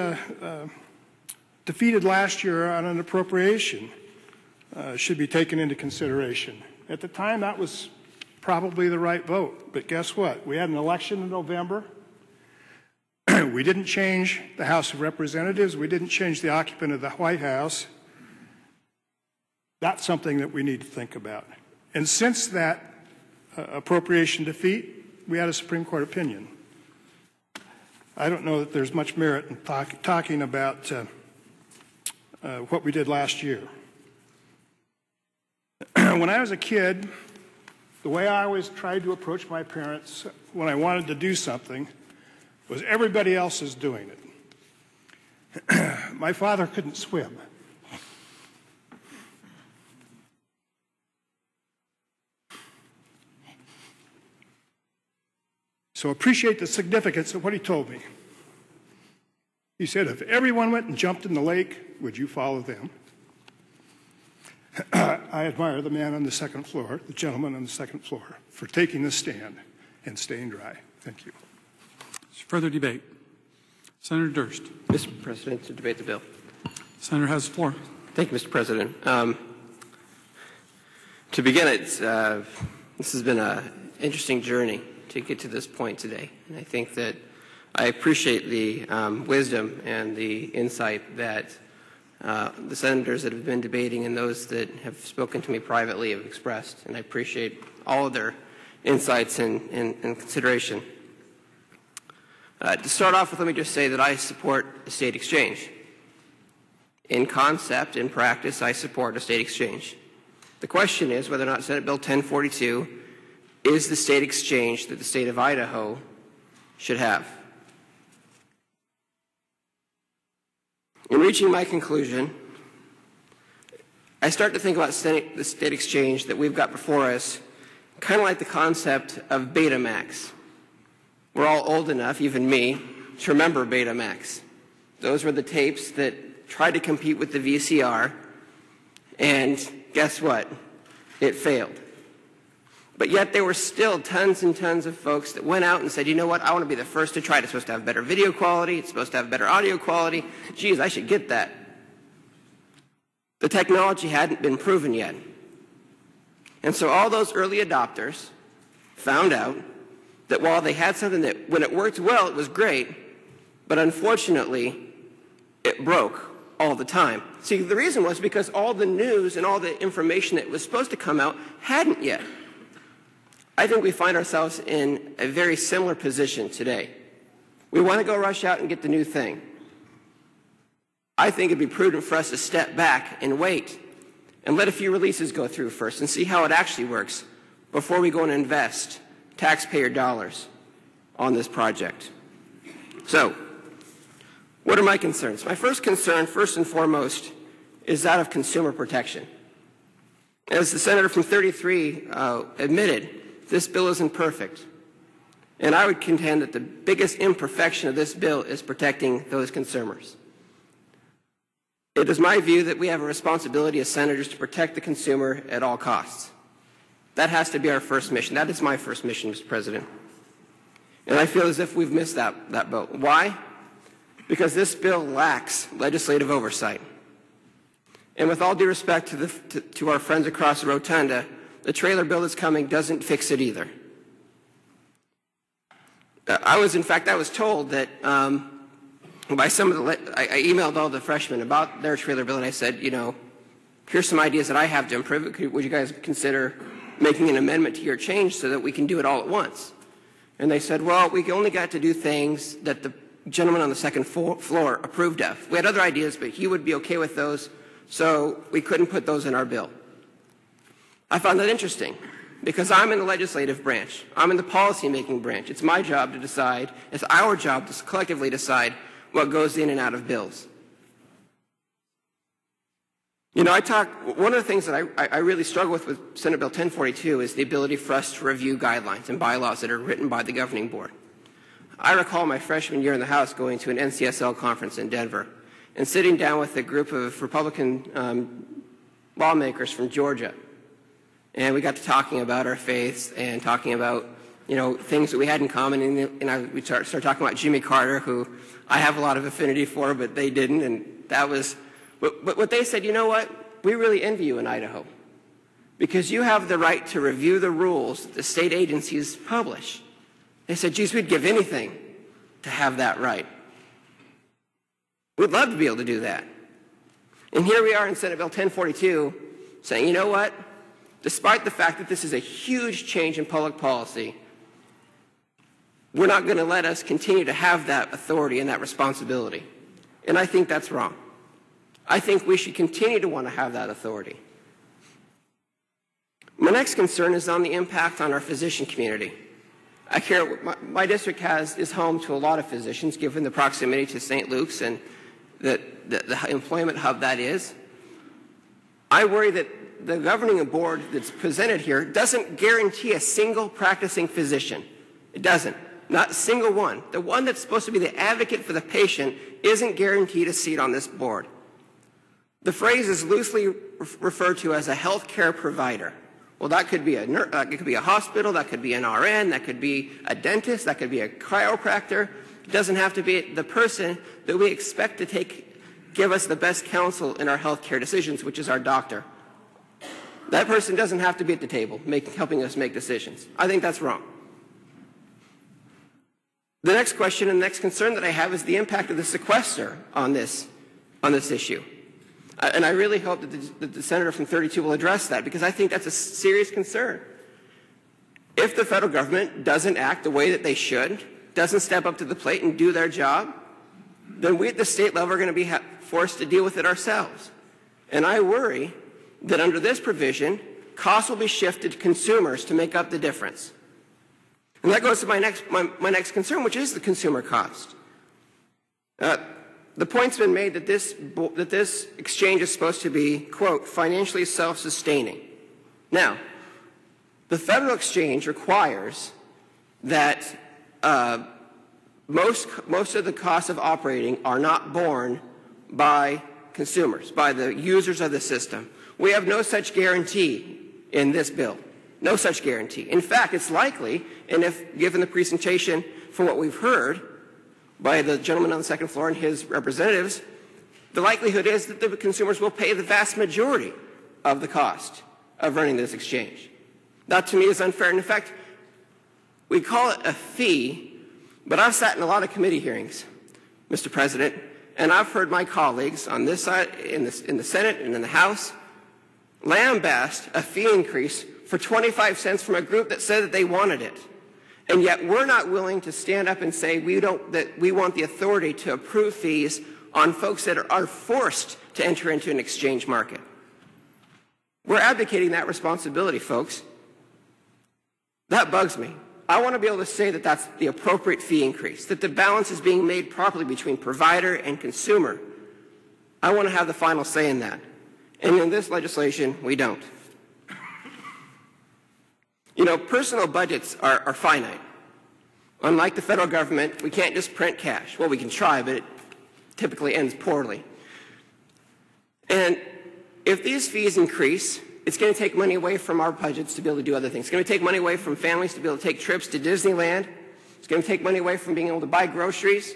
defeated last year on an appropriation should be taken into consideration. At the time, that was probably the right vote. But guess what? We had an election in November. We didn't change the House of Representatives. We didn't change the occupant of the White House. That's something that we need to think about. And since that appropriation defeat, we had a Supreme Court opinion. I don't know that there's much merit in talking about what we did last year. When I was a kid, the way I always tried to approach my parents when I wanted to do something was everybody else is doing it. My father couldn't swim. So appreciate the significance of what he told me. He said, if everyone went and jumped in the lake, would you follow them? I admire the man on the second floor, the gentleman on the second floor, for taking the stand and staying dry. Thank you. Further debate. Senator Durst. Mr. President, to debate the bill. Senator has the floor. Thank you, Mr. President. To begin, this has been an interesting journey to get to this point today. And I think that I appreciate the wisdom and the insight that the senators that have been debating and those that have spoken to me privately have expressed, and I appreciate all of their insights and consideration. To start off with, let me just say that I support a state exchange. In concept, in practice, I support a state exchange. The question is whether or not Senate Bill 1042 is the state exchange that the state of Idaho should have. In reaching my conclusion, I start to think about the state exchange that we've got before us, kind of like the concept of Betamax. We're all old enough, even me, to remember Betamax. Those were the tapes that tried to compete with the VCR, and guess what? It failed. But yet there were still tons and tons of folks that went out and said, you know what, I want to be the first to try it. It's supposed to have better video quality. It's supposed to have better audio quality. Geez, I should get that. The technology hadn't been proven yet. And so all those early adopters found out that while they had something that, when it worked well, it was great, but unfortunately, it broke all the time. See, the reason was because all the news and all the information that was supposed to come out hadn't yet. I think we find ourselves in a very similar position today. We want to go rush out and get the new thing. I think it'd be prudent for us to step back and wait and let a few releases go through first and see how it actually works before we go and invest taxpayer dollars on this project. So, what are my concerns? My first concern, first and foremost, is that of consumer protection. As the senator from 33 admitted, this bill isn't perfect. And I would contend that the biggest imperfection of this bill is protecting those consumers. It is my view that we have a responsibility as senators to protect the consumer at all costs. That has to be our first mission. That is my first mission, Mr. President. And I feel as if we've missed that boat. Why? Because this bill lacks legislative oversight. And with all due respect to our friends across the rotunda, the trailer bill that's coming doesn't fix it either. I was told that by some of I emailed all the freshmen about their trailer bill, and I said, you know, here's some ideas that I have to improve it. Would you guys consider making an amendment to your change so that we can do it all at once? And they said, well, we only got to do things that the gentleman on the second floor approved of. We had other ideas, but he would be okay with those, so we couldn't put those in our bill. I found that interesting because I'm in the legislative branch. I'm in the policy-making branch. It's my job to decide. It's our job to collectively decide what goes in and out of bills. You know, one of the things that I really struggle with Senate Bill 1042 is the ability for us to review guidelines and bylaws that are written by the governing board. I recall my freshman year in the House going to an NCSL conference in Denver and sitting down with a group of Republican lawmakers from Georgia. And we got to talking about our faiths and talking about, you know, things that we had in common. And we started talking about Jimmy Carter, who I have a lot of affinity for, but they didn't. And that was, but what they said, you know what? We really envy you in Idaho because you have the right to review the rules that the state agencies publish. They said, geez, we'd give anything to have that right. We'd love to be able to do that. And here we are in Senate Bill 1042 saying, you know what? Despite the fact that this is a huge change in public policy, we're not going to let us continue to have that authority and that responsibility. And I think that's wrong. I think we should continue to want to have that authority. My next concern is on the impact on our physician community. My district is home to a lot of physicians, given the proximity to St. Luke's and the employment hub that is. I worry that the governing board that's presented here doesn't guarantee a single practicing physician. It doesn't. Not a single one. The one that's supposed to be the advocate for the patient isn't guaranteed a seat on this board. The phrase is loosely referred to as a health care provider. Well, that could be it could be a hospital, that could be an RN, that could be a dentist, that could be a chiropractor. It doesn't have to be the person that we expect to give us the best counsel in our health care decisions, which is our doctor. That person doesn't have to be at the table helping us make decisions. I think that's wrong. The next question and the next concern that I have is the impact of the sequester on this issue. And I really hope that the senator from 32 will address that, because I think that's a serious concern. If the federal government doesn't act the way that they should, doesn't step up to the plate and do their job, then we at the state level are going to be forced to deal with it ourselves. And I worry that under this provision, costs will be shifted to consumers to make up the difference. And that goes to my next concern, which is the consumer cost. The point's been made that this exchange is supposed to be, quote, financially self-sustaining. Now, the federal exchange requires that most of the costs of operating are not borne by consumers, by the users of the system. We have no such guarantee in this bill. No such guarantee. In fact, it's likely, and if given the presentation from what we've heard by the gentleman on the second floor and his representatives, the likelihood is that the consumers will pay the vast majority of the cost of running this exchange. That to me is unfair. And in fact, we call it a fee, but I've sat in a lot of committee hearings, Mr. President, and I've heard my colleagues on this side, in the Senate and in the House, lambast a fee increase for 25 cents from a group that said that they wanted it. And yet we're not willing to stand up and say that we want the authority to approve fees on folks that are forced to enter into an exchange market. We're advocating that responsibility, folks. That bugs me. I want to be able to say that that's the appropriate fee increase, that the balance is being made properly between provider and consumer. I want to have the final say in that. And in this legislation, we don't. You know, personal budgets are finite. Unlike the federal government, we can't just print cash. Well, we can try, but it typically ends poorly. And if these fees increase, it's going to take money away from our budgets to be able to do other things. It's going to take money away from families to be able to take trips to Disneyland. It's going to take money away from being able to buy groceries.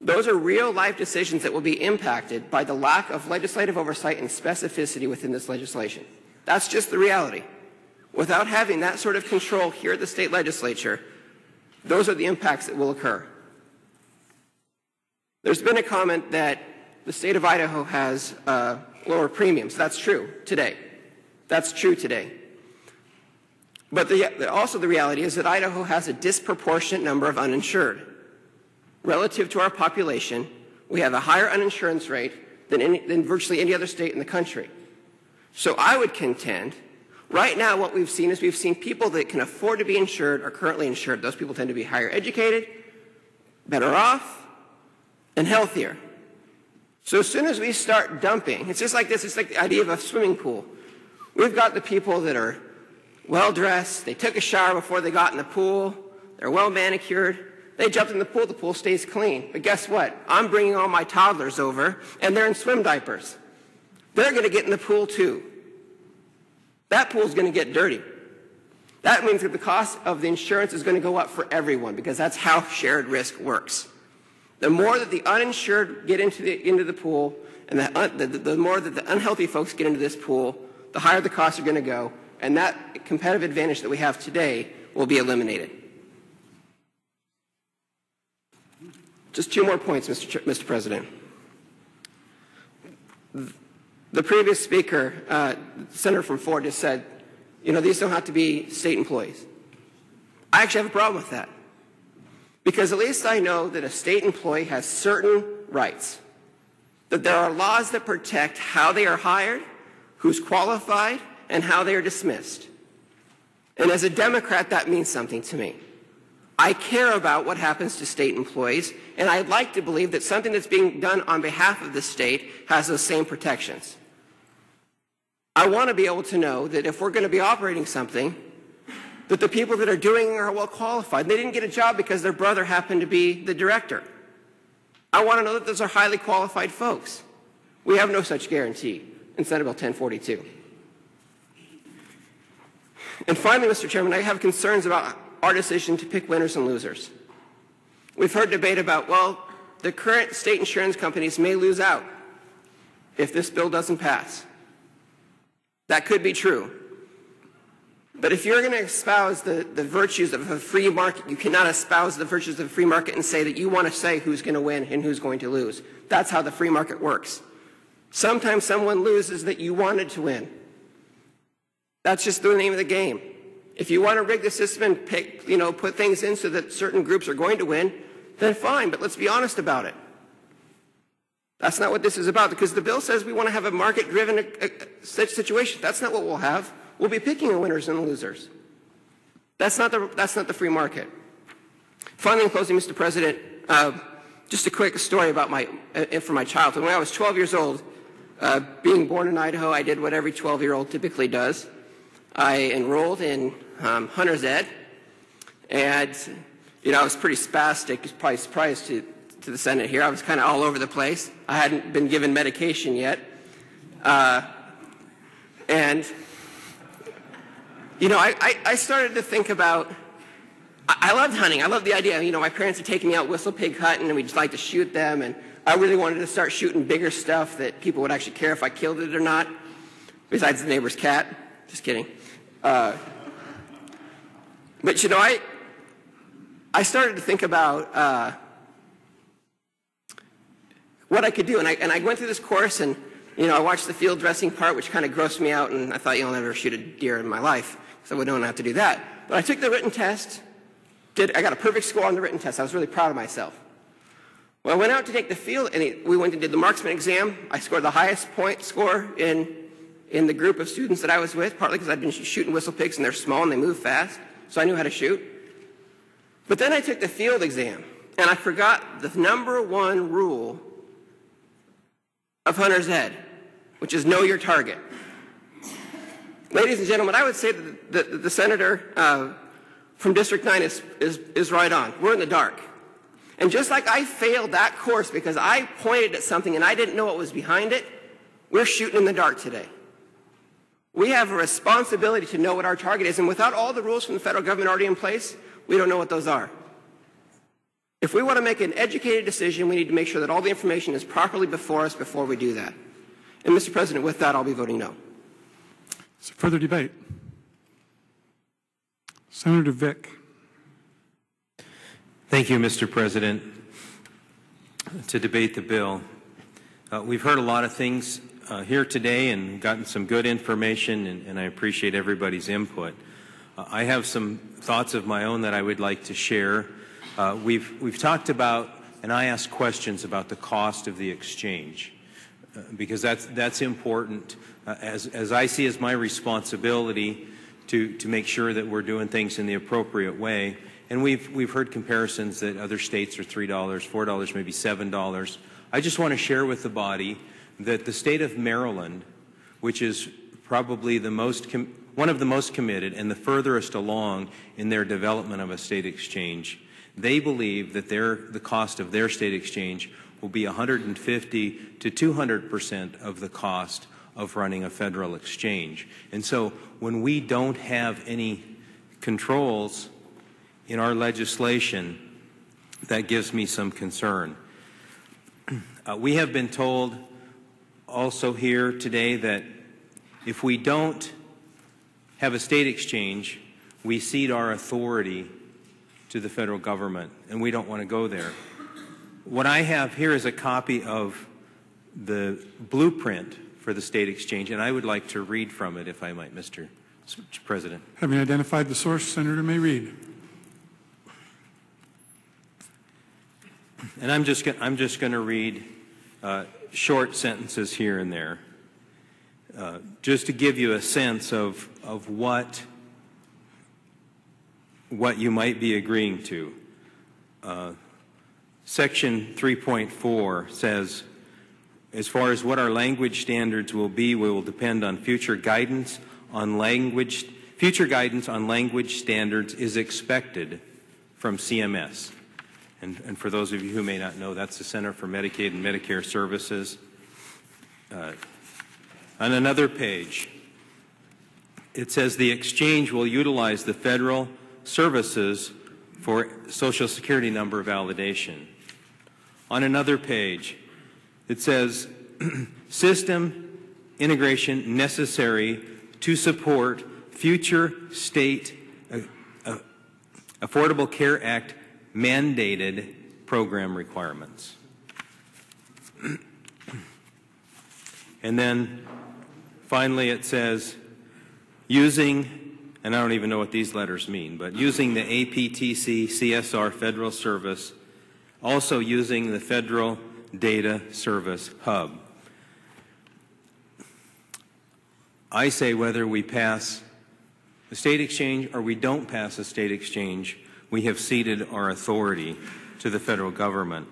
Those are real-life decisions that will be impacted by the lack of legislative oversight and specificity within this legislation. That's just the reality. Without having that sort of control here at the state legislature, those are the impacts that will occur. There's been a comment that the state of Idaho has lower premiums. That's true today. That's true today. But also the reality is that Idaho has a disproportionate number of uninsured. Relative to our population, we have a higher uninsurance rate than virtually any other state in the country. So I would contend, right now what we've seen is we've seen people that can afford to be insured are currently insured. Those people tend to be higher educated, better off, and healthier. So as soon as we start dumping, it's just like this, it's like the idea of a swimming pool. We've got the people that are well-dressed, they took a shower before they got in the pool, they're well-manicured, they jumped in the pool stays clean. But guess what? I'm bringing all my toddlers over, and they're in swim diapers. They're going to get in the pool too. That pool's going to get dirty. That means that the cost of the insurance is going to go up for everyone, because that's how shared risk works. The more that the uninsured get into the pool, and the more that the unhealthy folks get into this pool, the higher the costs are going to go, and that competitive advantage that we have today will be eliminated. Just two more points, Mr. President. The previous speaker, Senator from Ford, just said, you know, these don't have to be state employees. I actually have a problem with that. Because at least I know that a state employee has certain rights. That there are laws that protect how they are hired, who's qualified, and how they are dismissed. And as a Democrat, that means something to me. I care about what happens to state employees, and I'd like to believe that something that's being done on behalf of the state has those same protections. I want to be able to know that if we're going to be operating something, that the people that are doing it are well qualified. They didn't get a job because their brother happened to be the director. I want to know that those are highly qualified folks. We have no such guarantee in Senate Bill 1042. And finally, Mr. Chairman, I have concerns about our decision to pick winners and losers. We've heard debate about, well, the current state insurance companies may lose out if this bill doesn't pass. That could be true. But if you're going to espouse the virtues of a free market, you cannot espouse the virtues of a free market and say that you want to say who's going to win and who's going to lose. That's how the free market works. Sometimes someone loses that you wanted to win. That's just the name of the game. If you want to rig the system and pick, put things in so that certain groups are going to win, then fine, but let's be honest about it. That's not what this is about, because the bill says we want to have a market-driven such situation. That's not what we'll have. We'll be picking the winners and the losers. That's not the free market. Finally, in closing, Mr. President, just a quick story about from my childhood. When I was 12 years old, being born in Idaho, I did what every 12-year-old typically does. I enrolled in Hunter's Ed, and I was pretty spastic. You're probably surprised to the Senate here. I was kind of all over the place. I hadn't been given medication yet. And, I started to think about, I loved hunting. I loved the idea. My parents had taken me out whistle pig hunting, and we just like to shoot them. And I really wanted to start shooting bigger stuff that people would actually care if I killed it or not, besides the neighbor's cat. Just kidding. But, I started to think about what I could do. And I went through this course, and, I watched the field dressing part, which kind of grossed me out, and I thought, I'll never shoot a deer in my life, so I don't have to do that. But I took the written test. I got a perfect score on the written test. I was really proud of myself. When I went out to take the field, and we went and did the marksman exam, I scored the highest point score in the group of students that I was with, partly because I'd been shooting whistle pigs, and they're small and they move fast, so I knew how to shoot. But then I took the field exam, and I forgot the #1 rule of Hunter's Ed, which is know your target. Ladies and gentlemen, I would say that the senator from District 9 is right on. We're in the dark. And just like I failed that course because I pointed at something and I didn't know what was behind it, we're shooting in the dark today. We have a responsibility to know what our target is, and without all the rules from the federal government already in place, we don't know what those are. If we want to make an educated decision, we need to make sure that all the information is properly before us before we do that. And, Mr. President, with that, I'll be voting no. Is there further debate? Senator Vick. Thank you, Mr. President. To debate the bill, we've heard a lot of things here today and gotten some good information, and I appreciate everybody's input. I have some thoughts of my own that I would like to share. We've talked about, and I asked questions about the cost of the exchange, because that's important, as I see as my responsibility to make sure that we're doing things in the appropriate way. And we've heard comparisons that other states are $3, $4, maybe $7. I just want to share with the body that the state of Maryland, which is probably one of the most committed and the furthest along in their development of a state exchange, they believe that the cost of their state exchange will be 150 to 200% of the cost of running a federal exchange. And so when we don't have any controls in our legislation, that gives me some concern. We have been told also here today that if we don't have a state exchange, we cede our authority to the federal government, and we don't want to go there. What I have here is a copy of the blueprint for the state exchange, and I would like to read from it, if I might, Mr. President. Having identified the source, Senator may read. And I'm just going to read short sentences here and there, just to give you a sense of what you might be agreeing to. Section 3.4 says, as far as what our language standards will be, we will depend on future guidance on language standards is expected from CMS. And for those of you who may not know, that's the Center for Medicaid and Medicare Services. On another page, it says the exchange will utilize the federal services for Social Security number validation. On another page, it says system integration necessary to support future state Affordable Care Act mandated program requirements. And then finally it says, using, and I don't even know what these letters mean, but using the APTC CSR Federal Service, also using the Federal Data Service Hub. I say whether we pass a state exchange or we don't pass a state exchange, we have ceded our authority to the federal government.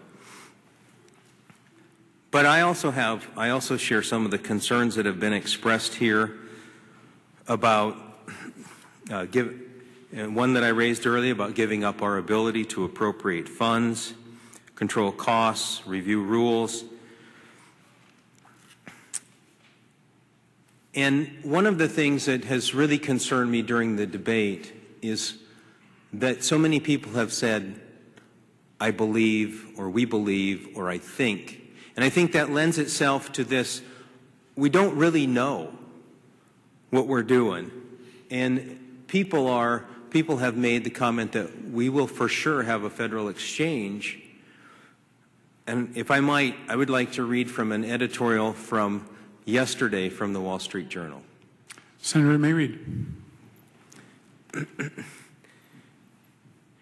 But I also share some of the concerns that have been expressed here about one that I raised earlier about giving up our ability to appropriate funds, control costs, review rules. And one of the things that has really concerned me during the debate is that so many people have said, I believe, or we believe, or I think. And I think that lends itself to this, we don't really know what we're doing. And people have made the comment that we will for sure have a federal exchange. And if I might, I would like to read from an editorial from yesterday from the Wall Street Journal. Senator may read.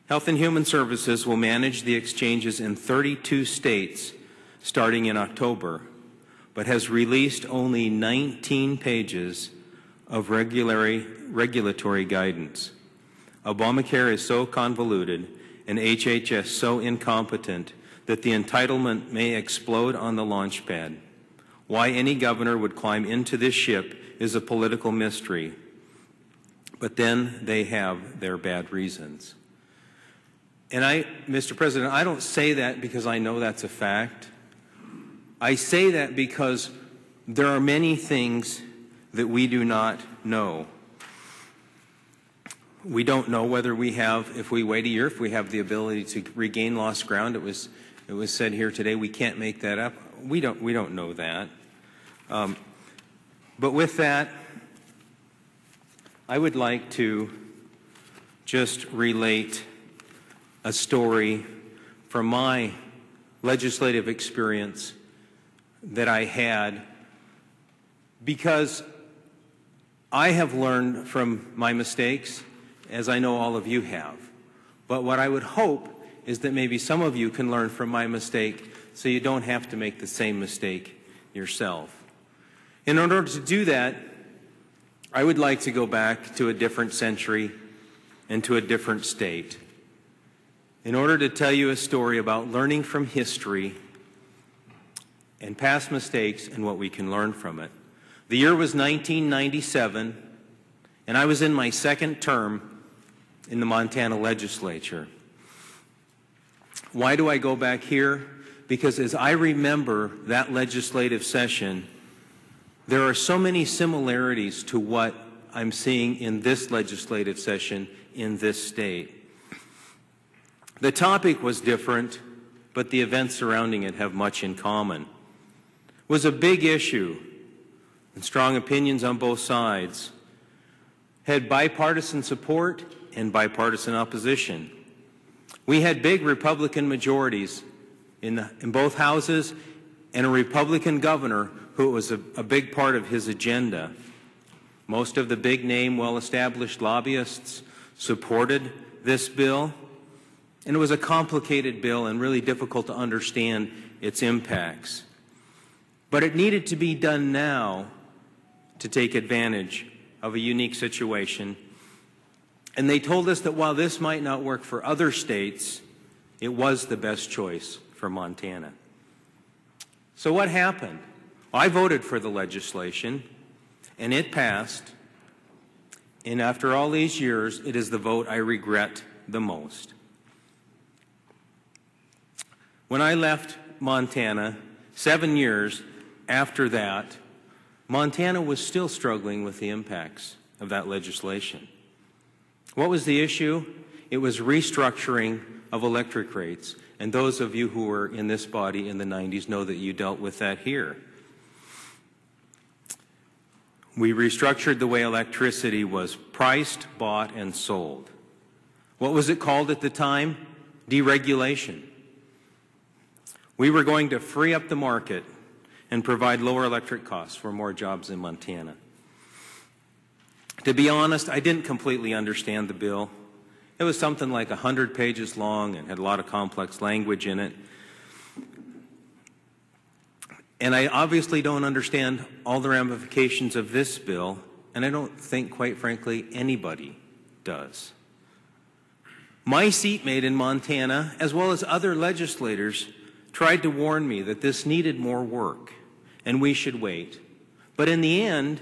Health and Human Services will manage the exchanges in 32 states starting in October, but has released only 19 pages of regulatory guidance. Obamacare is so convoluted and HHS so incompetent that the entitlement may explode on the launch pad. Why any governor would climb into this ship is a political mystery, but then they have their bad reasons. And Mr. President, I don't say that because I know that's a fact. I say that because there are many things that we do not know. We don't know whether we have, if we wait a year, if we have the ability to regain lost ground. It was said here today we can't make that up. We don't know that. But with that, I would like to just relate a story from my legislative experience that I had, because I have learned from my mistakes, as I know all of you have. But what I would hope is that maybe some of you can learn from my mistake so you don't have to make the same mistake yourself. In order to do that, I would like to go back to a different century and to a different state in order to tell you a story about learning from history and past mistakes and what we can learn from it. The year was 1997, and I was in my second term in the Montana legislature. Why do I go back here? Because as I remember that legislative session, there are so many similarities to what I'm seeing in this legislative session in this state. The topic was different, but the events surrounding it have much in common. It was a big issue, and strong opinions on both sides, had bipartisan support and bipartisan opposition. We had big Republican majorities in both houses and a Republican governor who was a big part of his agenda. Most of the big-name, well-established lobbyists supported this bill, and it was a complicated bill and really difficult to understand its impacts. But it needed to be done now to take advantage of a unique situation. And they told us that while this might not work for other states, it was the best choice for Montana. So what happened? I voted for the legislation, and it passed. And after all these years, it is the vote I regret the most. When I left Montana, 7 years after that, Montana was still struggling with the impacts of that legislation. What was the issue? It was restructuring of electric rates. And those of you who were in this body in the 90s know that you dealt with that here. We restructured the way electricity was priced, bought, and sold. What was it called at the time? Deregulation. We were going to free up the market and provide lower electric costs for more jobs in Montana. To be honest, I didn't completely understand the bill. It was something like 100 pages long and had a lot of complex language in it. And I obviously don't understand all the ramifications of this bill, and I don't think, quite frankly, anybody does. My seatmate in Montana, as well as other legislators, tried to warn me that this needed more work and we should wait. But in the end,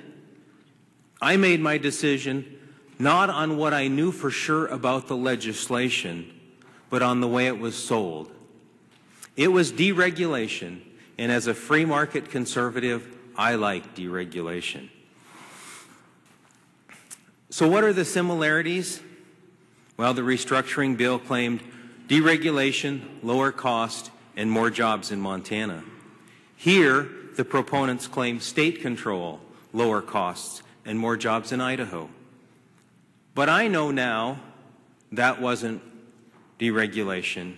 I made my decision not on what I knew for sure about the legislation, but on the way it was sold. It was deregulation, and as a free market conservative, I like deregulation. So what are the similarities? Well, the restructuring bill claimed deregulation, lower cost, and more jobs in Montana. Here, the proponents claim state control, lower costs, and more jobs in Idaho. But I know now that wasn't deregulation,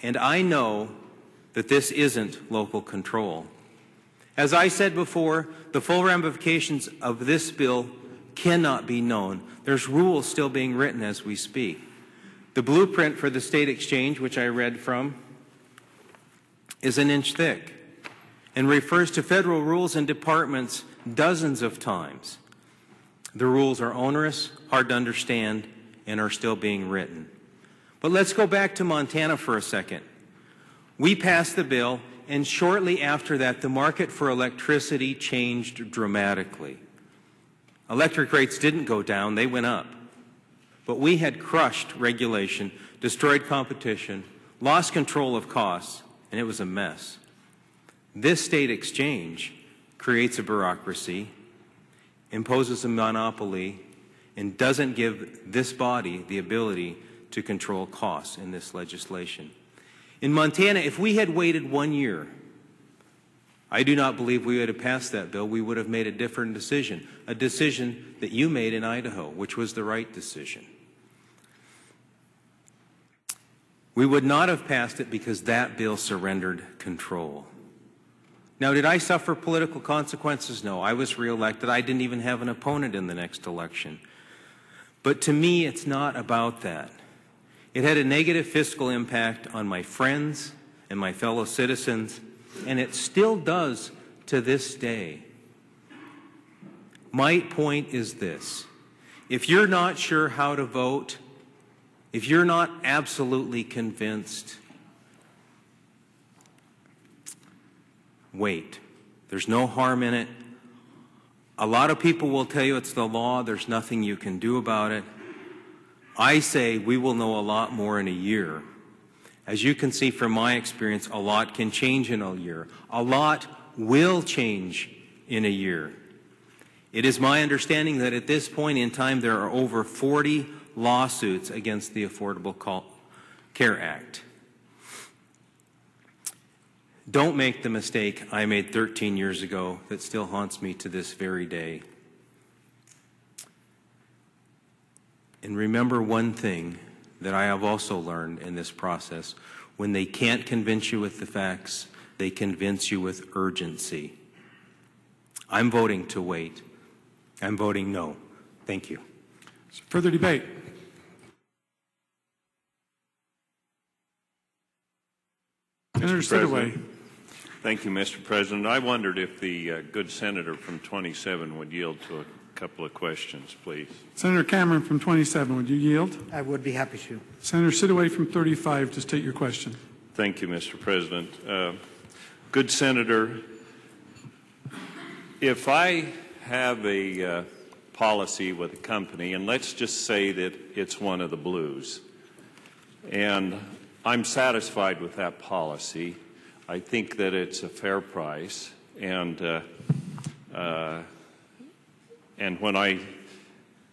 and I know that this isn't local control. As I said before, the full ramifications of this bill cannot be known. There's rules still being written as we speak. The blueprint for the state exchange, which I read from, is an inch thick and refers to federal rules and departments dozens of times. The rules are onerous, hard to understand, and are still being written. But let's go back to Montana for a second. We passed the bill, and shortly after that, the market for electricity changed dramatically. Electric rates didn't go down, they went up. But we had crushed regulation, destroyed competition, lost control of costs, and it was a mess. This state exchange creates a bureaucracy, imposes a monopoly, and doesn't give this body the ability to control costs in this legislation. In Montana, if we had waited 1 year, I do not believe we would have passed that bill. We would have made a different decision, a decision that you made in Idaho, which was the right decision. We would not have passed it because that bill surrendered control. Now, did I suffer political consequences? No, I was reelected. I didn't even have an opponent in the next election. But to me, it's not about that. It had a negative fiscal impact on my friends and my fellow citizens, and it still does to this day. My point is this: if you're not sure how to vote, if you're not absolutely convinced, wait. There's no harm in it. A lot of people will tell you it's the law, there's nothing you can do about it. I say we will know a lot more in a year. As you can see from my experience, a lot can change in a year. A lot will change in a year. It is my understanding that at this point in time there are over 40 lawsuits against the Affordable Care Act. Don't make the mistake I made 13 years ago that still haunts me to this very day. And remember one thing that I have also learned in this process: when they can't convince you with the facts, they convince you with urgency. I'm voting to wait. I'm voting no. Thank you. Further debate? Senator Sidaway. Thank you, Mr. President. I wondered if the good senator from 27 would yield to a couple of questions, please. Senator Cameron from 27, would you yield? I would be happy to. Senator Sidaway from 35, to state your question. Thank you, Mr. President. Good senator, if I have a policy with a company, and let's just say that it's one of the blues, and I'm satisfied with that policy, I think that it's a fair price, and when I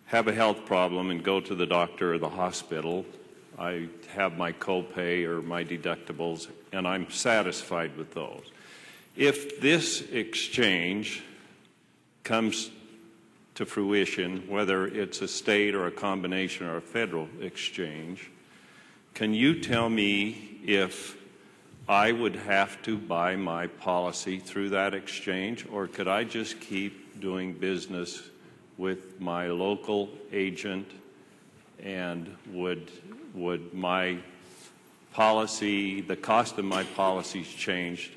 have a health problem and go to the doctor or the hospital, I have my copay or my deductibles, and I'm satisfied with those. If this exchange comes to fruition, whether it's a state or a combination or a federal exchange, can you tell me if I would have to buy my policy through that exchange, or could I just keep doing business with my local agent, and would my policy, the cost of my policies change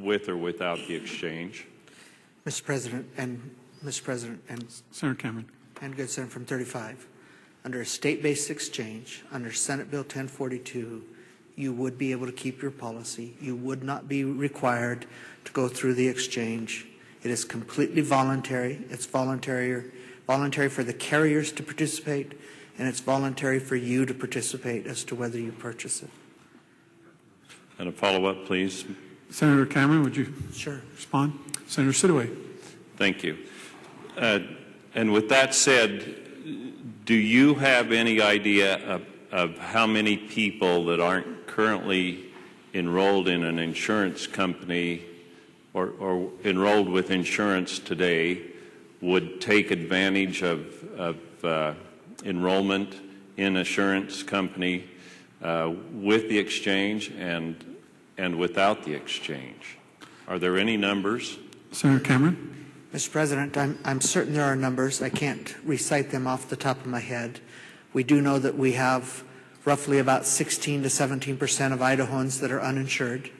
with or without the exchange? Mr. President, and Senator Cameron. And good Senator from 35, under a state-based exchange, under Senate Bill 1042, you would be able to keep your policy. You would not be required to go through the exchange. It is completely voluntary. It's voluntary for the carriers to participate, and it's voluntary for you to participate as to whether you purchase it. And a follow-up, please. Senator Cameron, would you respond? Senator Sidaway. Thank you. And with that said, do you have any idea of how many people that aren't currently enrolled in an insurance company or enrolled with insurance today would take advantage of enrollment in insurance company with the exchange and without the exchange? Are there any numbers? Senator Cameron. Mr. President, I'm certain there are numbers. I can't recite them off the top of my head. We do know that we have roughly about 16 to 17% of Idahoans that are uninsured.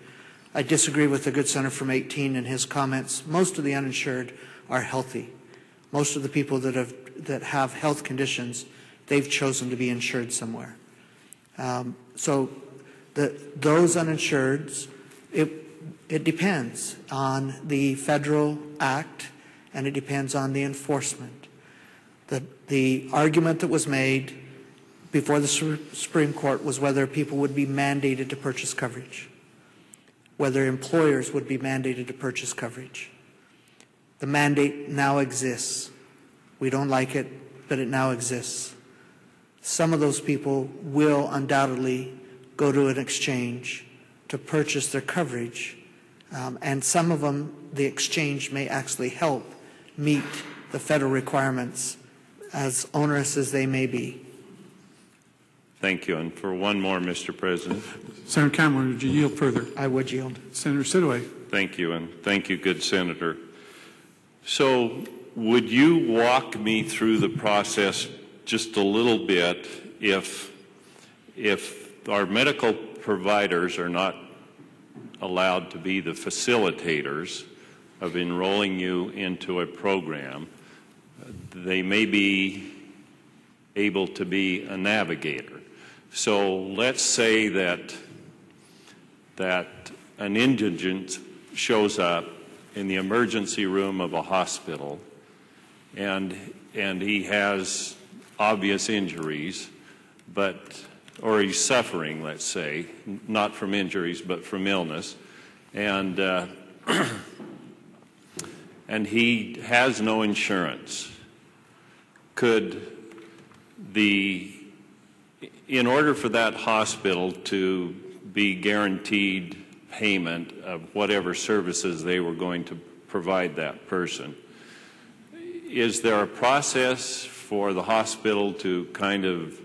I disagree with the good senator from 18 in his comments. Most of the uninsured are healthy. Most of the people that have health conditions, they've chosen to be insured somewhere. So those uninsureds, it depends on the federal act, and it depends on the enforcement. The argument that was made before the Supreme Court was whether people would be mandated to purchase coverage, whether employers would be mandated to purchase coverage. The mandate now exists. We don't like it, but it now exists. Some of those people will undoubtedly go to an exchange to purchase their coverage, and some of them, the exchange may actually help meet the federal requirements, as onerous as they may be. Thank you. And for one more, Mr. President. Senator Cameron, would you yield further? I would yield. Senator Sidaway. Thank you, and thank you, good Senator. So would you walk me through the process just a little bit if our medical providers are not allowed to be the facilitators of enrolling you into a program? They may be able to be a navigator. So let's say that an indigent shows up in the emergency room of a hospital and he has obvious injuries, or he's suffering, let's say, not from injuries but from illness, and he has no insurance. In order for that hospital to be guaranteed payment of whatever services they were going to provide that person, is there a process for the hospital to kind of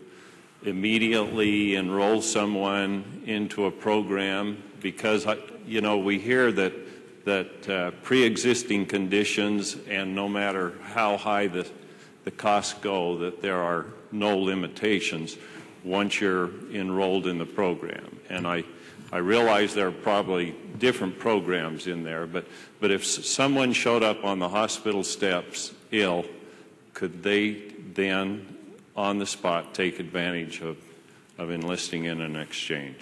immediately enroll someone into a program? Because, we hear that pre-existing conditions, and no matter how high the costs go, that there are no limitations once you're enrolled in the program. And I realize there are probably different programs in there, but if someone showed up on the hospital steps ill, could they then on the spot take advantage of enlisting in an exchange?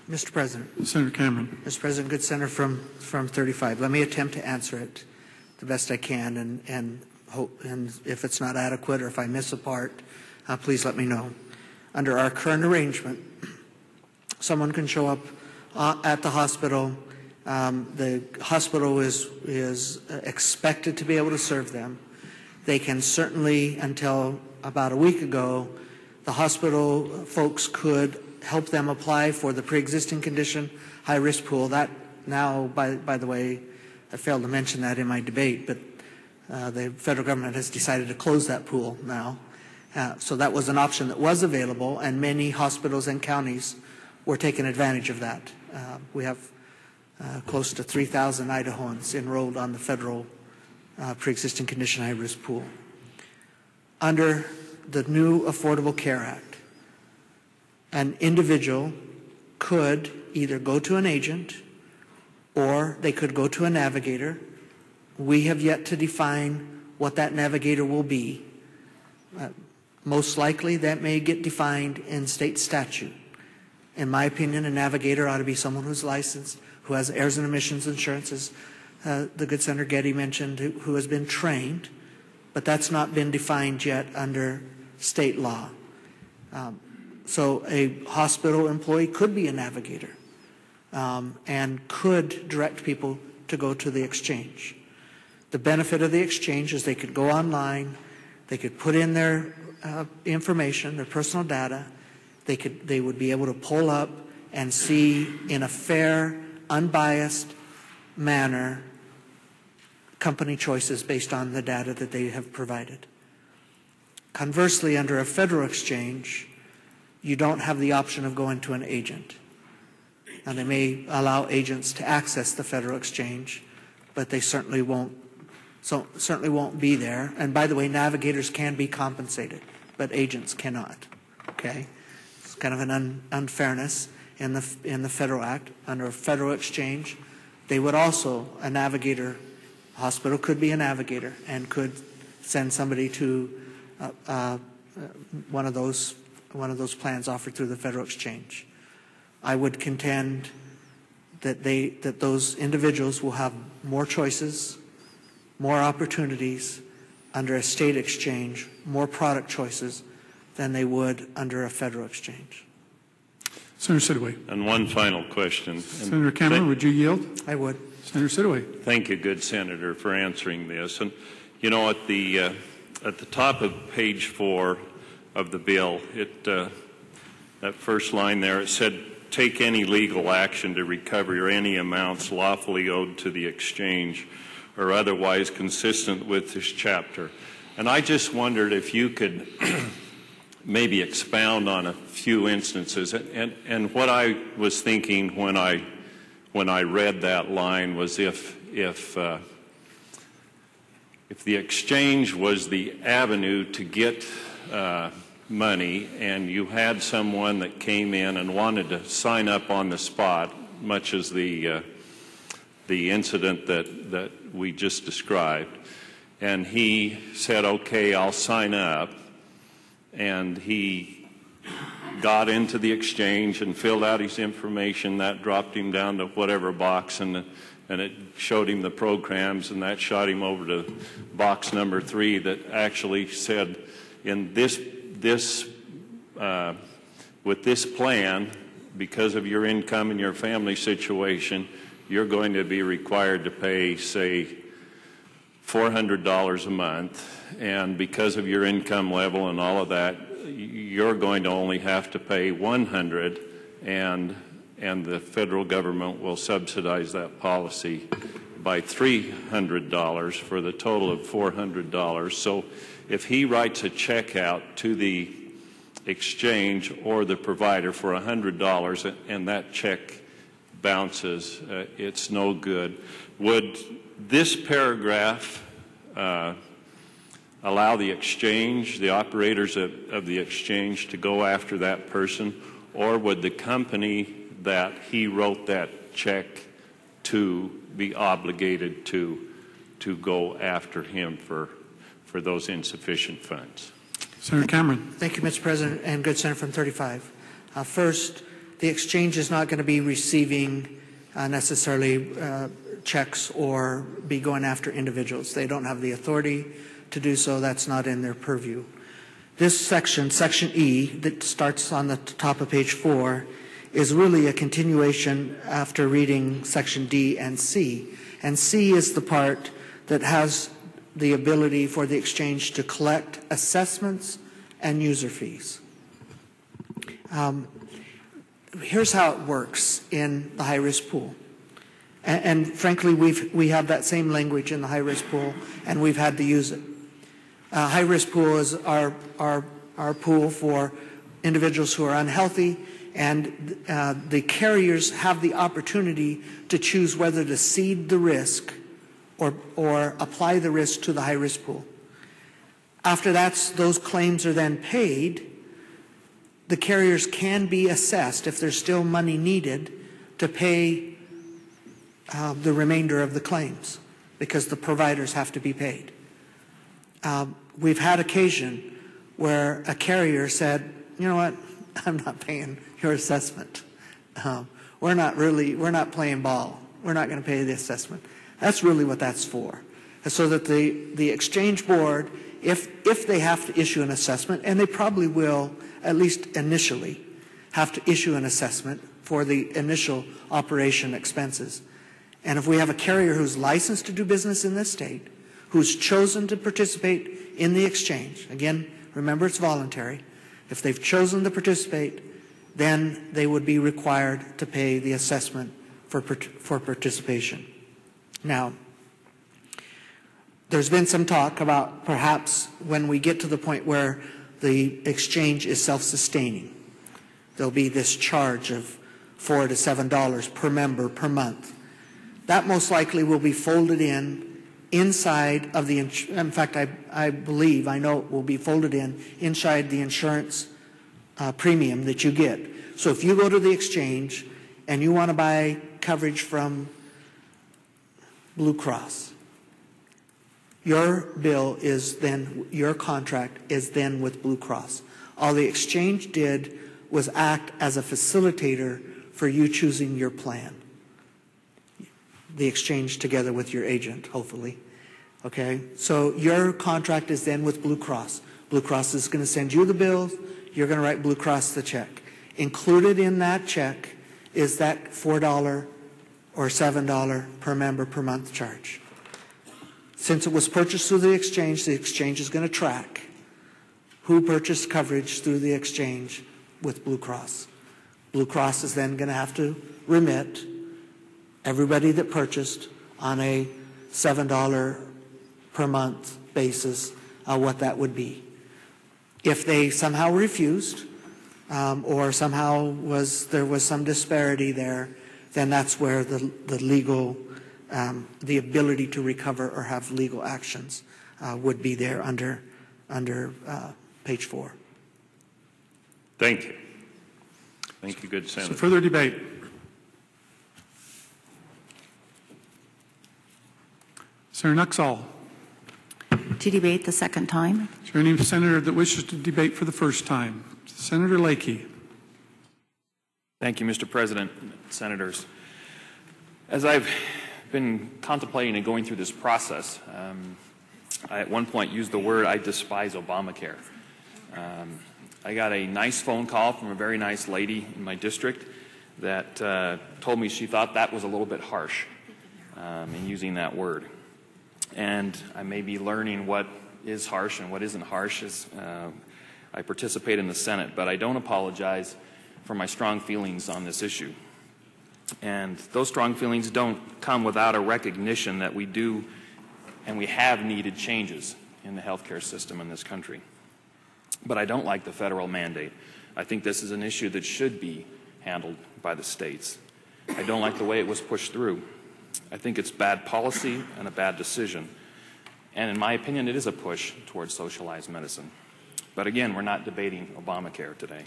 Mr. President. Senator Cameron. Mr. President, good senator from 35. Let me attempt to answer it the best I can, and if it's not adequate or if I miss a part, please let me know. Under our current arrangement, someone can show up at the hospital. The hospital is expected to be able to serve them. They can certainly, until about a week ago, the hospital folks could help them apply for the pre-existing condition high-risk pool. That now, by the way, I failed to mention that in my debate, but the federal government has decided to close that pool now. So that was an option that was available, and many hospitals and counties were taking advantage of that. We have close to 3,000 Idahoans enrolled on the federal pre-existing condition high-risk pool. Under the new Affordable Care Act, an individual could either go to an agent or they could go to a navigator. We have yet to define what that navigator will be. Most likely that may get defined in state statute. In my opinion, a navigator ought to be someone who's licensed, who has errors and omissions insurance, as the good Senator Getty mentioned, who has been trained, but that's not been defined yet under state law. So a hospital employee could be a navigator and could direct people to go to the exchange. The benefit of the exchange is they could go online, they could put in their information, their personal data, they would be able to pull up and see in a fair, unbiased manner company choices based on the data that they have provided. Conversely, under a federal exchange, you don't have the option of going to an agent. Now, they may allow agents to access the federal exchange, but they certainly won't be there. And by the way, navigators can be compensated, but agents cannot. Okay, it's kind of an unfairness in the Federal Act. Under a federal exchange, they would also, a navigator, a hospital could be a navigator and could send somebody to one of those plans offered through the federal exchange. I would contend that those individuals will have more choices, more opportunities under a state exchange, more product choices than they would under a federal exchange. Senator Sidaway. And one final question. Senator Cameron, would you yield? I would. Senator Sidaway. Thank you, good Senator, for answering this. And you know, at the top of page 4 of the bill, that first line there, it said, "Take any legal action to recover any amounts lawfully owed to the exchange or otherwise consistent with this chapter." And I just wondered if you could maybe expound on a few instances. And what I was thinking when I read that line was if the exchange was the avenue to get money, and you had someone that came in and wanted to sign up on the spot, much as the incident that we just described, and he said, "Okay, I'll sign up," and he got into the exchange and filled out his information. That dropped him down to whatever box, and it showed him the programs, and that shot him over to box number 3 that actually said, in with this plan, because of your income and your family situation, you're going to be required to pay, say, $400 a month, and because of your income level and all of that, you're going to only have to pay $100, and the federal government will subsidize that policy by $300 for the total of $400. So if he writes a check out to the exchange or the provider for $100 and that check bounces, it's no good. Would this paragraph allow the exchange, the operators of the exchange, to go after that person, or would the company that he wrote that check to be obligated to go after him for those insufficient funds? Senator Cameron. Thank you, Mr. President, and good Senator from 35. First, the exchange is not going to be receiving necessarily checks or be going after individuals. They don't have the authority to do so. That's not in their purview. This section, Section E, that starts on the top of page 4, is really a continuation after reading Section D and C. And C is the part that has the ability for the exchange to collect assessments and user fees. Here's how it works in the high-risk pool. And frankly, we have that same language in the high-risk pool, and we've had to use it. High-risk pool is our pool for individuals who are unhealthy And the carriers have the opportunity to choose whether to cede the risk or apply the risk to the high-risk pool. After those claims are then paid, the carriers can be assessed, if there's still money needed, to pay the remainder of the claims, because the providers have to be paid. We've had occasion where a carrier said, you know what, I'm not paying your assessment. We're not playing ball. We're not going to pay the assessment. That's really what that's for. And so that the exchange board, if they have to issue an assessment, and they probably will, at least initially, have to issue an assessment for the initial operation expenses. And if we have a carrier who's licensed to do business in this state, who's chosen to participate in the exchange, again, remember it's voluntary, if they've chosen to participate, then they would be required to pay the assessment for participation. Now, there's been some talk about perhaps when we get to the point where the exchange is self-sustaining, there'll be this charge of $4 to $7 per member per month. That most likely will be folded inside of the, in fact, I know it will be folded inside the insurance premium that you get. So if you go to the exchange and you want to buy coverage from Blue Cross, your bill is then, your contract is then with Blue Cross. All the exchange did was act as a facilitator for you choosing your plan. The exchange together with your agent, hopefully. Okay, so your contract is then with Blue Cross. Blue Cross is going to send you the bills. You're going to write Blue Cross the check. Included in that check is that $4 or $7 per member per month charge. Since it was purchased through the exchange is going to track who purchased coverage through the exchange with Blue Cross. Blue Cross is then going to have to remit everybody that purchased on a $7 per month basis what that would be. If they somehow refused or somehow there was some disparity there, then that's where the legal, the ability to recover or have legal actions would be there under page 4. Thank you. Thank you, good Senator. So further debate. Senator Nuxall. To debate the second time. Is there any senator that wishes to debate for the first time? Senator Lakey. Thank you, Mr. President, Senators. As I've been contemplating and going through this process, I at one point used the word, I despise Obamacare. I got a nice phone call from a very nice lady in my district that told me she thought that was a little bit harsh in using that word. And I may be learning what is harsh and what isn't harsh as I participate in the Senate, but I don't apologize for my strong feelings on this issue. And those strong feelings don't come without a recognition that we do and we have needed changes in the healthcare system in this country. But I don't like the federal mandate. I think this is an issue that should be handled by the states. I don't like the way it was pushed through. I think it's bad policy and a bad decision. And in my opinion, it is a push towards socialized medicine. But again, we're not debating Obamacare today.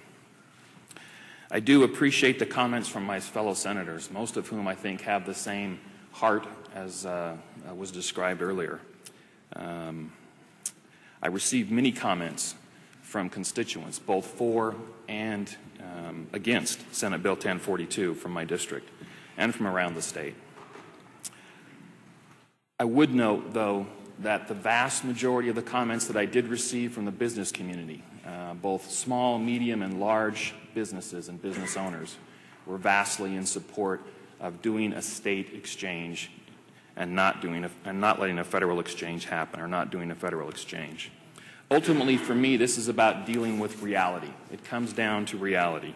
I do appreciate the comments from my fellow senators, most of whom I think have the same heart as was described earlier. I received many comments from constituents, both for and against Senate Bill 1042 from my district and from around the state. I would note, though, that the vast majority of the comments that I did receive from the business community, both small, medium, and large businesses and business owners, were vastly in support of doing a state exchange and not letting a federal exchange happen, or not doing a federal exchange. Ultimately, for me, this is about dealing with reality. It comes down to reality.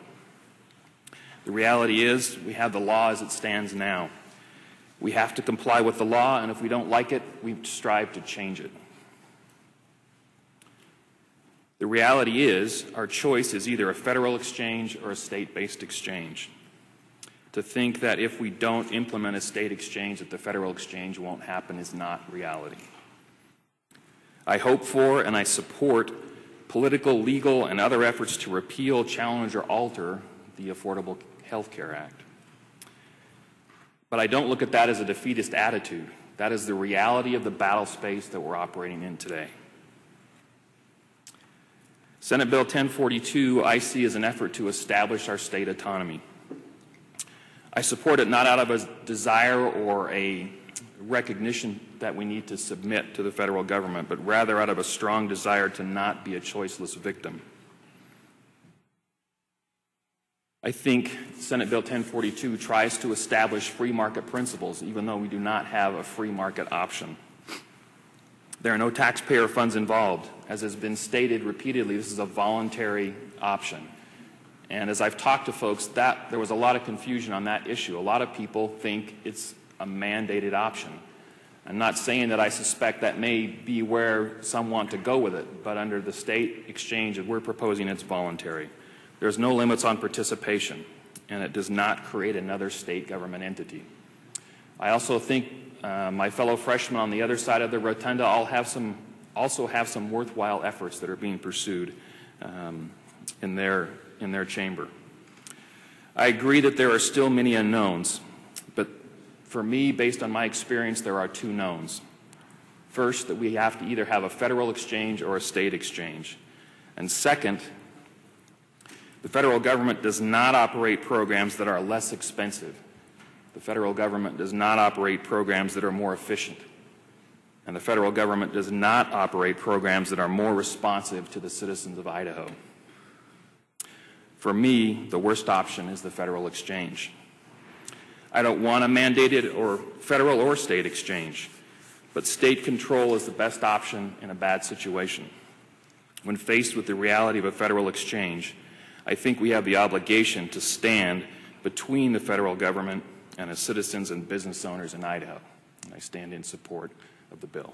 The reality is we have the law as it stands now. We have to comply with the law, and if we don't like it, we strive to change it. The reality is our choice is either a federal exchange or a state-based exchange. To think that if we don't implement a state exchange that the federal exchange won't happen is not reality. I hope for and I support political, legal, and other efforts to repeal, challenge, or alter the Affordable Health Care Act. But I don't look at that as a defeatist attitude. That is the reality of the battle space that we're operating in today. Senate Bill 1042 I see as an effort to establish our state autonomy. I support it not out of a desire or a recognition that we need to submit to the federal government, but rather out of a strong desire to not be a choiceless victim. I think Senate Bill 1042 tries to establish free market principles, even though we do not have a free market option. There are no taxpayer funds involved. As has been stated repeatedly, this is a voluntary option. And as I've talked to folks, there was a lot of confusion on that issue. A lot of people think it's a mandated option. I'm not saying that I suspect that may be where some want to go with it, but under the state exchange that we're proposing, it's voluntary. There's no limits on participation, and it does not create another state government entity. I also think my fellow freshmen on the other side of the rotunda also have some worthwhile efforts that are being pursued in their chamber. I agree that there are still many unknowns, but for me, based on my experience, there are two knowns. First, that we have to either have a federal exchange or a state exchange. And second, the federal government does not operate programs that are less expensive. The federal government does not operate programs that are more efficient. And the federal government does not operate programs that are more responsive to the citizens of Idaho. For me, the worst option is the federal exchange. I don't want a mandated or federal or state exchange, but state control is the best option in a bad situation. When faced with the reality of a federal exchange, I think we have the obligation to stand between the federal government and the citizens and business owners in Idaho. And I stand in support of the bill.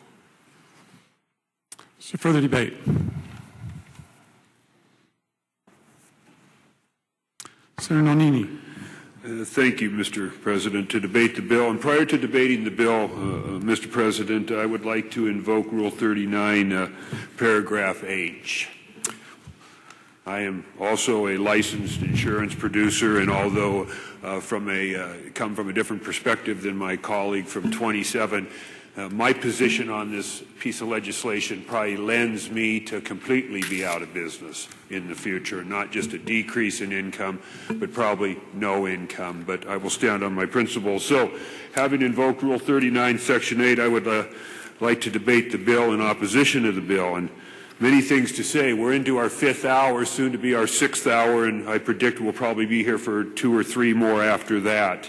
Is there further debate? Senator Nonini. Thank you, Mr. President. To debate the bill, and prior to debating the bill, Mr. President, I would like to invoke Rule 39, paragraph H. I am also a licensed insurance producer, and although come from a different perspective than my colleague from 27, my position on this piece of legislation probably lends me to completely be out of business in the future, not just a decrease in income, but probably no income. But I will stand on my principles. So, having invoked Rule 39, Section 8, I would like to debate the bill in opposition to the bill. And many things to say. We're into our 5th hour, soon to be our 6th hour, and I predict we'll probably be here for 2 or 3 more after that.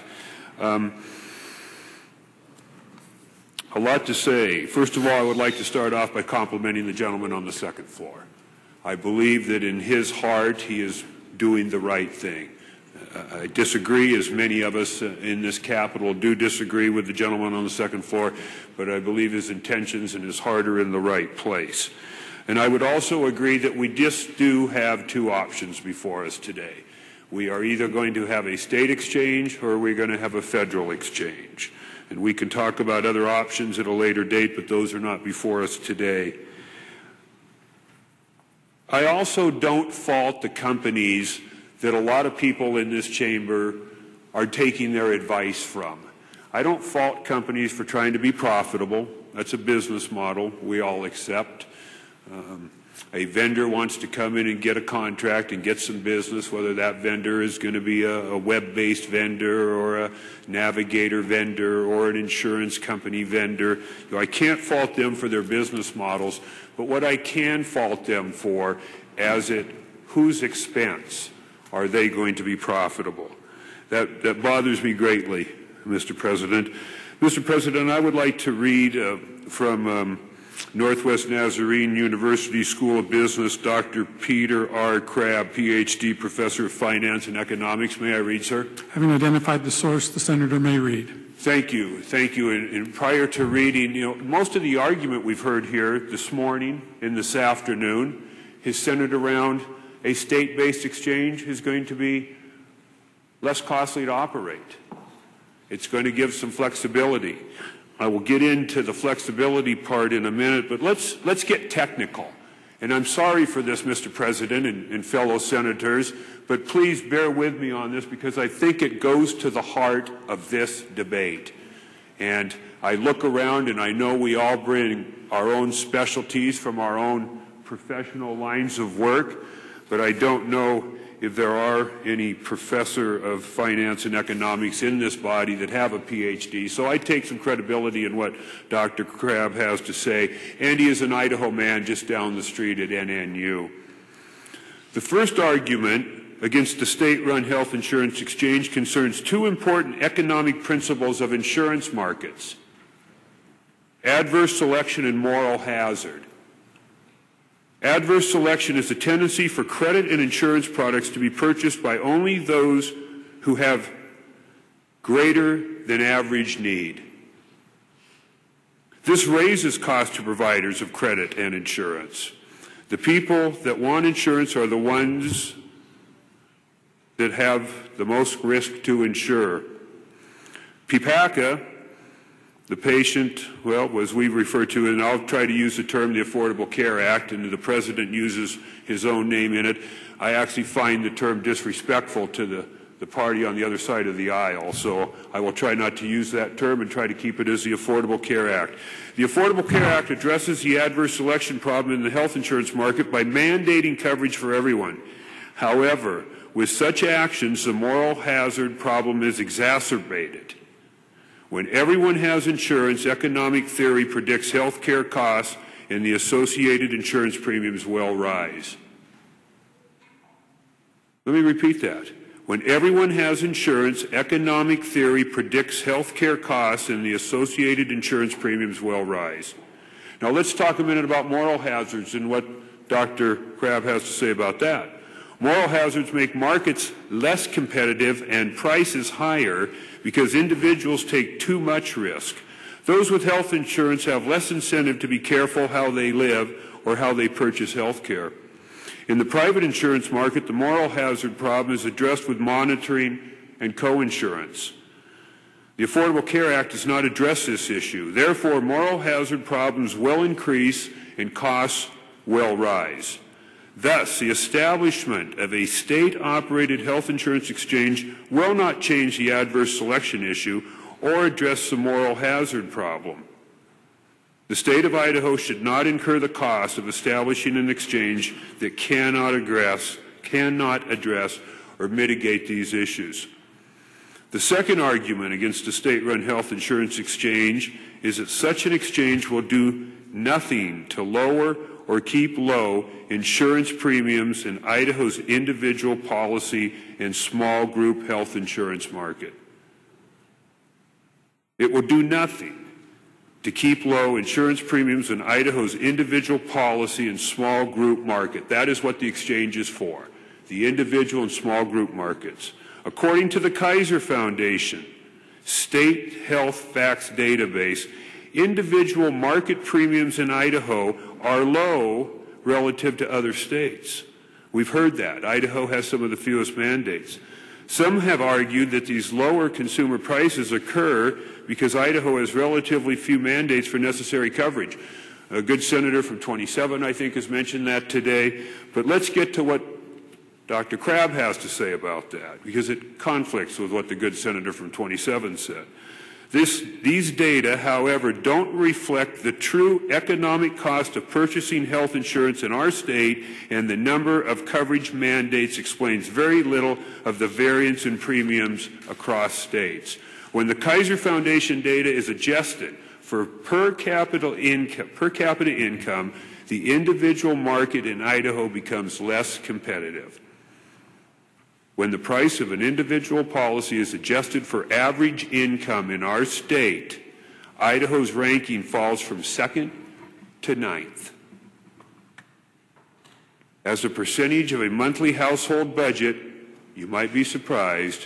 A lot to say. First of all, I would like to start off by complimenting the gentleman on the second floor. I believe that in his heart he is doing the right thing. I disagree, as many of us in this Capitol do disagree with the gentleman on the second floor, but I believe his intentions and his heart are in the right place. And I would also agree that we just do have 2 options before us today. We are either going to have a state exchange or we're going to have a federal exchange. And we can talk about other options at a later date, but those are not before us today. I also don't fault the companies that a lot of people in this chamber are taking their advice from. I don't fault companies for trying to be profitable. That's a business model we all accept. A vendor wants to come in and get a contract and get some business, whether that vendor is going to be a web-based vendor or a navigator vendor or an insurance company vendor. I can't fault them for their business models, but what I can fault them for is at whose expense are they going to be profitable. That bothers me greatly, Mr. President. Mr. President, I would like to read from Northwest Nazarene University School of Business, Dr. Peter R. Crabb, Ph.D., Professor of Finance and Economics. May I read, sir? Having identified the source, the senator may read. Thank you. Thank you. And prior to reading, most of the argument we've heard here this morning and this afternoon is centered around a state-based exchange is going to be less costly to operate. It's going to give some flexibility. I will get into the flexibility part in a minute, but let's get technical. And I'm sorry for this, Mr. President and fellow senators, but please bear with me on this because I think it goes to the heart of this debate. And I look around and I know we all bring our own specialties from our own professional lines of work, but I don't know if there are any professor of finance and economics in this body that have a PhD. So I take some credibility in what Dr. Crabb has to say, and he is an Idaho man just down the street at NNU. The first argument against the state-run health insurance exchange concerns two important economic principles of insurance markets: adverse selection and moral hazard. Adverse selection is a tendency for credit and insurance products to be purchased by only those who have greater than average need. This raises costs to providers of credit and insurance. The people that want insurance are the ones that have the most risk to insure. PPACA, the patient, well, as we refer to it, and I'll try to use the term the Affordable Care Act, and the President uses his own name in it. I actually find the term disrespectful to the party on the other side of the aisle, so I will try not to use that term and try to keep it as the Affordable Care Act. The Affordable Care Act addresses the adverse selection problem in the health insurance market by mandating coverage for everyone. However, with such actions, the moral hazard problem is exacerbated. When everyone has insurance, economic theory predicts health care costs and the associated insurance premiums will rise. Let me repeat that. When everyone has insurance, economic theory predicts health care costs and the associated insurance premiums will rise. Now let's talk a minute about moral hazards and what Dr. Crabb has to say about that. Moral hazards make markets less competitive and prices higher because individuals take too much risk. Those with health insurance have less incentive to be careful how they live or how they purchase health care. In the private insurance market, the moral hazard problem is addressed with monitoring and co-insurance. The Affordable Care Act does not address this issue. Therefore, moral hazard problems will increase and costs will rise. Thus, the establishment of a state-operated health insurance exchange will not change the adverse selection issue or address the moral hazard problem. The state of Idaho should not incur the cost of establishing an exchange that cannot address or mitigate these issues. The second argument against a state-run health insurance exchange is that such an exchange will do nothing to lower or keep low insurance premiums in Idaho's individual policy and small group health insurance market. It will do nothing to keep low insurance premiums in Idaho's individual policy and small group market. That is what the exchange is for, the individual and small group markets. According to the Kaiser Foundation State Health Facts Database, individual market premiums in Idaho are low relative to other states. We've heard that. Idaho has some of the fewest mandates. Some have argued that these lower consumer prices occur because Idaho has relatively few mandates for necessary coverage. A good senator from 27, I think, has mentioned that today. But let's get to what Dr. Crabb has to say about that, because it conflicts with what the good senator from 27 said. These data, however, don't reflect the true economic cost of purchasing health insurance in our state, and the number of coverage mandates explains very little of the variance in premiums across states. When the Kaiser Foundation data is adjusted for per capita income, the individual market in Idaho becomes less competitive. When the price of an individual policy is adjusted for average income in our state, Idaho's ranking falls from 2nd to 9th. As a percentage of a monthly household budget, you might be surprised,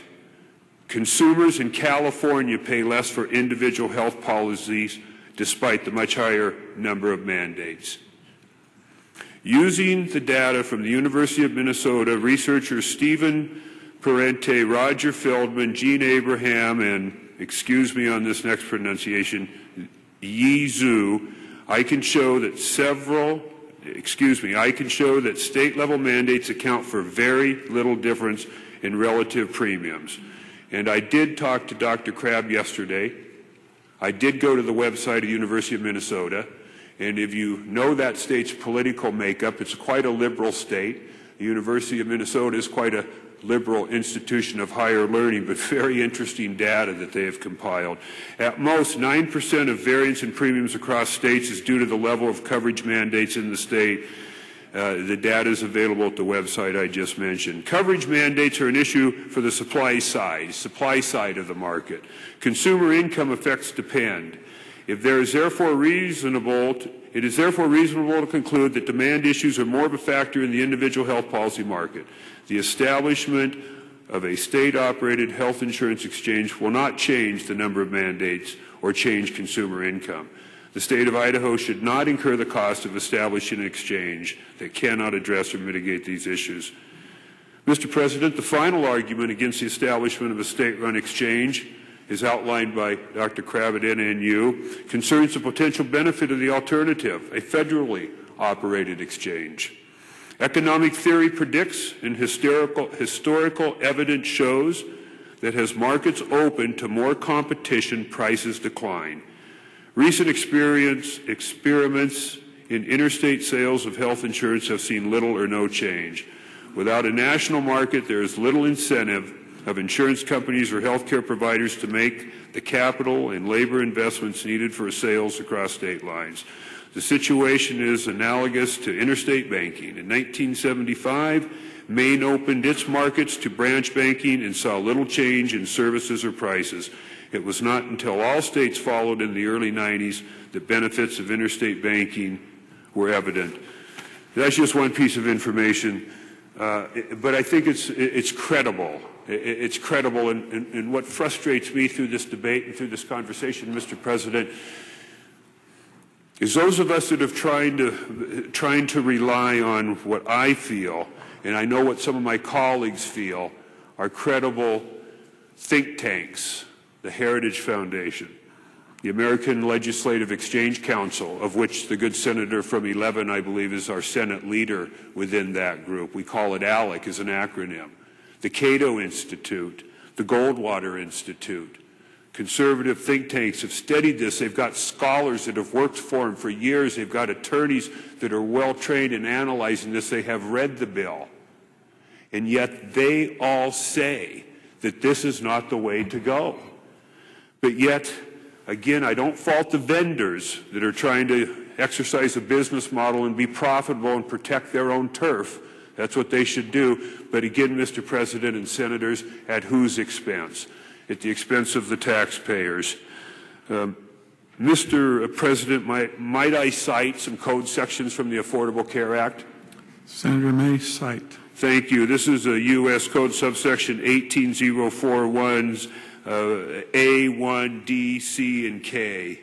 consumers in California pay less for individual health policies despite the much higher number of mandates. Using the data from the University of Minnesota, researchers Stephen Parente, Roger Feldman, Gene Abraham, and, excuse me on this next pronunciation, Yi Zhu, I can show that state-level mandates account for very little difference in relative premiums. And I did talk to Dr. Crabb yesterday. I did go to the website of the University of Minnesota, and if you know that state's political makeup, it's quite a liberal state. The University of Minnesota is quite a liberal institution of higher learning, but very interesting data that they have compiled. At most, 9% of variance in premiums across states is due to the level of coverage mandates in the state. The data is available at the website I just mentioned. Coverage mandates are an issue for the supply side of the market. Consumer income effects depend. It is therefore reasonable to conclude that demand issues are more of a factor in the individual health policy market. The establishment of a state-operated health insurance exchange will not change the number of mandates or change consumer income. The state of Idaho should not incur the cost of establishing an exchange that cannot address or mitigate these issues. Mr. President, the final argument against the establishment of a state-run exchange is outlined by Dr. Crabb at NNU, concerns the potential benefit of the alternative, a federally operated exchange. Economic theory predicts and historical evidence shows that as markets open to more competition, prices decline. Recent experiments in interstate sales of health insurance have seen little or no change. Without a national market, there is little incentive of insurance companies or healthcare providers to make the capital and labor investments needed for sales across state lines. The situation is analogous to interstate banking. In 1975, Maine opened its markets to branch banking and saw little change in services or prices. It was not until all states followed in the early 90s that benefits of interstate banking were evident. That's just one piece of information, but I think it's credible. It's credible, and what frustrates me through this debate and through this conversation, Mr. President, is those of us that have trying to rely on what I feel, and I know what some of my colleagues feel, are credible think tanks, the Heritage Foundation, the American Legislative Exchange Council, of which the good senator from 11, I believe, is our Senate leader within that group. We call it ALEC as an acronym. The Cato Institute, the Goldwater Institute. Conservative think tanks have studied this. They've got scholars that have worked for them for years. They've got attorneys that are well trained in analyzing this. They have read the bill. And yet they all say that this is not the way to go. But yet, again, I don't fault the vendors that are trying to exercise a business model and be profitable and protect their own turf. That's what they should do. But again, Mr. President and Senators, at whose expense? At the expense of the taxpayers. Mr. President, might I cite some code sections from the Affordable Care Act? Senator May, cite. Thank you. This is a U.S. Code subsection 18041's A, 1, D, C, and K.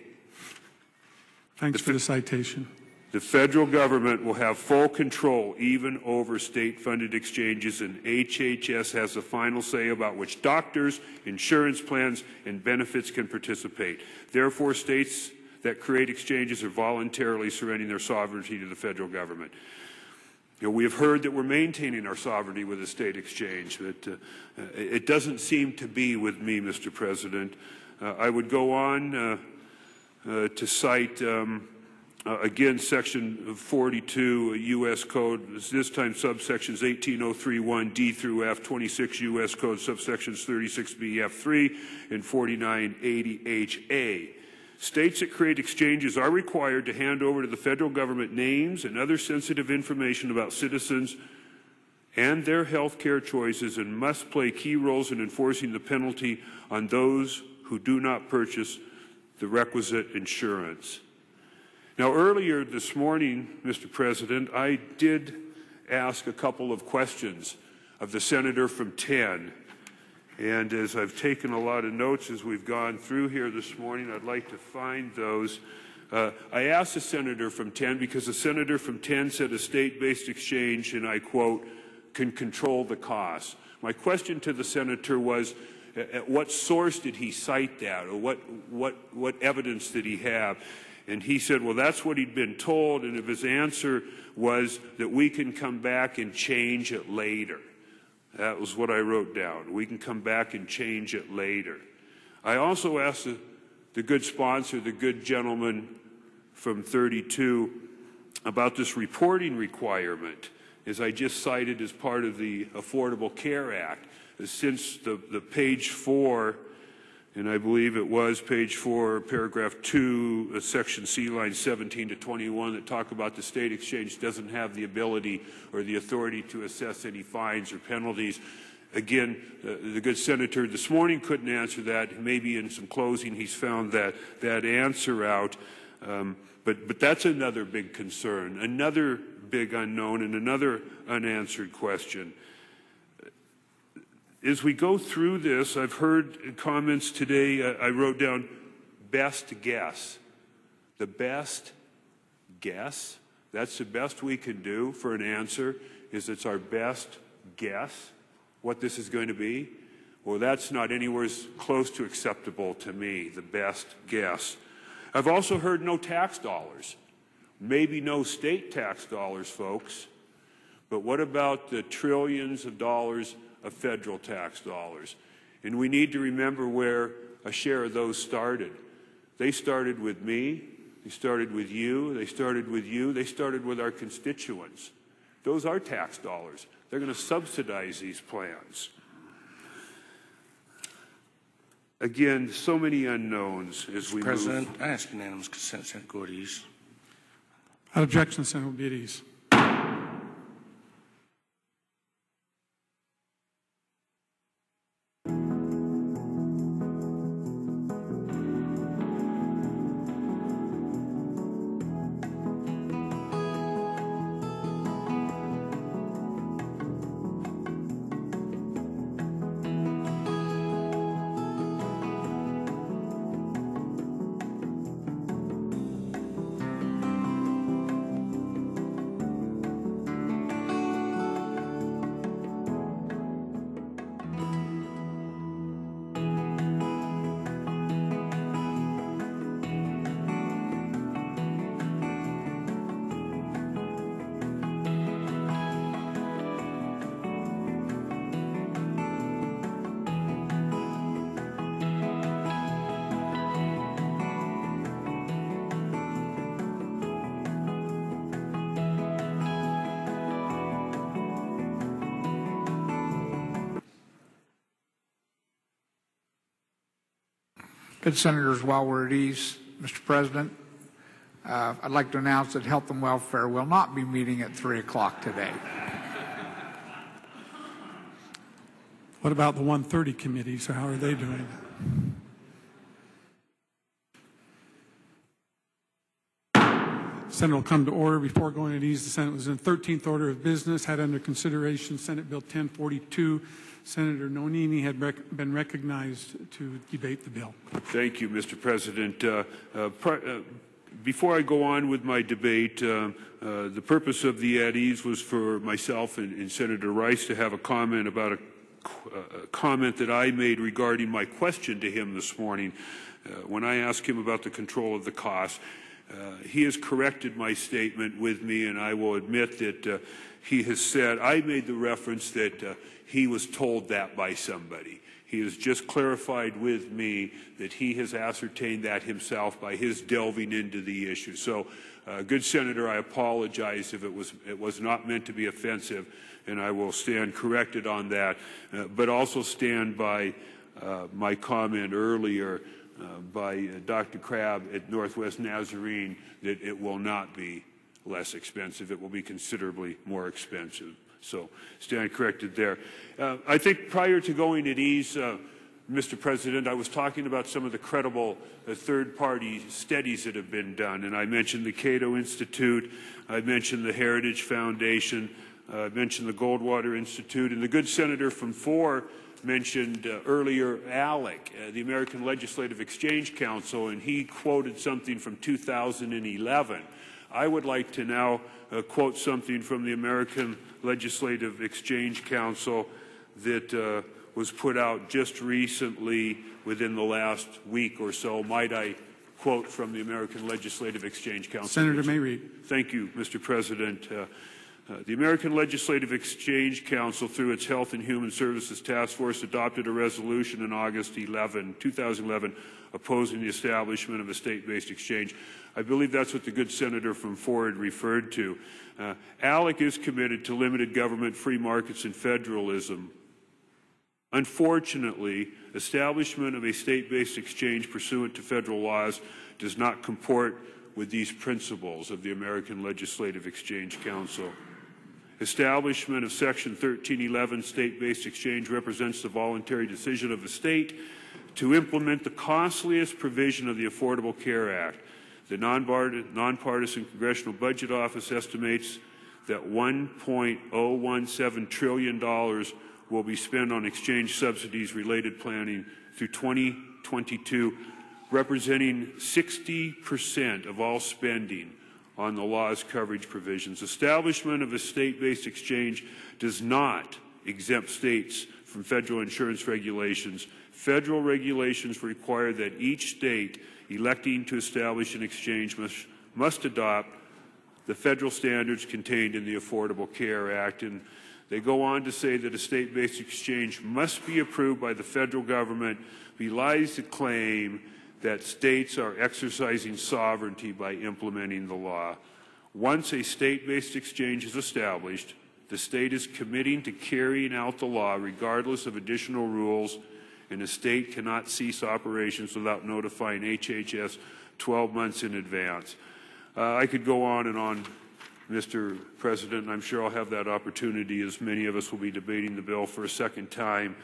Thanks for the citation. The federal government will have full control even over state-funded exchanges, and HHS has the final say about which doctors, insurance plans, and benefits can participate. Therefore, states that create exchanges are voluntarily surrendering their sovereignty to the federal government. You know, we have heard that we're maintaining our sovereignty with a state exchange, but it doesn't seem to be with me, Mr. President. I would go on to cite again, Section 42 U.S. Code, this time subsections 18031 D through F, 26 U.S. Code subsections 36B F3 and 4980 HA. States that create exchanges are required to hand over to the federal government names and other sensitive information about citizens and their health care choices, and must play key roles in enforcing the penalty on those who do not purchase the requisite insurance. Now, earlier this morning, Mr. President, I did ask a couple of questions of the senator from 10. And as I've taken a lot of notes as we've gone through here this morning, I'd like to find those. I asked the senator from 10 because the senator from 10 said a state-based exchange, and I quote, can control the costs. My question to the senator was, at what source did he cite that, or what evidence did he have? And he said, well, that's what he'd been told, and if his answer was that we can come back and change it later. That was what I wrote down. We can come back and change it later. I also asked the good sponsor, the good gentleman from 32, about this reporting requirement, as I just cited as part of the Affordable Care Act. Since the page 4, and I believe it was page 4, paragraph 2, section C, line 17 to 21, that talk about the state exchange doesn't have the ability or the authority to assess any fines or penalties. Again, the good senator this morning couldn't answer that. Maybe in some closing he's found that answer out. But that's another big concern, another big unknown, and another unanswered question. As we go through this, I've heard comments today. I wrote down best guess. The best guess, that's the best we can do for an answer, is it's our best guess what this is going to be. Well, that's not anywhere close to acceptable to me, the best guess. I've also heard no tax dollars. Maybe no state tax dollars, folks. But what about the trillions of dollars of federal tax dollars? And we need to remember where a share of those started. They started with me. They started with you. They started with you. They started with our constituents. Those are tax dollars. They're going to subsidize these plans. Again, so many unknowns as we President, move. I ask unanimous consent, Senate go at ease. Without objection, the Senate will be at ease. Good Senators, while we're at ease, Mr. President, I'd like to announce that Health and Welfare will not be meeting at 3 o'clock today. What about the 130 committee? So how are they doing? Senate will come to order. Before going at ease, the Senate was in 13th order of business, had under consideration Senate Bill 1042. Senator Nonini had been recognized to debate the bill. Thank you, Mr. President. Before I go on with my debate, the purpose of the at ease was for myself and Senator Rice to have a comment about a comment that I made regarding my question to him this morning. When I asked him about the control of the cost, he has corrected my statement with me, and I will admit that he has said, I made the reference that he was told that by somebody. He has just clarified with me that he has ascertained that himself by his delving into the issue. So, good Senator, I apologize if it was not meant to be offensive, and I will stand corrected on that, but also stand by my comment earlier by Dr. Crabb at Northwest Nazarene that it will not be less expensive. It will be considerably more expensive. So stand corrected there. I think prior to going at ease, Mr. President, I was talking about some of the credible third-party studies that have been done, and I mentioned the Cato Institute, I mentioned the Heritage Foundation, I mentioned the Goldwater Institute, and the good senator from 4 mentioned earlier ALEC, the American Legislative Exchange Council, and he quoted something from 2011. I would like to now quote something from the American Legislative Exchange Council that was put out just recently within the last week or so. Might I quote from the American Legislative Exchange Council? Senator Mayreed. Thank you, Mr. President. The American Legislative Exchange Council, through its Health and Human Services Task Force, adopted a resolution in August 2011, opposing the establishment of a state-based exchange. I believe that's what the good senator from Ford referred to. ALEC is committed to limited government, free markets, and federalism. Unfortunately, establishment of a state-based exchange pursuant to federal laws does not comport with these principles of the American Legislative Exchange Council. Establishment of Section 1311 state-based exchange represents the voluntary decision of the state to implement the costliest provision of the Affordable Care Act. The nonpartisan Congressional Budget Office estimates that $1.017 trillion will be spent on exchange subsidies related planning through 2022, representing 60% of all spending on the law's coverage provisions. Establishment of a state-based exchange does not exempt states from federal insurance regulations. Federal regulations require that each state electing to establish an exchange must adopt the federal standards contained in the Affordable Care Act. And they go on to say that a state-based exchange must be approved by the federal government, belies the claim that states are exercising sovereignty by implementing the law. Once a state-based exchange is established, the state is committing to carrying out the law regardless of additional rules, and a state cannot cease operations without notifying HHS 12 months in advance. I could go on and on, Mr. President, and I'm sure I'll have that opportunity as many of us will be debating the bill for a second time.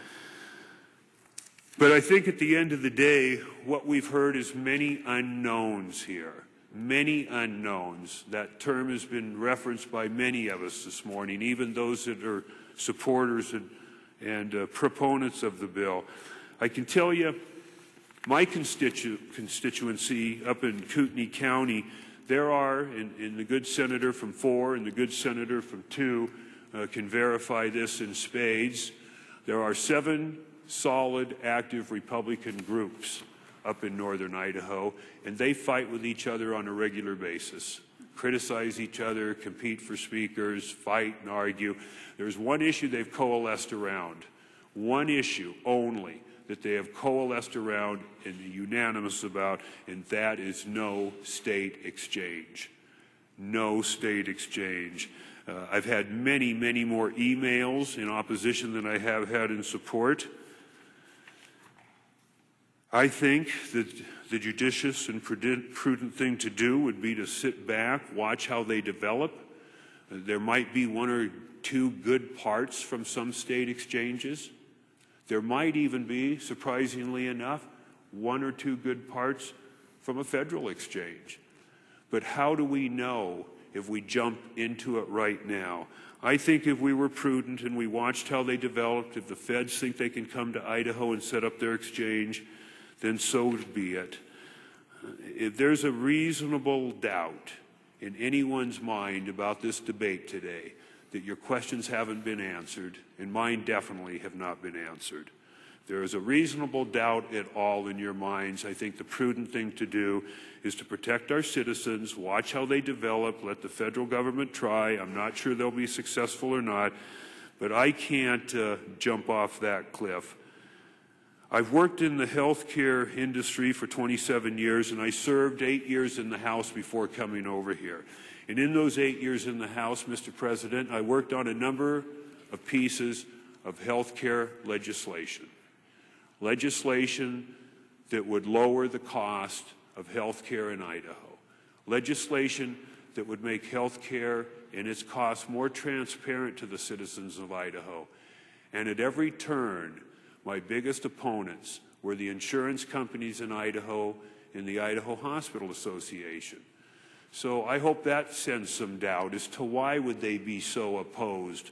But I think at the end of the day, what we've heard is many unknowns here. Many unknowns. That term has been referenced by many of us this morning, even those that are supporters and proponents of the bill. I can tell you, my constituency up in Kootenai County, there are, and the good senator from 4 and the good senator from 2 can verify this in spades, there are 7 solid, active Republican groups up in northern Idaho, and they fight with each other on a regular basis, criticize each other, compete for speakers, fight and argue. There's one issue they've coalesced around, one issue only that they have coalesced around and are unanimous about, and that is no state exchange. No state exchange. I've had many, many more emails in opposition than I have had in support. I think that the judicious and prudent thing to do would be to sit back, watch how they develop. There might be 1 or 2 good parts from some state exchanges. There might even be, surprisingly enough, 1 or 2 good parts from a federal exchange. But how do we know if we jump into it right now? I think if we were prudent and we watched how they developed, if the feds think they can come to Idaho and set up their exchange, then so be it. If there's a reasonable doubt in anyone's mind about this debate today, that your questions haven't been answered, and mine definitely have not been answered. If there is a reasonable doubt at all in your minds, I think the prudent thing to do is to protect our citizens, watch how they develop, let the federal government try. I'm not sure they'll be successful or not, but I can't jump off that cliff. I've worked in the healthcare industry for 27 years, and I served 8 years in the House before coming over here. And in those 8 years in the House, Mr. President, I worked on a number of pieces of healthcare legislation. Legislation that would lower the cost of healthcare in Idaho. Legislation that would make healthcare and its costs more transparent to the citizens of Idaho. And at every turn, my biggest opponents were the insurance companies in Idaho and the Idaho Hospital Association. So I hope that sends some doubt as to why would they be so opposed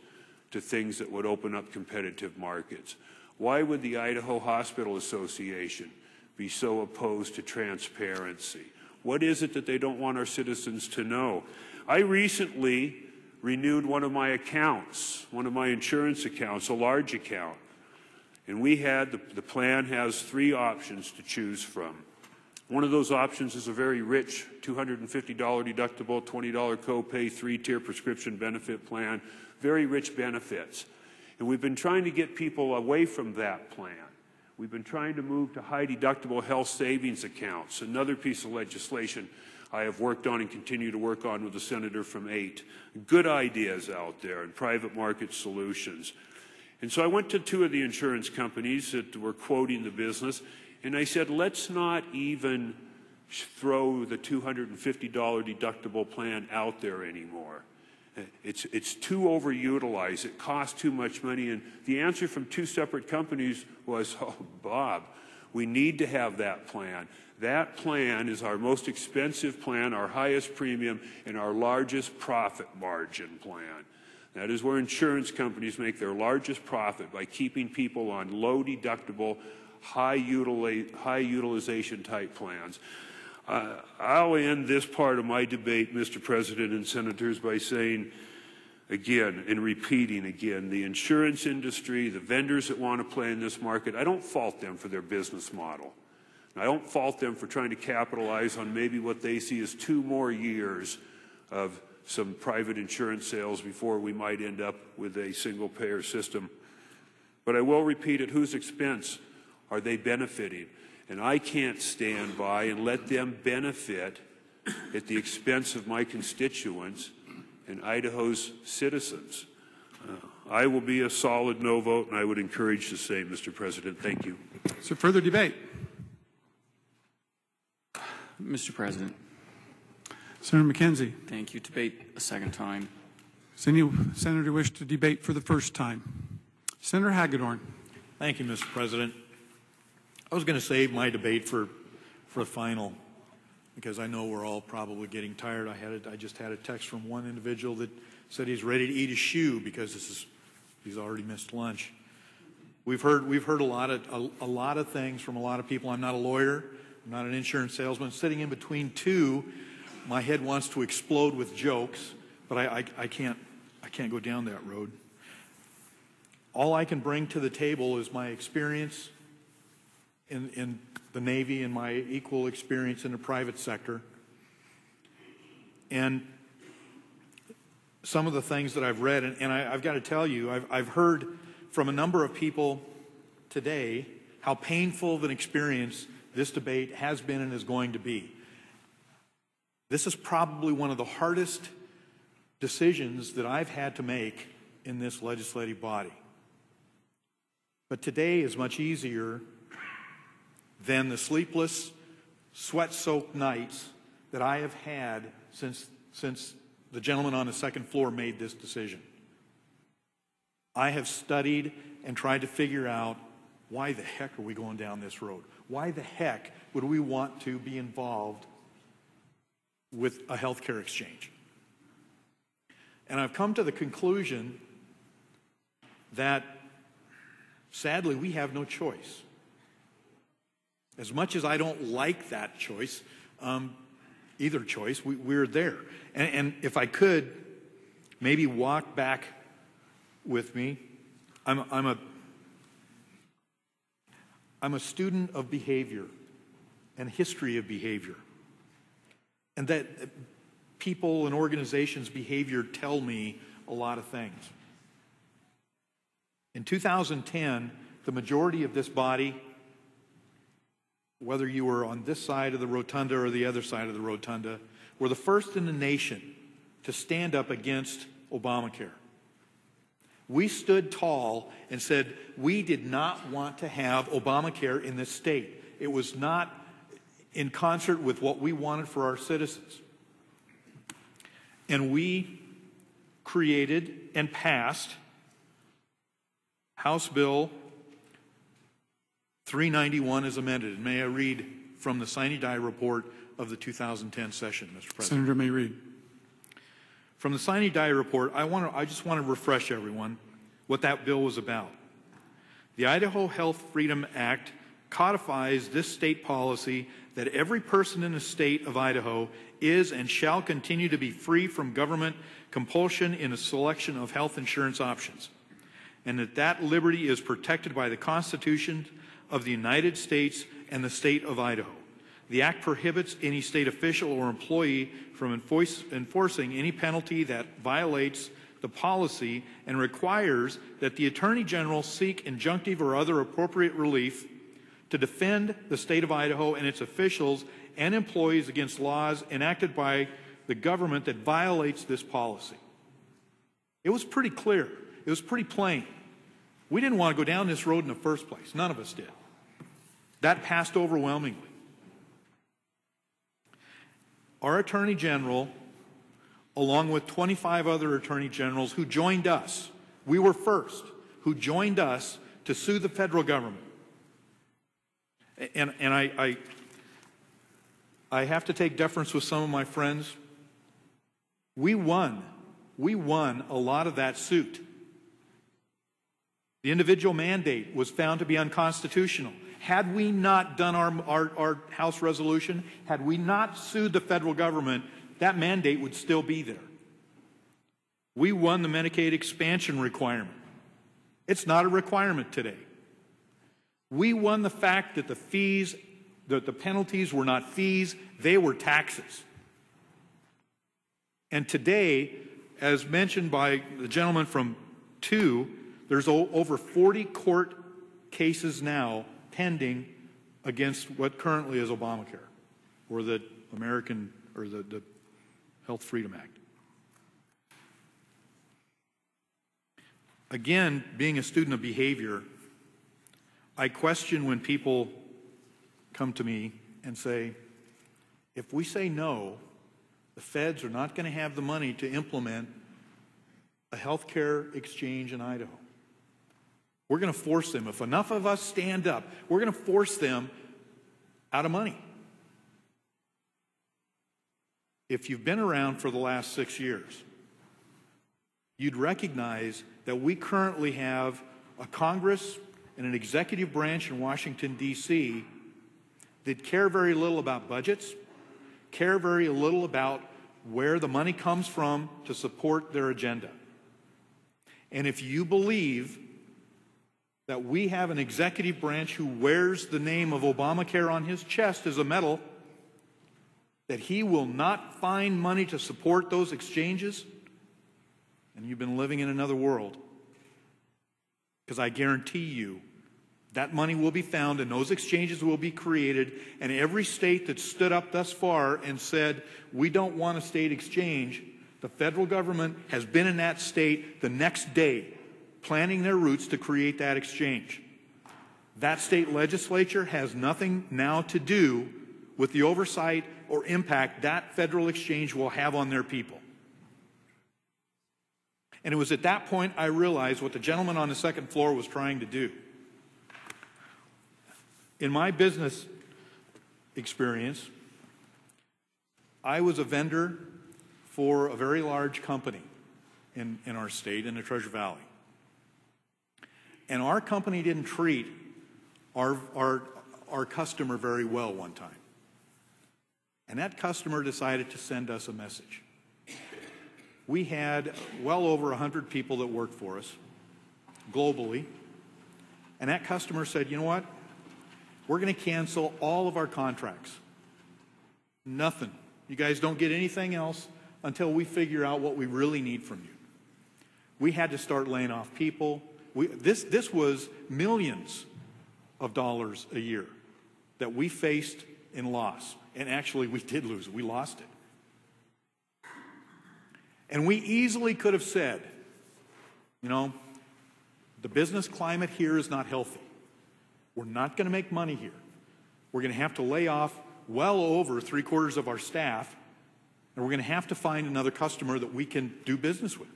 to things that would open up competitive markets. Why would the Idaho Hospital Association be so opposed to transparency? What is it that they don't want our citizens to know? I recently renewed one of my accounts, one of my insurance accounts, a large account. And we had, the plan has 3 options to choose from. One of those options is a very rich $250 deductible, $20 copay, 3-tier prescription benefit plan, very rich benefits. And we've been trying to get people away from that plan. We've been trying to move to high deductible health savings accounts, another piece of legislation I have worked on and continue to work on with the senator from 8. Good ideas out there and private market solutions. And so I went to 2 of the insurance companies that were quoting the business, and I said, let's not even throw the $250 deductible plan out there anymore. It's too overutilized. It costs too much money. And the answer from 2 separate companies was, oh, Bob, we need to have that plan. That plan is our most expensive plan, our highest premium, and our largest profit margin plan. That is where insurance companies make their largest profit, by keeping people on low deductible, high utilization type plans. I'll end this part of my debate, Mr. President and Senators, by saying again and repeating again, the insurance industry, the vendors that want to play in this market, I don't fault them for their business model. I don't fault them for trying to capitalize on maybe what they see as 2 more years of some private insurance sales before we might end up with a single payer system. But I will repeat, at whose expense are they benefiting? And I can't stand by and let them benefit at the expense of my constituents and Idaho's citizens. I will be a solid no vote, and I would encourage the same, Mr. President. Thank you. So further debate. Mr. President. Senator McKenzie. Thank you. Debate a second time. Does any senator wish to debate for the first time? Senator Hagedorn. Thank you, Mr. President. I was going to save my debate for final, because I know we're all probably getting tired. I just had a text from one individual that said he's ready to eat a shoe because he's already missed lunch. We've heard a lot of things from a lot of people. I'm not a lawyer. I'm not an insurance salesman. Sitting in between 2, my head wants to explode with jokes, but I can't go down that road. All I can bring to the table is my experience in the Navy and my equal experience in the private sector. And some of the things that I've read, and I've got to tell you, I've heard from a number of people today how painful of an experience this debate has been and is going to be. This is probably one of the hardest decisions that I've had to make in this legislative body. But today is much easier than the sleepless, sweat-soaked nights that I have had since the gentleman on the second floor made this decision. I have studied and tried to figure out, why the heck are we going down this road? Why the heck would we want to be involved with a healthcare exchange? And I've come to the conclusion that, sadly, we have no choice. As much as I don't like that choice, either choice, we're there. And if I could, maybe walk back with me. I'm a student of behavior and history of behavior. And that people and organizations' behavior tell me a lot of things. In 2010, the majority of this body, whether you were on this side of the rotunda or the other side of the rotunda, were the first in the nation to stand up against Obamacare. We stood tall and said we did not want to have Obamacare in this state. It was not in concert with what we wanted for our citizens. And we created and passed House Bill 391 as amended. And may I read from the sine die report of the 2010 session, Mr. President? Senator may read. From the sine die report, I just want to refresh everyone what that bill was about. The Idaho Health Freedom Act codifies this state policy that every person in the state of Idaho is and shall continue to be free from government compulsion in the selection of health insurance options, and that liberty is protected by the Constitution of the United States and the state of Idaho. The Act prohibits any state official or employee from enforcing any penalty that violates the policy and requires that the Attorney General seek injunctive or other appropriate relief to defend the state of Idaho and its officials and employees against laws enacted by the government that violates this policy. It was pretty clear. It was pretty plain. We didn't want to go down this road in the first place. None of us did. That passed overwhelmingly. Our Attorney General, along with 25 other Attorney Generals who joined us, we were first, who joined us to sue the federal government. And I have to take deference with some of my friends. We won. We won a lot of that suit. The individual mandate was found to be unconstitutional. Had we not done our House resolution, had we not sued the federal government, that mandate would still be there. We won the Medicaid expansion requirement. It's not a requirement today. We won the fact that the penalties were not fees, they were taxes. And today, as mentioned by the gentleman from 2, there's over 40 court cases now pending against what currently is Obamacare, or the the Health Freedom Act. Again, being a student of behavior, I question when people come to me and say, if we say no, the feds are not going to have the money to implement a health care exchange in Idaho. We're going to force them. If enough of us stand up, we're going to force them out of money. If you've been around for the last 6 years, you'd recognize that we currently have a Congress and an executive branch in Washington, D.C. that care very little about budgets, care very little about where the money comes from to support their agenda. And if you believe that we have an executive branch who wears the name of Obamacare on his chest as a medal, that he will not find money to support those exchanges, and you've been living in another world. Because I guarantee you, that money will be found and those exchanges will be created, and every state that stood up thus far and said, we don't want a state exchange, the federal government has been in that state the next day, planning their routes to create that exchange. That state legislature has nothing now to do with the oversight or impact that federal exchange will have on their people. And it was at that point I realized what the gentleman on the second floor was trying to do. In my business experience, I was a vendor for a very large company in our state, in the Treasure Valley. And our company didn't treat our customer very well one time. And that customer decided to send us a message. We had well over 100 people that worked for us globally. And that customer said, you know what? We're going to cancel all of our contracts. Nothing. You guys don't get anything else until we figure out what we really need from you. We had to start laying off people. This was millions of dollars a year that we faced in loss. And actually, we did lose it. We lost it. And we easily could have said, you know, the business climate here is not healthy. We're not going to make money here. We're going to have to lay off well over 3/4 of our staff, and we're going to have to find another customer that we can do business with.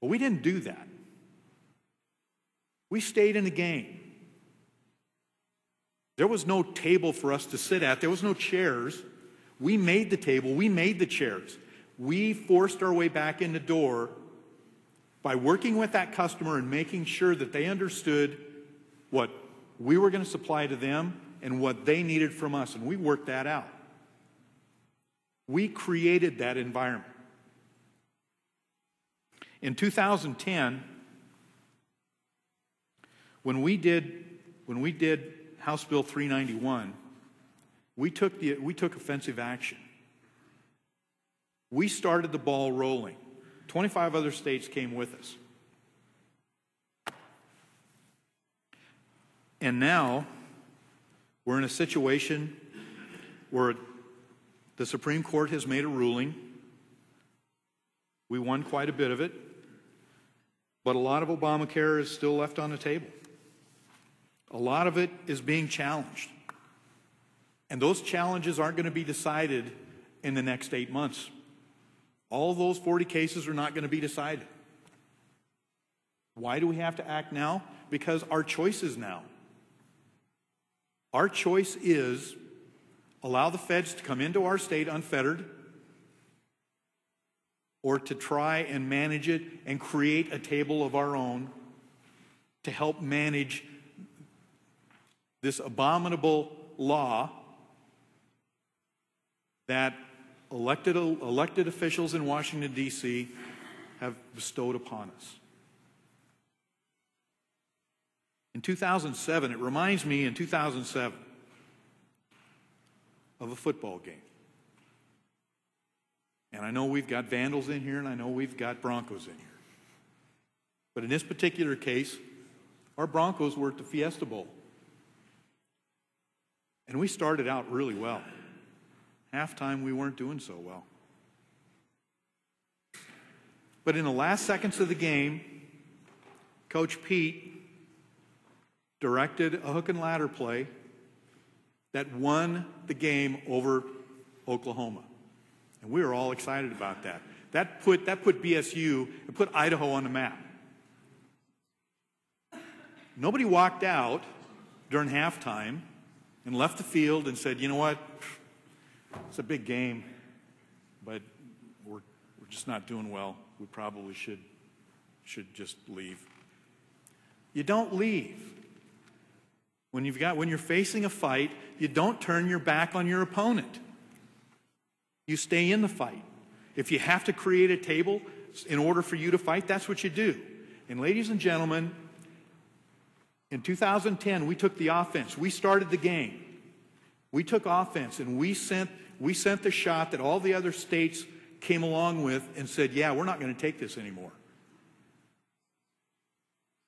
But we didn't do that. We stayed in the game. There was no table for us to sit at. There was no chairs. We made the table. We made the chairs. We forced our way back in the door by working with that customer and making sure that they understood we were going to supply to them and what they needed from us, and we worked that out. We created that environment. In 2010, when we did House Bill 391, we took offensive action. We started the ball rolling. 25 other states came with us. And now we're in a situation where the Supreme Court has made a ruling. We won quite a bit of it, but a lot of Obamacare is still left on the table. A lot of it is being challenged. And those challenges aren't going to be decided in the next 8 months. All those 40 cases are not going to be decided. Why do we have to act now? Because our choice is now. Our choice is allow the feds to come into our state unfettered, or to try and manage it and create a table of our own to help manage this abominable law that elected officials in Washington, D.C. have bestowed upon us. In 2007, it reminds me in 2007 of a football game. And I know we've got Vandals in here, and I know we've got Broncos in here. But in this particular case, our Broncos were at the Fiesta Bowl. And we started out really well. Halftime, we weren't doing so well. But in the last seconds of the game, Coach Pete directed a hook and ladder play that won the game over Oklahoma. And we were all excited about that. That put BSU, it put Idaho on the map. Nobody walked out during halftime and left the field and said, you know what, it's a big game, but we're just not doing well. We probably should just leave. You don't leave. When you're facing a fight, you don't turn your back on your opponent. You stay in the fight. If you have to create a table in order for you to fight, that's what you do. And ladies and gentlemen, in 2010, we took the offense. We started the game. We took offense, and we sent the shot that all the other states came along with and said, yeah, we're not going to take this anymore.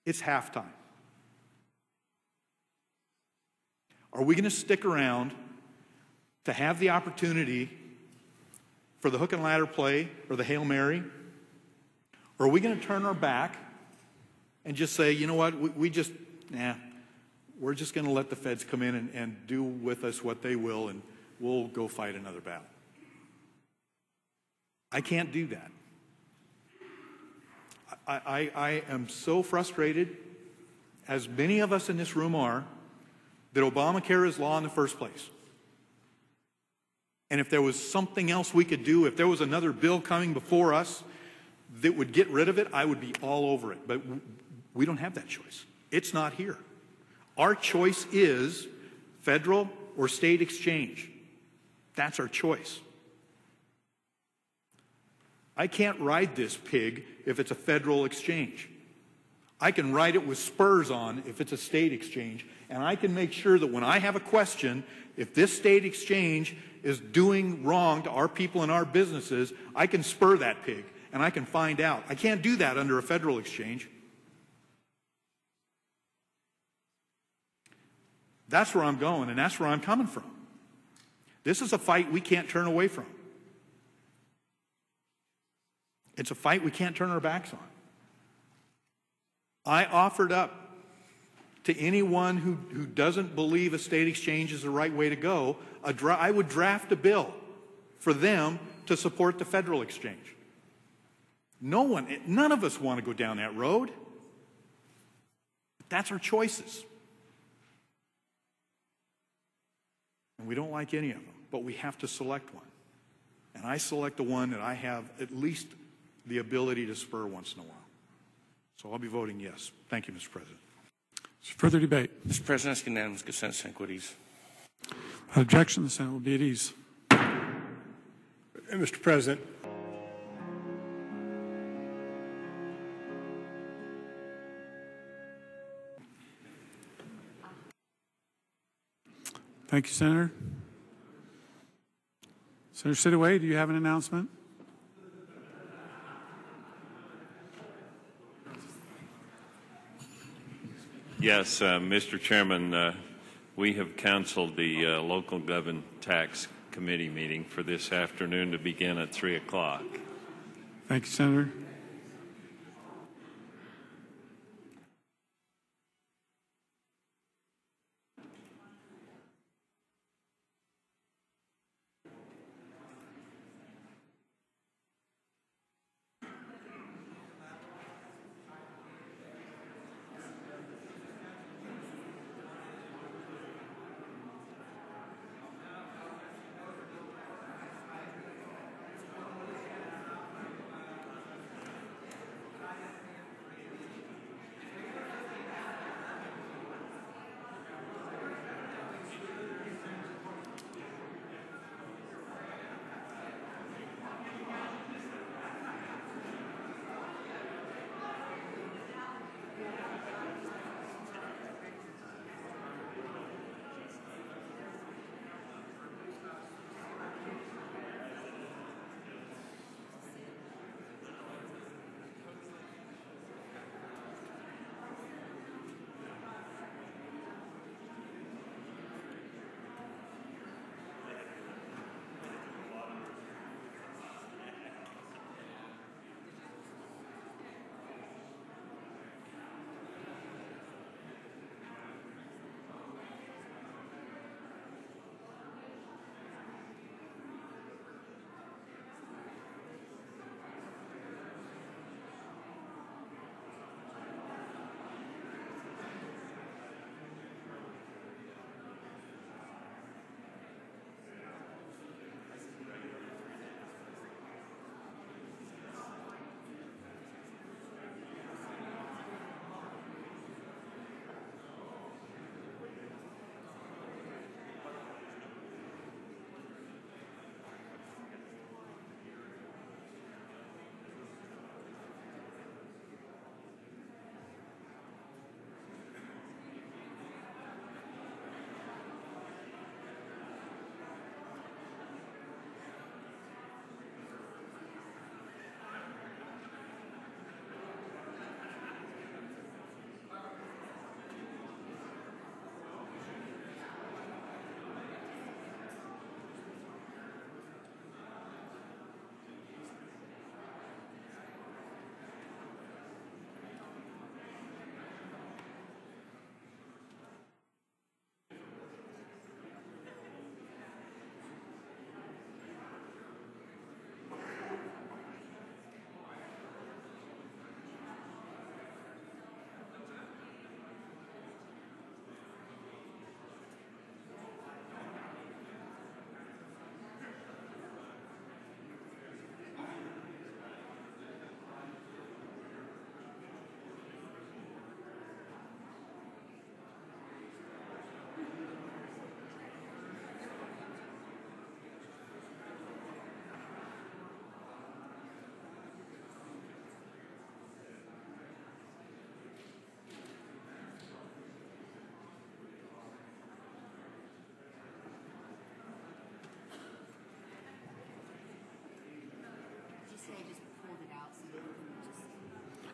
It's halftime. Are we going to stick around to have the opportunity for the hook and ladder play or the Hail Mary? Or are we going to turn our back and just say, you know what, we're just going to let the feds come in and do with us what they will, and we'll go fight another battle? I can't do that. I am so frustrated, as many of us in this room are, that Obamacare is law in the first place. And if there was something else we could do, if there was another bill coming before us that would get rid of it, I would be all over it. But we don't have that choice. It's not here. Our choice is federal or state exchange. That's our choice. I can't ride this pig if it's a federal exchange. I can ride it with spurs on if it's a state exchange, and I can make sure that when I have a question, if this state exchange is doing wrong to our people and our businesses, I can spur that pig, and I can find out. I can't do that under a federal exchange. That's where I'm going, and that's where I'm coming from. This is a fight we can't turn away from. It's a fight we can't turn our backs on. I offered up to anyone who doesn't believe a state exchange is the right way to go, I would draft a bill for them to support the federal exchange. None of us want to go down that road. But that's our choices. And we don't like any of them, but we have to select one. And I select the one that I have at least the ability to spur once in a while. So I'll be voting yes. Thank you, Mr. President. Further debate. Mr. President, ask unanimous consent, sine ease. Without objection, the Senate will be at ease. Mr. President, Thank you, Senator. Senator Sidaway, do you have an announcement? Yes, Mr. Chairman, we have canceled the local government tax committee meeting for this afternoon to begin at 3 o'clock. Thank you, Senator.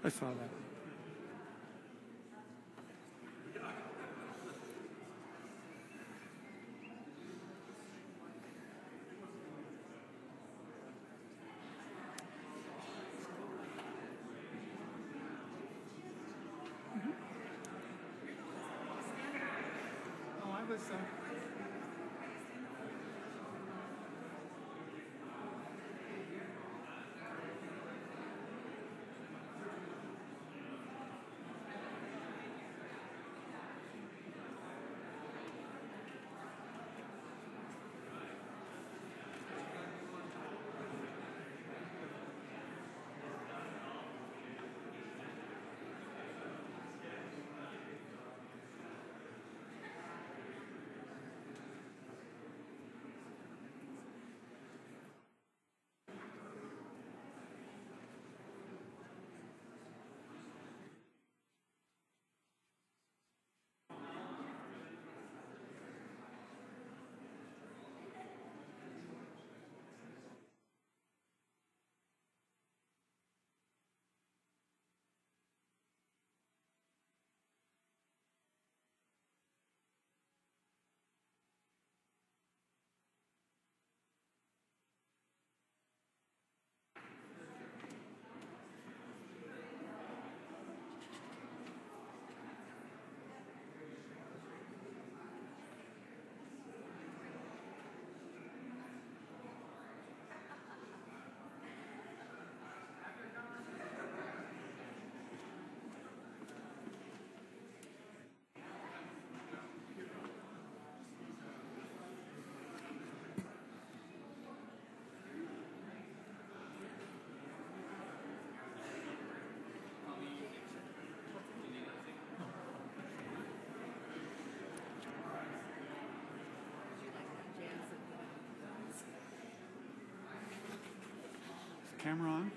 I saw that. Oh, I was. camera on?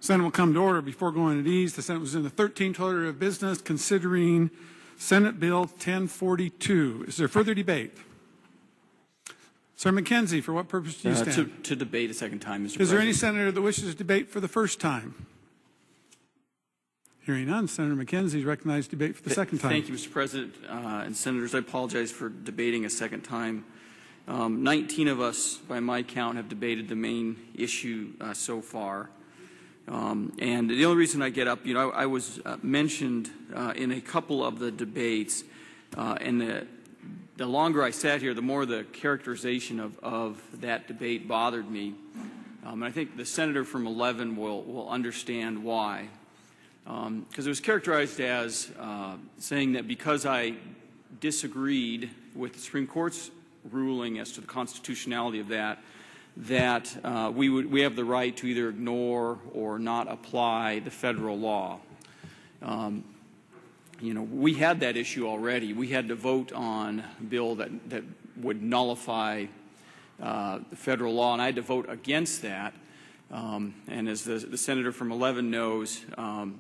Senate will come to order. Before going at ease, the Senate was in the 13th order of business considering Senate Bill 1042. Is there further debate? Senator McKenzie, for what purpose do you stand? To debate a second time, Mr. President. Is there any senator that wishes to debate for the first time? Hearing none, Senator McKenzie is recognized to debate for the second time. Thank you, Mr. President. And Senators, I apologize for debating a second time. 19 of us, by my count, have debated the main issue so far. And the only reason I get up, I was mentioned in a couple of the debates, and the longer I sat here, the more the characterization of that debate bothered me. And I think the senator from 11 will understand why. Because it was characterized as saying that because I disagreed with the Supreme Court's ruling as to the constitutionality of that we have the right to either ignore or not apply the federal law. We had that issue already. We had to vote on a bill that would nullify the federal law, and I had to vote against that. And as the senator from 11 knows,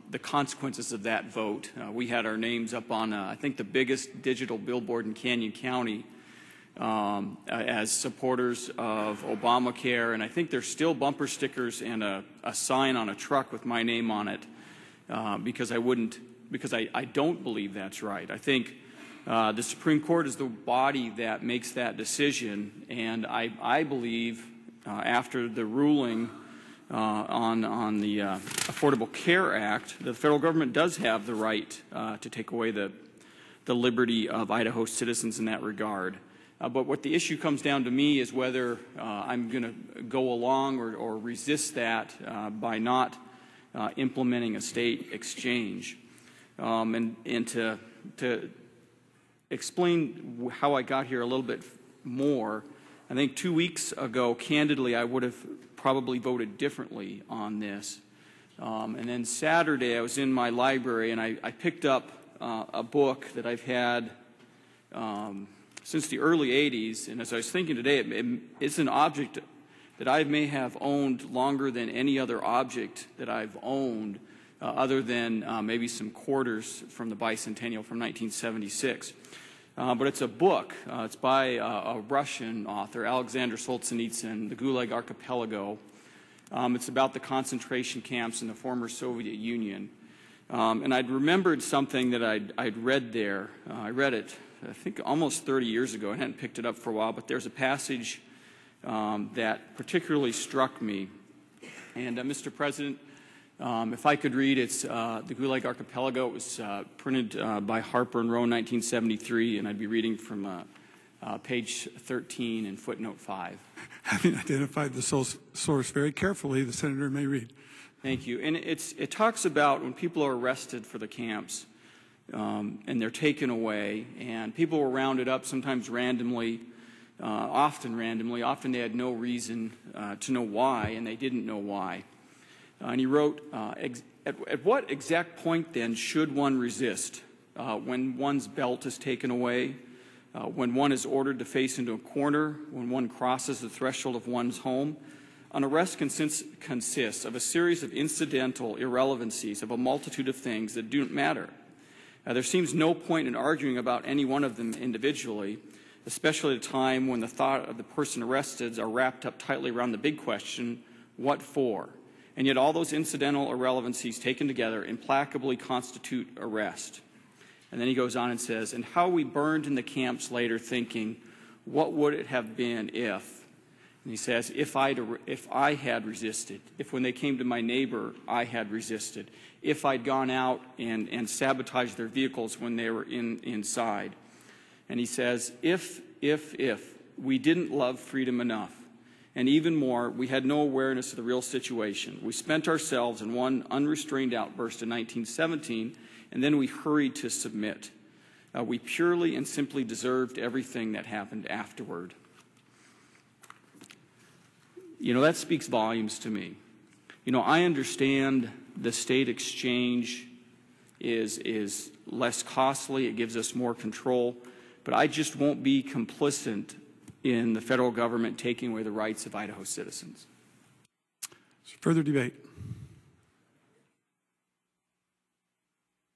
the consequences of that vote, we had our names up on, I think, the biggest digital billboard in Canyon County as supporters of Obamacare, and I think there's still bumper stickers and a sign on a truck with my name on it because I don't believe that's right. I think the Supreme Court is the body that makes that decision, and I believe after the ruling on the Affordable Care Act, the federal government does have the right to take away the liberty of Idaho citizens in that regard. But what the issue comes down to me is whether I'm going to go along or resist that by not implementing a state exchange. And to explain how I got here a little bit more, I think 2 weeks ago, candidly, I would have probably voted differently on this. And then Saturday, I was in my library and I picked up a book that I've had since the early 80s, and as I was thinking today, it's an object that I may have owned longer than any other object that I've owned, other than maybe some quarters from the bicentennial from 1976. But it's a book. It's by a Russian author, Alexander Solzhenitsyn, The Gulag Archipelago. It's about the concentration camps in the former Soviet Union. And I'd remembered something that I'd read there. I read it, I think, almost 30 years ago. I hadn't picked it up for a while, but there's a passage that particularly struck me. And Mr. President, if I could read, it's The Gulag Archipelago. It was printed by Harper and Row in 1973, and I'd be reading from page 13 and footnote 5. Having identified the source very carefully, the Senator may read. Thank you. And it talks about when people are arrested for the camps and they're taken away, and people were rounded up sometimes randomly, often randomly. Often they had no reason to know why, and they didn't know why. And he wrote, at what exact point then should one resist? When one's belt is taken away, when one is ordered to face into a corner, when one crosses the threshold of one's home? An arrest consists of a series of incidental irrelevancies of a multitude of things that don't matter. There seems no point in arguing about any one of them individually, especially at a time when the thought of the person arrested are wrapped up tightly around the big question, what for? And yet all those incidental irrelevancies taken together implacably constitute arrest. And then he goes on and says, and how we burned in the camps later thinking, what would it have been if? And he says, if I had resisted, if when they came to my neighbor, I had resisted, if I'd gone out and sabotaged their vehicles when they were inside. And he says, if we didn't love freedom enough, and even more, we had no awareness of the real situation. We spent ourselves in one unrestrained outburst in 1917, and then we hurried to submit. We purely and simply deserved everything that happened afterward. You know, that speaks volumes to me. You know, I understand the state exchange is less costly. It gives us more control. But I just won't be complicit in the federal government taking away the rights of Idaho citizens. Further debate.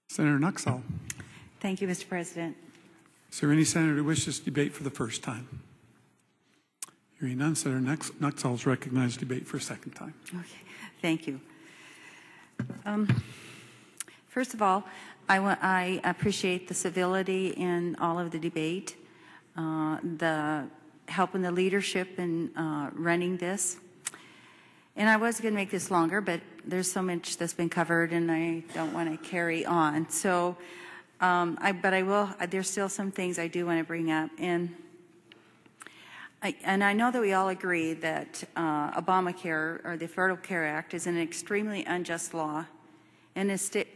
Senator Nuxall. Thank you, Mr. President. Is there any senator who wishes to debate for the first time? Hearing none, Senator Nuxall is recognized to debate for a second time. Okay, thank you. First of all, I appreciate the civility in all of the debate, the help in the leadership in running this. And I was going to make this longer, but there's so much that's been covered, and I don't want to carry on. So, but I will. There's still some things I do want to bring up, and I know that we all agree that Obamacare, or the Affordable Care Act, is an extremely unjust law, and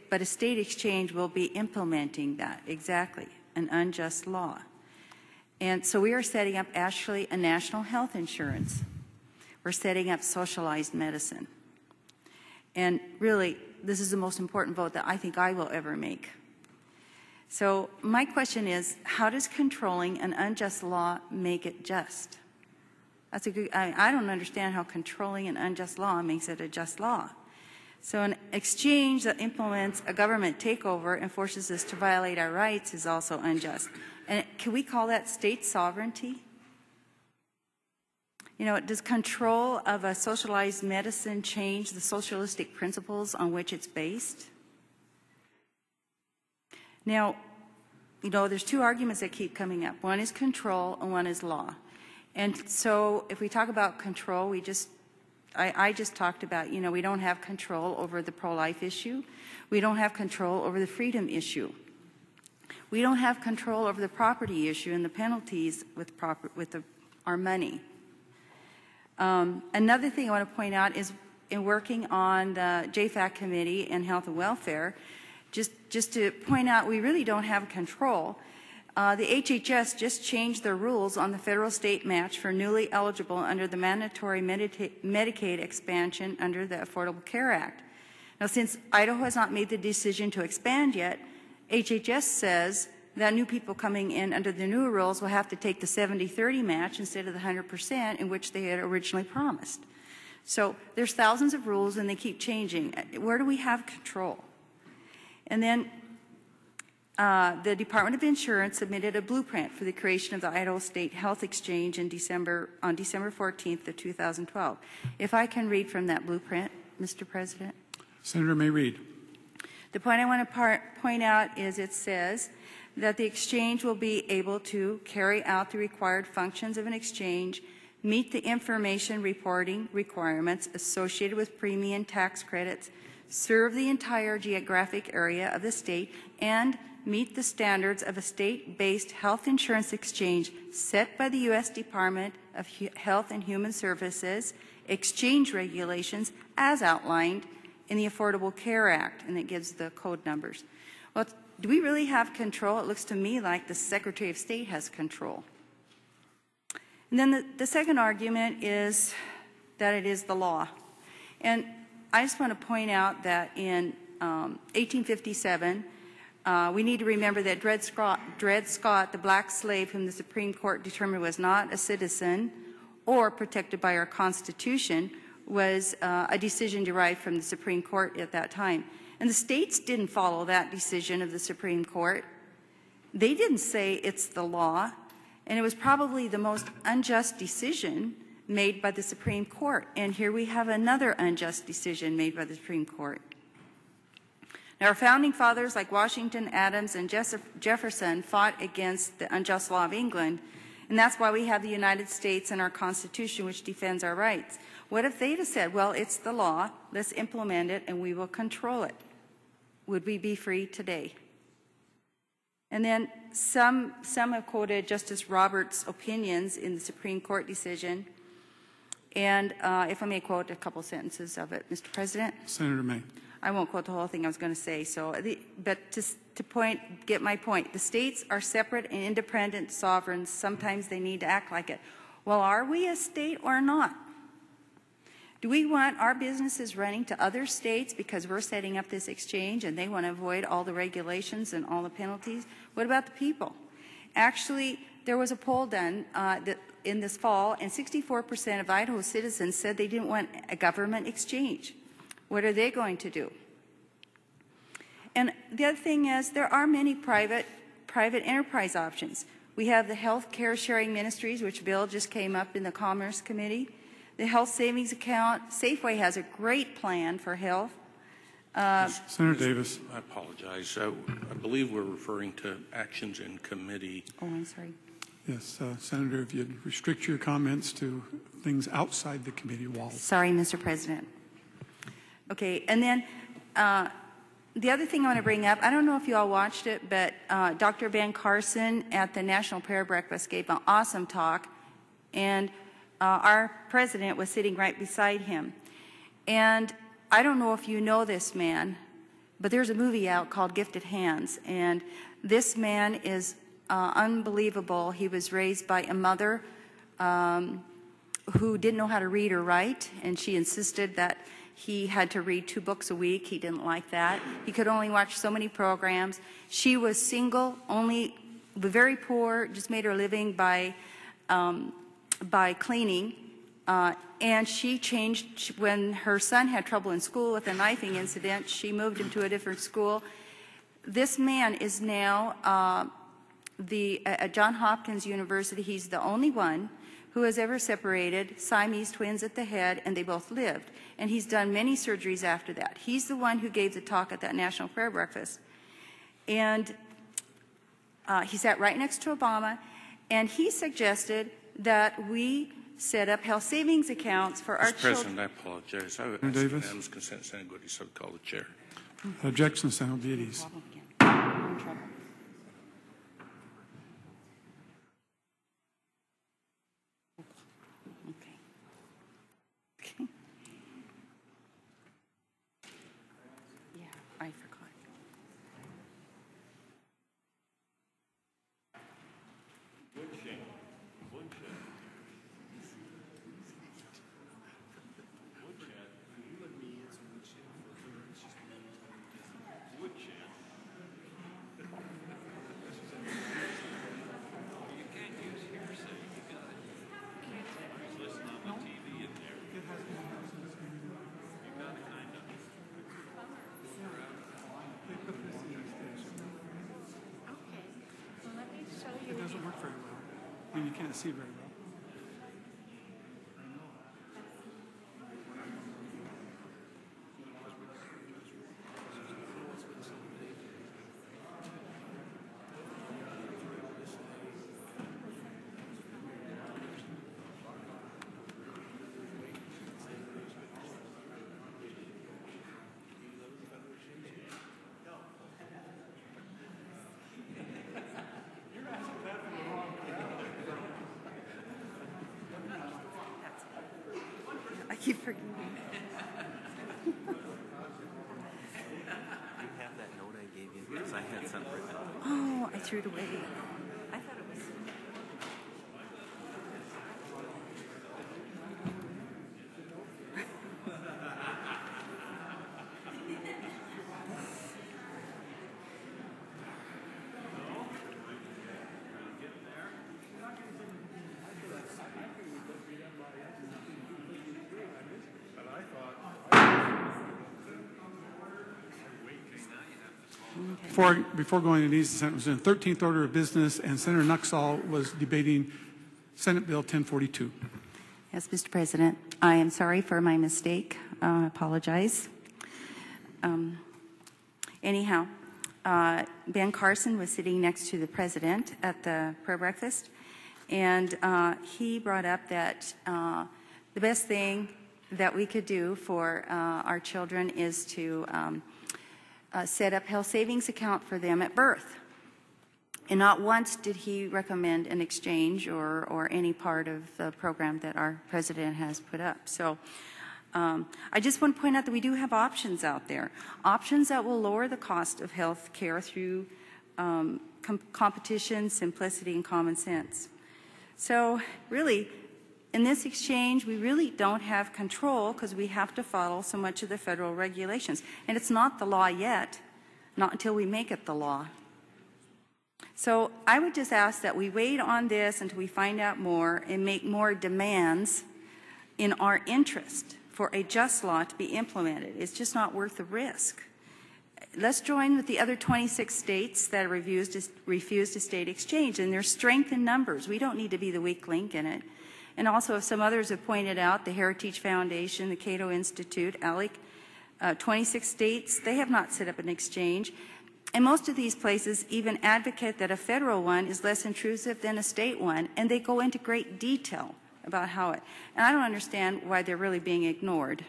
but a state exchange will be implementing that, exactly, an unjust law. And so we are setting up actually a national health insurance. We're setting up socialized medicine. And really, this is the most important vote that I think I will ever make. So my question is, how does controlling an unjust law make it just? That's a good, I don't understand how controlling an unjust law makes it a just law. So an exchange that implements a government takeover and forces us to violate our rights is also unjust. And can we call that state sovereignty? You know, does control of a socialized medicine change the socialistic principles on which it's based? Now, you know, there's two arguments that keep coming up. One is control and one is law. And so if we talk about control, I just talked about, you know, we don't have control over the pro-life issue. We don't have control over the freedom issue. We don't have control over the property issue and the penalties with our money. Another thing I want to point out is in working on the JFAC committee and health and welfare, just to point out we really don't have control. The HHS just changed their rules on the federal state match for newly eligible under the mandatory Medicaid expansion under the Affordable Care Act. Now, since Idaho has not made the decision to expand yet, HHS says that new people coming in under the new rules will have to take the 70-30 match instead of the 100% in which they had originally promised. So there's thousands of rules and they keep changing. Where do we have control? And then the Department of Insurance submitted a blueprint for the creation of the Idaho State Health Exchange on December 14th of 2012. If I can read from that blueprint, Mr. President. Senator may read. The point I want to point out is it says that the exchange will be able to carry out the required functions of an exchange, meet the information reporting requirements associated with premium tax credits, serve the entire geographic area of the state, and meet the standards of a state-based health insurance exchange set by the U.S. Department of Health and Human Services exchange regulations as outlined in the Affordable Care Act, and it gives the code numbers. Well, do we really have control? It looks to me like the Secretary of State has control. And then the second argument is that it is the law. And I just want to point out that in 1857, we need to remember that Dred Scott, the black slave whom the Supreme Court determined was not a citizen or protected by our Constitution, was a decision derived from the Supreme Court at that time. And the states didn't follow that decision of the Supreme Court. They didn't say it's the law, and it was probably the most unjust decision made by the Supreme Court. And here we have another unjust decision made by the Supreme Court. Now, our founding fathers like Washington, Adams, and Jefferson fought against the unjust law of England, and that's why we have the United States and our Constitution, which defends our rights. What if they'd have said, well, it's the law, let's implement it, and we will control it? Would we be free today? And then some have quoted Justice Roberts' opinions in the Supreme Court decision. And if I may quote a couple sentences of it, Mr. President. Senator May. I won't quote the whole thing I was going to say. But to get my point, the states are separate and independent sovereigns. Sometimes they need to act like it. Well, are we a state or not? Do we want our businesses running to other states because we're setting up this exchange and they want to avoid all the regulations and all the penalties? What about the people? Actually, there was a poll done in this fall, and 64% of Idaho citizens said they didn't want a government exchange. What are they going to do? And the other thing is there are many private enterprise options. We have the health care sharing ministries, which bill just came up in the Commerce Committee. The health savings account. Safeway has a great plan for health. Senator Davis. I apologize. I believe we're referring to actions in committee. Oh, I'm sorry. Yes, Senator, if you'd restrict your comments to things outside the committee walls. Sorry, Mr. President. Okay, and then the other thing I want to bring up, I don't know if you all watched it, but Dr. Ben Carson at the National Prayer Breakfast gave an awesome talk, and our president was sitting right beside him. And I don't know if you know this man, but there's a movie out called Gifted Hands, and this man is unbelievable. He was raised by a mother who didn't know how to read or write, and she insisted that he had to read 2 books a week. He didn't like that. He could only watch so many programs. She was single, very poor, just made her living by cleaning. And she changed when her son had trouble in school with a knifing incident. She moved him to a different school. This man is now at Johns Hopkins University, he's the only one who has ever separated Siamese twins at the head, and they both lived. And he's done many surgeries after that. He's the one who gave the talk at that National Prayer Breakfast. And he sat right next to Obama, and he suggested that we set up health savings accounts for our children. Mr. President, I apologize. I would ask Davis? unanimous consent, Senate Goody, so call the chair. Objection, Senator Geddes. I forgot. It doesn't work very well. I mean, you can't see very well. I keep forgetting. You have that note I gave you? Because I had some written. Oh, I threw it away. I thought it was. Before going to these, the was in 13th order of business, and Senator Nuxall was debating Senate Bill 1042. Yes, Mr. President, I am sorry for my mistake. I apologize. Anyhow, Ben Carson was sitting next to the president at the prayer breakfast, and he brought up that the best thing that we could do for our children is to set up health savings account for them at birth. And not once did he recommend an exchange or any part of the program that our president has put up. So I just want to point out that we do have options out there, options that will lower the cost of health care through competition, simplicity, and common sense. So really, in this exchange, we really don't have control because we have to follow so much of the federal regulations. And it's not the law yet, not until we make it the law. So I would just ask that we wait on this until we find out more and make more demands in our interest for a just law to be implemented. It's just not worth the risk. Let's join with the other 26 states that refused a state exchange, and there's strength in numbers. We don't need to be the weak link in it. And also, as some others have pointed out, the Heritage Foundation, the Cato Institute, ALEC, 26 states, they have not set up an exchange. And most of these places even advocate that a federal one is less intrusive than a state one, and they go into great detail about how it. And I don't understand why they're really being ignored.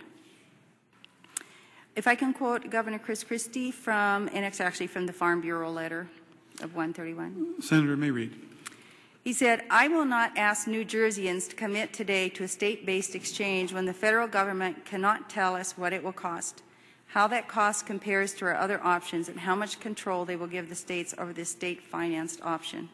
If I can quote Governor Chris Christie from, and it's actually from the Farm Bureau letter of 131. Senator may read. He said, I will not ask New Jerseyans to commit today to a state-based exchange when the federal government cannot tell us what it will cost, how that cost compares to our other options, and how much control they will give the states over this state-financed option.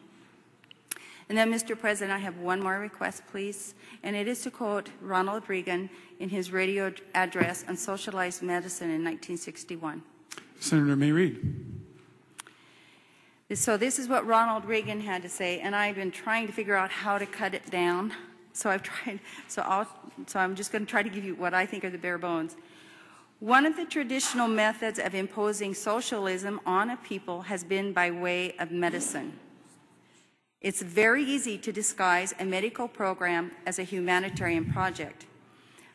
And then, Mr. President, I have one more request, please, and it is to quote Ronald Reagan in his radio address on socialized medicine in 1961. Senator may read. So this is what Ronald Reagan had to say, and I've been trying to figure out how to cut it down. So I've tried. So I'm just going to try to give you what I think are the bare bones. One of the traditional methods of imposing socialism on a people has been by way of medicine. It's very easy to disguise a medical program as a humanitarian project.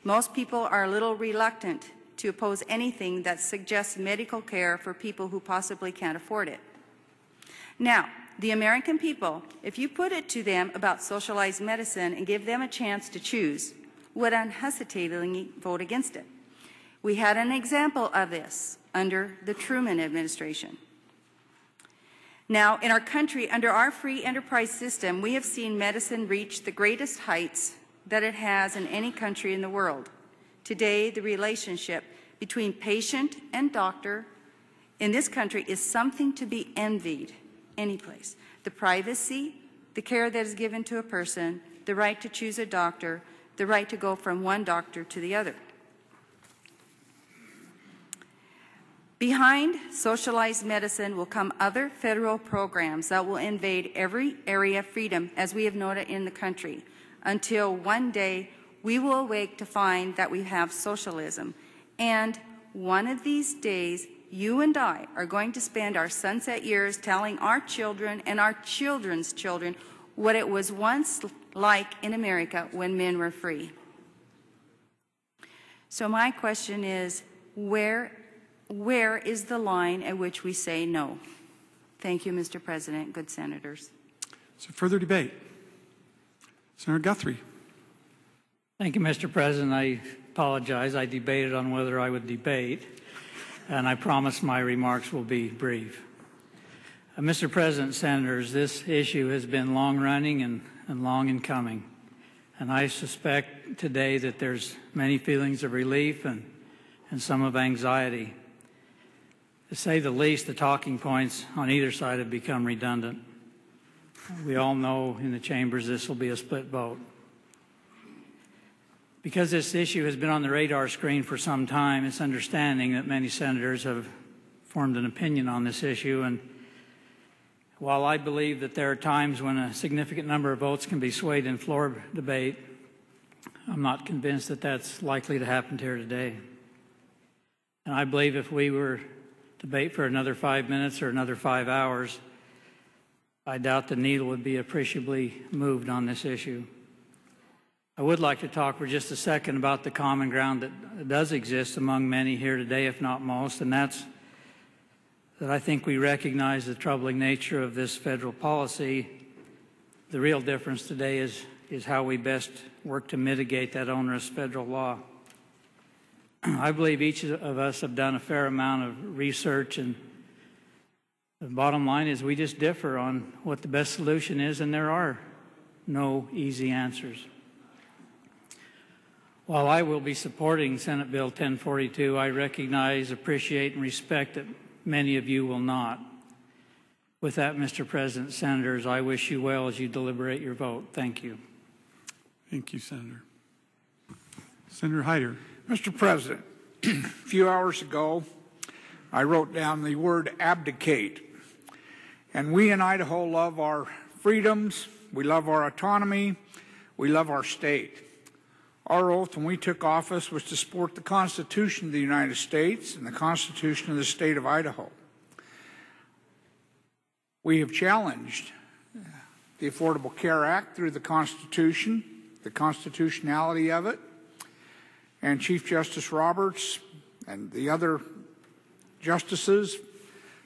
Most people are a little reluctant to oppose anything that suggests medical care for people who possibly can't afford it. Now, the American people, if you put it to them about socialized medicine and give them a chance to choose, would unhesitatingly vote against it. We had an example of this under the Truman administration. Now, in our country, under our free enterprise system, we have seen medicine reach the greatest heights that it has in any country in the world. Today, the relationship between patient and doctor in this country is something to be envied any place. The privacy, the care that is given to a person, the right to choose a doctor, the right to go from one doctor to the other. Behind socialized medicine will come other federal programs that will invade every area of freedom, as we have noted in the country, until one day we will awake to find that we have socialism. And one of these days, you and I are going to spend our sunset years telling our children and our children's children what it was once like in America when men were free. So my question is, where is the line at which we say no? Thank you, Mr. President. Good senators. So further debate. Senator Guthrie. Thank you, Mr. President. I apologize. I debated on whether I would debate, and I promise my remarks will be brief. Mr. President, senators, this issue has been long-running and long in coming, and I suspect today that there's many feelings of relief and some of anxiety. To say the least, the talking points on either side have become redundant. We all know in the chambers this will be a split vote. Because this issue has been on the radar screen for some time, it's understanding that many senators have formed an opinion on this issue. And while I believe that there are times when a significant number of votes can be swayed in floor debate, I'm not convinced that that's likely to happen here today. And I believe if we were to debate for another 5 minutes or another 5 hours, I doubt the needle would be appreciably moved on this issue. I would like to talk for just a second about the common ground that does exist among many here today, if not most, and that's that I think we recognize the troubling nature of this federal policy. The real difference today is how we best work to mitigate that onerous federal law. I believe each of us have done a fair amount of research, and the bottom line is we just differ on what the best solution is, and there are no easy answers. While I will be supporting Senate Bill 1042, I recognize, appreciate, and respect that many of you will not. With that, Mr. President, senators, I wish you well as you deliberate your vote. Thank you. Thank you, Senator. Senator Hyder. Mr. President, a few hours ago, I wrote down the word abdicate. And we in Idaho love our freedoms, we love our autonomy, we love our state. Our oath when we took office was to support the Constitution of the United States and the Constitution of the state of Idaho. We have challenged the Affordable Care Act through the Constitution, the constitutionality of it, and Chief Justice Roberts and the other justices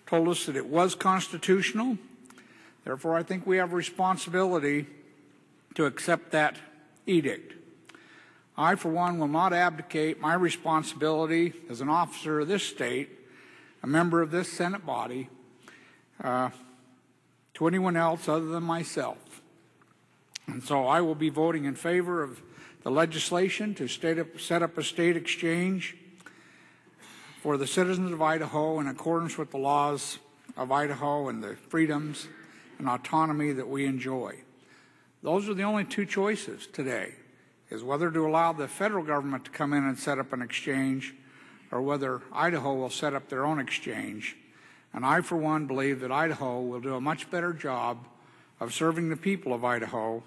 told us that it was constitutional. Therefore, I think we have a responsibility to accept that edict. I, for one, will not abdicate my responsibility as an officer of this state, a member of this Senate body, to anyone else other than myself. And so I will be voting in favor of the legislation to set up a state exchange for the citizens of Idaho in accordance with the laws of Idaho and the freedoms and autonomy that we enjoy. Those are the only two choices today, is whether to allow the federal government to come in and set up an exchange or whether Idaho will set up their own exchange. And I, for one, believe that Idaho will do a much better job of serving the people of Idaho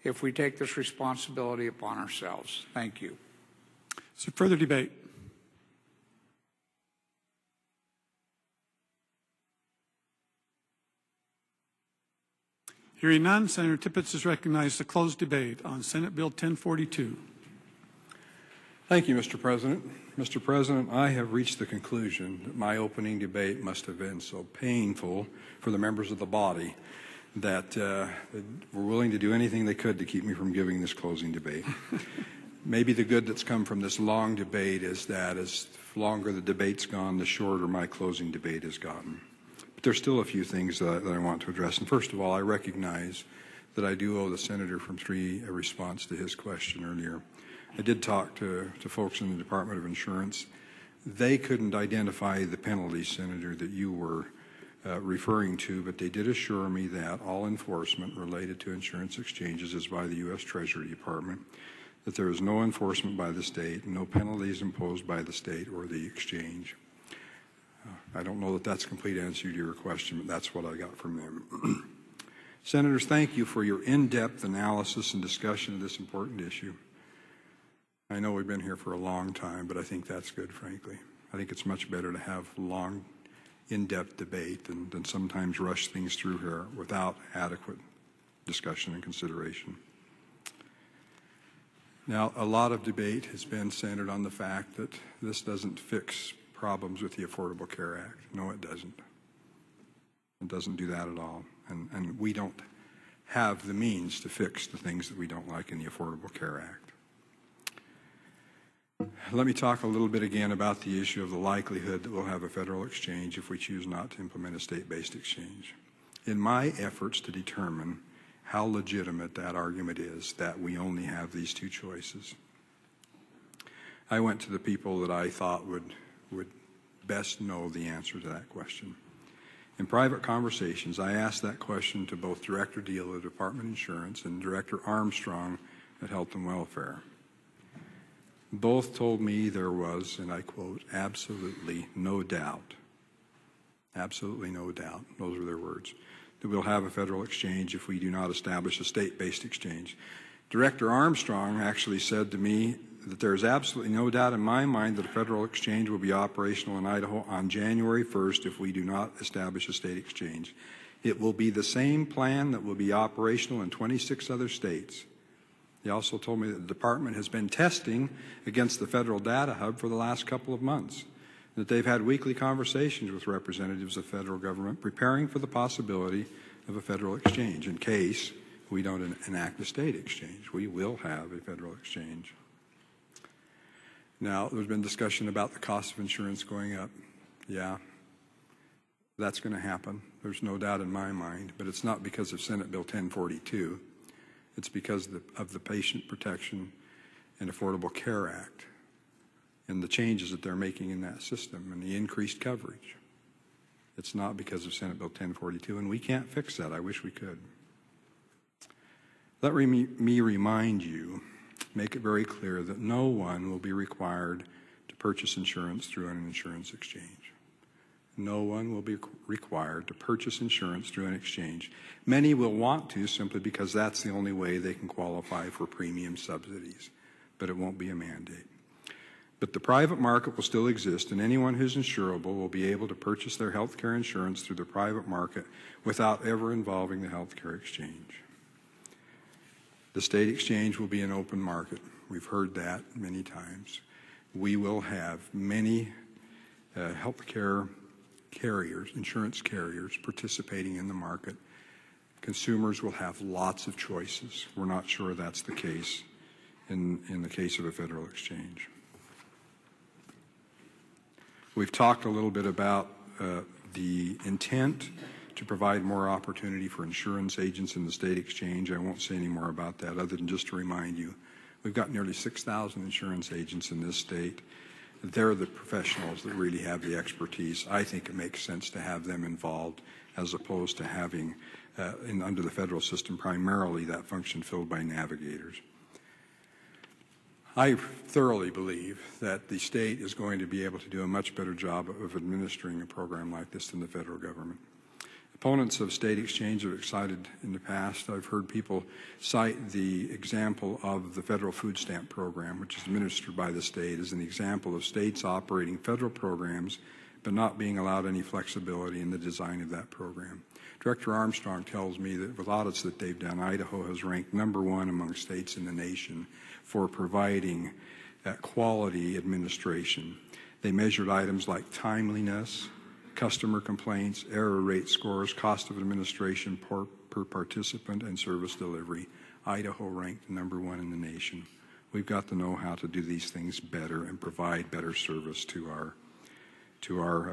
if we take this responsibility upon ourselves. Thank you. Is there further debate? Hearing none, Senator Tippett is recognized to close debate on Senate Bill 1042. Thank you, Mr. President. Mr. President, I have reached the conclusion that my opening debate must have been so painful for the members of the body that were willing to do anything they could to keep me from giving this closing debate. Maybe the good that's come from this long debate is that as longer the debate's gone, the shorter my closing debate has gotten. But there's still a few things that I want to address. And first of all, I recognize that I do owe the senator from 3 a response to his question earlier. I did talk to folks in the Department of Insurance. They couldn't identify the penalties, Senator, that you were referring to, but they did assure me that all enforcement related to insurance exchanges is by the U.S. Treasury Department, that there is no enforcement by the state, no penalties imposed by the state or the exchange. I don't know that that's a complete answer to your question, but that's what I got from them. Senators, thank you for your in-depth analysis and discussion of this important issue. I know we've been here for a long time, but I think that's good, frankly. I think it's much better to have long, in-depth debate than sometimes rush things through here without adequate discussion and consideration. Now, a lot of debate has been centered on the fact that this doesn't fix problems with the Affordable Care Act. No, it doesn't. It doesn't do that at all. And we don't have the means to fix the things that we don't like in the Affordable Care Act. Let me talk a little bit again about the issue of the likelihood that we'll have a federal exchange if we choose not to implement a state-based exchange. In my efforts to determine how legitimate that argument is that we only have these 2 choices, I went to the people that I thought would best know the answer to that question. In private conversations, I asked that question to both Director Deal of Department of Insurance and Director Armstrong at Health and Welfare. Both told me there was, and I quote, absolutely no doubt, absolutely no doubt, those are their words, that we'll have a federal exchange if we do not establish a state-based exchange. Director Armstrong actually said to me that there's absolutely no doubt in my mind that a federal exchange will be operational in Idaho on January 1st if we do not establish a state exchange. It will be the same plan that will be operational in 26 other states. He also told me that the department has been testing against the federal data hub for the last couple of months, that they've had weekly conversations with representatives of the federal government preparing for the possibility of a federal exchange. In case we don't enact a state exchange, we will have a federal exchange. Now, there's been discussion about the cost of insurance going up. Yeah, that's going to happen. There's no doubt in my mind, but it's not because of Senate Bill 1042. It's because of the Patient Protection and Affordable Care Act and the changes that they're making in that system and the increased coverage. It's not because of Senate Bill 1042, and we can't fix that. I wish we could. Let me remind you, make it very clear that no one will be required to purchase insurance through an insurance exchange. No one will be required to purchase insurance through an exchange. Many will want to simply because that's the only way they can qualify for premium subsidies, but it won't be a mandate. But the private market will still exist, and anyone who's insurable will be able to purchase their health care insurance through the private market without ever involving the health care exchange. The state exchange will be an open market. We've heard that many times. We will have many health care carriers, insurance carriers, participating in the market. Consumers will have lots of choices. We're not sure that's the case in the case of a federal exchange. We've talked a little bit about the intent to provide more opportunity for insurance agents in the state exchange. I won't say any more about that other than just to remind you, we've got nearly 6,000 insurance agents in this state. They're the professionals that really have the expertise. I think it makes sense to have them involved as opposed to having, under the federal system, primarily that function filled by navigators. I thoroughly believe that the state is going to be able to do a much better job of administering a program like this than the federal government. Opponents of state exchange have cited in the past. I've heard people cite the example of the federal food stamp program, which is administered by the state, as an example of states operating federal programs but not being allowed any flexibility in the design of that program. Director Armstrong tells me that with audits that they've done, Idaho has ranked #1 among states in the nation for providing that quality administration. They measured items like timeliness, customer complaints, error rate scores, cost of administration per participant, and service delivery. Idaho ranked #1 in the nation. We've got to know how to do these things better and provide better service to our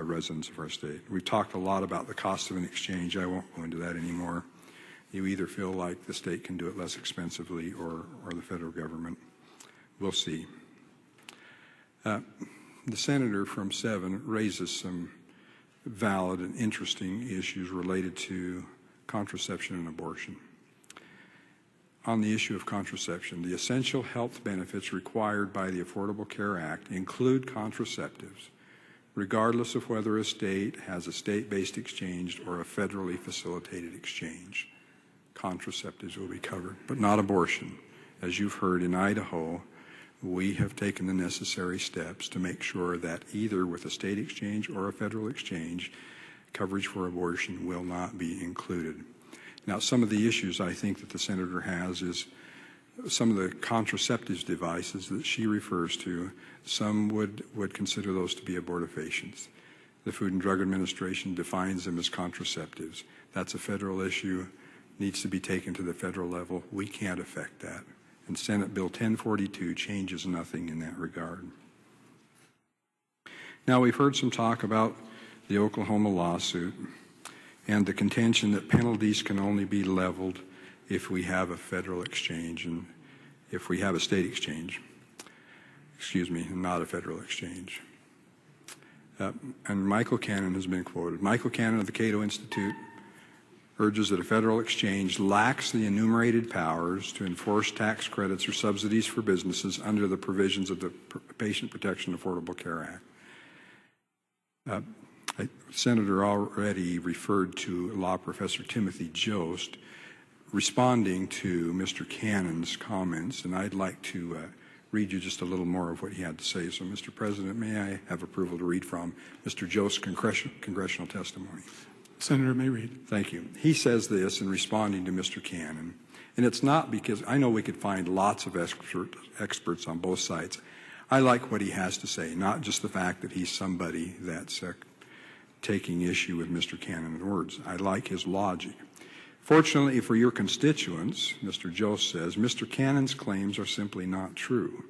residents of our state. We've talked a lot about the cost of an exchange. I won't go into that anymore. You either feel like the state can do it less expensively or the federal government. We'll see. The senator from 7 raises some valid and interesting issues related to contraception and abortion. On the issue of contraception, the essential health benefits required by the Affordable Care Act include contraceptives, regardless of whether a state has a state-based exchange or a federally facilitated exchange. Contraceptives will be covered, but not abortion. As you've heard, in Idaho, we have taken the necessary steps to make sure that either with a state exchange or a federal exchange, coverage for abortion will not be included. Now, some of the issues I think that the senator has is some of the contraceptive devices that she refers to, some would consider those to be abortifacients. The Food and Drug Administration defines them as contraceptives. That's a federal issue, needs to be taken to the federal level. We can't affect that. And Senate Bill 1042 changes nothing in that regard. Now, we've heard some talk about the Oklahoma lawsuit and the contention that penalties can only be leveled if we have a federal exchange and if we have a state exchange, not a federal exchange. And Michael Cannon has been quoted. Michael Cannon of the Cato Institute urges that a federal exchange lacks the enumerated powers to enforce tax credits or subsidies for businesses under the provisions of the Patient Protection Affordable Care Act. Senator already referred to law professor Timothy Jost responding to Mr. Cannon's comments, and I'd like to read you just a little more of what he had to say. So, Mr. President, may I have approval to read from Mr. Jost's congressional testimony? Senator may read. Thank you. He says this in responding to Mr. Cannon, and it's not because I know we could find lots of experts on both sides. I like what he has to say, not just the fact that he's somebody that's taking issue with Mr. Cannon's words. I like his logic. Fortunately for your constituents, Mr. Jost says, Mr. Cannon's claims are simply not true.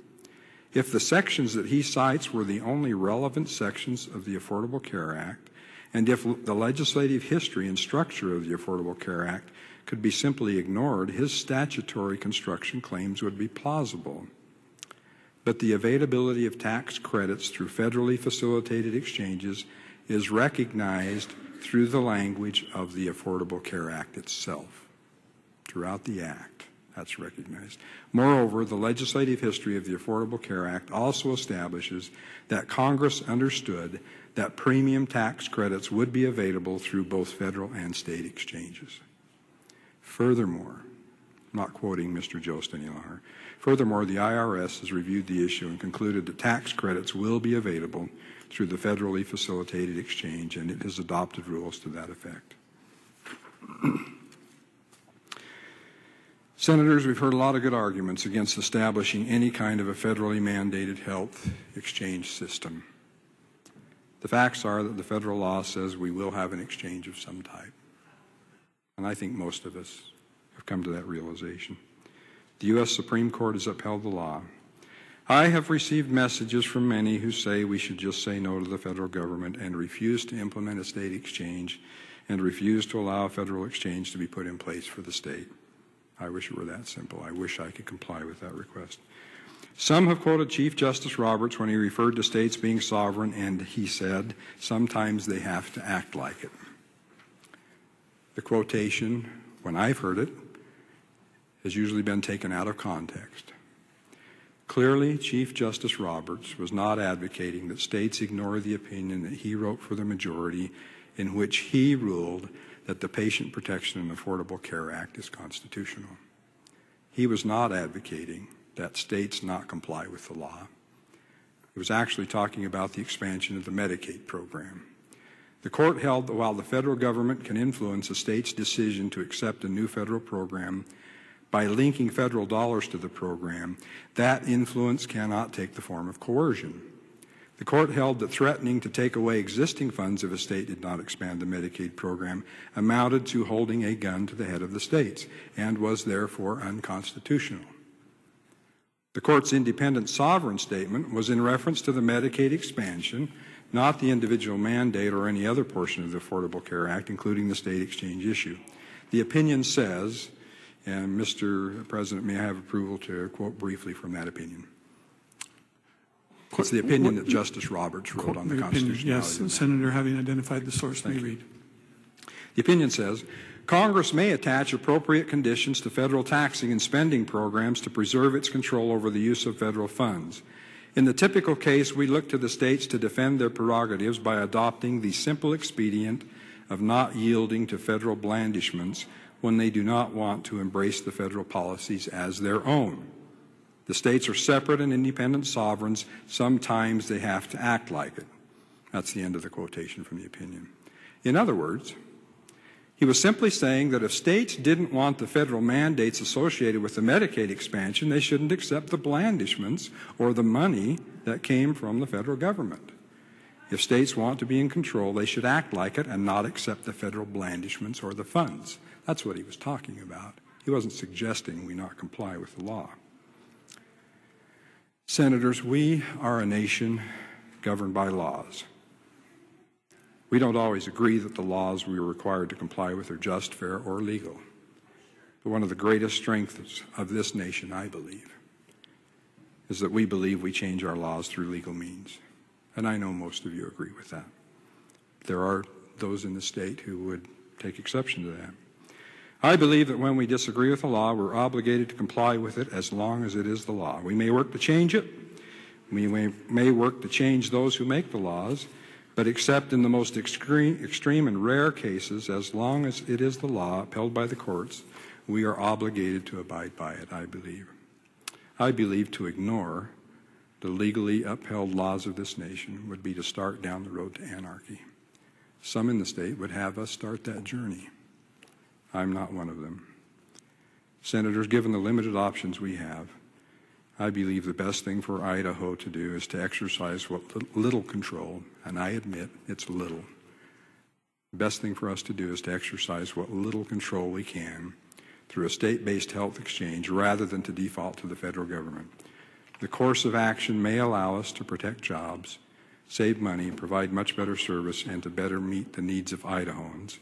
If the sections that he cites were the only relevant sections of the Affordable Care Act, and if the legislative history and structure of the Affordable Care Act could be simply ignored, his statutory construction claims would be plausible. But the availability of tax credits through federally facilitated exchanges is recognized through the language of the Affordable Care Act itself. Throughout the Act, that's recognized. Moreover, the legislative history of the Affordable Care Act also establishes that Congress understood that premium tax credits would be available through both federal and state exchanges. Furthermore, I'm not quoting Mr. Jost any longer. Furthermore, the IRS has reviewed the issue and concluded that tax credits will be available through the federally facilitated exchange, and it has adopted rules to that effect. Senators, we've heard a lot of good arguments against establishing any kind of a federally mandated health exchange system. The facts are that the federal law says we will have an exchange of some type. And I think most of us have come to that realization. The U.S. Supreme Court has upheld the law. I have received messages from many who say we should just say no to the federal government and refuse to implement a state exchange and refuse to allow a federal exchange to be put in place for the state. I wish it were that simple. I wish I could comply with that request. Some have quoted Chief Justice Roberts when he referred to states being sovereign, and he said, sometimes they have to act like it. The quotation, when I've heard it, has usually been taken out of context. Clearly, Chief Justice Roberts was not advocating that states ignore the opinion that he wrote for the majority, in which he ruled that the Patient Protection and Affordable Care Act is constitutional. He was not advocating that states not comply with the law. He was actually talking about the expansion of the Medicaid program. The court held that while the federal government can influence a state's decision to accept a new federal program by linking federal dollars to the program, that influence cannot take the form of coercion. The court held that threatening to take away existing funds if a state did not expand the Medicaid program amounted to holding a gun to the head of the states and was therefore unconstitutional. The court's independent sovereign statement was in reference to the Medicaid expansion, not the individual mandate or any other portion of the Affordable Care Act, including the state exchange issue. The opinion says, and Mr. President, may I have approval to quote briefly from that opinion? It's the opinion that Justice Roberts wrote on the constitutionality. Yes, Senator, having identified the source, may read. The opinion says, Congress may attach appropriate conditions to federal taxing and spending programs to preserve its control over the use of federal funds. In the typical case, we look to the states to defend their prerogatives by adopting the simple expedient of not yielding to federal blandishments when they do not want to embrace the federal policies as their own. The states are separate and independent sovereigns. Sometimes they have to act like it. That's the end of the quotation from the opinion. In other words, he was simply saying that if states didn't want the federal mandates associated with the Medicaid expansion, they shouldn't accept the blandishments or the money that came from the federal government. If states want to be in control, they should act like it and not accept the federal blandishments or the funds. That's what he was talking about. He wasn't suggesting we not comply with the law. Senators, we are a nation governed by laws. We don't always agree that the laws we are required to comply with are just, fair, or legal. But one of the greatest strengths of this nation, I believe, is that we believe we change our laws through legal means. And I know most of you agree with that. There are those in the state who would take exception to that. I believe that when we disagree with the law, we're obligated to comply with it as long as it is the law. We may work to change it. We may work to change those who make the laws, but except in the most extreme and rare cases, as long as it is the law upheld by the courts, we are obligated to abide by it, I believe. I believe to ignore the legally upheld laws of this nation would be to start down the road to anarchy. Some in the state would have us start that journey. I'm not one of them. Senators, given the limited options we have, I believe the best thing for Idaho to do is to exercise what little control, and I admit it's little. The best thing for us to do is to exercise what little control we can through a state-based health exchange rather than to default to the federal government. The course of action may allow us to protect jobs, save money, provide much better service, and to better meet the needs of Idahoans.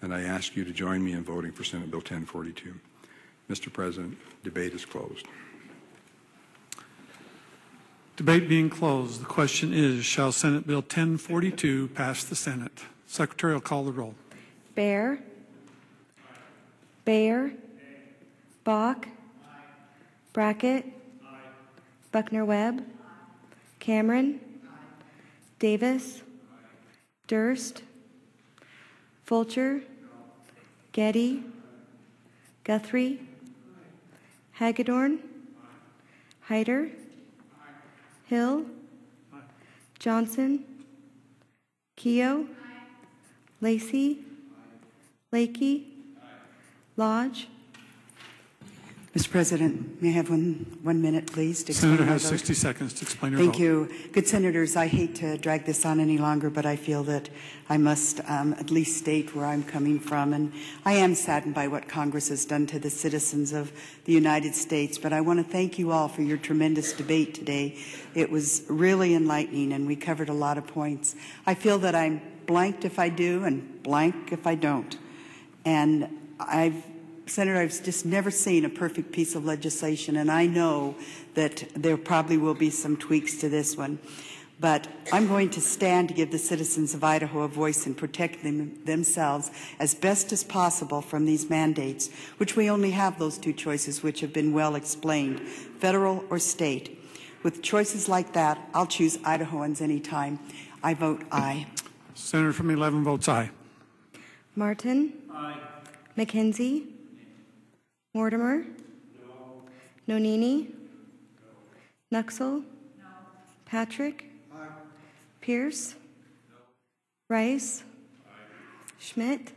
And I ask you to join me in voting for Senate Bill 1042. Mr. President, debate is closed. Debate being closed, the question is, shall Senate Bill 1042 pass the Senate? Secretary will call the roll. Bear. Bayer. Bach. Brackett. Buckner-Webb. Cameron. Davis. Durst. Fulcher. Getty. Guthrie. Hagedorn. Hyder. Hill. Johnson. Keogh. Lacey. Lakey. Lodge. Mr. President, may I have one minute, please? To Senator explain my has vote? 60 seconds to explain her Thank vote. you. Good senators, I hate to drag this on any longer, but I feel that I must at least state where I'm coming from. And I am saddened by what Congress has done to the citizens of the United States. But I want to thank you all for your tremendous debate today. It was really enlightening, and we covered a lot of points. I feel that I'm blanked if I do and blank if I don't. And Senator, I've just never seen a perfect piece of legislation, and I know that there probably will be some tweaks to this one. But I'm going to stand to give the citizens of Idaho a voice and protect themselves as best as possible from these mandates, which we only have those two choices, which have been well explained, federal or state. With choices like that, I'll choose Idahoans anytime. I vote aye. Senator from 11 votes aye. Martin. Aye. McKenzie. Mortimer? No. Nonini? No. Nuxel? No. Patrick? Aye. Pierce? No. Rice? Schmidt,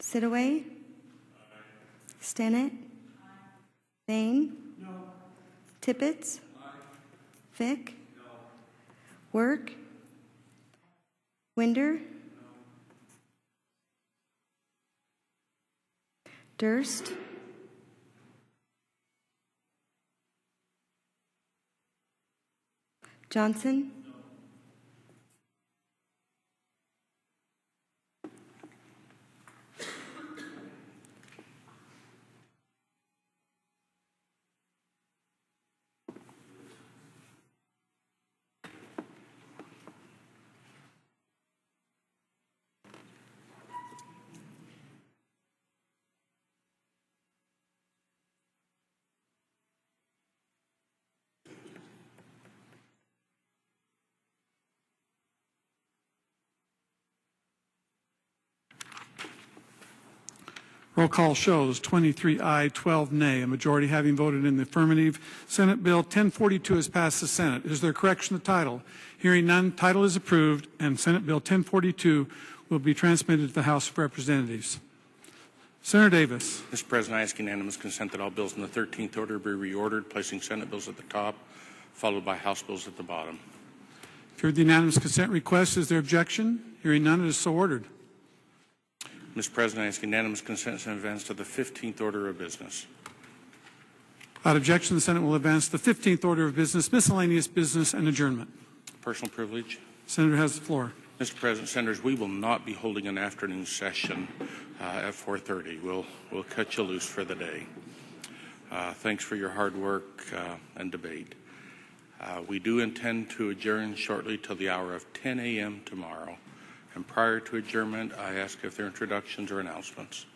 Sidaway, Stinnett, Bain, Tippett, Fick, Work, Winder, Durst, Johnson, Roll call shows 23 aye, 12 nay. A majority having voted in the affirmative. Senate Bill 1042 has passed the Senate. Is there a correction to the title? Hearing none, title is approved, and Senate Bill 1042 will be transmitted to the House of Representatives. Senator Davis. Mr. President, I ask unanimous consent that all bills in the 13th order be reordered, placing Senate bills at the top, followed by House bills at the bottom. You've heard the unanimous consent request. Is there objection? Hearing none, it is so ordered. Mr. President, I ask unanimous consent to advance to the 15th order of business. Without objection, the Senate will advance to the 15th order of business, miscellaneous business, and adjournment. Personal privilege. Senator has the floor. Mr. President, Senators, we will not be holding an afternoon session at 4:30. We'll cut you loose for the day. Thanks for your hard work and debate. We do intend to adjourn shortly till the hour of 10 a.m. tomorrow. And prior to adjournment, I ask if there are introductions or announcements.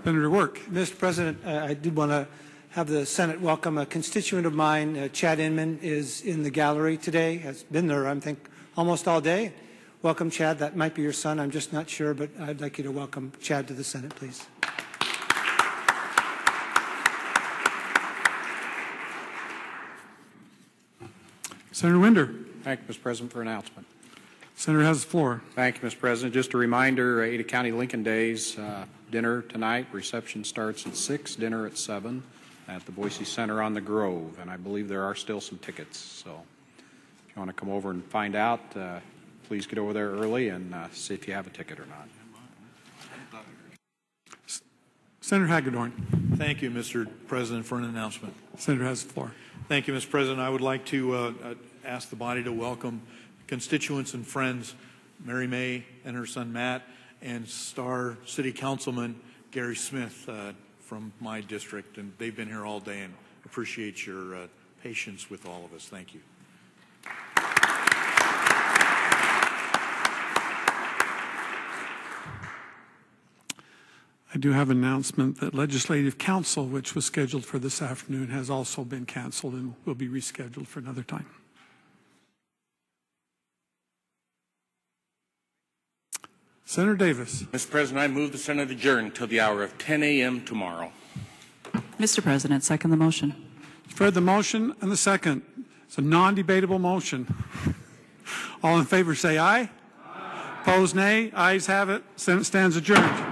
Senator Work. Mr. President, I did want to have the Senate welcome a constituent of mine. Chad Inman is in the gallery today, has been there, I think, almost all day. Welcome, Chad. That might be your son. I'm just not sure, but I'd like you to welcome Chad to the Senate, please. Senator Winder. Thank you, Mr. President, for announcement. Senator has the floor. Thank you, Mr. President. Just a reminder, Ada County Lincoln Days dinner tonight. Reception starts at 6, dinner at 7 at the Boise Center on the Grove. And I believe there are still some tickets. So if you want to come over and find out, please get over there early and see if you have a ticket or not. Senator Hagedorn. Thank you, Mr. President, for an announcement. Senator has the floor. Thank you, Mr. President. I would like to ask the body to welcome constituents and friends, Mary May and her son Matt, and Star City Councilman Gary Smith from my district. And they've been here all day, and appreciate your patience with all of us. Thank you. I do have an announcement that Legislative Council, which was scheduled for this afternoon, has also been canceled and will be rescheduled for another time. Senator Davis. Mr. President, I move the Senate adjourn till the hour of 10 a.m. tomorrow. Mr. President, second the motion. You've heard the motion and the second. It's a non-debatable motion. All in favor say aye. Aye. Opposed nay. Ayes have it. Senate stands adjourned.